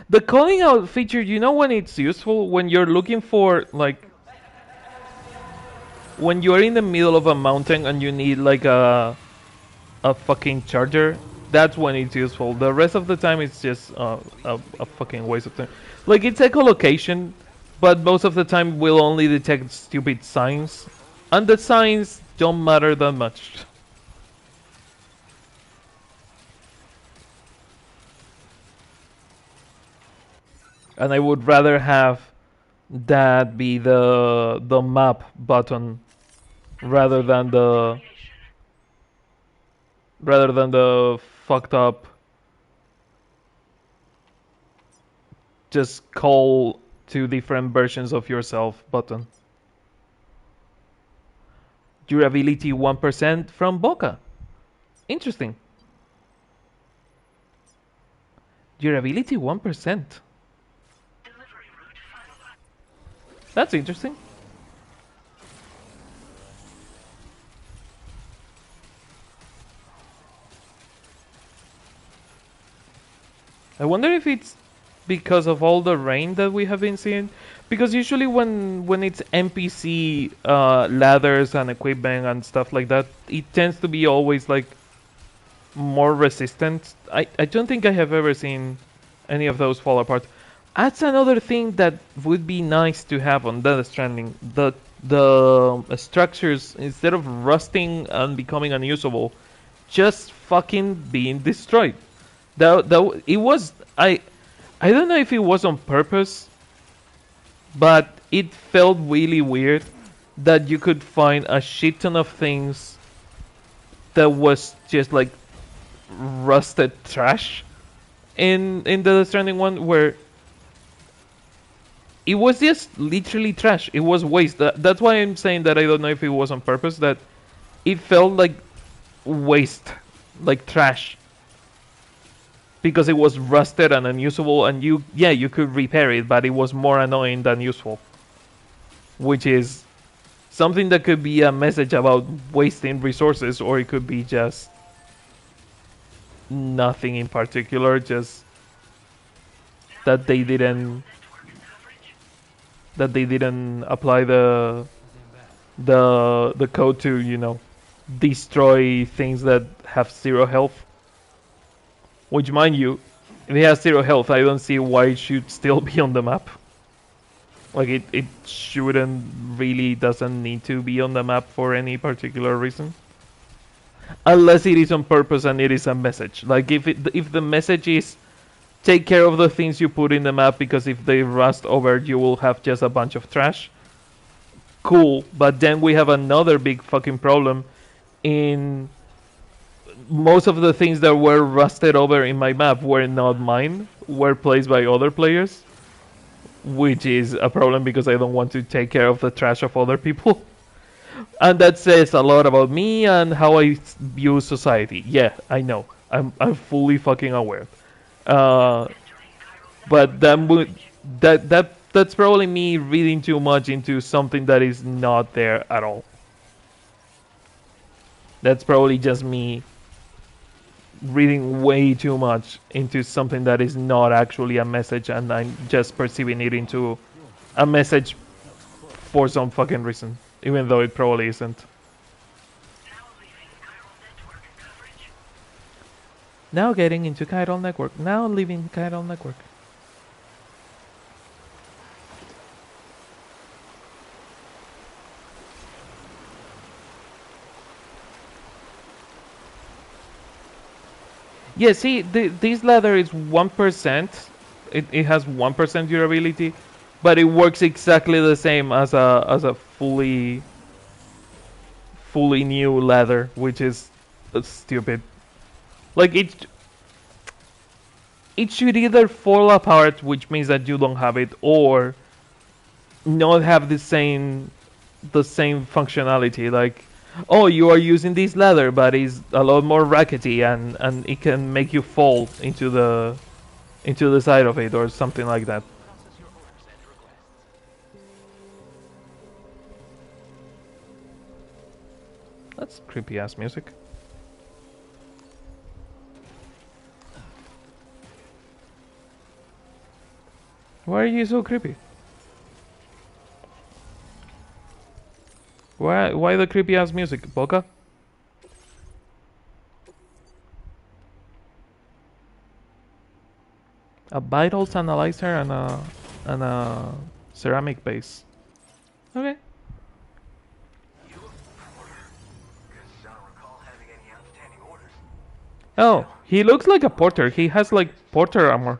A: The calling out feature, you know when it's useful? When you're looking for, like... When you're in the middle of a mountain and you need, like, a fucking charger, that's when it's useful. The rest of the time it's just a fucking waste of time. Like, it's echolocation, but most of the time we'll only detect stupid signs. And the signs don't matter that much. And I would rather have that be the map button rather than the fucked up just call to different versions of yourself button. Durability 1% from Boca. Interesting. Durability 1%. That's interesting. I wonder if it's because of all the rain that we have been seeing. Because usually when it's NPC ladders and equipment and stuff like that, it tends to be always like more resistant. I don't think I have ever seen any of those fall apart. That's another thing that would be nice to have on Death Stranding. The structures, instead of rusting and becoming unusable, just fucking being destroyed. It was... I don't know if it was on purpose, but it felt really weird that you could find a shit ton of things that was just like rusted trash in the Stranding one, where it was just literally trash. It was waste. That's why I'm saying that I don't know if it was on purpose, that it felt like waste, like trash. Because it was rusted and unusable, and you could repair it, but it was more annoying than useful. Which is something that could be a message about wasting resources, or it could be just nothing in particular, just that they didn't apply the code to, you know, destroy things that have 0 health. Which, mind you, if it has 0 health, I don't see why it should still be on the map. Like, it doesn't need to be on the map for any particular reason. Unless it is on purpose and it is a message. Like, if the message is, take care of the things you put in the map, because if they rust over, you will have just a bunch of trash. Cool, but then we have another big fucking problem in... Most of the things that were rusted over in my map were not mine, were placed by other players. Which is a problem because I don't want to take care of the trash of other people. And that says a lot about me and how I view society. Yeah, I know. I'm fully fucking aware. But that's probably me reading too much into something that is not there at all. That's probably just me reading way too much into something that is not actually a message, and I'm just perceiving it into a message for some fucking reason, even though it probably isn't. Now getting into chiral network. Now leaving chiral network. Yeah, see, this ladder is 1%. It has 1% durability, but it works exactly the same as a fully new ladder, which is stupid. Like, it should either fall apart, which means that you don't have it, or not have the same functionality. Like, oh, you are using this ladder, but it's a lot more rackety, and it can make you fall into the into the side of it or something like that. That's creepy ass music. Why are you so creepy? Why the creepy ass music, Boca? A vitals analyzer and a ceramic base. Okay. Oh, he looks like a porter. He has like porter armor.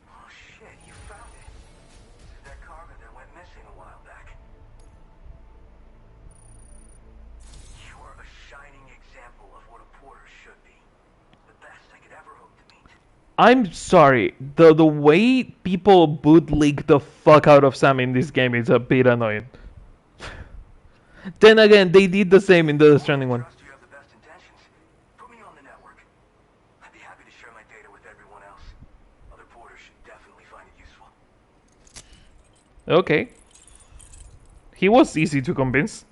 M: Oh shit, you found it. That cargo that went missing a while back. You are a shining example of what a porter should be. The best I could ever hope to meet.
A: I'm sorry. The way people bootleg the fuck out of Sam in this game is a bit annoying. Then again, they did the same in the Stranding one.
M: You have the best intentions. Put me on the network. I'd be happy to share my data with everyone else. Other porters should definitely find it useful.
A: Okay. He was easy to convince.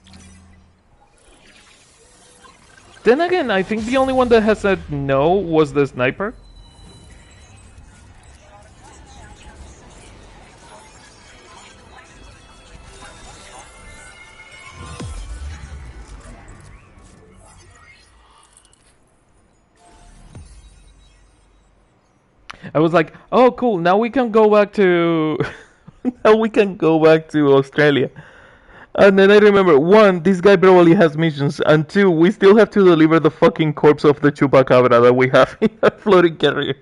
A: Then again, I think the only one that has said no was the sniper. I was like, oh cool, now we can go back to now we can go back to Australia. And then I remember, one, this guy probably has missions, and two, we still have to deliver the fucking corpse of the chupacabra that we have in a floating carrier.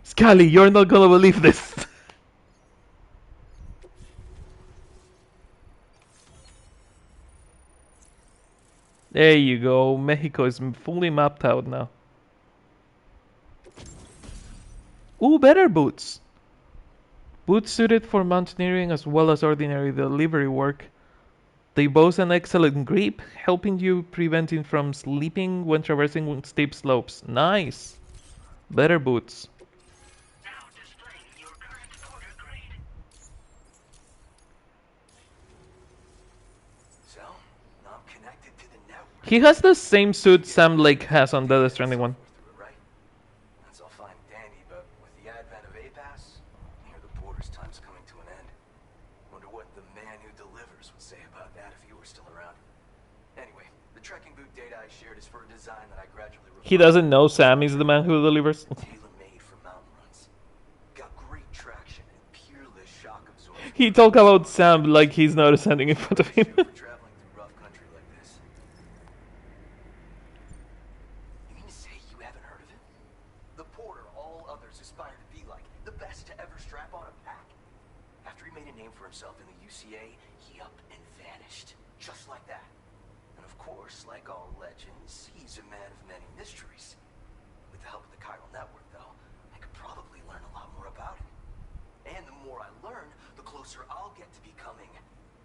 A: Scully, you're not gonna believe this. There you go, Mexico is fully mapped out now. Ooh, better boots. Boots suited for mountaineering as well as ordinary delivery work. They boast an excellent grip, helping you preventing from slipping when traversing steep slopes. Nice. Better boots.
M: So, now I'm connected to the network.
A: He has the same suit Sam Lake has on the Death Stranding one.
M: That's all fine and dandy, but with the advent of A-Pass, I hear the porter's time's coming to an end. Wonder what the man who delivers would say about that if he were still around. Anyway, the trekking boot data I shared is for a design that I gradually refined.
A: He doesn't know Sam is the man who delivers.
M: Tailor-made for mountain runs. Got great traction and peerless shock absorption.
A: He talk about Sam like he's not standing in front of him.
M: Traveling through rough country like this. You mean to say you haven't heard of it? The porter all others aspire to be like, the best to ever strap on a pack. After he made a name for himself in the UCA, he up and vanished. Just like that. And of course, like all legends, he's a man of many mysteries. With the help of the chiral network, though, I could probably learn a lot more about it. And the more I learn, the closer I'll get to becoming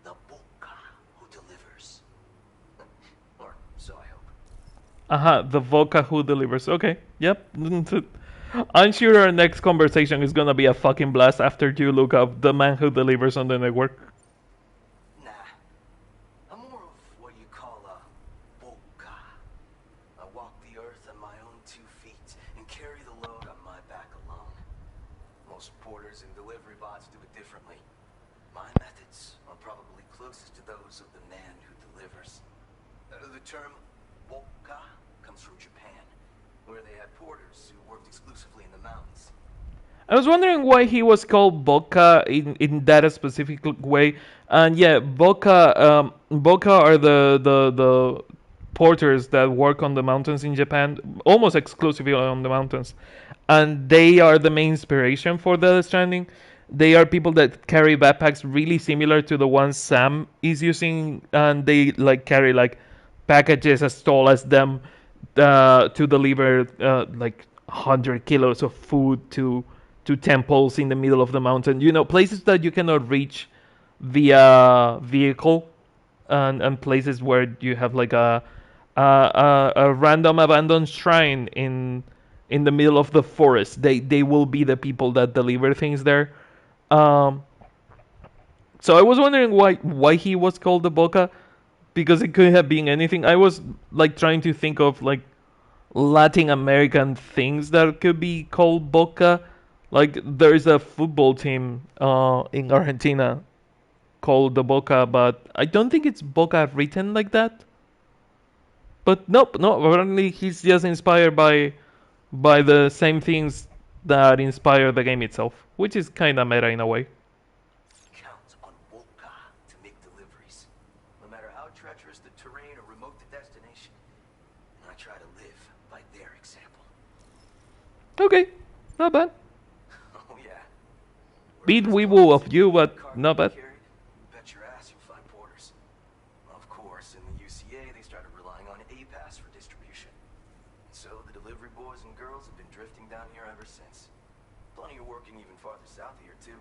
M: the Boca who delivers. Or so I hope.
A: The Voca who delivers. Okay, yep. I'm sure our next conversation is gonna be a fucking blast after you look up the man who delivers on the network.
M: Nah. I'm more of what you call a Boca. I walk the earth on my own 2 feet and carry the load on my back alone. Most porters and delivery bots do it differently. My methods are probably closest to those of the man who delivers. The term Boca comes from Japan, where they had porters who worked exclusively in the mountains.
A: I was wondering why he was called Boca in that specific way. And yeah, Boca are the porters that work on the mountains in Japan, almost exclusively on the mountains. And they are the main inspiration for the Stranding. They are people that carry backpacks really similar to the ones Sam is using, and they like carry like packages as tall as them to deliver like 100 kilos of food to temples in the middle of the mountain. You know, places that you cannot reach via vehicle. and places where you have like a random abandoned shrine in the middle of the forest. They will be the people that deliver things there. Um, so I was wondering why he was called the Boca, because it could have been anything. I was like trying to think of like Latin American things that could be called Boca. Like there's a football team in Argentina called the Boca, but I don't think it's Boca written like that. But nope, no. Apparently he's just inspired by the same things that inspire the game itself, which is kind of meta in a way.
M: Count on Wolka to make deliveries, no matter how treacherous the terrain or remote the destination. And I try to live by their example.
A: Okay, not bad.
M: Oh yeah.
A: Beat weeble of you, but not bad.
M: Bet your ass you'll find porters. Of course, in the UCA they started relying on A-Pass for distribution. So the delivery boys and girls have been drifting down here ever since. Plenty are working even farther south here too.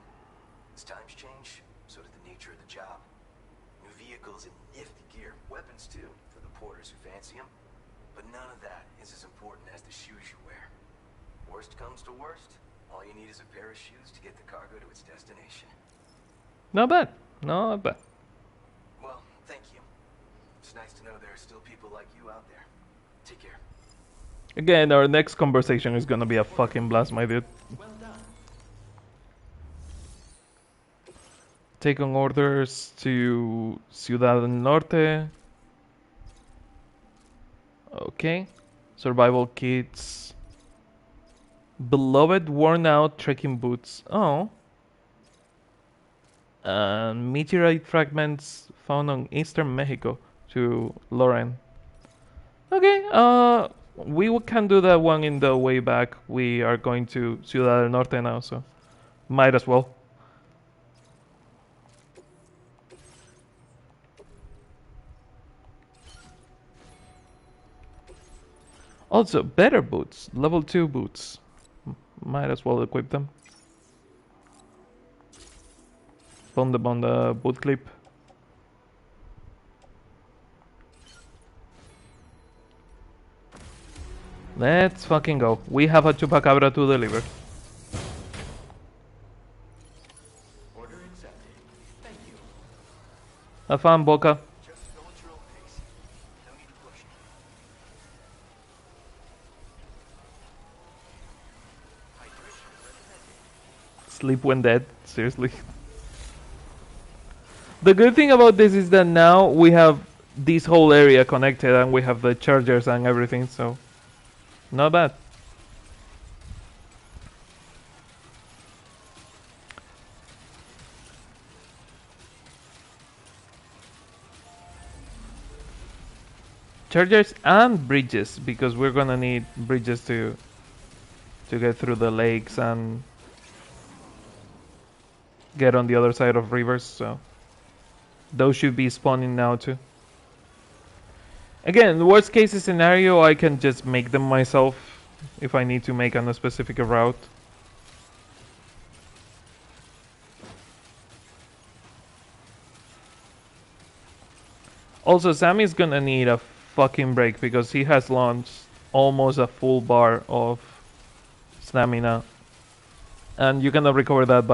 M: As times change, so does the nature of the job. New vehicles and nifty gear, weapons too, for the porters who fancy them. But none of that is as important as the shoes you wear. Worst comes to worst, all you need is a pair of shoes to get the cargo to its destination.
A: Not bad. Not bad.
M: Well, thank you. It's nice to know there are still people like you out there. Take care.
A: Again, our next conversation is gonna be a fucking blast, my dude. Taking orders to Ciudad del Norte. Okay. Survival kits. Beloved worn out trekking boots. Oh. And meteorite fragments found on eastern Mexico to Lauren. Okay, we can do that one in the way back. We are going to Ciudad del Norte now, so might as well. Also, better boots, level 2 boots. Might as well equip them. Found them on the boot clip. Let's fucking go. We have a chupacabra to deliver.
E: Order accepted. Thank you.
A: Have fun, Boca.
M: Just go at your own pace. No need to push.
A: Sleep when dead. Seriously. The good thing about this is that now we have this whole area connected and we have the chargers and everything, so not bad. Chargers and bridges, because we're gonna need bridges to get through the lakes and get on the other side of rivers, so those should be spawning now too. Again, worst case scenario, I can just make them myself if I need to make on a specific route. Also, Sammy's gonna need a fucking break because he has launched almost a full bar of stamina, and you cannot recover that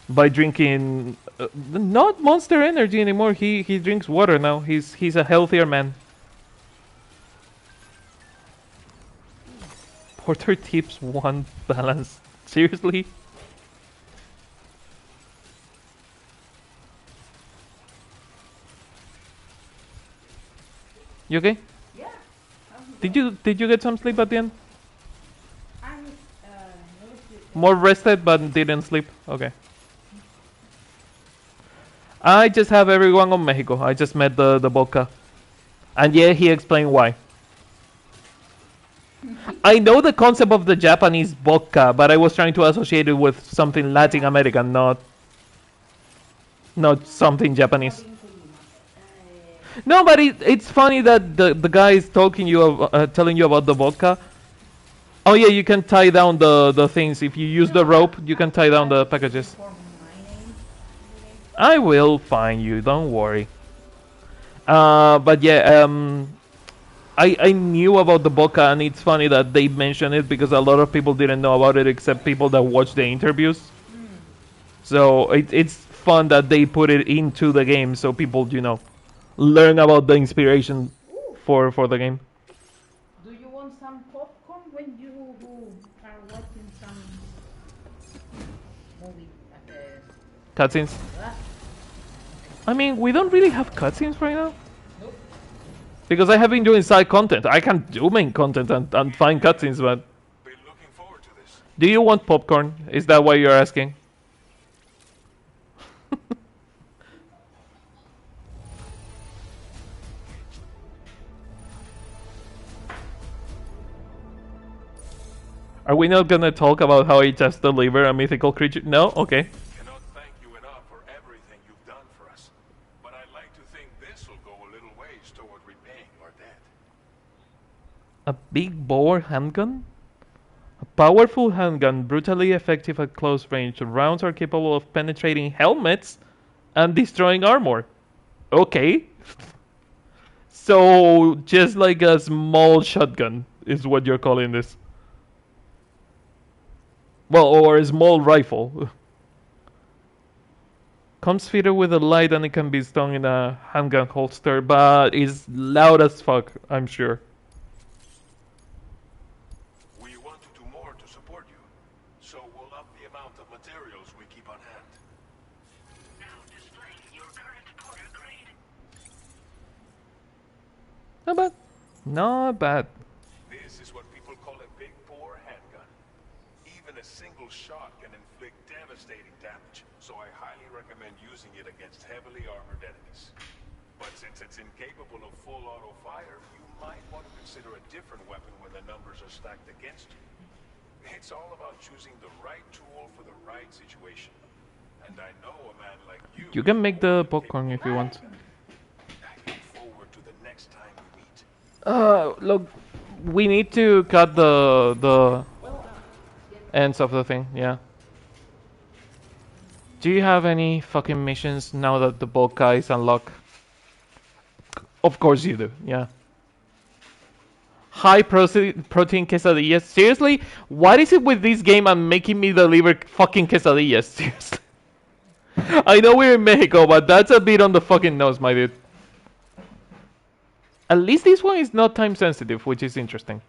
A: by drinking not Monster Energy anymore. He drinks water now. He's a healthier man. Porter tips 1 balance. Seriously? You okay?
B: Yeah.
A: Did you get some sleep at the end?
B: I'm
A: More rested but didn't sleep. Okay. I just have everyone on Mexico. I just met the Boca. And yeah, he explained why. I know the concept of the Japanese Boca, but I was trying to associate it with something Latin American, not something Japanese. No, but it's funny that the guy is talking you telling you about the vodka. Oh yeah, you can tie down the things. If you use the rope, you can tie down the packages. I will find you, don't worry. But yeah, I knew about the Boca, and it's funny that they mention it because a lot of people didn't know about it except people that watched the interviews. So it's fun that they put it into the game so people, learn about the inspiration for the game.
B: Do you want some popcorn when you are watching some movie at the...
A: Cutscenes.
B: Ah,
A: I mean, we don't really have cutscenes right now.
B: nope.
A: Because I have been doing side content. I can do main content and find cutscenes, but... Do you want popcorn? Is that why you're asking? Are we not gonna talk about how I just deliver a mythical creature? No? Okay.
E: Cannot thank you enough for everything you've done for us. But I'd like to think this will go a little ways toward repaying our debt.
A: A big bore handgun? A powerful handgun, brutally effective at close range. Rounds are capable of penetrating helmets and destroying armor. Okay. So, just like a small shotgun is what you're calling this. Well, or a small rifle. Comes fitted with a light and it can be slung in a handgun holster, but it's loud as fuck, I'm sure.
E: We want to do more to support you, so we'll up the amount of materials we keep on hand.
G: Now display your current Porter grade.
A: Not bad. Not bad.
E: This is what people call a big bore handgun. Even a single shot can inflict devastating damage, so I highly recommend using it against heavily armored enemies. But since it's incapable of full auto fire, you might want to consider a different weapon when the numbers are stacked against you. It's all about choosing the right tool for the right situation. And I know a man like you...
A: You can make the popcorn if you want.
E: I look forward to the next time we meet.
A: Look, we need to cut the ends of the thing, yeah. Do you have any fucking missions now that the Boca is unlocked? Of course you do, yeah. High protein quesadillas. Seriously? What is it with this game and making me deliver fucking quesadillas? Seriously. I know we're in Mexico, but that's a bit on the fucking nose, my dude. At least this one is not time sensitive, which is interesting.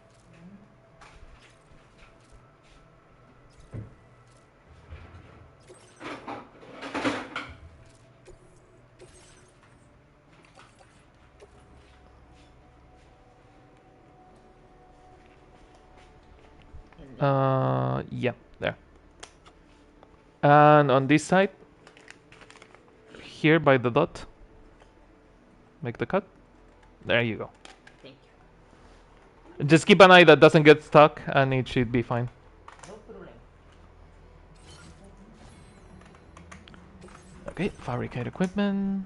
A: Yeah, there. And on this side, here by the dot, make the cut. There you go.
B: Thank you.
A: Just keep an eye that doesn't get stuck, and it should be fine.
B: No problem.
A: Okay, fabricate equipment.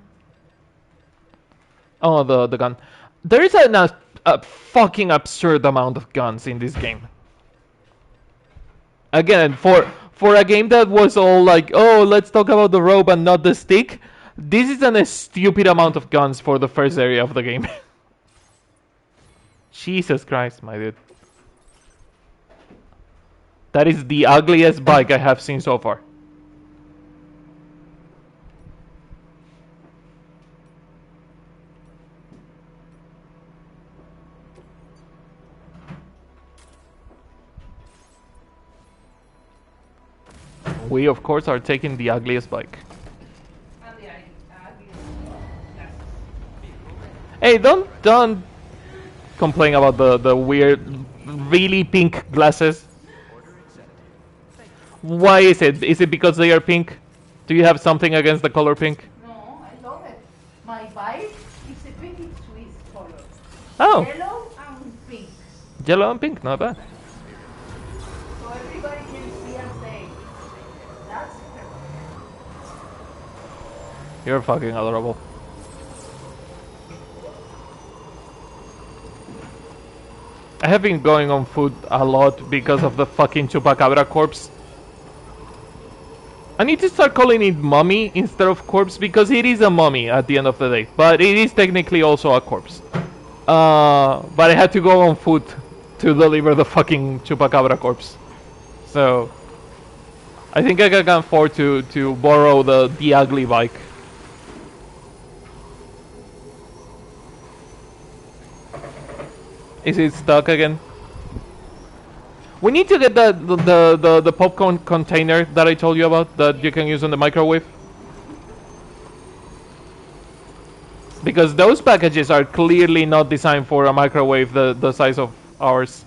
A: Oh, the gun. There is a fucking absurd amount of guns in this game. Again, for a game that was all like, oh, let's talk about the rope and not the stick, this is a stupid amount of guns for the first area of the game. Jesus Christ, my dude. That is the ugliest bike I have seen so far. We, of course, are taking the ugliest bike. Hey, don't complain about the weird, really pink glasses. Why is it? Is it because they are pink? Do you have something against the color pink?
B: No, I love it. My bike is a pretty Swiss color.
A: Oh.
B: Yellow and pink.
A: Yellow and pink, not bad.
B: So everybody can see and say, that's perfect.
A: You're fucking adorable. I have been going on food a lot because of the fucking chupacabra corpse. I need to start calling it mummy instead of corpse because it is a mummy at the end of the day. But it is technically also a corpse. But I had to go on foot to deliver the fucking chupacabra corpse. So I think I can afford to borrow the ugly bike. Is it stuck again? We need to get the popcorn container that I told you about that you can use in the microwave. Because those packages are clearly not designed for a microwave the size of ours.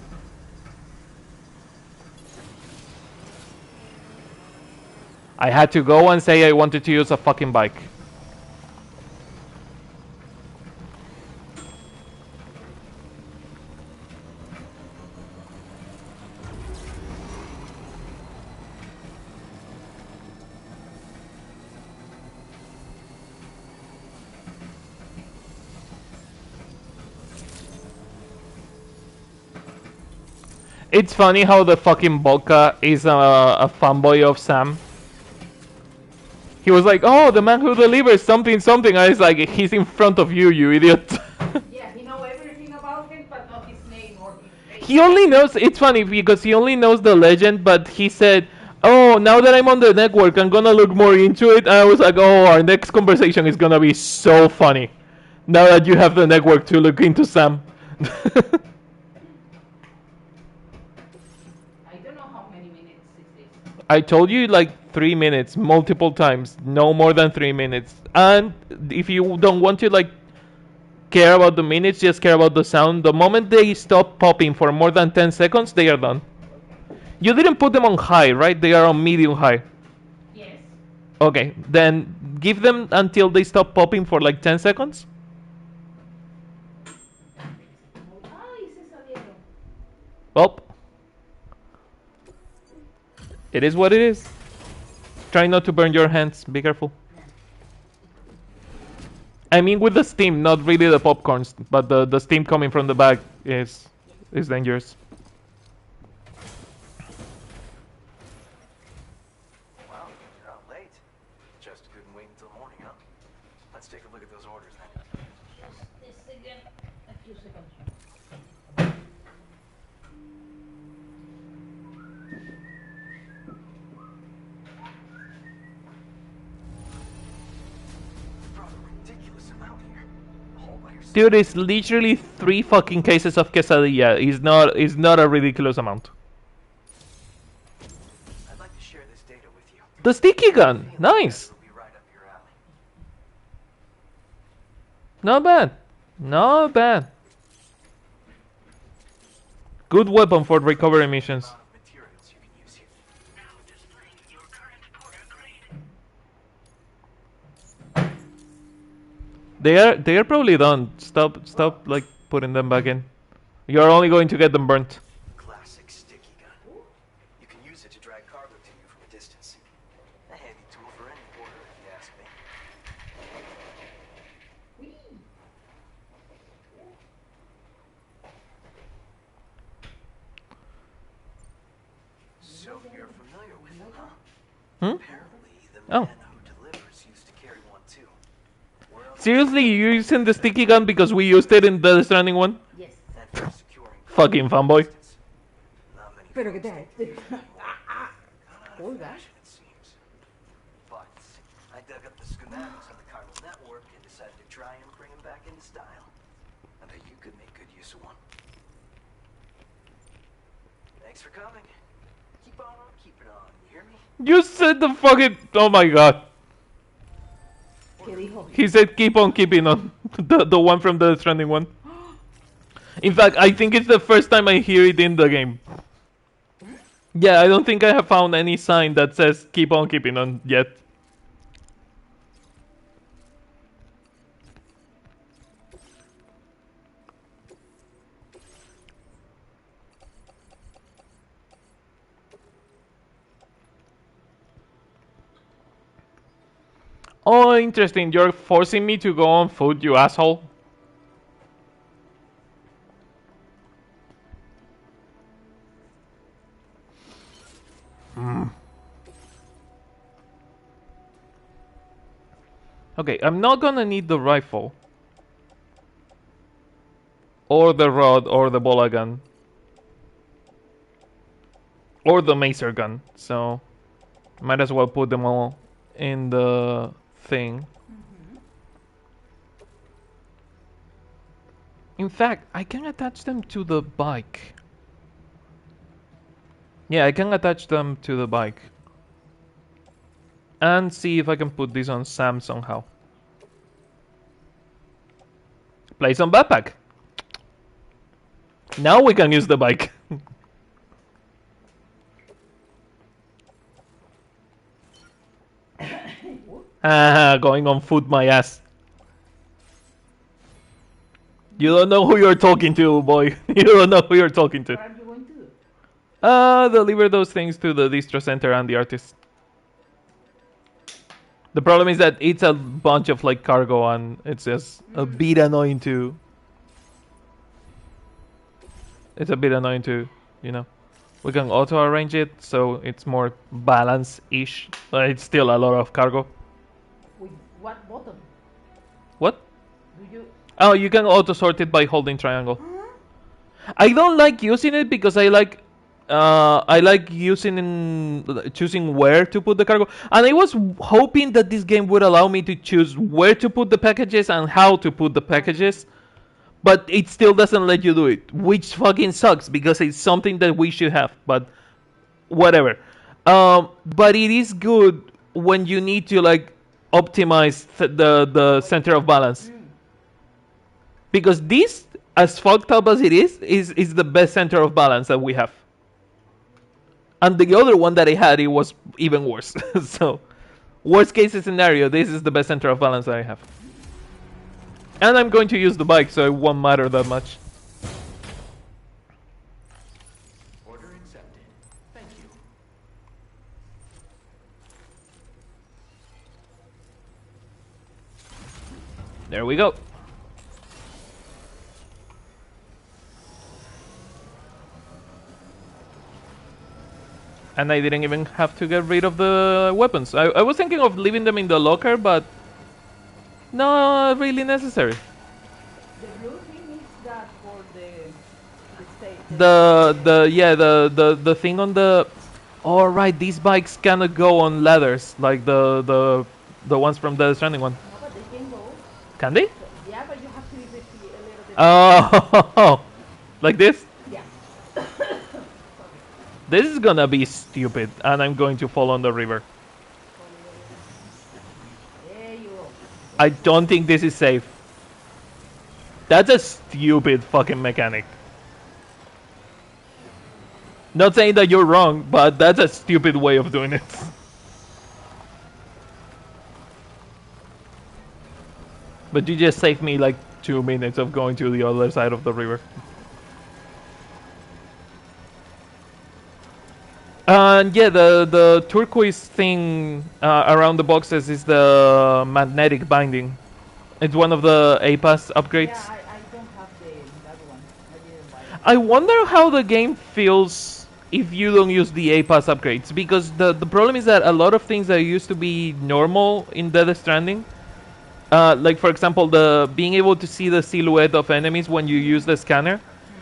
A: I had to go and say I wanted to use a fucking bike. It's funny how the fucking Volca is a fanboy of Sam. He was like, oh, the man who delivers something something. I was like, he's in front of you, you idiot.
B: Yeah, he knows everything about him, but not his name or his face.
A: He only knows, it's funny because he only knows the legend, but he said, oh, now that I'm on the network, I'm gonna look more into it. And I was like, oh, our next conversation is gonna be so funny. Now that you have the network to look into Sam.
B: I don't know how many minutes it is.
A: I told you like 3 minutes, multiple times, no more than 3 minutes. And if you don't want to like care about the minutes, just care about the sound. The moment they stop popping for more than 10 seconds, they are done. You didn't put them on high, right? They are on medium high.
B: Yes.
A: Okay, then give them until they stop popping for like 10 seconds. Well, it is what it is. Try not to burn your hands. Be careful. I mean with the steam, not really the popcorns, but the steam coming from the bag is dangerous.
M: Wow, you're out late. Just couldn't wait until morning, huh? Let's take a look at those orders then.
B: This again. A few seconds.
A: Dude, it's literally 3 fucking cases of quesadilla. It's not a ridiculous amount.
M: I'd like to share this data with you.
A: The sticky gun, nice. Not bad, not bad. Good weapon for recovery missions. They are probably done. Stop like putting them back in. You're only going to get them burnt.
M: Classic sticky gun. You can use it to drag cargo to you from a distance. A handy tool for any porter, if you ask me. So you're familiar with them, huh? Apparently, the man who delivers used to carry one too.
A: Seriously, you using the sticky gun because we used it in the Stranding one?
B: Yes.
A: Fucking fanboy.
B: Pero que te Oiga.
M: But I dug up the schematics of the cargo network and decided to try and bring them back into style. I bet you could make good use of one. Thanks for coming. Keep on keeping on, you hear me?
A: You said the fucking... Oh my god. He said keep on keeping on. The one from the Stranding one. In fact, I think it's the first time I hear it in the game. Yeah, I don't think I have found any sign that says keep on keeping on yet. Oh, interesting. You're forcing me to go on foot, you asshole. Okay, I'm not gonna need the rifle. Or the rod, or the bola gun. Or the macer gun, so... Might as well put them all in the thing. In fact, I can attach them to the bike. Yeah, I can attach them to the bike. And see if I can put this on Sam somehow. Place on backpack. Now we can use the bike. Going on foot my ass. You don't know who you're talking to, boy. You don't know who you're talking to.
B: What are you going to do?
A: Deliver those things to the distro center and the artist. The problem is that it's a bunch of like cargo and it's just a bit annoying to... It's a bit annoying to, you know. We can auto-arrange it so it's more balance-ish, but it's still a lot of cargo.
B: With what button?
A: What?
B: Do you...
A: Oh, you can auto-sort it by holding triangle. I don't like using it because I like choosing where to put the cargo. And I was hoping that this game would allow me to choose where to put the packages and how to put the packages. But it still doesn't let you do it, which fucking sucks because it's something that we should have. But whatever. But it is good when you need to like optimize the center of balance. Because this, as fucked up as it is the best center of balance that we have. And the other one that I had, it was even worse. So, worst case scenario, this is the best center of balance that I have. And I'm going to use the bike, so it won't matter that much.
G: Order accepted. Thank you.
A: There we go. And I didn't even have to get rid of the weapons. I was thinking of leaving them in the locker, but not really necessary.
B: The blue thing is that for the state.
A: The thing on the... Oh right, these bikes cannot go on ladders like the ones from the Stranding one.
B: No, but they can go.
A: Can they?
B: Yeah, but you have to be a little bit...
A: Oh, like this?
B: Yeah.
A: This is gonna be stupid, and I'm going to fall on the river.
B: There you go.
A: I don't think this is safe. That's a stupid fucking mechanic. Not saying that you're wrong, but that's a stupid way of doing it. But you just saved me like 2 minutes of going to the other side of the river. And yeah, the turquoise thing around the boxes is the magnetic binding. It's one of the A-Pass upgrades.
B: Yeah, I don't have that one. I didn't buy it.
A: I wonder how the game feels if you don't use the A-Pass upgrades, because the problem is that a lot of things that used to be normal in Death Stranding, like for example the being able to see the silhouette of enemies when you use the scanner,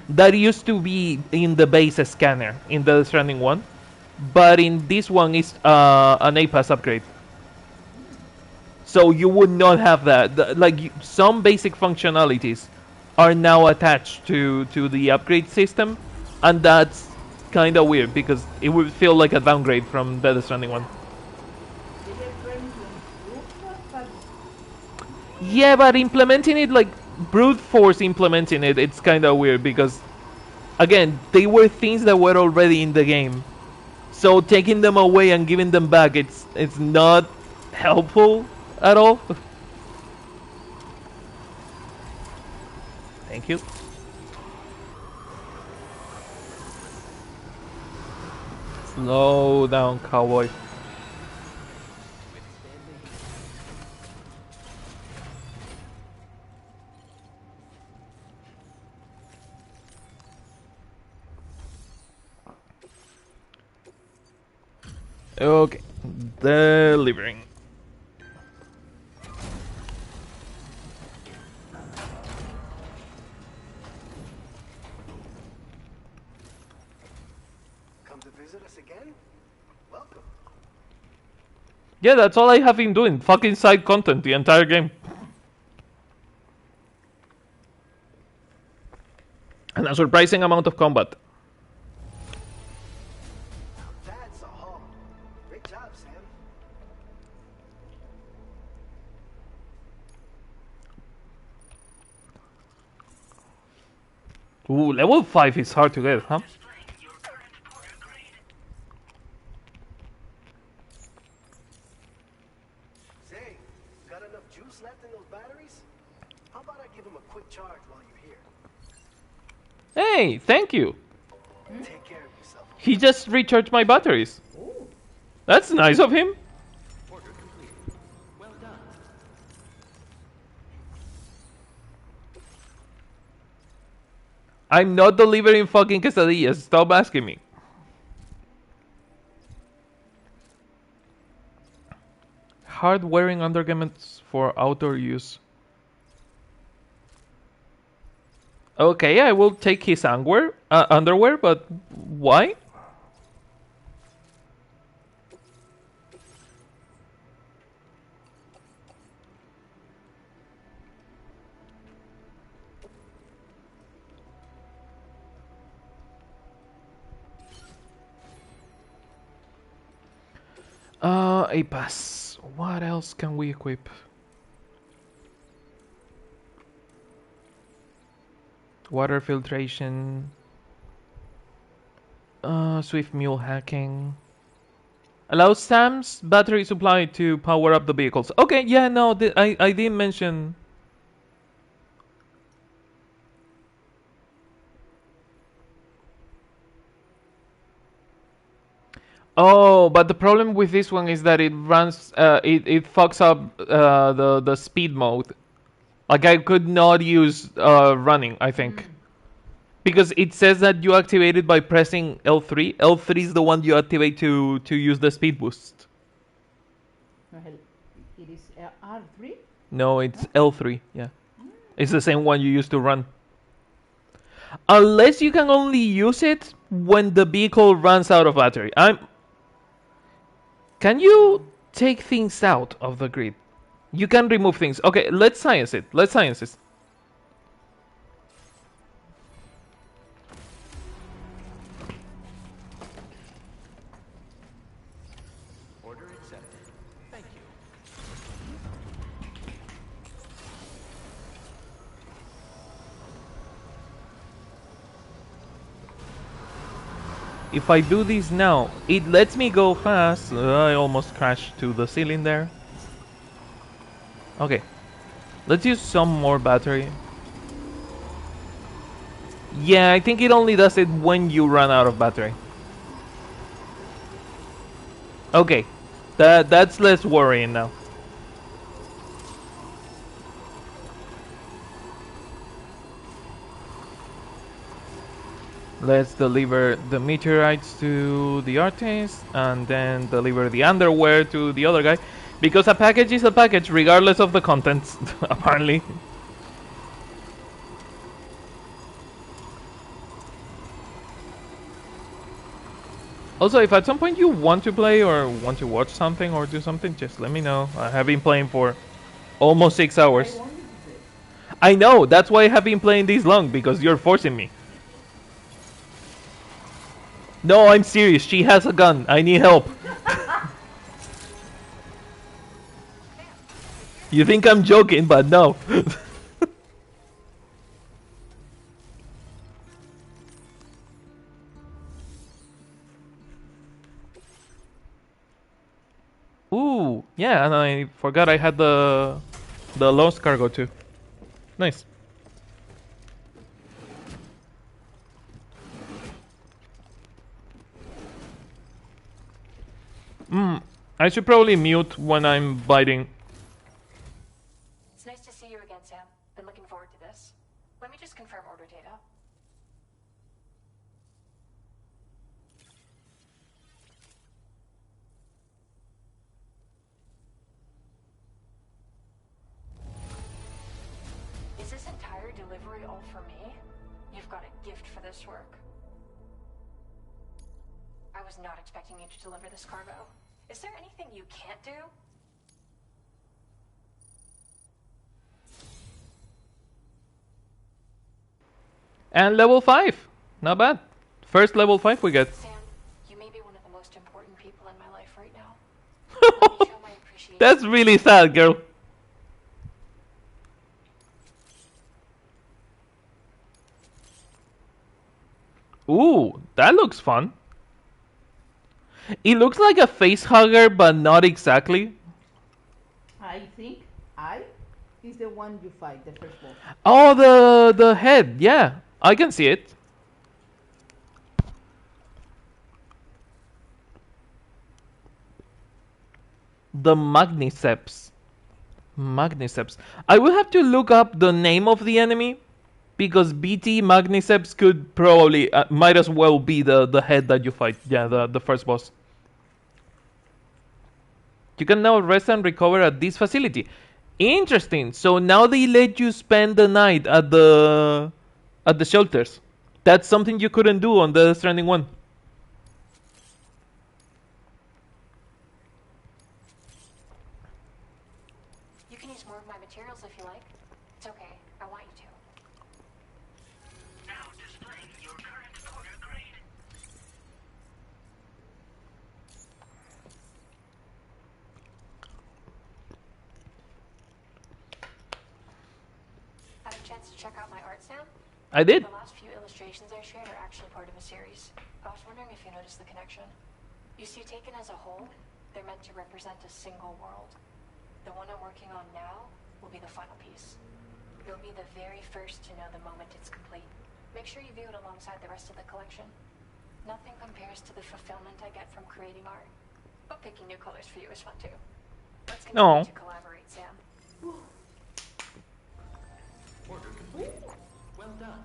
A: that used to be in the base scanner in Death Stranding 1. But in this one, it's an A-Pass upgrade. So you would not have that. Like, some basic functionalities are now attached to the upgrade system. And that's kind of weird, because it would feel like a downgrade from Death Stranding 1. Yeah, but implementing it, like, brute force implementing it, it's kind of weird, because, again, they were things that were already in the game. So taking them away and giving them back, it's not helpful at all. Thank you. Slow down, cowboy. Okay, delivering.
M: visit us again? Welcome.
A: Yeah, that's all I have been doing. Fucking side content the entire game. And a surprising amount of combat.
M: That's a haul. Great job, Sam.
A: Ooh, level 5 is hard to get, huh?
M: Say, got enough juice left in those batteries? How about I give him a quick charge while you're here?
A: Hey, thank you.
M: Take care of yourself.
A: He just recharged my batteries.
B: Ooh.
A: That's nice of him.
H: Order complete. Well done.
A: I'm not delivering fucking quesadillas. Stop asking me. Hard wearing undergarments for outdoor use. Okay, I will take his underwear, but why? A pass. What else can we equip? Water filtration. Swift mule hacking. Allows Sam's battery supply to power up the vehicles. Okay, yeah, no, I didn't mention. Oh, but the problem with this one is that it runs, it fucks up the speed mode. Like I could not use running, I think. Because it says that you activate it by pressing L3. L3 is the one you activate to use the speed boost.
B: It is R3?
A: No, it's L3, yeah. It's the same one you use to run. Unless you can only use it when the vehicle runs out of battery. Can you take things out of the grid? You can remove things. Okay, let's science it. Let's science it.
H: Order accepted. Thank you.
A: If I do this now, it lets me go fast. I almost crashed to the ceiling there. Okay. Let's use some more battery. Yeah, I think it only does it when you run out of battery. Okay. That's less worrying now. Let's deliver the meteorites to the artist and then deliver the underwear to the other guy. Because a package is a package regardless of the contents, apparently. Also, if at some point you want to play or want to watch something or do something, just let me know. I have been playing for almost 6 hours. I know, that's why I have been playing this long, because you're forcing me. No, I'm serious. She has a gun. I need help. You think I'm joking, but no. Ooh, yeah, and I forgot I had the lost cargo too. Nice. I should probably mute when I'm biting.
K: It's nice to see you again, Sam. Been looking forward to this. Let me just confirm order data. Is this entire delivery all for me? You've got a gift for this work. I was not expecting you to deliver this cargo. Is there anything you can't do?
A: And level 5. Not bad. First level 5 we get.
K: Sam, you may be one of the most important people in my life right now. Let me show my appreciation.
A: That's really sad, girl. Ooh, that looks fun. It looks like a face hugger, but not exactly.
B: I think I is the one you fight, the first boss.
A: Oh, the head. Yeah, I can see it. The Magniceps. Magniceps. I will have to look up the name of the enemy because BT Magniceps could probably might as well be the head that you fight. Yeah, the first boss. You can now rest and recover at this facility. Interesting. So now they let you spend the night at the shelters. That's something you couldn't do on the Stranding 1.
K: You can use more of my materials if you like. It's okay. I want you to.
G: Now displaying your current order grade.
K: Had a chance to check out my art, Sam?
A: I did.
K: The last few illustrations I shared are actually part of a series. I was wondering if you noticed the connection. You see, taken as a whole, they're meant to represent a single world. The one I'm working on now will be the final piece. You'll be the very first to know the moment it's complete. Make sure you view it alongside the rest of the collection. Nothing compares to the fulfillment I get from creating art. But picking new colors for you is fun too. Let's continue to collaborate, Sam.
H: Order complete. Well done.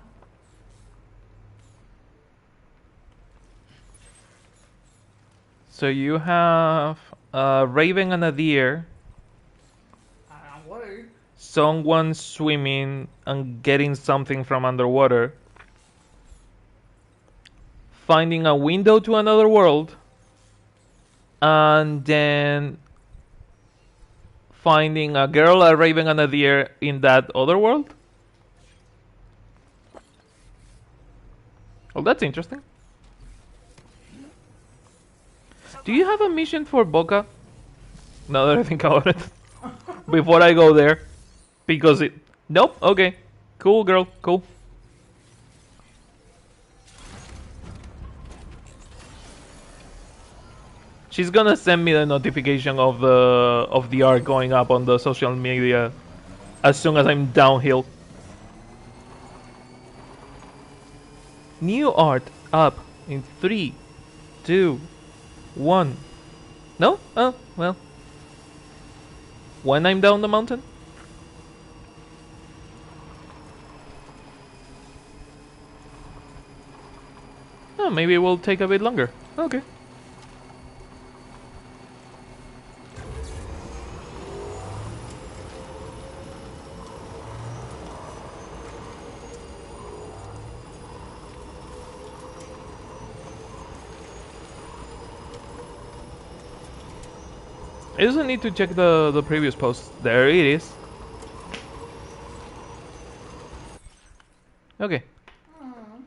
A: So you have a raven and a deer. Someone swimming and getting something from underwater. Finding a window to another world. And then finding a girl, a raven, and a deer in that other world. Well, that's interesting. Do you have a mission for Boca? Now that I think about it. Before I go there. Because it... Nope, okay. Cool, girl, cool. She's gonna send me the notification of the art going up on the social media as soon as I'm downhill. New art up in 3, 2, 1. No? Oh, well. When I'm down the mountain? Oh, maybe it will take a bit longer. Okay. I also need to check the previous post. There it is. Okay.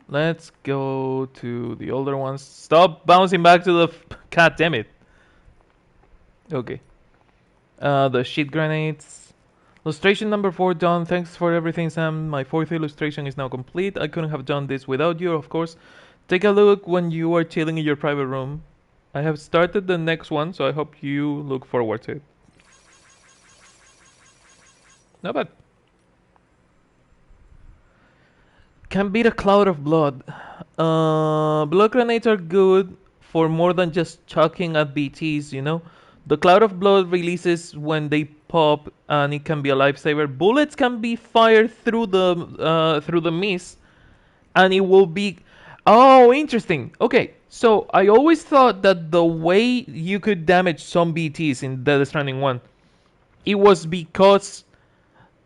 A: Let's go to the older ones. Stop bouncing back to the... God damn it. Okay. The sheet grenades. Illustration number 4 done. Thanks for everything, Sam. My 4th illustration is now complete. I couldn't have done this without you, of course. Take a look when you are chilling in your private room. I have started the next one, so I hope you look forward to it. Not bad. Can beat a cloud of blood. Blood grenades are good for more than just chucking at BTs, you know. The cloud of blood releases when they pop, and it can be a lifesaver. Bullets can be fired through the mist, and it will be... Oh, interesting. Okay, so I always thought that the way you could damage some BTs in Death Stranding 1, it was because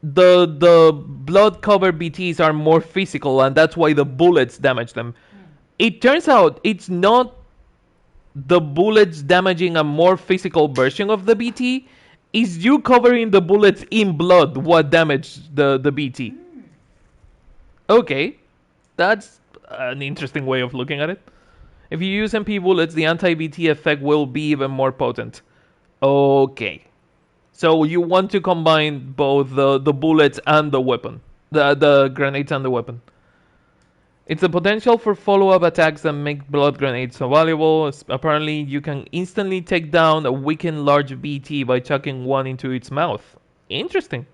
A: the blood covered BTs are more physical, and that's why the bullets damage them. It turns out it's not the bullets damaging a more physical version of the BT, is you covering the bullets in blood what damaged the BT. Okay, that's an interesting way of looking at it. If you use MP bullets, the anti-BT effect will be even more potent. Okay. So you want to combine both the bullets and the weapon. The grenades and the weapon. It's the potential for follow-up attacks that make blood grenades so valuable. Apparently, you can instantly take down a weakened large BT by chucking one into its mouth. Interesting.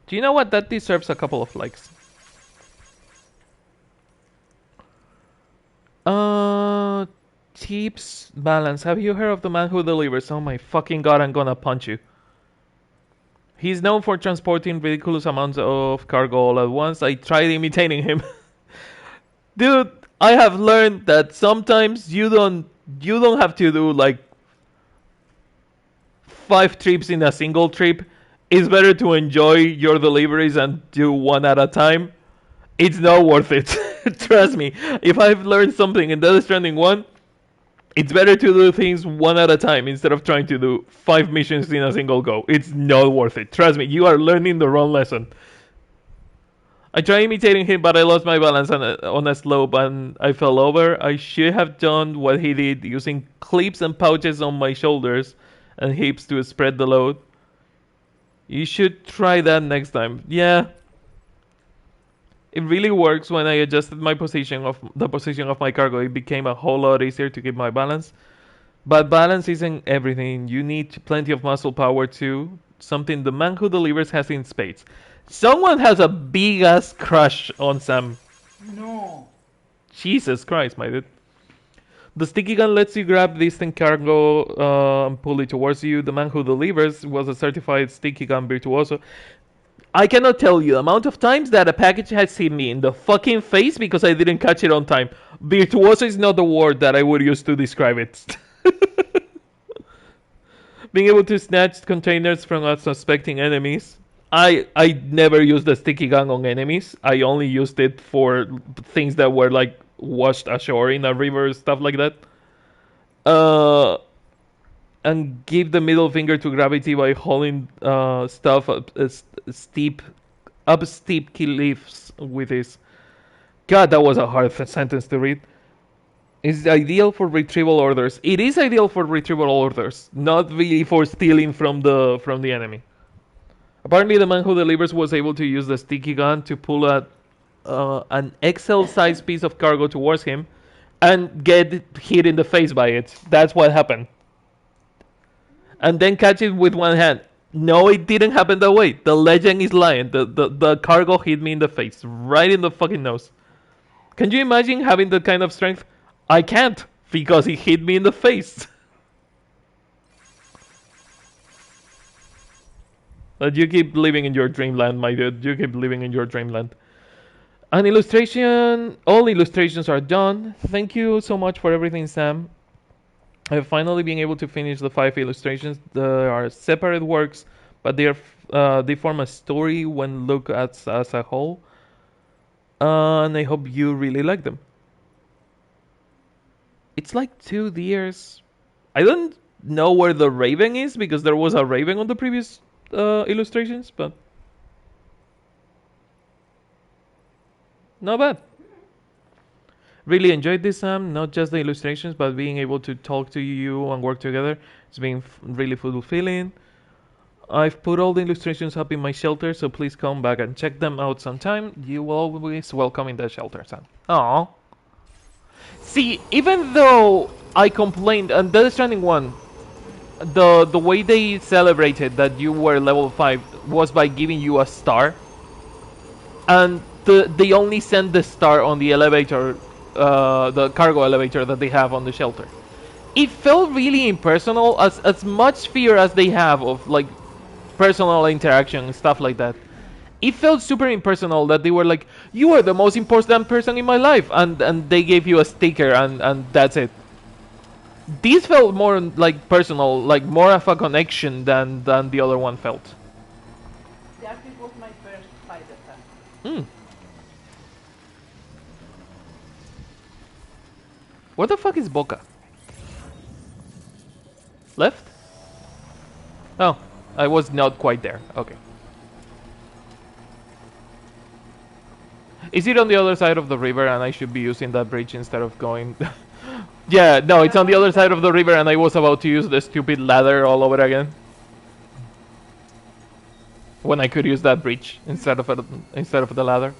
A: Do you know what? That deserves a couple of likes. Tips balance. Have you heard of the man who delivers? Oh my fucking god, I'm gonna punch you. He's known for transporting ridiculous amounts of cargo all at once. I tried imitating him. Dude, I have learned that sometimes you don't have to do like 5 trips in a single trip. It's better to enjoy your deliveries and do one at a time. It's not worth it. Trust me. If I've learned something in Death Stranding 1, it's better to do things one at a time instead of trying to do 5 missions in a single go. It's not worth it. Trust me, you are learning the wrong lesson. I tried imitating him, but I lost my balance on a slope and I fell over. I should have done what he did, using clips and pouches on my shoulders and hips to spread the load. You should try that next time. Yeah. It really works. When I adjusted the position of my cargo, it became a whole lot easier to keep my balance. But balance isn't everything. You need plenty of muscle power too. Something the man who delivers has in spades. Someone has a big ass crush on Sam.
B: No.
A: Jesus Christ, my dude. The sticky gun lets you grab distant cargo and pull it towards you. The man who delivers was a certified sticky gun virtuoso. I cannot tell you the amount of times that a package has hit me in the fucking face because I didn't catch it on time. Virtuoso is not the word that I would use to describe it. Being able to snatch containers from unsuspecting enemies. I never used the sticky gun on enemies. I only used it for things that were like washed ashore in a river, stuff like that. And give the middle finger to gravity by hauling stuff up steep cliffs with his. God, that was a hard sentence to read. It's ideal for retrieval orders. It is ideal for retrieval orders, not really for stealing from the enemy. Apparently, the man who delivers was able to use the sticky gun to pull an XL-sized piece of cargo towards him and get hit in the face by it. That's what happened. And then catch it with one hand. No, it didn't happen that way. The legend is lying. The cargo hit me in the face, right in the fucking nose. Can you imagine having that kind of strength? I can't, because it hit me in the face. But you keep living in your dreamland, my dude. You keep living in your dreamland. An illustration. All illustrations are done. Thank you so much for everything, Sam. I have finally been able to finish the 5 illustrations. They are separate works, but they form a story when looked at as a whole. And I hope you really like them. It's like 2 deers. I don't know where the raven is, because there was a raven on the previous illustrations, but not bad. Really enjoyed this, Sam. Not just the illustrations, but being able to talk to you and work together. It's been really fulfilling. I've put all the illustrations up in my shelter, so please come back and check them out sometime. You will always welcome in the shelter, Sam. Aww. See, even though I complained on Death Stranding 1, the way they celebrated that you were level 5 was by giving you a star. And they only send the star on the elevator, the cargo elevator that they have on the shelter. It felt really impersonal, as much fear as they have of like personal interaction and stuff like that. It felt super impersonal that they were like, you are the most important person in my life, and they gave you a sticker and that's it. This felt more like personal, like more of a connection than the other one felt.
B: The Arctic was my first fighter.
A: Where the fuck is Boca? Left? Oh, I was not quite there. Okay. Is it on the other side of the river and I should be using that bridge instead of going... Yeah, no, it's on the other side of the river and I was about to use the stupid ladder all over again. When I could use that bridge instead of the ladder.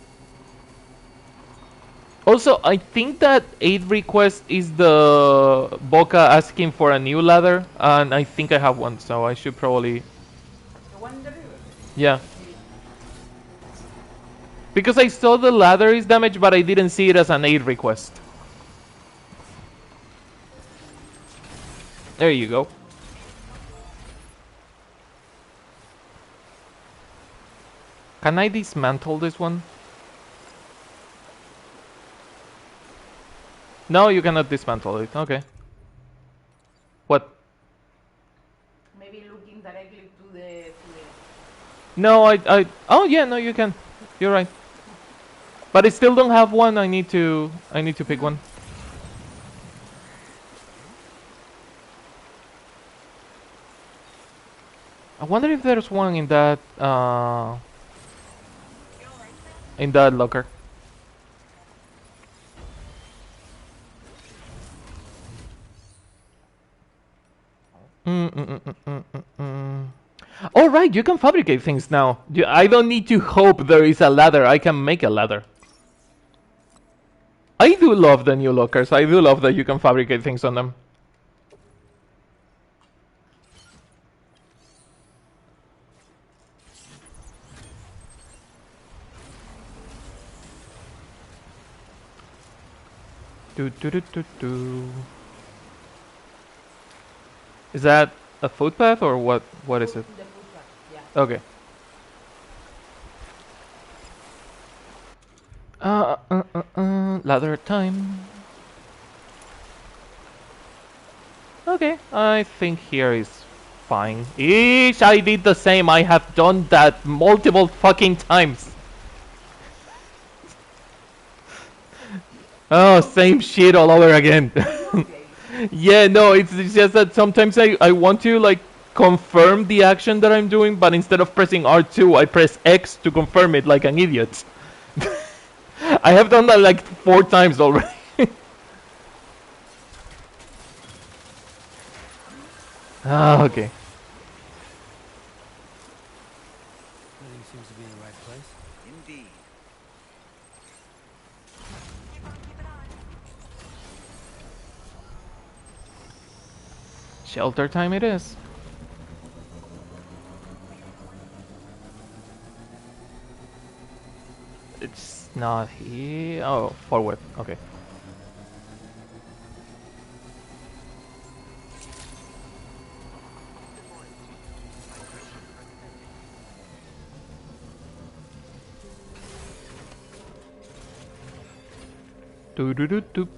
A: Also, I think that 8 request is the Boca asking for a new ladder, and I think I have one, so I should probably...
B: The one in the river?
A: Yeah. Because I saw the ladder is damaged, but I didn't see it as an 8 request. There you go. Can I dismantle this one? No, you cannot dismantle it. Okay. What?
B: Maybe looking directly to the...
A: No, oh yeah, no, you can. You're right. But I still don't have one. I need to pick one. I wonder if there's one in that locker. All right, you can fabricate things now. I don't need to hope there is a ladder. I can make a ladder. I do love the new lockers. I do love that you can fabricate things on them. Is that a footpath or what? What is it?
B: The footpath, yeah.
A: Okay. Ladder time. Okay, I think here is fine. Eesh, I did the same. I have done that multiple fucking times. Oh, same shit all over again. Yeah, no, it's just that sometimes I want to like confirm the action that I'm doing, but instead of pressing R2, I press X to confirm it like an idiot. I have done that like 4 times already. Ah, okay.
L: Everything seems to be in the right place.
F: Indeed.
A: Shelter time it is. It's not here. Oh, forward. Okay. Do do do do.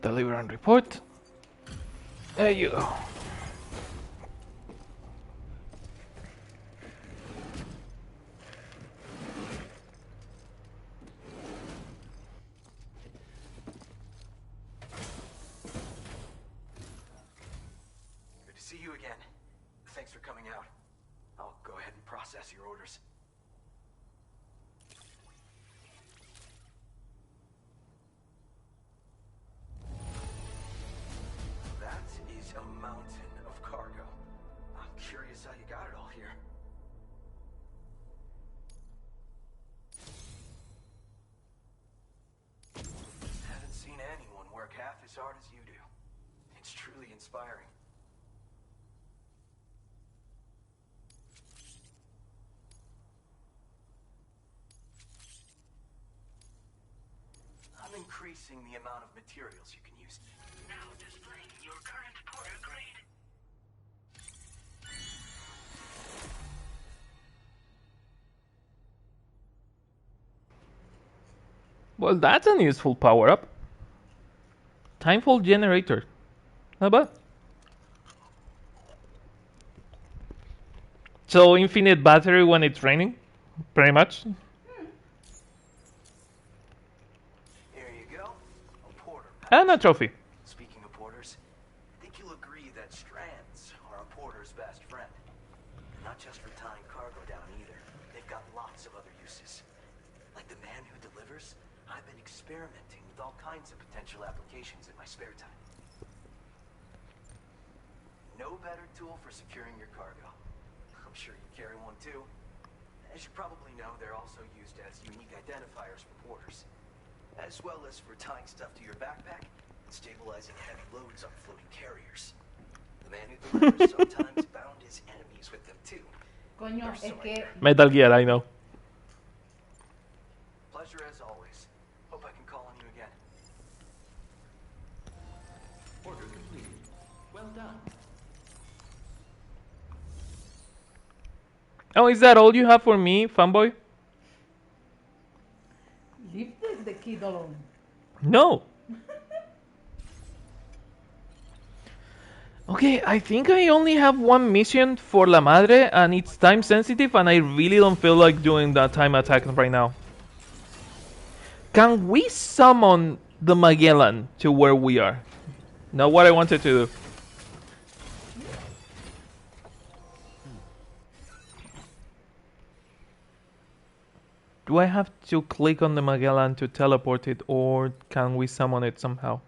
A: Deliver and report. There you go.
M: Good to see you again. Thanks for coming out. I'll go ahead and process your orders. That is a mountain of cargo. I'm curious how you got it all here. Haven't seen anyone work half as hard as you do. It's truly inspiring. I'm increasing the amount of materials you can use. Now displaying your current porter grade.
A: Well, that's an useful power-up. Timeful generator. How about? So infinite battery when it's raining, pretty much. And a trophy.
M: Speaking of porters, I think you'll agree that strands are a porter's best friend. Not just for tying cargo down either. They've got lots of other uses. Like the man who delivers, I've been experimenting with all kinds of potential applications in my spare time. No better tool for securing your cargo. I'm sure you carry one too. As you probably know, they're also used as unique identifiers for porters, as well as for tying stuff to your backpack and stabilizing heavy loads on floating carriers. The man who delivers sometimes bound his enemies with them too.
B: Coño, es que...
A: Metal Gear, I know.
M: Pleasure as always. Hope I can call on you again.
H: Order completed. Well done.
A: Oh, is that all you have for me, fanboy?
B: Leave the kid alone.
A: No. Okay, I think I only have one mission for La Madre, and it's time sensitive, and I really don't feel like doing that time attack right now. Can we summon the Magellan to where we are? Not what I wanted to do. Do I have to click on the Magellan to teleport it, or can we summon it somehow?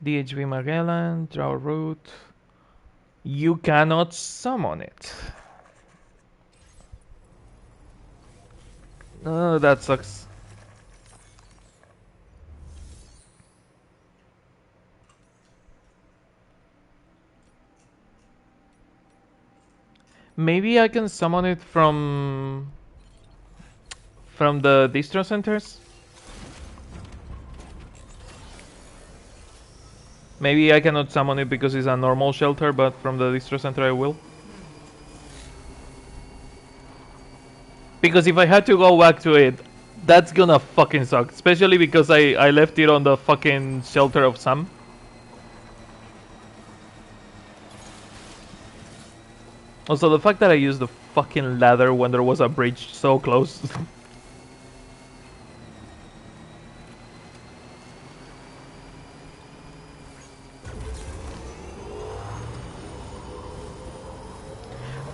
A: DHV Magellan, draw route. You cannot summon it. Oh, that sucks. Maybe I can summon it from the distro centers. Maybe I cannot summon it because it's a normal shelter, but from the distro center I will. Because if I had to go back to it, that's gonna fucking suck. Especially because I left it on the fucking shelter of Sam. Also, the fact that I used the fucking ladder when there was a bridge so close.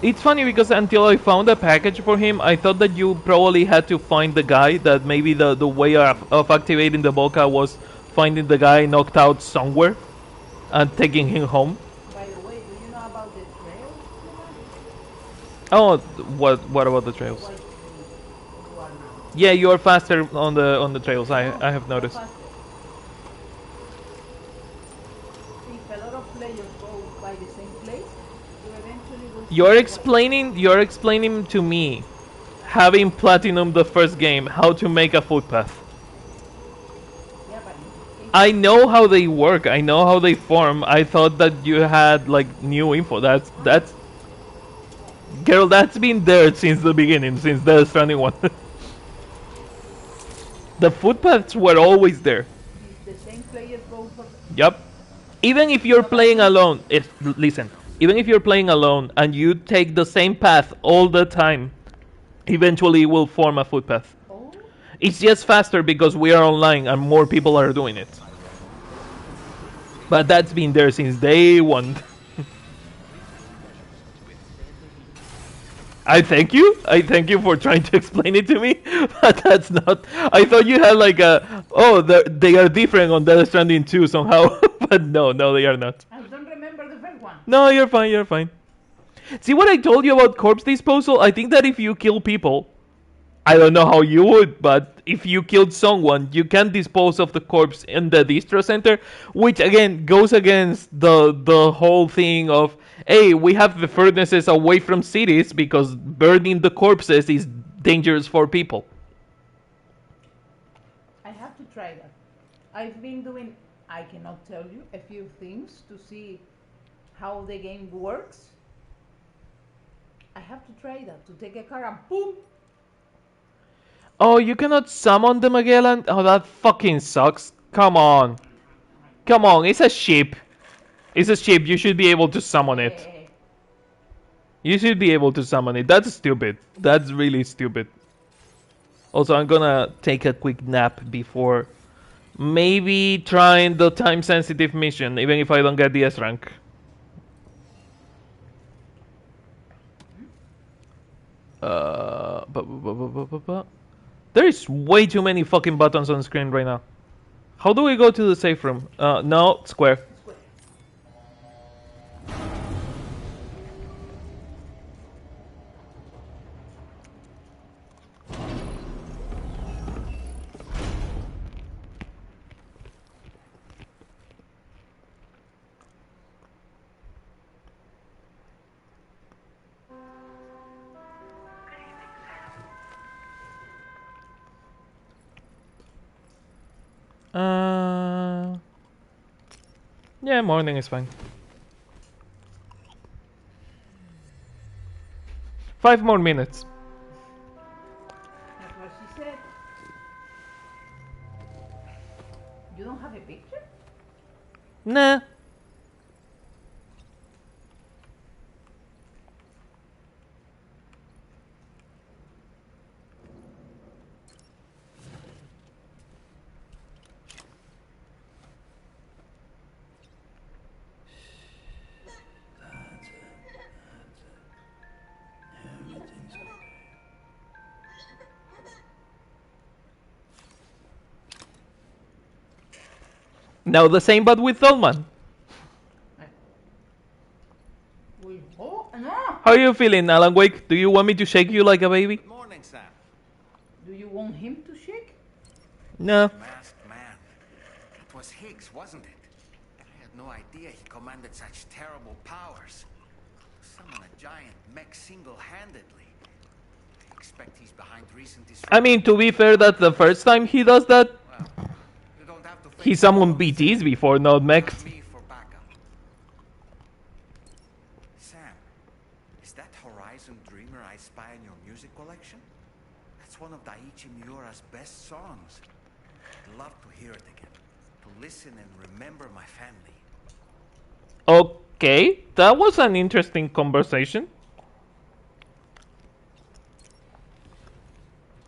A: It's funny because until I found a package for him, I thought that you probably had to find the guy, that maybe the way of activating the Volca was finding the guy knocked out somewhere and taking him home.
B: By the way, do you know about the trails?
A: Oh, what about the trails? Yeah, you are faster on the trails. I have noticed.
B: If a lot of players go by the same place, you eventually will.
A: You're explaining to me, having platinum the first game, how to make a footpath.
B: Yeah, but
A: I know how they work. I know how they form. I thought that you had like new info. That's girl. That's been there since the beginning, since the Stranding one. The footpaths were always there.
B: if the same players go for.
A: Yep. Even if you're playing alone, listen. Even if you're playing alone and you take the same path all the time, eventually it will form a footpath.
B: Oh.
A: It's just faster because we are online and more people are doing it. But that's been there since day one. I thank you for trying to explain it to me, but that's not. I thought you had like they are different on Death Stranding 2 somehow, but no, they are not.
B: I don't remember the first one.
A: No, you're fine. See what I told you about corpse disposal? I think that if you kill people, I don't know how you would, but if you killed someone, you can dispose of the corpse in the distro center, which again goes against the whole thing of, hey, we have the furnaces away from cities because burning the corpses is dangerous for people.
B: I have to try that. I've been doing, I cannot tell you, a few things to see how the game works. I have to try that, to take a car and boom.
A: Oh, you cannot summon the Magellan? Oh, that fucking sucks. Come on. Come on, it's a ship. It's a ship. You should be able to summon it.
B: Hey.
A: You should be able to summon it. That's stupid. That's really stupid. Also, I'm gonna take a quick nap before maybe trying the time-sensitive mission, even if I don't get the S rank. There is way too many fucking buttons on screen right now. How do we go to the safe room? No, square. Yeah, morning is fine. 5 more minutes.
B: That's what she said. You don't have a picture?
A: Nah. Now the same but with Tolman.
B: Oh, no.
A: How are you feeling, Alan Wake? Do you want me to shake you like a baby?
F: Good morning, Sam.
B: Do you want him to shake?
A: No.
C: Masked man. It was Higgs, wasn't it? I had no idea he commanded such terrible powers. To summon a giant mech single-handedly. I expect he's behind recent
A: I mean, to be fair, that's the first time he does that.
C: Well, you don't have to
A: He summoned BTs before, not mechs.
C: me for backup. Sam, is that Horizon Dreamer I spy in your music collection? That's one of Daiichi Miura's best songs. I'd love to hear it again. To listen and remember my family.
A: Okay, that was an interesting conversation.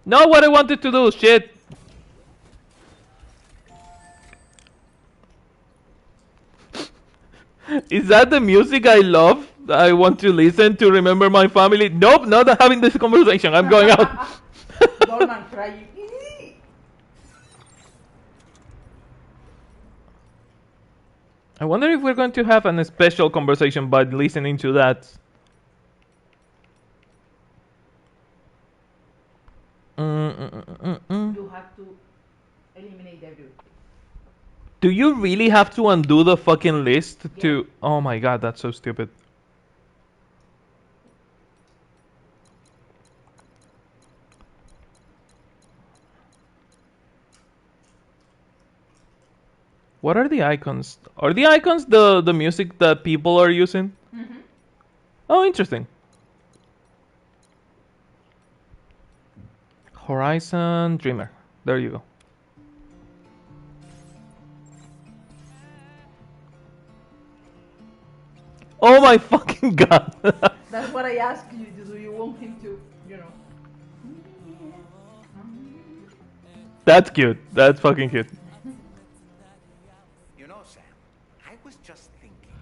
A: Not what I wanted to do, shit. Is that the music I love? I want to listen to remember my family? Nope, not having this conversation. I'm going out.
B: Dorman crying.
A: I wonder if we're going to have a special conversation by listening to that.
B: You have to eliminate everything.
A: Do you really have to undo the fucking list to... Oh my god, that's so stupid. What are the icons? Are the icons the music that people are using?
B: Mm-hmm.
A: Oh, interesting. Horizon Dreamer. There you go. Oh my fucking god.
B: That's what I asked you. Do you want him to, you know?
A: That's cute. That's fucking cute.
C: You know, Sam, I was just thinking.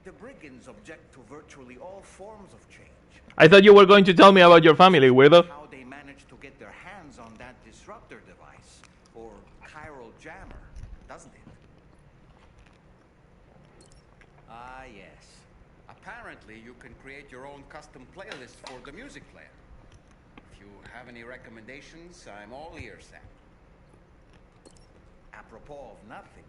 C: The brigands object to virtually all forms of change.
A: I thought you were going to tell me about your family, weirdo.
C: How they managed to get their hands on that disruptor device, or chiral jammer, doesn't it?
F: Ah, yes. Apparently, you can create your own custom playlist for the music player. If you have any recommendations, I'm all ears, Sam.
C: Apropos of nothing,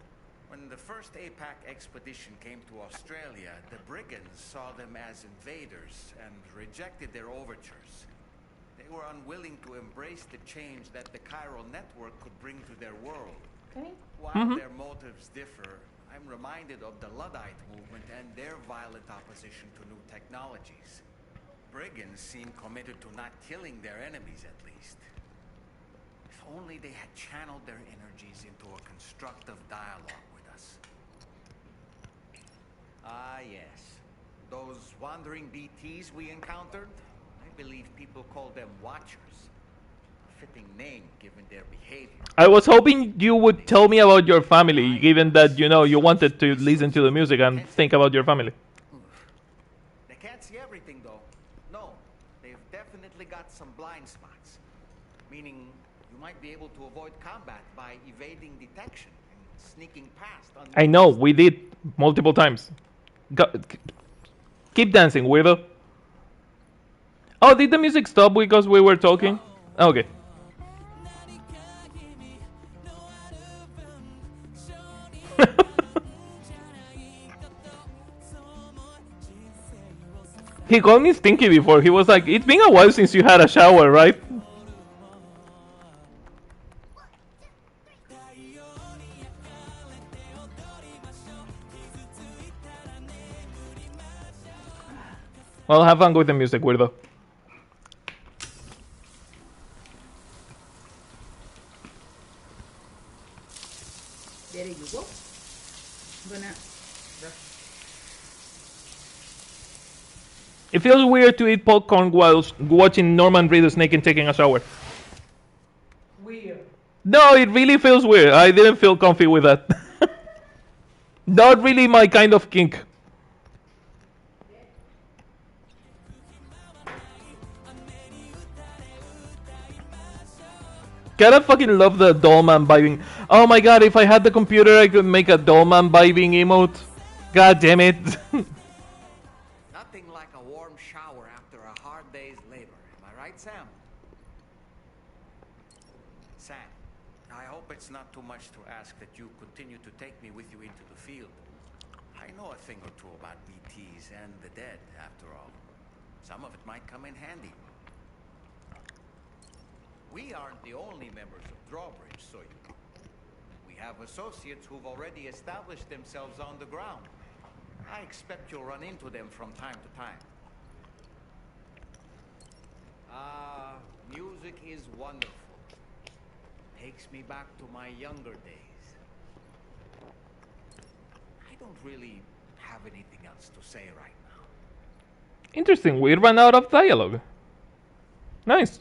C: when the first APAC expedition came to Australia, the brigands saw them as invaders and rejected their overtures. They were unwilling to embrace the change that the chiral network could bring to their world.
B: Okay.
C: While their motives differ, I'm reminded of the Luddite movement and their violent opposition to new technologies. Brigands seem committed to not killing their enemies, at least. If only they had channeled their energies into a constructive dialogue with us. us. Ah, yes. Those wandering BTs we encountered, I believe people call them Watchers. A fitting name given their behavior.
A: I was hoping you would tell me about your family, given that, you know, you wanted to listen to the music and think about your family.
C: They can't see everything, though. No, they've definitely got some blind spots. Meaning, you might be able to avoid combat by evading detection and sneaking past.
A: I know, we did multiple times. Keep dancing, weirdo. Oh, did the music stop because we were talking? Okay. He called me stinky before. He was like, it's been a while since you had a shower, right? Well, have fun with the music, weirdo.
B: There you go. Gonna.
A: It feels weird to eat popcorn while watching Norman read the snake and taking a shower.
B: Weird.
A: No, it really feels weird. I didn't feel comfy with that. Not really my kind of kink. Gotta fucking love the Dollman vibing. Oh my god, if I had the computer, I could make a Dollman vibing emote. God damn it.
C: Nothing like a warm shower after a hard day's labor. Am I right, Sam? Sam, I hope it's not too much to ask that you continue to take me with you into the field. I know a thing or two about BTs and the dead, after all. Some of it might come in handy. We aren't the only members of Drawbridge, so you know. We have associates who've already established themselves on the ground. I expect you'll run into them from time to time. Music is wonderful. Takes me back to my younger days. I don't really have anything else to say right now.
A: Interesting, we ran out of dialogue. Nice.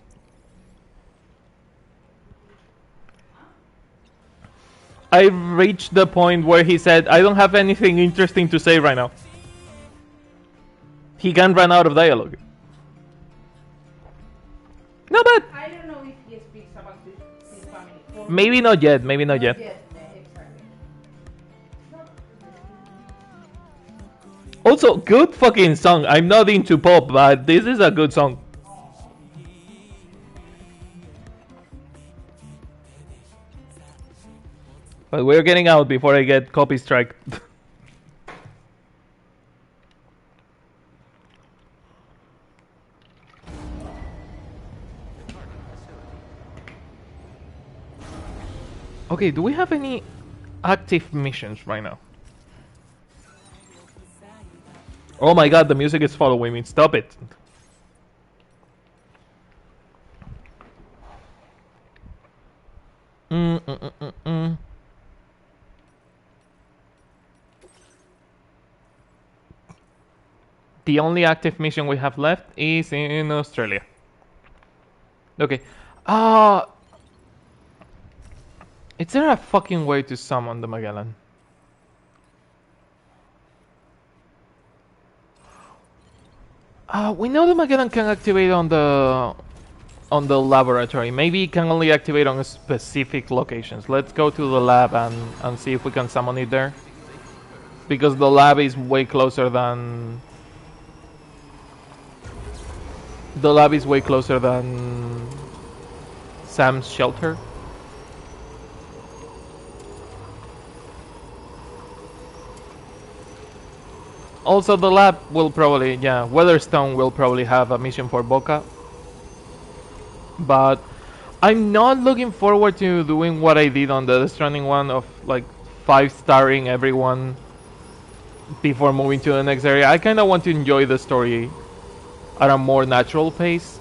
A: I reached the point where he said, I don't have anything interesting to say right now. He can run out of dialogue. No, but
B: I don't know if he speaks about his family.
A: maybe not yet, maybe not yet.
B: Exactly.
A: Also, good fucking song. I'm not into pop, but this is a good song. But we're getting out before I get copy strike. Okay, do we have any active missions right now? Oh my god, the music is following me. Stop it. The only active mission we have left is in Australia. Okay. Is there a fucking way to summon the Magellan? We know the Magellan can activate on the laboratory. Maybe it can only activate on specific locations. Let's go to the lab and see if we can summon it there. Because the lab is way closer than... The lab is way closer than Sam's shelter. Also, the lab will probably, yeah, Weatherstone will probably have a mission for Boca. But I'm not looking forward to doing what I did on the Stranding one of like 5-starring everyone before moving to the next area. I kind of want to enjoy the story at a more natural pace.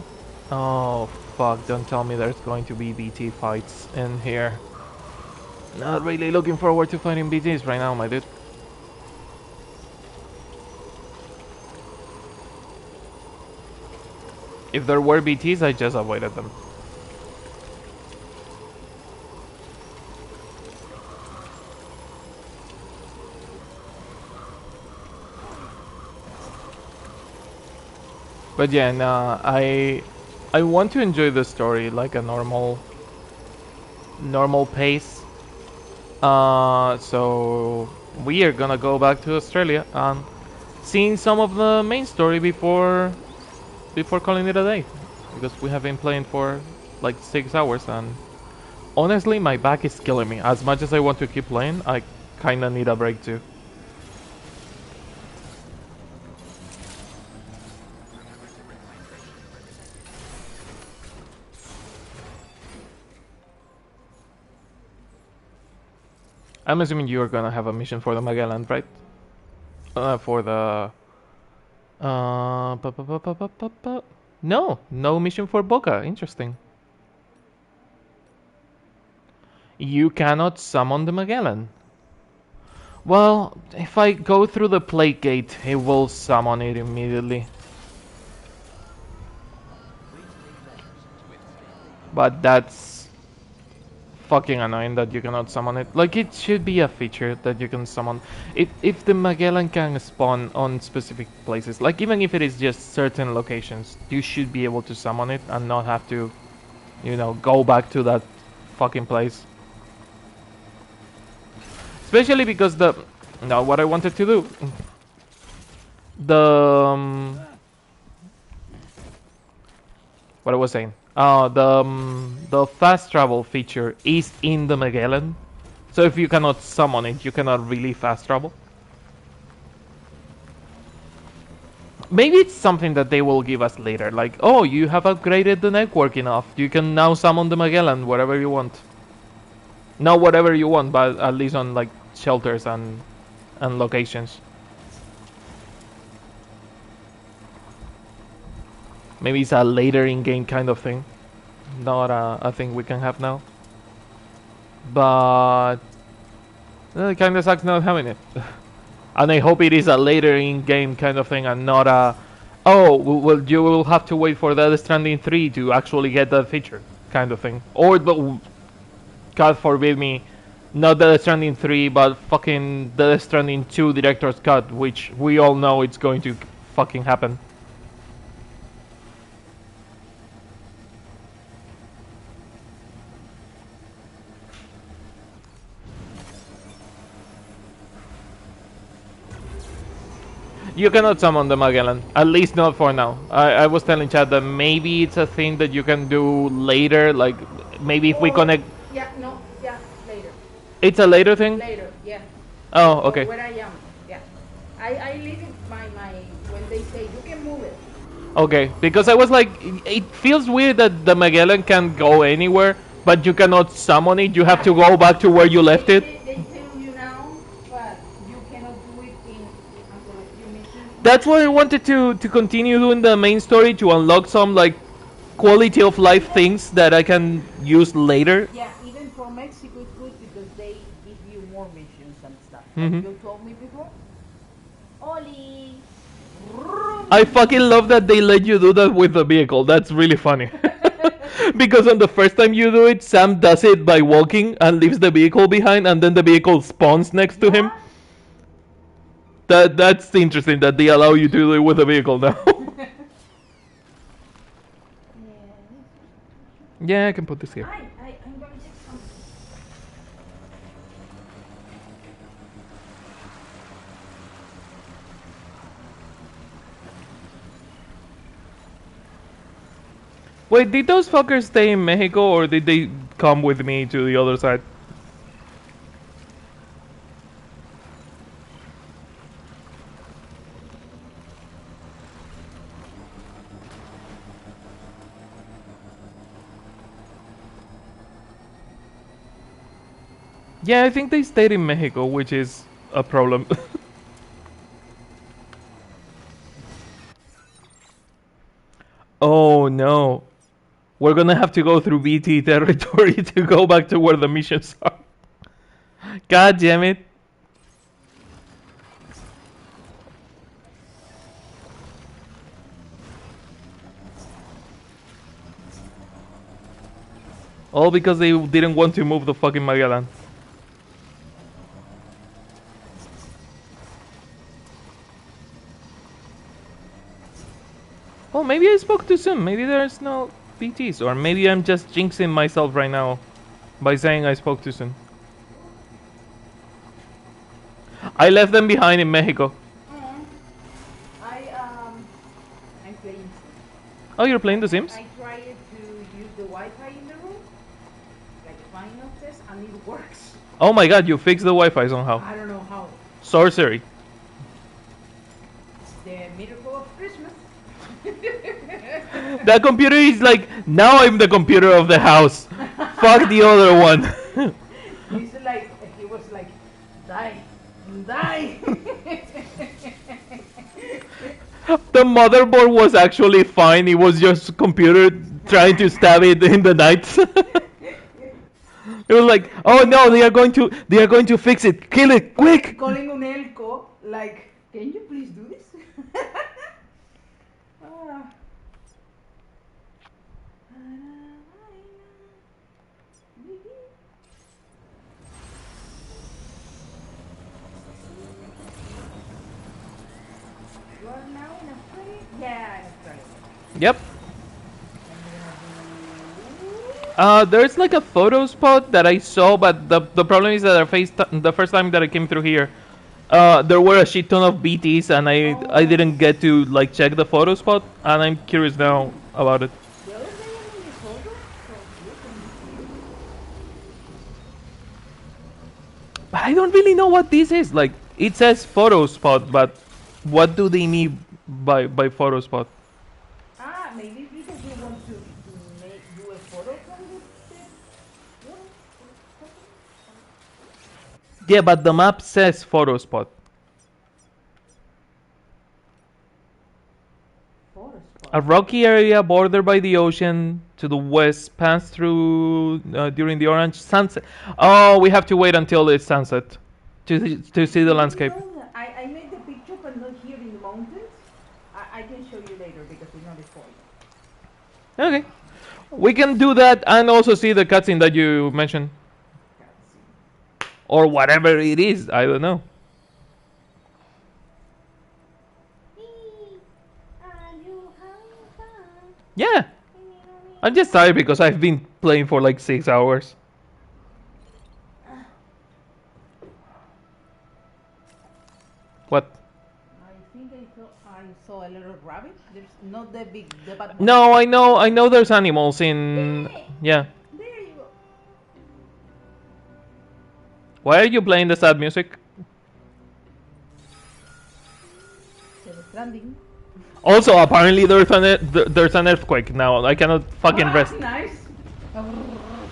A: Oh fuck, don't tell me there's going to be BT fights in here. Not really looking forward to fighting BTs right now, my dude. If there were BTs, I just avoided them. But yeah, nah, I want to enjoy the story like a normal pace. So we are gonna go back to Australia and seeing some of the main story before calling it a day, because we have been playing for like 6 hours and honestly my back is killing me. As much as I want to keep playing, I kinda need a break too. I'm assuming you are gonna have a mission for the Magellan, right? For the no, no mission for Boca. Interesting. You cannot summon the Magellan. Well, if I go through the plate gate, it will summon it immediately. But that's fucking annoying that you cannot summon it. Like, it should be a feature that you can summon. If the Magellan can spawn on specific places, like even if it is just certain locations, you should be able to summon it and not have to, you know, go back to that fucking place. Especially because the... No, what I wanted to do... The... what I was saying. The fast travel feature is in the Magellan. So if you cannot summon it, you cannot really fast travel. Maybe it's something that they will give us later. Like, oh, you have upgraded the network enough. You can now summon the Magellan wherever you want. Not whatever you want, but at least on like shelters and locations. Maybe it's a later in-game kind of thing. Not a thing we can have now. But it kind of sucks not having it. And I hope it is a later in-game kind of thing and not a... Oh, well, you will have to wait for Death Stranding 3 to actually get that feature kind of thing. Or, God forbid me, not Death Stranding 3, but fucking Death Stranding 2 Director's Cut, which we all know it's going to fucking happen. You cannot summon the Magellan, at least not for now. I was telling Chad that maybe it's a thing that you can do later, like maybe if we connect...
B: Yeah, no, yeah, later.
A: It's a later thing?
B: Later, yeah.
A: Oh, okay.
B: Where I am, yeah. I leave it my when they say you can move it.
A: Okay, because I was like, it feels weird that the Magellan can go anywhere, but you cannot summon it, you have to go back to where you left it.
B: They tell you now, but you cannot do it in
A: That's why I wanted to continue doing the main story to unlock some like quality of life things that I can use later.
B: Yeah, even for Mexico it's good because they give you more missions and stuff.
A: Mhm.
B: You told me before. Oli.
A: I fucking love that they let you do that with the vehicle. That's really funny. Because on the first time you do it, Sam does it by walking and leaves the vehicle behind, and then the vehicle spawns next to him. That's interesting that they allow you to do it with a vehicle now. Yeah, I can put this here.
B: I'm going to take some.
A: Wait, did those fuckers stay in Mexico or did they come with me to the other side? Yeah, I think they stayed in Mexico, which is a problem. Oh no. We're gonna have to go through BT territory to go back to where the missions are. God damn it. All because they didn't want to move the fucking Magellan. Well, maybe I spoke too soon. Maybe there's no BTs. Or maybe I'm just jinxing myself right now by saying I spoke too soon. I left them behind in Mexico.
B: I'm playing.
A: Oh, you're playing The Sims?
B: I tried to use the Wi-Fi in the room, like a final test, and it works.
A: Oh my god, you fixed the Wi-Fi somehow.
B: I don't know how.
A: Sorcery.
B: The miracle of Christmas.
A: That computer is like, now I'm the computer of the house. Fuck the other one.
B: He's like, he was like, die, die.
A: The motherboard was actually fine. It was just computer trying to stab it in the night. It was like, oh no, they are going to fix it. Kill it quick.
B: Calling un elco, like, can you please do this? You are now in Australia? Yeah, in Australia.
A: Yep. There's like a photo spot that I saw, but the problem is that the first time that I came through here, there were a shit ton of BTs, and I didn't get to like check the photo spot, and I'm curious now about it. But I don't really know what this is. Like, it says photo spot, but what do they mean by photo spot?
B: Maybe because you want to do a photo from the
A: Yeah, but the map says photo spot. A rocky area bordered by the ocean to the west, passed through during the orange sunset. Oh, we have to wait until it's sunset to see the landscape.
B: I made the picture, but not here in the mountains. I can show you later because it's not a spoiler.
A: Okay, we can do that and also see the cutscene that you mentioned, or whatever it is. I don't know. Yeah, I'm just tired because I've been playing for like 6 hours. What?
B: I think I saw a little rabbit. There's not the big, the bad one.
A: No, I know there's animals in... Yeah.
B: There you go.
A: Why are you playing the sad music?
B: Stranding.
A: Also, apparently there's an earthquake now. I cannot fucking rest.
B: Nice.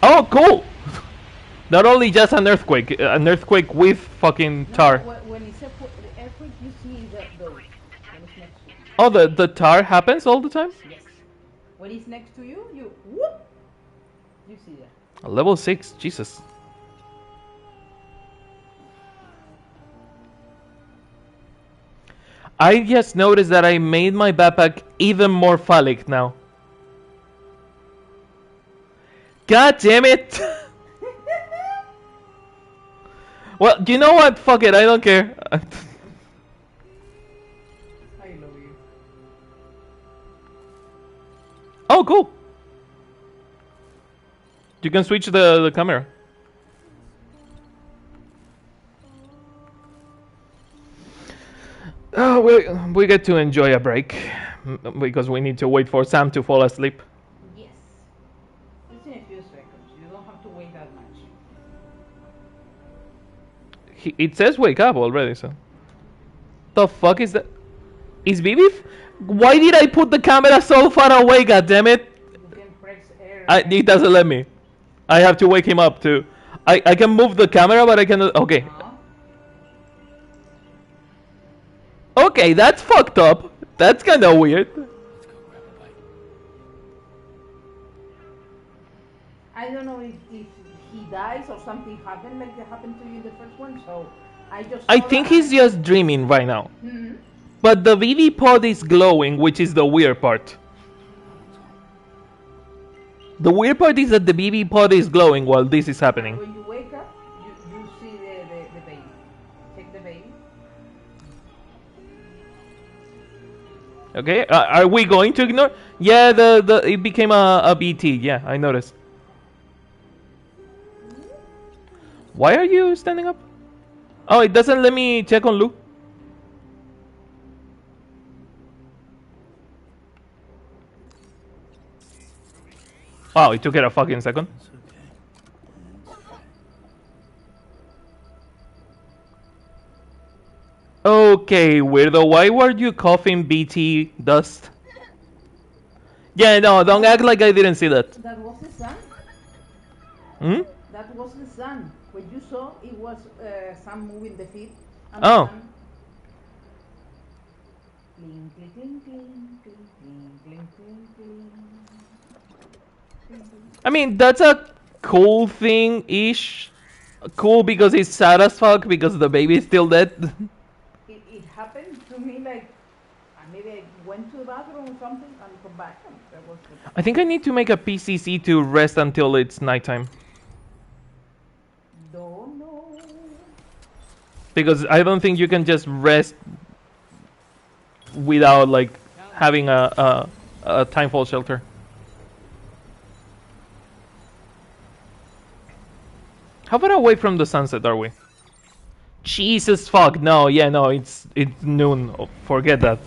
A: Oh, cool! Not only just an earthquake with fucking tar.
B: When it's the earthquake, you see the when it's next to you.
A: Oh, the tar happens all the time?
B: Yes. When it's next to you, you whoop. You see that.
A: Level 6, Jesus. I just noticed that I made my backpack even more phallic now. God damn it! Well, you know what? Fuck it, I don't care.
B: I love you.
A: Oh, cool. You can switch the camera. Oh, we get to enjoy a break because we need to wait for Sam to fall asleep.
B: Yes. It's in a few seconds. You don't have to wait that much.
A: It says wake up already, so. The fuck is that? Is Bibi? Why did I put the camera so far away, goddammit?
B: You can press air.
A: It doesn't let me. I have to wake him up too. I can move the camera, but I cannot. Okay. Okay, that's fucked up. That's kind of weird.
B: I don't know if he dies or something happened like that happened to you in the first one. So I just.
A: I
B: saw
A: think
B: that
A: he's
B: and
A: just dreaming right now.
B: Hmm.
A: But the BB pod is glowing, which is the weird part. The weird part is that the BB pod is glowing while this is happening.
B: When you wake up, you see the baby. Take the baby.
A: Okay, are we going to ignore? Yeah, the it became a BT. Yeah, I noticed. Why are you standing up? Oh, it doesn't let me check on Lou. Wow, it took it a fucking second. Okay, weirdo, why were you coughing BT dust? Yeah, no, don't act like I didn't see that.
B: That was the sun.
A: Hmm?
B: That was the sun. What you saw, it was sun moving the feet. And
A: Oh.
B: The sun. Cling, cling, cling, cling, cling, cling, cling, cling, cling.
A: I mean, that's a cool thing-ish. Cool because it's sad as fuck because the baby is still dead.
B: It happened to me like maybe I went to the bathroom or something and come back. And that was the
A: I think I need to make a PCC to rest until it's nighttime.
B: Don't know.
A: Because I don't think you can just rest without like having a timefall shelter. How far away from the sunset are we? Jesus fuck, no, yeah, no, it's noon. Oh, forget that.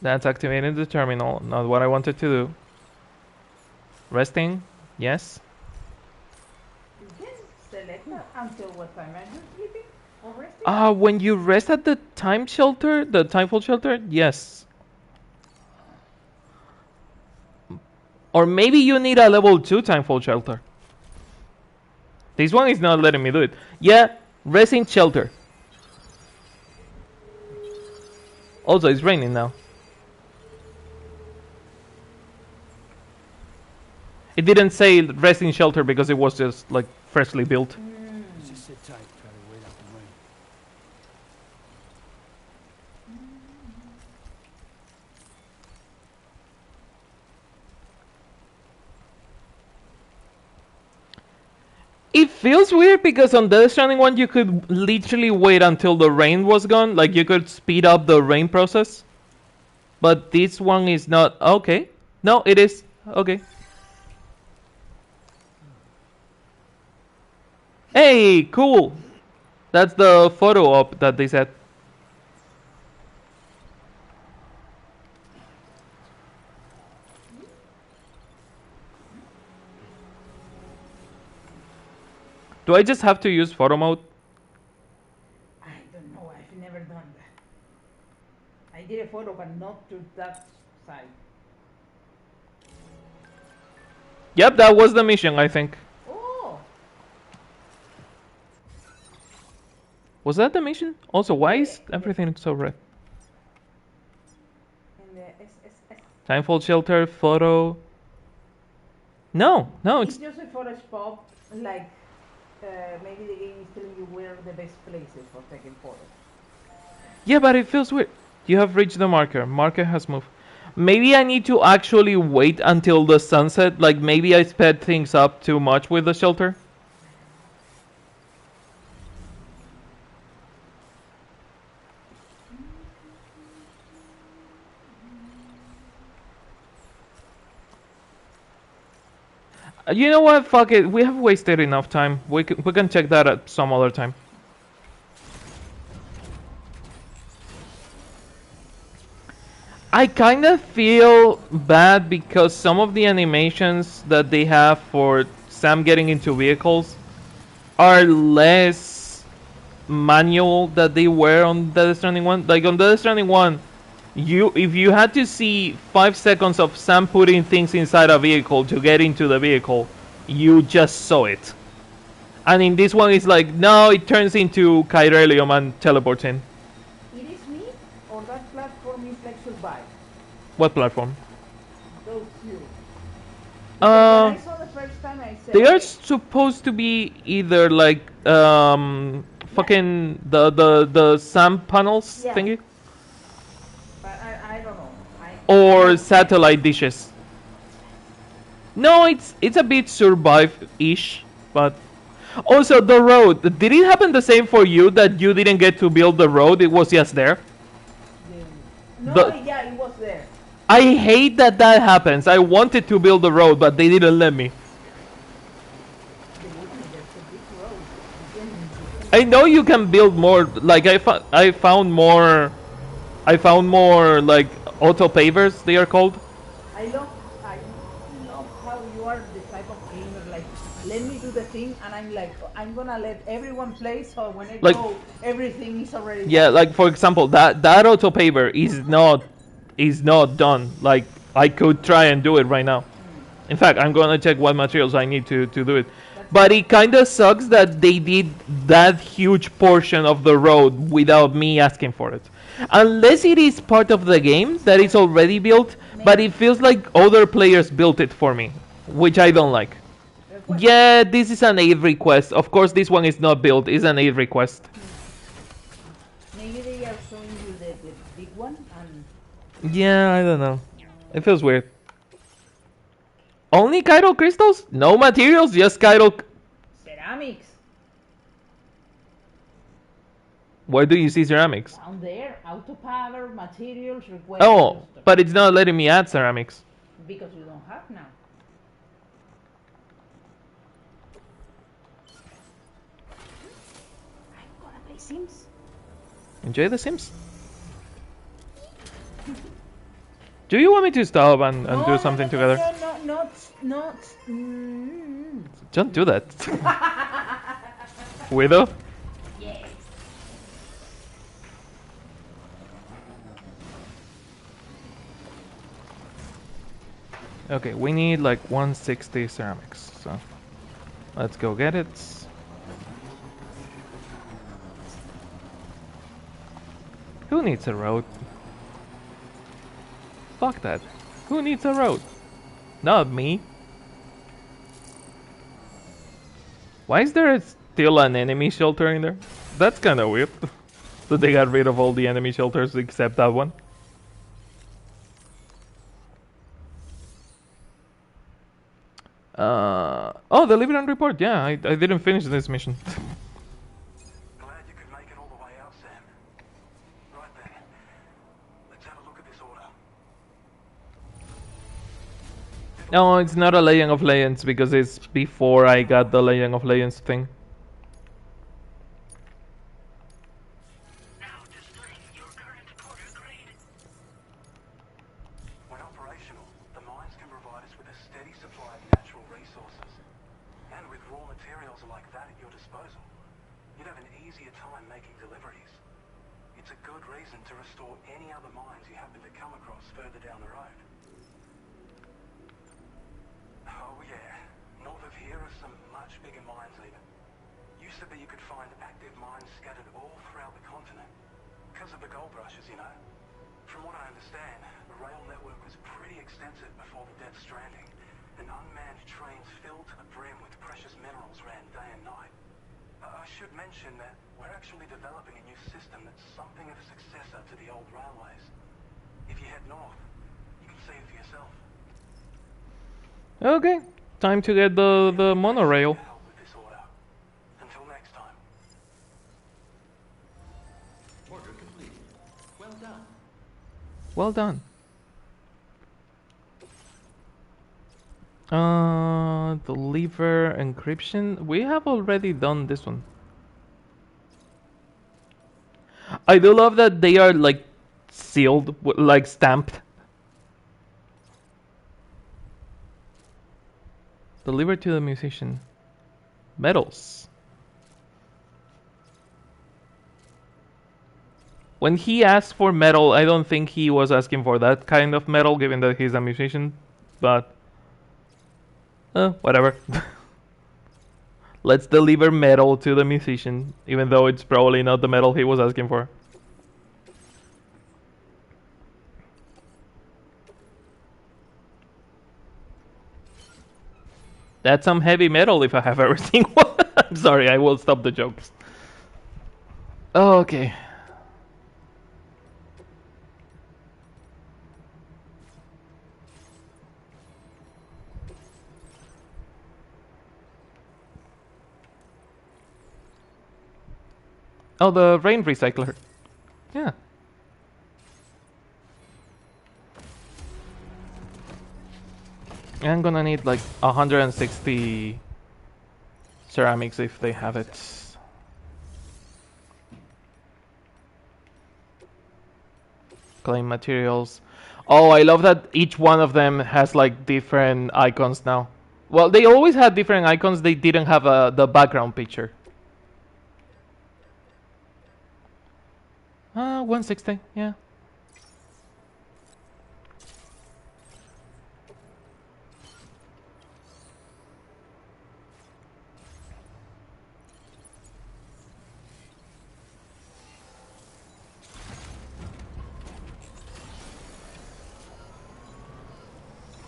A: That's activating the terminal, not what I wanted to do. Resting, yes.
B: You can select until what time are you sleeping or resting?
A: When you rest at the time shelter, the timefall shelter, yes. Or maybe you need a level 2 timefall shelter. This one is not letting me do it. Yeah, resting shelter. Also, it's raining now. It didn't say resting shelter because it was just like freshly built.
L: Just sit tight, try to wait out the rain.
A: It feels weird because on the Stranding one you could literally wait until the rain was gone, like you could speed up the rain process. But this one is not. Okay. No, it is. Okay. Hey, cool. That's the photo op that they said. Do I just have to use photo mode?
B: I don't know. I've never done that. I did a photo, but not to that side.
A: Yep, that was the mission, I think.
B: Oh.
A: Was that the mission? Also, why is everything so red?
B: In the SSS.
A: Timefall shelter, photo. No,
B: It's
A: it's
B: just a photo spot, like maybe the game is telling you where are the best places for taking photos.
A: yeah, but it feels weird. You have reached the marker. Marker has moved. Maybe I need to actually wait until the sunset. Like maybe I sped things up too much with the shelter. You know what? Fuck it. We have wasted enough time. We can check that at some other time. I kind of feel bad because some of the animations that they have for Sam getting into vehicles are less manual that they were on Death Stranding 1. Like on Death Stranding 1, if you had to see 5 seconds of Sam putting things inside a vehicle to get into the vehicle, you just saw it. And in this one, it's like, no, it turns into Kyrelium and teleports in.
B: It is me, or that platform is like survive.
A: What platform?
B: Those two. Because when I saw the first time, I said
A: They are supposed to be either like fucking the SAM panels
B: yeah.
A: thingy
B: But I don't know.
A: or satellite dishes. No, it's a bit survive-ish, but also the road. Did it happen the same for you that you didn't get to build the road? It was just there.
B: No, yeah, it was there.
A: I hate that that happens. I wanted to build the road, but they didn't let me. I know you can build more. Like I found more. I found more like auto pavers. They are called.
B: I love how you are the type of gamer. Like, let me do the thing, and I'm like, I'm gonna let everyone play. So when I
A: Like,
B: go, everything is already
A: yeah,
B: done.
A: like for example, that auto paver is not done. Like I could try and do it right now. In fact, I'm gonna check what materials I need to do it. But it kind of sucks that they did that huge portion of the road without me asking for it. Unless it is part of the game that is already built, but it feels like other players built it for me, which I don't like. Yeah, this is an aid request. Of course, this one is not built. It's an aid request.
B: Maybe they are showing you the big one, and
A: Yeah, I don't know. It feels weird. Only chiral crystals? No materials, just chiral.
B: ceramics
A: Where do you see ceramics?
B: down there. Auto power materials request.
A: Oh, but it's not letting me add ceramics.
B: Because you don't have now. I'm gonna play Sims.
A: Enjoy the Sims. Do you want me to stop and do something together?
B: No, not.
A: Don't do that. Widow?
B: Yes.
A: Okay, we need like 160 ceramics, so let's go get it. Who needs a road? Fuck that. Who needs a road? Not me. Why is there still an enemy shelter in there? That's kinda weird. So they got rid of all the enemy shelters except that one. Oh, the Liberan report. Yeah, I didn't finish this mission.
E: Glad you could make it all the way out, Sam. Right then, let's have a look at this order.
A: No, it's not a Legend of Legends because it's before I got the Legend of Legends thing.
E: When operational, the mines can provide us with a steady supply of natural resources. And with raw materials like that at your disposal, you'd have an easier time making deliveries. It's a good reason to restore any other mines you happen to come across further down the road. Oh yeah, north of here are some much bigger mines even. Used to be you could find active mines scattered all throughout the continent. Because of the gold rushes, you know. From what I understand, the rail network was pretty extensive before the death Stranding, and unmanned trains filled to the brim with precious minerals ran day and night. I should mention that we're actually developing a new system that's something of a successor to the old railways. If you head north, you can see it for yourself.
A: Okay, time to get the monorail.
E: Until next time.
H: Order complete. Well done.
A: Well done. Deliver encryption. We have already done this one. I do love that they are like sealed, like stamped. Deliver to the musician. Medals. When he asked for metal, I don't think he was asking for that kind of metal, given that he's a musician. But whatever. Let's deliver metal to the musician, even though it's probably not the metal he was asking for. That's some heavy metal if I have ever seen one. I'm sorry, I will stop the jokes. Okay. Oh, the rain recycler. Yeah. I'm gonna need like 160 ceramics if they have it. Clay materials. Oh, I love that each one of them has like different icons now. Well, they always had different icons, they didn't have the background picture. 160, yeah.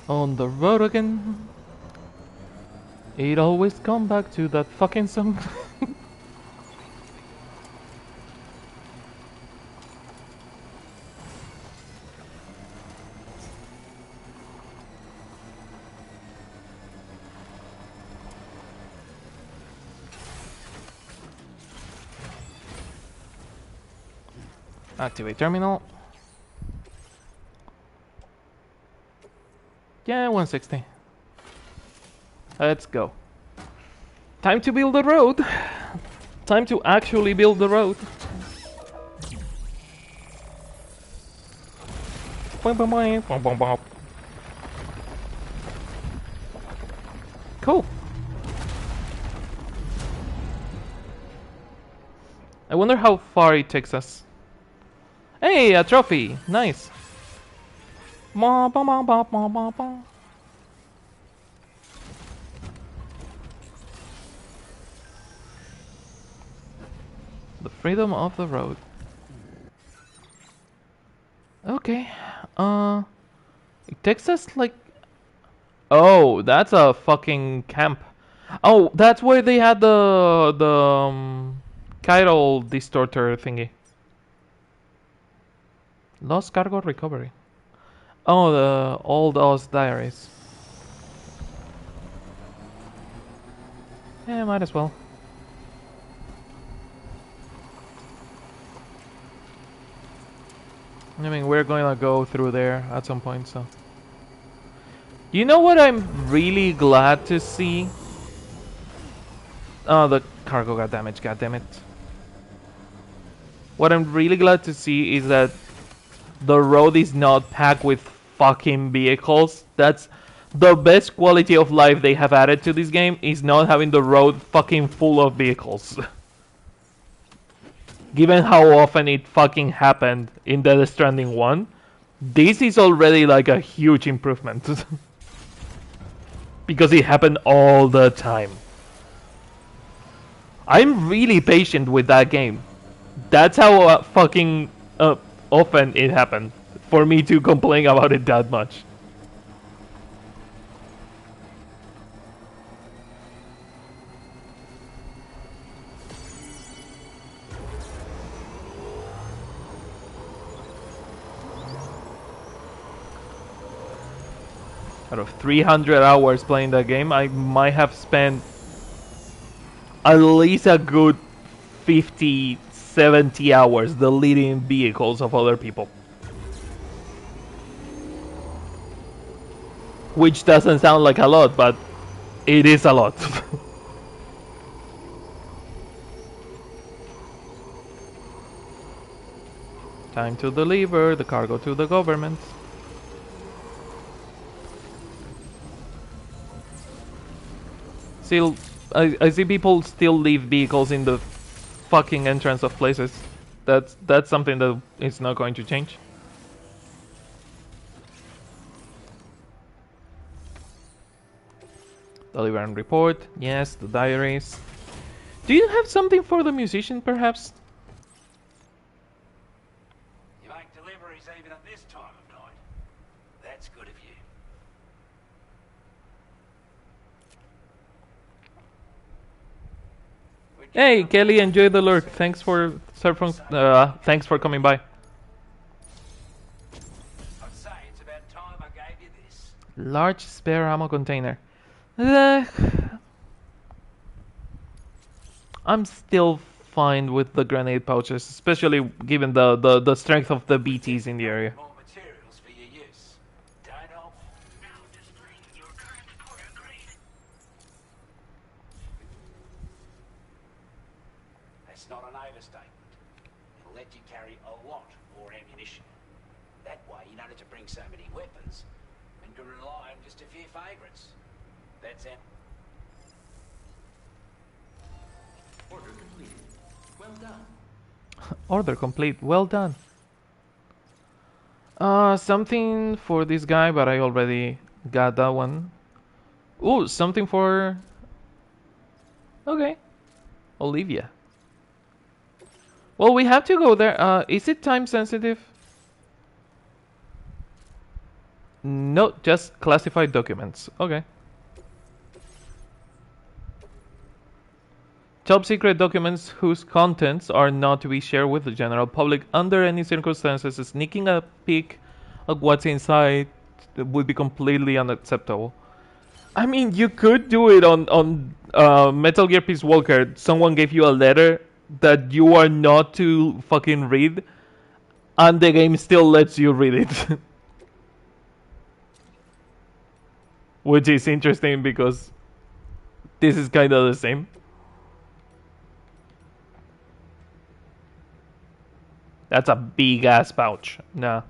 A: On the road again. It always come back to that fucking song. Activate terminal. Yeah, 160. Let's go. Time to build the road. Time to actually build the road. Cool. I wonder how far it takes us. Hey, a trophy! Nice. The freedom of the road. Okay. It takes us like... Oh, that's a fucking camp. Oh, that's where they had the chiral distorter thingy. Lost cargo recovery. Oh, the old Oz diaries. Yeah, might as well. I mean, we're going to go through there at some point, so... You know what I'm really glad to see? Oh, the cargo got damaged, goddammit. What I'm really glad to see is that the road is not packed with fucking vehicles. That's the best quality of life they have added to this game, is not having the road fucking full of vehicles. Given how often it fucking happened in Death Stranding 1, this is already like a huge improvement. Because it happened all the time. I'm really patient with that game. That's how fucking often it happened for me to complain about it that much. Out of 300 hours playing that game, I might have spent at least a good 50, 70 hours deleting vehicles of other people. Which doesn't sound like a lot, but it is a lot. Time to deliver the cargo to the government. Still, I see people still leave vehicles in the fucking entrance of places. That's something that is not going to change. Deliver and report. Yes, the diaries. Do you have something for the musician, perhaps?
H: You make deliveries even at this time of night. That's good of you.
A: Hey, Kelly, enjoy the lurk. Thanks for coming by.
E: I'd say it's about time I gave you this.
A: Large spare ammo container. Uh, I'm still fine with the grenade pouches, especially given the strength of the BTs in the area.
E: More materials for your use. Don't help. Now displaying your current porter grade. That's not an overstatement. It'll let you carry a lot more ammunition. That way you don't have to bring so many weapons and can rely on just a few favourites. That's it.
H: Order completed. Well done.
A: Order complete. Well done. Something for this guy, but I already got that one. Ooh, something for... Okay. Olivia. Well, we have to go there. Is it time sensitive? No, just classified documents. Okay. Top secret documents whose contents are not to be shared with the general public under any circumstances. Sneaking a peek at what's inside would be completely unacceptable. I mean, you could do it on Metal Gear Peace Walker. Someone gave you a letter that you are not to fucking read, and the game still lets you read it. Which is interesting because this is kind of the same. That's a big ass pouch. Nah.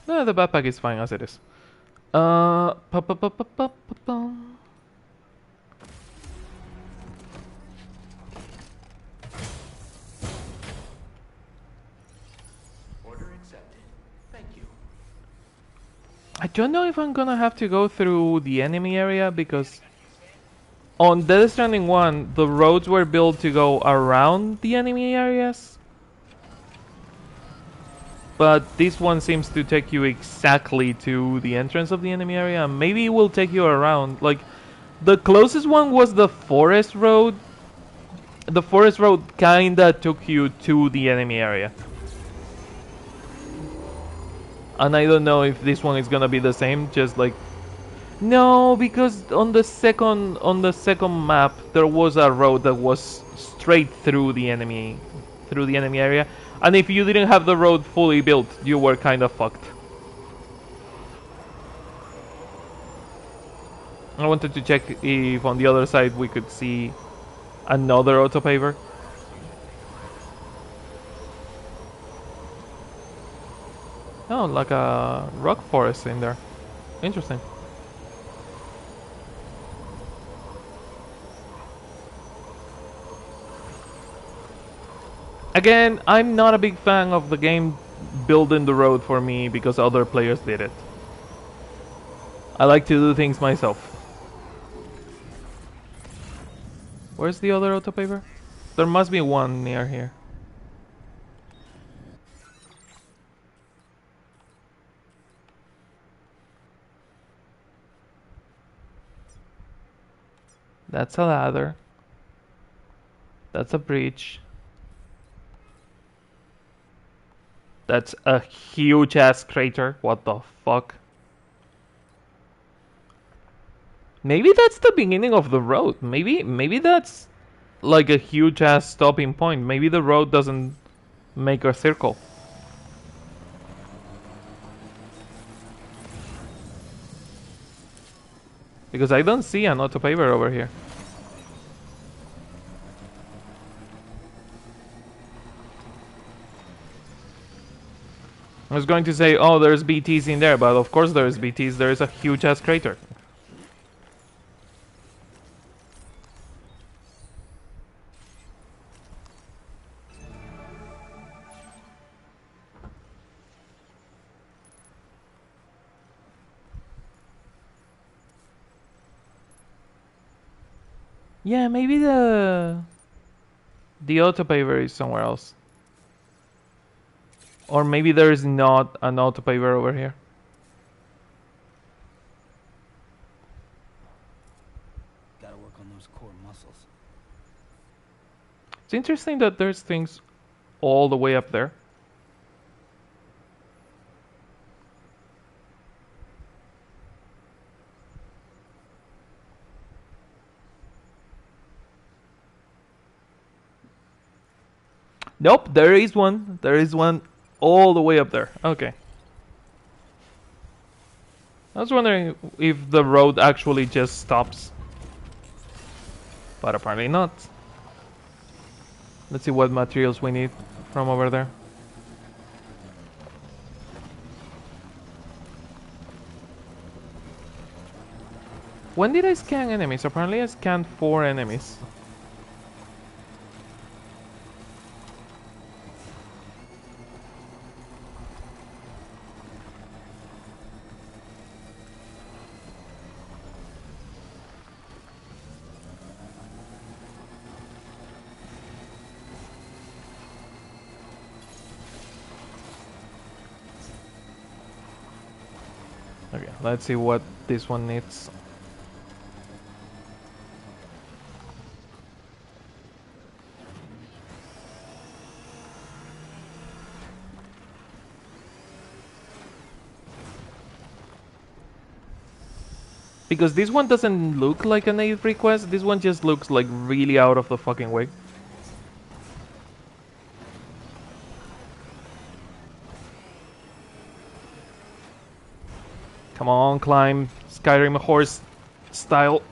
A: No, the backpack is fine as it is. Pa pa pa pa pa pa pa.
H: Order accepted. Thank you.
A: I don't know if I'm gonna have to go through the enemy area because on Death Stranding 1, the roads were built to go around the enemy areas. But this one seems to take you exactly to the entrance of the enemy area. Maybe it will take you around. Like, the closest one was the forest road. The forest road kinda took you to the enemy area. And I don't know if this one is gonna be the same, just like... No, because on the second map there was a road that was straight through the enemy area. And if you didn't have the road fully built, you were kind of fucked. I wanted to check if on the other side we could see another autopaver. Oh, like a rock forest in there. Interesting. Again, I'm not a big fan of the game building the road for me because other players did it. I like to do things myself. Where's the other autopaver? There must be one near here. That's a ladder. That's a bridge. That's a huge ass crater. What the fuck? Maybe that's the beginning of the road. Maybe that's like a huge ass stopping point. Maybe the road doesn't make a circle. Because I don't see an autopaver over here. I was going to say, oh, there's BTs in there, but of course there's BTs. There is a huge ass crater. Yeah, maybe the autopaver is somewhere else. Or maybe there is not an autopaver over here. It's interesting that there's things all the way up there. Nope, there is one. There is one all the way up there. Okay. I was wondering if the road actually just stops. But apparently not. Let's see what materials we need from over there. When did I scan enemies? Apparently I scanned 4 enemies. Okay, let's see what this one needs. Because this one doesn't look like an aid request, this one just looks like really out of the fucking way. Come on, climb Skyrim horse style.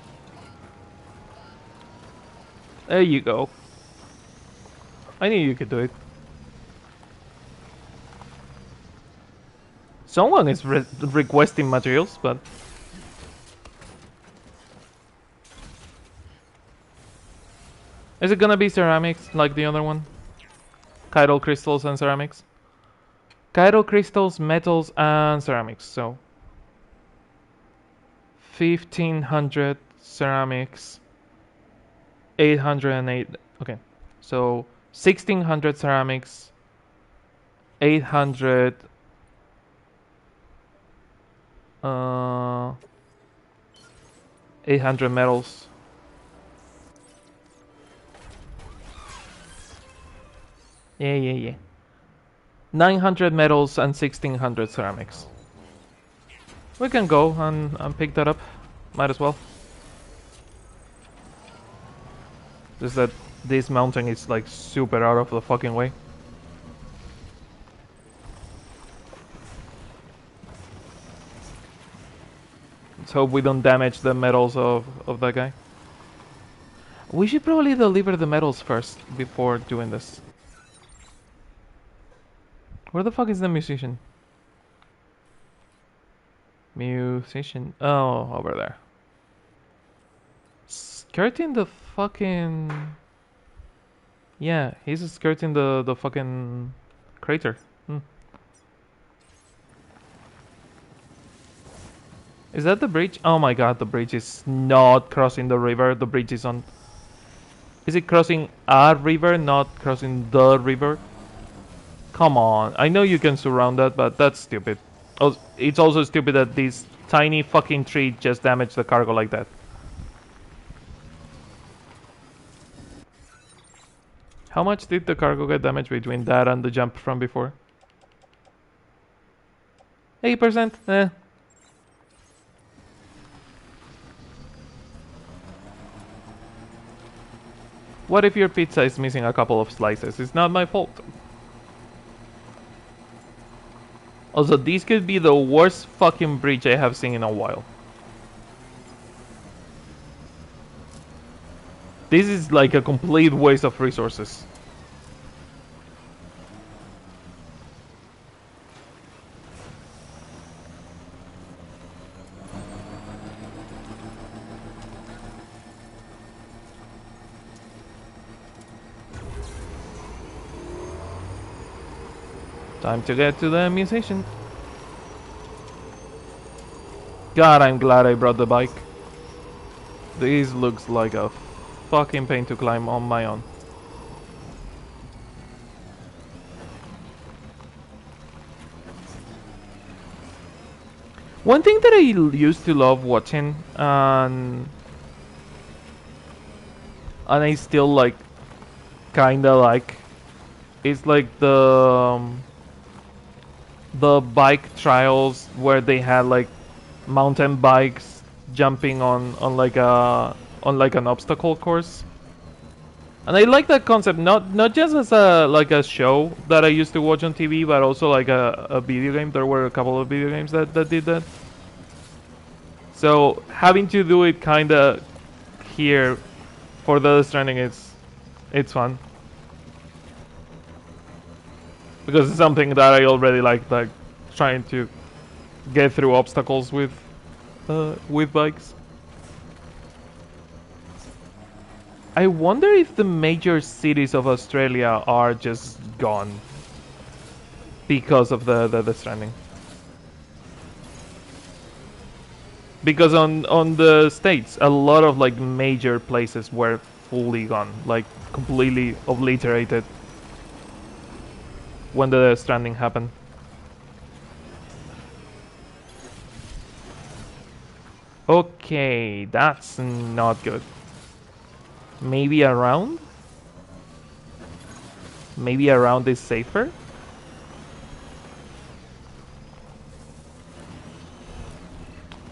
A: There you go. I knew you could do it. Someone is requesting materials, but... Is it gonna be ceramics like the other one? Chiral crystals and ceramics? Chiral crystals, metals, and ceramics, so... 1500 ceramics, 808, okay, so 1600 ceramics, 800 800 metals. Yeah. 900 metals and 1600 ceramics. We can go and pick that up. Might as well. Just that this mountain is like super out of the fucking way. Let's hope we don't damage the metals of that guy. We should probably deliver the metals first before doing this. Where the fuck is the musician? Musician. Oh, over there. Skirting the fucking... Yeah, he's skirting the fucking crater. Is that the bridge? Oh my god, the bridge is not crossing the river. The bridge is on... Is it crossing a river, not crossing the river? Come on. I know you can surround that, but that's stupid. Oh, it's also stupid that this tiny fucking tree just damaged the cargo like that. How much did the cargo get damaged between that and the jump from before? 8%? Eh. What if your pizza is missing a couple of slices? It's not my fault. Also, this could be the worst fucking bridge I have seen in a while. This is like a complete waste of resources. Time to get to the musician. God, I'm glad I brought the bike. This looks like a fucking pain to climb on my own. One thing that I used to love watching, and I still like kinda like it's like the bike trials where they had like mountain bikes jumping on like a on like an obstacle course. And I like that concept, not just as a like a show that I used to watch on TV, but also like a video game. There were a couple of video games that did that. So having to do it kinda here for the Stranding, it's fun because it's something that I already like trying to get through obstacles with bikes. I wonder if the major cities of Australia are just gone because of the Stranding. Because on the States, a lot of like major places were fully gone, like completely obliterated when the Stranding happened. Okay, that's not good. Maybe around? Maybe around is safer?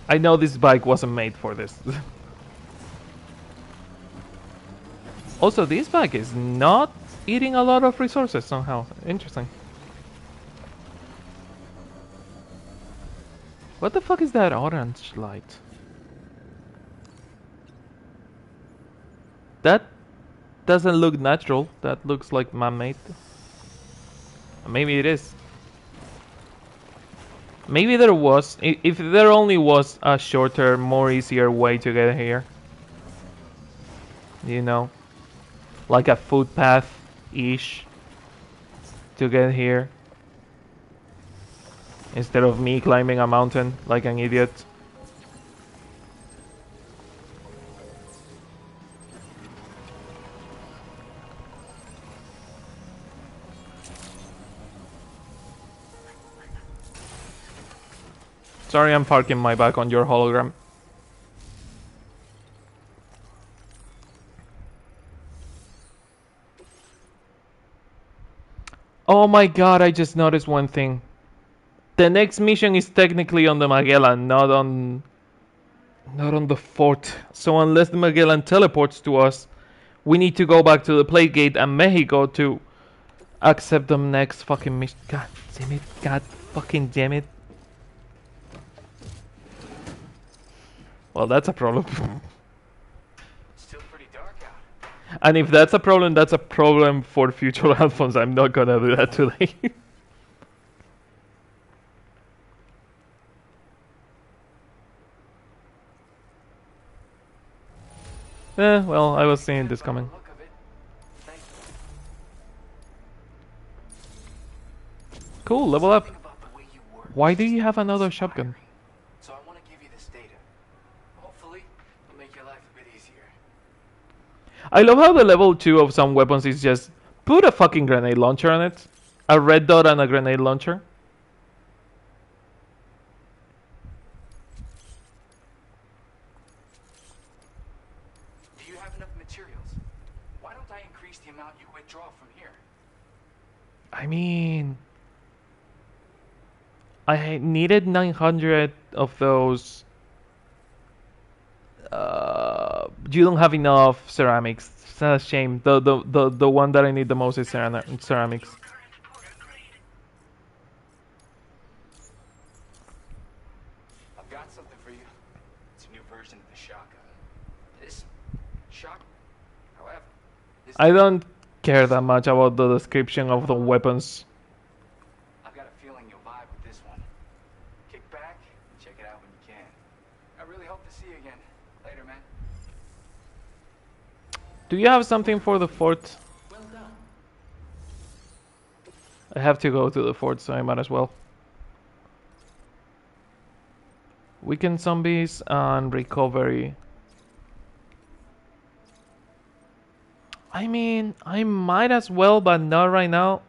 A: I know this bike wasn't made for this. Also, this bike is not eating a lot of resources somehow. Interesting. What the fuck is that orange light? That doesn't look natural. That looks like man-made. Maybe it is. Maybe there was, if there only was a shorter, more easier way to get here. You know, like a footpath-ish to get here. Instead of me climbing a mountain like an idiot. Sorry, I'm parking my bike on your hologram. Oh my god, I just noticed one thing. The next mission is technically on the Magellan, not on the fort. So unless the Magellan teleports to us, we need to go back to the Plate Gate and Mexico to accept the next fucking mission. God damn it. God fucking damn it. Well, that's a problem.
E: Still pretty dark out.
A: And if that's a problem for future albums. I'm not gonna do that today. Well, I was seeing this coming. Cool, level up. Why do you have another shotgun?
E: So I want to give you this data. Hopefully, it'll make your life a bit easier.
A: I love how the level 2 of some weapons is just put a fucking grenade launcher on it. A red dot and a grenade launcher.
E: Do you have enough materials? Why don't I increase the amount you withdraw from here?
A: I mean, I needed 900 of those. You don't have enough ceramics. It's a shame. The one that I need the most is ceramics.
E: I've got something for you. It's a new version of the shotgun. This shotgun, however,
A: I don't care that much about the description of the weapons.
E: I've got a feeling you'll vibe with this one. Kick back, check it out when you can. I really hope to see you again. Later, man.
A: Do you have something for the fort?
E: Well done.
A: I have to go to the fort, so I might as well. Weakened zombies and recovery. I mean, I might as well, but not right now.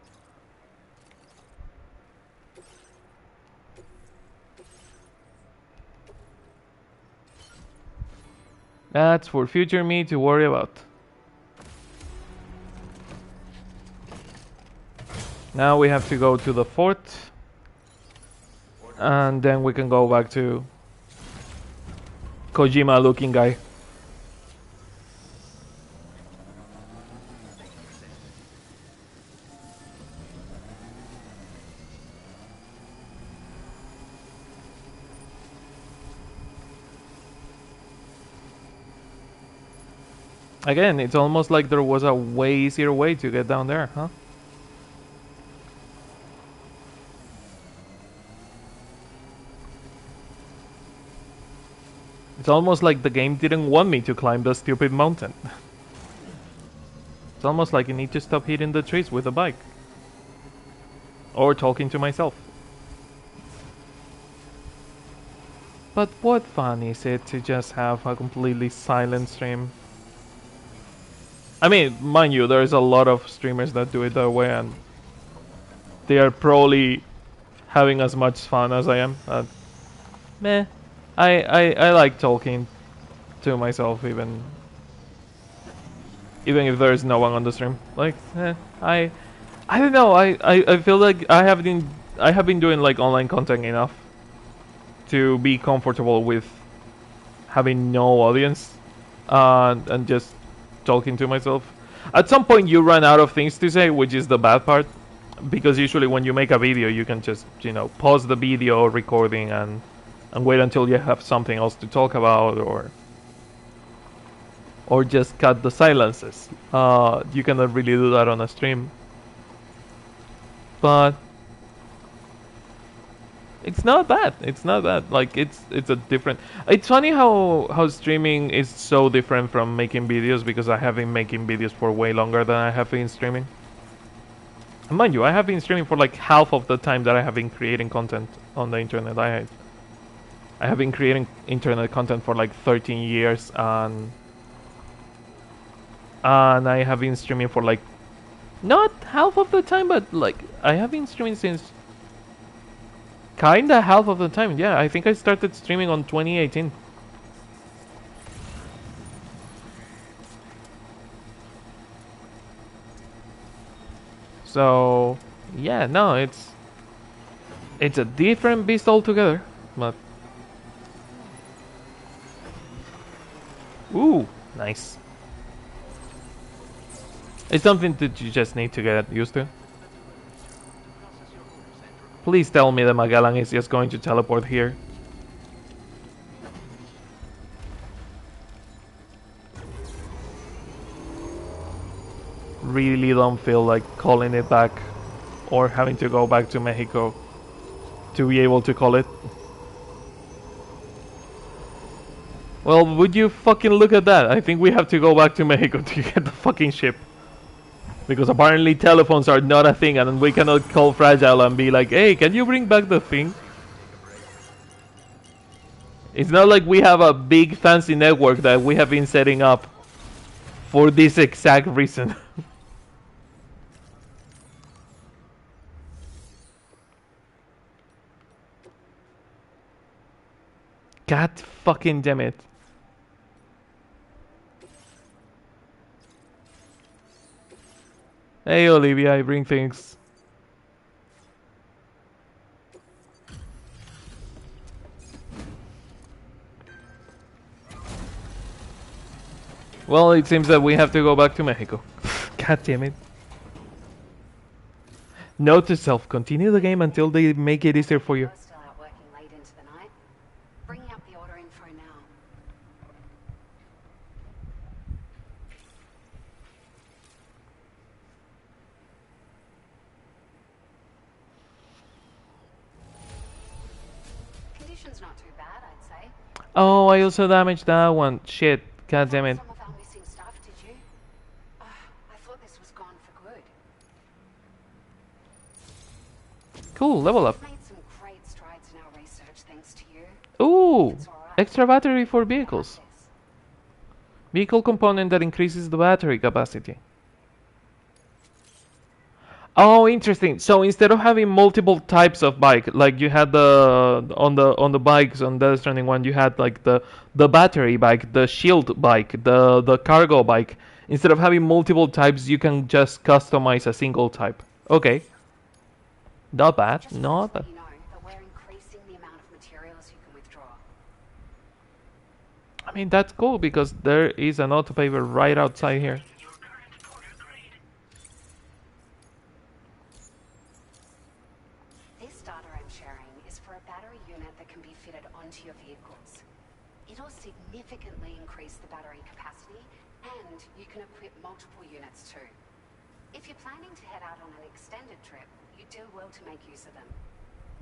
A: That's for future me to worry about. Now we have to go to the fort. And then we can go back to Kojima looking guy. Again, it's almost like there was a way easier way to get down there, huh? It's almost like the game didn't want me to climb the stupid mountain. It's almost like you need to stop hitting the trees with a bike. Or talking to myself. But what fun is it to just have a completely silent stream? I mean, mind you, there's a lot of streamers that do it that way, and they are probably having as much fun as I am. Meh. I like talking to myself even if there's no one on the stream. Like, I don't know. I feel like I have been doing like online content enough to be comfortable with having no audience and just talking to myself. At some point you run out of things to say, which is the bad part, because usually when you make a video you can just, you know, pause the video recording and wait until you have something else to talk about, or just cut the silences. You cannot really do that on a stream, but it's not bad. It's not bad. Like, it's a different. It's funny how streaming is so different from making videos, because I have been making videos for way longer than I have been streaming. And mind you, I have been streaming for like half of the time that I have been creating content on the internet. I have been creating internet content for like 13 years, and I have been streaming for like not half of the time, but like I have been streaming since kinda half of the time. Yeah, I think I started streaming on 2018. So yeah, no, it's a different beast altogether, but ooh, nice. It's something that you just need to get used to. Please tell me that Magellan is just going to teleport here. Really don't feel like calling it back or having to go back to Mexico to be able to call it. Well, would you fucking look at that? I think we have to go back to Mexico to get the fucking ship. Because apparently telephones are not a thing, and we cannot call Fragile and be like, hey, can you bring back the thing? It's not like we have a big fancy network that we have been setting up for this exact reason. God fucking damn it. Hey Olivia, I bring things. Well, it seems that we have to go back to Mexico. God damn it. Note to self, continue the game until they make it easier for you.
I: Still out working late into the night. Bringing up the order info now. Conditions not too bad, I'd say.
A: Oh, I also damaged that one. Shit. God damn it.
I: Some of our missing stuff, did you? I thought this was gone for good.
A: Cool, level up.
I: We've made some great strides in our research thanks to you.
A: Ooh, extra battery for vehicles. Vehicle component that increases the battery capacity. Oh, interesting. So instead of having multiple types of bike, like you had on the bikes on the Stranding one, you had like the battery bike, the shield bike, the cargo bike. Instead of having multiple types, you can just customize a single type. Okay. Not bad,
I: Just
A: not
I: wanted
A: bad.
I: to let you know that we're increasing the amount of materials you can withdraw.
A: I mean, that's cool because there is an auto paver right outside here.
I: This data I'm sharing is for a battery unit that can be fitted onto your vehicles. It'll significantly increase the battery capacity, and you can equip multiple units too. If you're planning to head out on an extended trip, you do well to make use of them.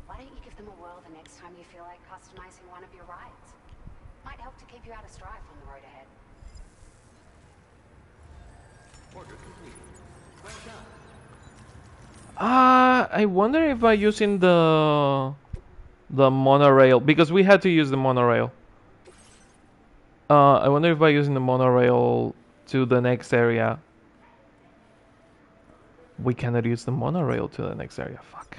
I: Why don't you give them a whirl the next time you feel like customizing one of your rides? Might help to keep you out of strife on the road ahead.
H: Order complete. Well done.
A: I wonder if by using the monorail, because we had to use the monorail. I wonder if by using the monorail to the next area, we cannot use the monorail to the next area. Fuck.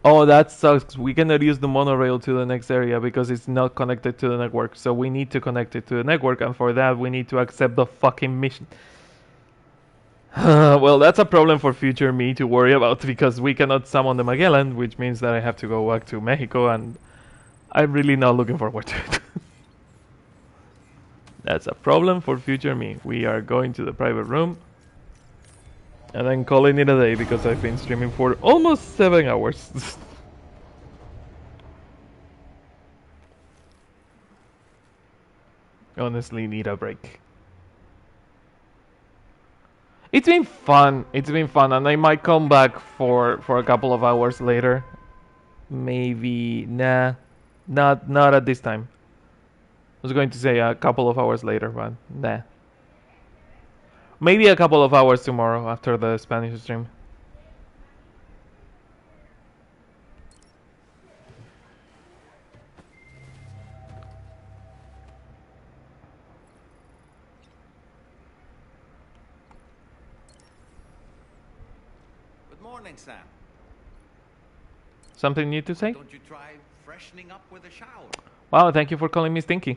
A: Oh, that sucks. We cannot use the monorail to the next area because it's not connected to the network. So we need to connect it to the network, and for that we need to accept the fucking mission. Well, that's a problem for future me to worry about because we cannot summon the Magellan, which means that I have to go back to Mexico, and I'm really not looking forward to it. That's a problem for future me. We are going to the private room, and I'm calling it a day because I've been streaming for almost 7 hours. Honestly, need a break. It's been fun. It's been fun, and I might come back for a couple of hours later. Maybe nah, not at this time. I was going to say a couple of hours later, but nah. Maybe a couple of hours tomorrow after the Spanish stream.
F: Good morning, Sam.
A: Something new to say?
F: Don't you try freshening up with a shower?
A: Wow, thank you for calling me Stinky.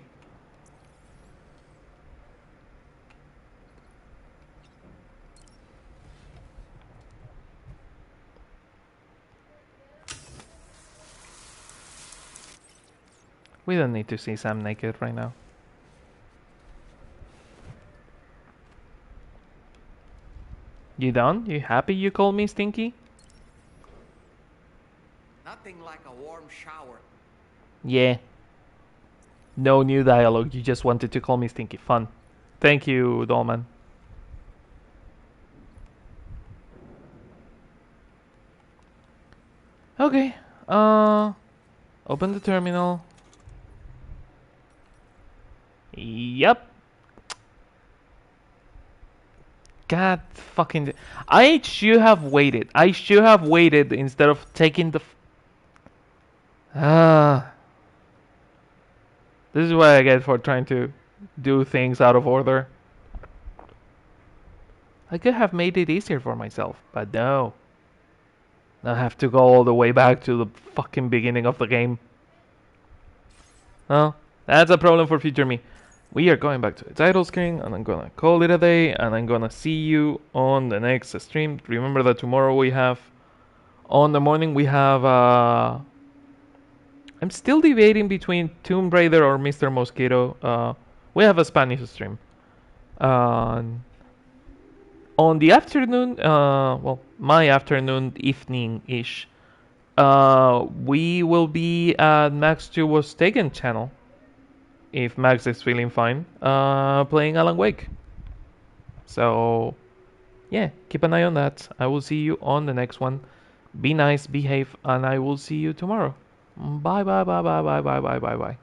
A: We don't need to see Sam naked right now. You done? You happy you called me Stinky?
F: Nothing like a warm shower.
A: Yeah. No new dialogue, you just wanted to call me Stinky. Fun. Thank you, Dolman. Okay. Open the terminal. Yep. God fucking... I should have waited. I should have waited instead of taking the... This is what I get for trying to do things out of order. I could have made it easier for myself, but no. I have to go all the way back to the fucking beginning of the game. Well, that's a problem for future me. We are going back to the title screen, and I'm gonna call it a day, and I'm gonna see you on the next stream. Remember that tomorrow we have... On the morning we have... I'm still debating between Tomb Raider or Mr. Mosquito. We have a Spanish stream. On the afternoon, well, my afternoon, evening-ish, we will be at Max 2 Was Taken channel, if Max is feeling fine, playing Alan Wake. So, yeah, keep an eye on that. I will see you on the next one. Be nice, behave, and I will see you tomorrow. Bye, bye, bye, bye, bye, bye, bye, bye, bye.